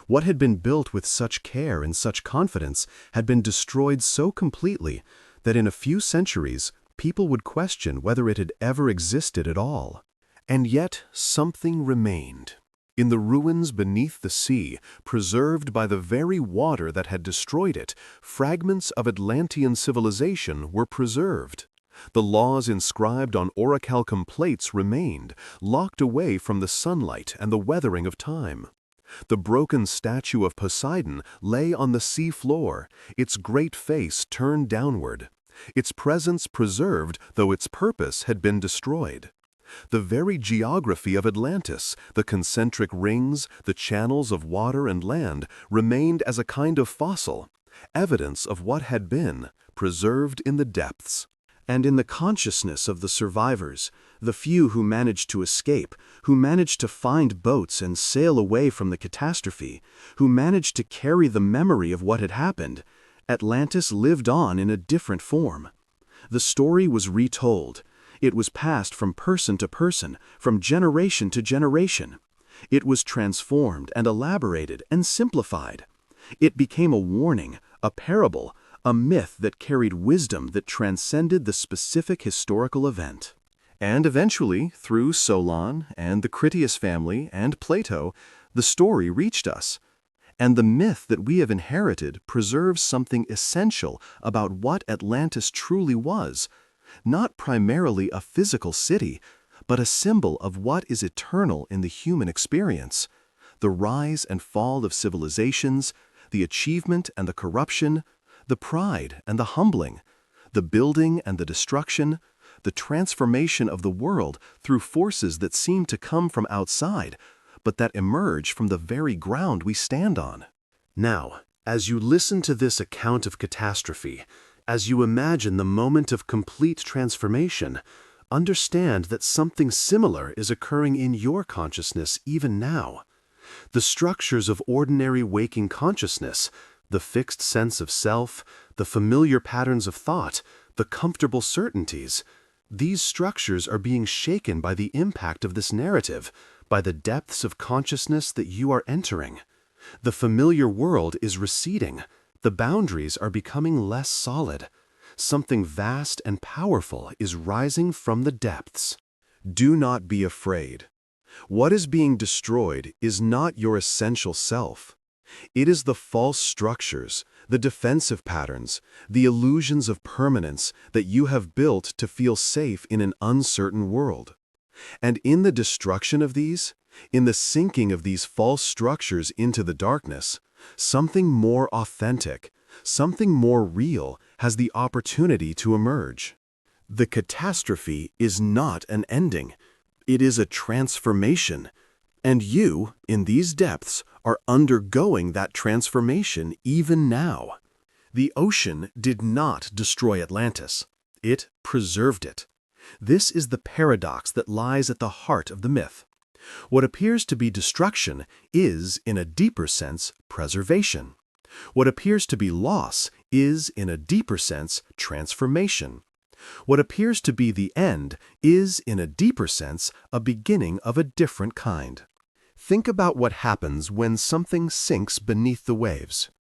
What had been built with such care and such confidence had been destroyed so completely that in a few centuries people would question whether it had ever existed at all. And yet something remained. In the ruins beneath the sea, preserved by the very water that had destroyed it, fragments of Atlantean civilization were preserved. The laws inscribed on orichalcum plates remained, locked away from the sunlight and the weathering of time. The broken statue of Poseidon lay on the sea floor, its great face turned downward, its presence preserved though its purpose had been destroyed. The very geography of Atlantis, the concentric rings, the channels of water and land, remained as a kind of fossil, evidence of what had been, preserved in the depths. And in the consciousness of the survivors, the few who managed to escape, who managed to find boats and sail away from the catastrophe, who managed to carry the memory of what had happened, Atlantis lived on in a different form. The story was retold. It was passed from person to person, from generation to generation. It was transformed and elaborated and simplified. It became a warning, a parable, a myth that carried wisdom that transcended the specific historical event. And eventually, through Solon and the Critias family and Plato, the story reached us. And the myth that we have inherited preserves something essential about what Atlantis truly was, not primarily a physical city, but a symbol of what is eternal in the human experience, the rise and fall of civilizations, the achievement and the corruption, the pride and the humbling, the building and the destruction, the transformation of the world through forces that seem to come from outside, but that emerge from the very ground we stand on. Now, as you listen to this account of catastrophe, as you imagine the moment of complete transformation, understand that something similar is occurring in your consciousness even now. The structures of ordinary waking consciousness, the fixed sense of self, the familiar patterns of thought, the comfortable certainties, these structures are being shaken by the impact of this narrative, by the depths of consciousness that you are entering. The familiar world is receding. The boundaries are becoming less solid. Something vast and powerful is rising from the depths. Do not be afraid. What is being destroyed is not your essential self. It is the false structures, the defensive patterns, the illusions of permanence that you have built to feel safe in an uncertain world. And in the destruction of these, in the sinking of these false structures into the darkness, something more authentic, something more real has the opportunity to emerge. The catastrophe is not an ending. It is a transformation. And you, in these depths, are undergoing that transformation even now. The ocean did not destroy Atlantis. It preserved it. This is the paradox that lies at the heart of the myth. What appears to be destruction is, in a deeper sense, preservation. What appears to be loss is, in a deeper sense, transformation. What appears to be the end is, in a deeper sense, a beginning of a different kind. Think about what happens when something sinks beneath the waves.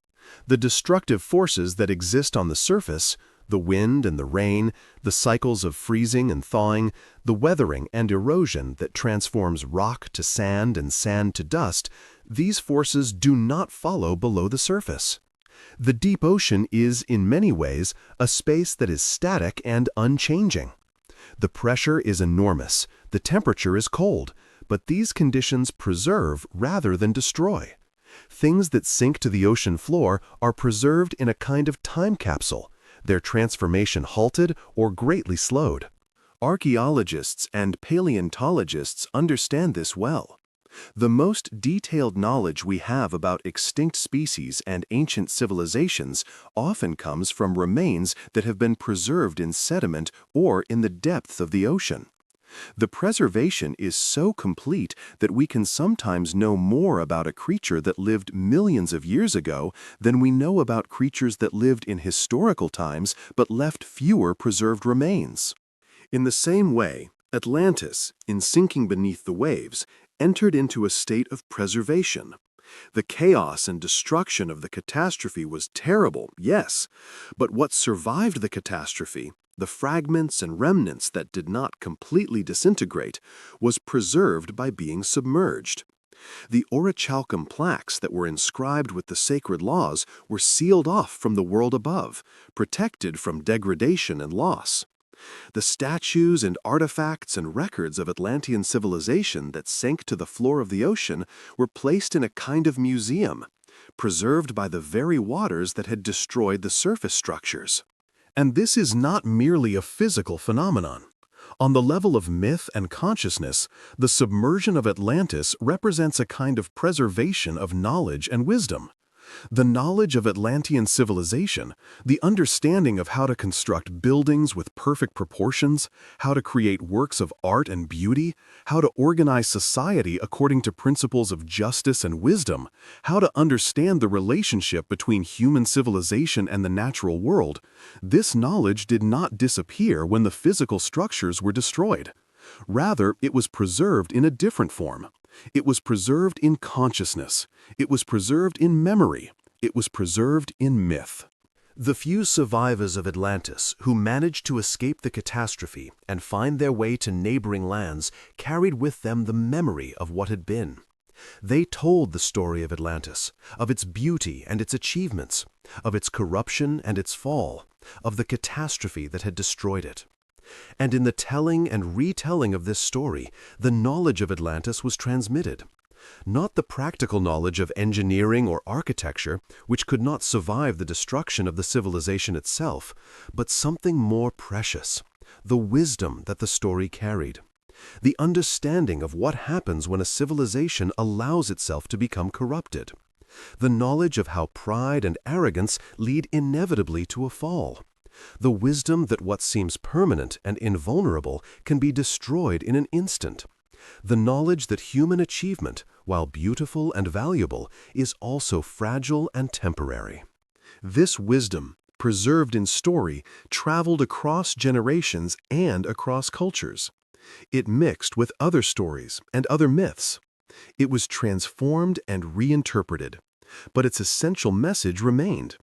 The destructive forces that exist on the surface, the wind and the rain, the cycles of freezing and thawing, the weathering and erosion that transforms rock to sand and sand to dust, these forces do not follow below the surface. The deep ocean is, in many ways, a space that is static and unchanging. The pressure is enormous, the temperature is cold, but these conditions preserve rather than destroy. Things that sink to the ocean floor are preserved in a kind of time capsule, their transformation halted or greatly slowed. Archaeologists and paleontologists understand this well. The most detailed knowledge we have about extinct species and ancient civilizations often comes from remains that have been preserved in sediment or in the depths of the ocean. The preservation is so complete that we can sometimes know more about a creature that lived millions of years ago than we know about creatures that lived in historical times but left fewer preserved remains. In the same way, Atlantis, in sinking beneath the waves, entered into a state of preservation. The chaos and destruction of the catastrophe was terrible, yes, but what survived the catastrophe, the fragments and remnants that did not completely disintegrate, was preserved by being submerged. The orichalcum plaques that were inscribed with the sacred laws were sealed off from the world above, protected from degradation and loss. The statues and artifacts and records of Atlantean civilization that sank to the floor of the ocean were placed in a kind of museum, preserved by the very waters that had destroyed the surface structures. And this is not merely a physical phenomenon. On the level of myth and consciousness, the submersion of Atlantis represents a kind of preservation of knowledge and wisdom. The knowledge of Atlantean civilization, the understanding of how to construct buildings with perfect proportions, how to create works of art and beauty, how to organize society according to principles of justice and wisdom, how to understand the relationship between human civilization and the natural world, this knowledge did not disappear when the physical structures were destroyed. Rather, it was preserved in a different form. It was preserved in consciousness. It was preserved in memory. It was preserved in myth. The few survivors of Atlantis who managed to escape the catastrophe and find their way to neighboring lands carried with them the memory of what had been. They told the story of Atlantis, of its beauty and its achievements, of its corruption and its fall, of the catastrophe that had destroyed it. And in the telling and retelling of this story, the knowledge of Atlantis was transmitted. Not the practical knowledge of engineering or architecture, which could not survive the destruction of the civilization itself, but something more precious, the wisdom that the story carried. The understanding of what happens when a civilization allows itself to become corrupted. The knowledge of how pride and arrogance lead inevitably to a fall. The wisdom that what seems permanent and invulnerable can be destroyed in an instant. The knowledge that human achievement, while beautiful and valuable, is also fragile and temporary. This wisdom, preserved in story, traveled across generations and across cultures. It mixed with other stories and other myths. It was transformed and reinterpreted, but its essential message remained.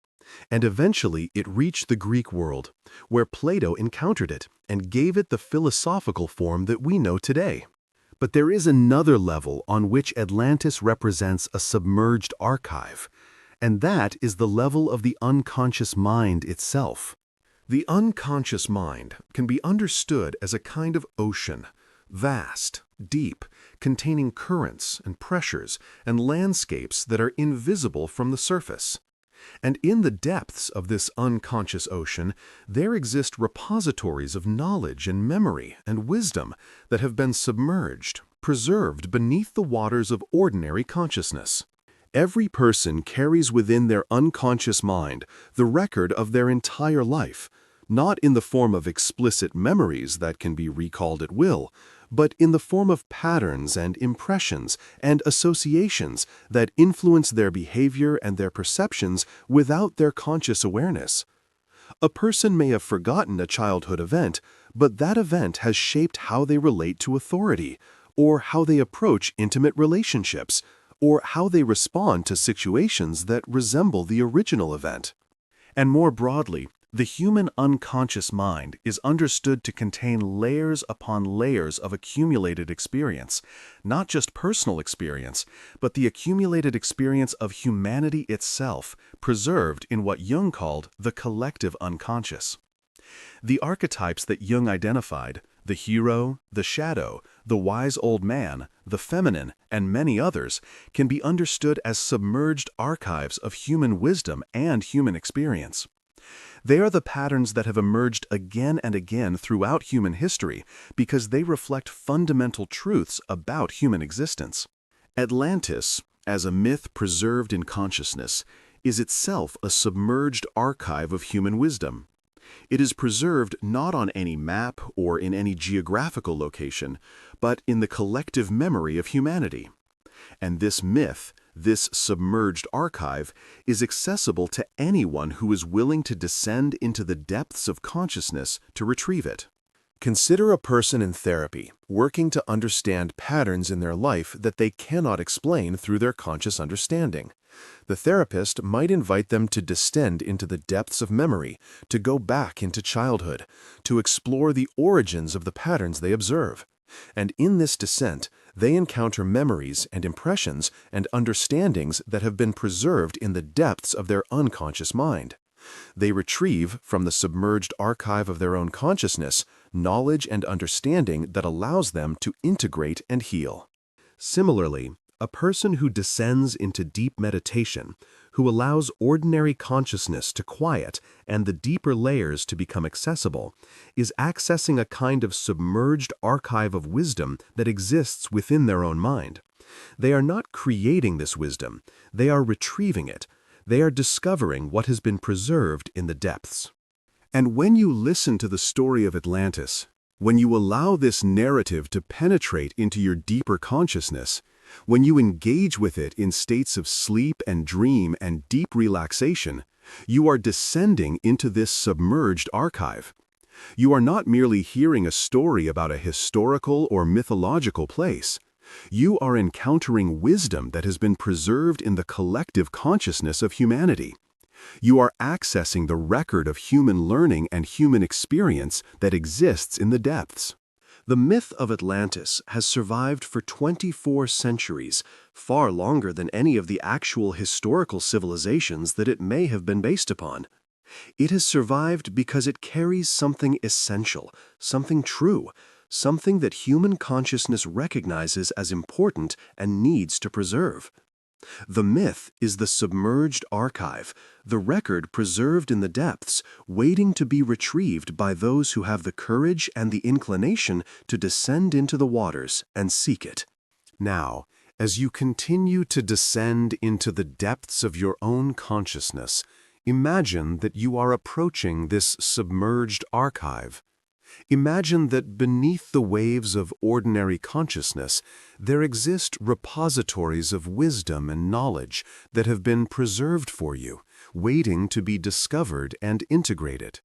And eventually it reached the Greek world, where Plato encountered it and gave it the philosophical form that we know today. But there is another level on which Atlantis represents a submerged archive, and that is the level of the unconscious mind itself. The unconscious mind can be understood as a kind of ocean, vast, deep, containing currents and pressures and landscapes that are invisible from the surface. And in the depths of this unconscious ocean, there exist repositories of knowledge and memory and wisdom that have been submerged, preserved beneath the waters of ordinary consciousness. Every person carries within their unconscious mind the record of their entire life, not in the form of explicit memories that can be recalled at will, but in the form of patterns and impressions and associations that influence their behavior and their perceptions without their conscious awareness. A person may have forgotten a childhood event, but that event has shaped how they relate to authority, or how they approach intimate relationships, or how they respond to situations that resemble the original event. And more broadly, the human unconscious mind is understood to contain layers upon layers of accumulated experience, not just personal experience, but the accumulated experience of humanity itself, preserved in what Jung called the collective unconscious. The archetypes that Jung identified, the hero, the shadow, the wise old man, the feminine, and many others, can be understood as submerged archives of human wisdom and human experience. They are the patterns that have emerged again and again throughout human history because they reflect fundamental truths about human existence. Atlantis, as a myth preserved in consciousness, is itself a submerged archive of human wisdom. It is preserved not on any map or in any geographical location, but in the collective memory of humanity. And this myth, this submerged archive, is accessible to anyone who is willing to descend into the depths of consciousness to retrieve it. Consider a person in therapy, working to understand patterns in their life that they cannot explain through their conscious understanding. The therapist might invite them to descend into the depths of memory, to go back into childhood, to explore the origins of the patterns they observe. And in this descent, they encounter memories and impressions and understandings that have been preserved in the depths of their unconscious mind. They retrieve from the submerged archive of their own consciousness knowledge and understanding that allows them to integrate and heal. Similarly, a person who descends into deep meditation, who allows ordinary consciousness to quiet and the deeper layers to become accessible, is accessing a kind of submerged archive of wisdom that exists within their own mind. They are not creating this wisdom, they are retrieving it. They are discovering what has been preserved in the depths. And when you listen to the story of Atlantis, when you allow this narrative to penetrate into your deeper consciousness, when you engage with it in states of sleep and dream and deep relaxation, you are descending into this submerged archive. You are not merely hearing a story about a historical or mythological place. You are encountering wisdom that has been preserved in the collective consciousness of humanity. You are accessing the record of human learning and human experience that exists in the depths. The myth of Atlantis has survived for 24 centuries, far longer than any of the actual historical civilizations that it may have been based upon. It has survived because it carries something essential, something true, something that human consciousness recognizes as important and needs to preserve. The myth is the submerged archive, the record preserved in the depths, waiting to be retrieved by those who have the courage and the inclination to descend into the waters and seek it. Now, as you continue to descend into the depths of your own consciousness, imagine that you are approaching this submerged archive. Imagine that beneath the waves of ordinary consciousness, there exist repositories of wisdom and knowledge that have been preserved for you, waiting to be discovered and integrated.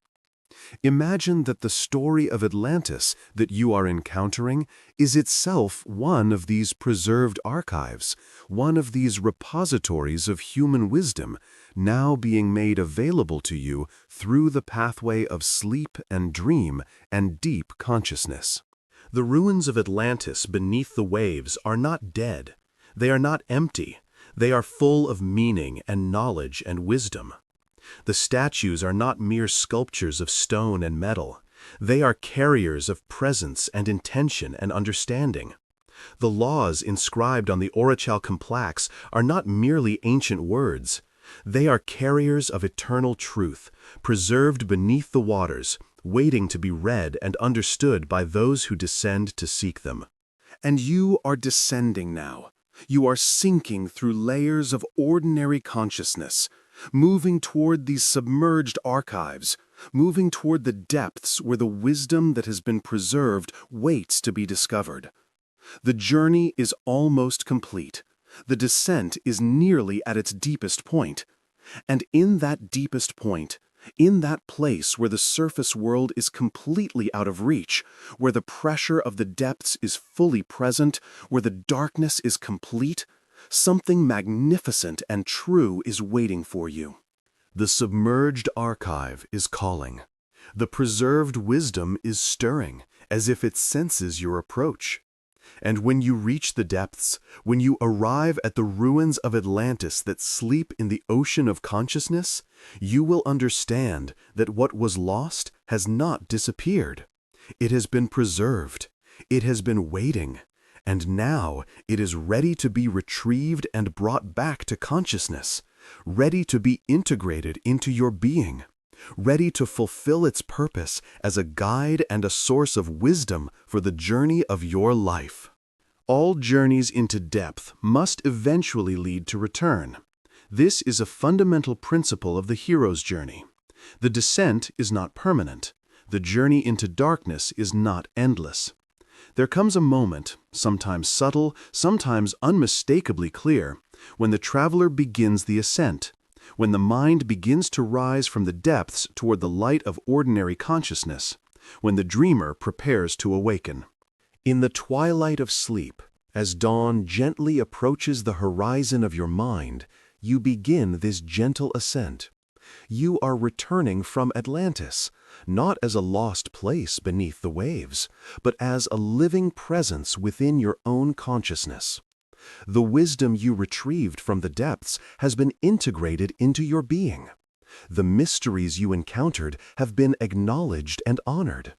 Imagine that the story of Atlantis that you are encountering is itself one of these preserved archives, one of these repositories of human wisdom, now being made available to you through the pathway of sleep and dream and deep consciousness. The ruins of Atlantis beneath the waves are not dead. They are not empty. They are full of meaning and knowledge and wisdom. The statues are not mere sculptures of stone and metal. They are carriers of presence and intention and understanding. The laws inscribed on the orichalcum plaques are not merely ancient words. They are carriers of eternal truth, preserved beneath the waters, waiting to be read and understood by those who descend to seek them. And you are descending now. You are sinking through layers of ordinary consciousness, moving toward these submerged archives, moving toward the depths where the wisdom that has been preserved waits to be discovered. The journey is almost complete. The descent is nearly at its deepest point. And in that deepest point, in that place where the surface world is completely out of reach, where the pressure of the depths is fully present, where the darkness is complete, Something magnificent and true is waiting for you. The submerged archive is calling. The preserved wisdom is stirring, as if it senses your approach. And when you reach the depths, when you arrive at the ruins of Atlantis that sleep in the ocean of consciousness, you will understand that what was lost has not disappeared. It has been preserved. It has been waiting. And now it is ready to be retrieved and brought back to consciousness, ready to be integrated into your being, ready to fulfill its purpose as a guide and a source of wisdom for the journey of your life. All journeys into depth must eventually lead to return. This is a fundamental principle of the hero's journey. The descent is not permanent. The journey into darkness is not endless. There comes a moment, sometimes subtle, sometimes unmistakably clear, when the traveler begins the ascent, when the mind begins to rise from the depths toward the light of ordinary consciousness, when the dreamer prepares to awaken. In the twilight of sleep, as dawn gently approaches the horizon of your mind, you begin this gentle ascent. You are returning from Atlantis, not as a lost place beneath the waves, but as a living presence within your own consciousness. The wisdom you retrieved from the depths has been integrated into your being. The mysteries you encountered have been acknowledged and honored.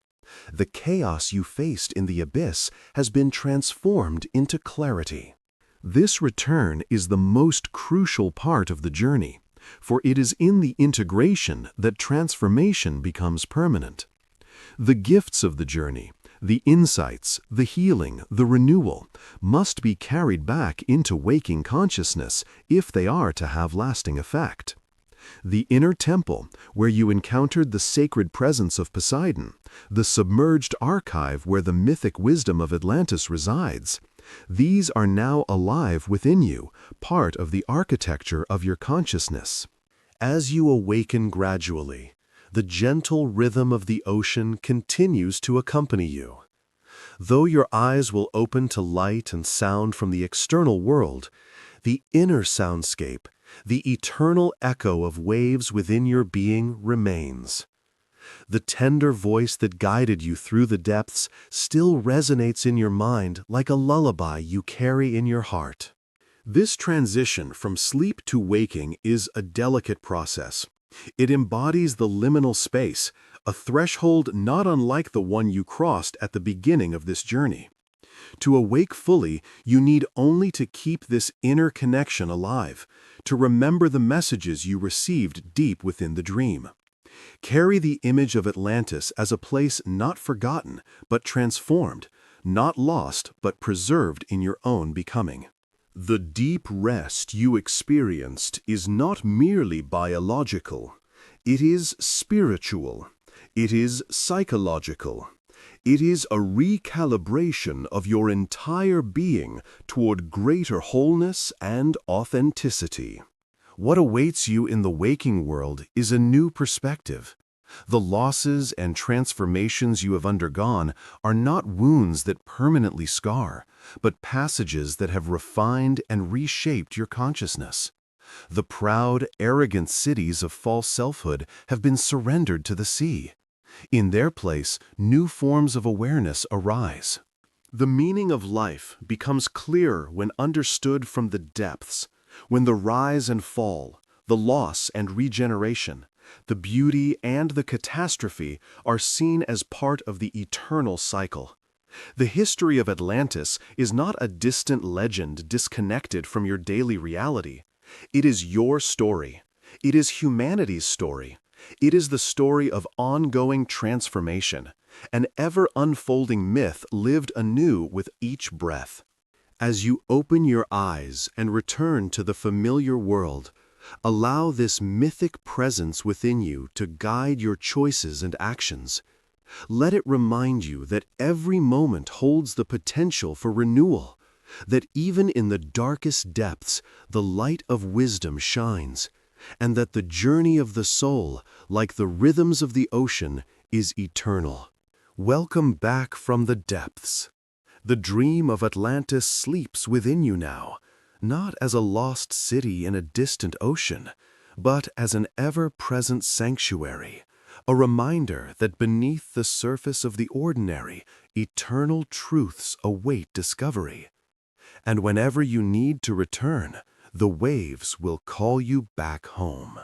The chaos you faced in the abyss has been transformed into clarity. This return is the most crucial part of the journey, for it is in the integration that transformation becomes permanent. The gifts of the journey, the insights, the healing, the renewal, must be carried back into waking consciousness if they are to have lasting effect. The inner temple, where you encountered the sacred presence of Poseidon, the submerged archive where the mythic wisdom of Atlantis resides, these are now alive within you, part of the architecture of your consciousness. As you awaken gradually, the gentle rhythm of the ocean continues to accompany you. Though your eyes will open to light and sound from the external world, the inner soundscape, the eternal echo of waves within your being remains. The tender voice that guided you through the depths still resonates in your mind like a lullaby you carry in your heart. This transition from sleep to waking is a delicate process. It embodies the liminal space, a threshold not unlike the one you crossed at the beginning of this journey. To awake fully, you need only to keep this inner connection alive, to remember the messages you received deep within the dream. Carry the image of Atlantis as a place not forgotten, but transformed, not lost, but preserved in your own becoming. The deep rest you experienced is not merely biological. It is spiritual. It is psychological. It is a recalibration of your entire being toward greater wholeness and authenticity. What awaits you in the waking world is a new perspective. The losses and transformations you have undergone are not wounds that permanently scar, but passages that have refined and reshaped your consciousness. The proud, arrogant cities of false selfhood have been surrendered to the sea. In their place, new forms of awareness arise. The meaning of life becomes clearer when understood from the depths, when the rise and fall, the loss and regeneration, the beauty and the catastrophe are seen as part of the eternal cycle. The history of Atlantis is not a distant legend disconnected from your daily reality. It is your story. It is humanity's story. It is the story of ongoing transformation, an ever-unfolding myth lived anew with each breath. As you open your eyes and return to the familiar world, allow this mythic presence within you to guide your choices and actions. Let it remind you that every moment holds the potential for renewal, that even in the darkest depths, the light of wisdom shines, and that the journey of the soul, like the rhythms of the ocean, is eternal. Welcome back from the depths. The dream of Atlantis sleeps within you now, not as a lost city in a distant ocean, but as an ever-present sanctuary, a reminder that beneath the surface of the ordinary, eternal truths await discovery. And whenever you need to return, the waves will call you back home.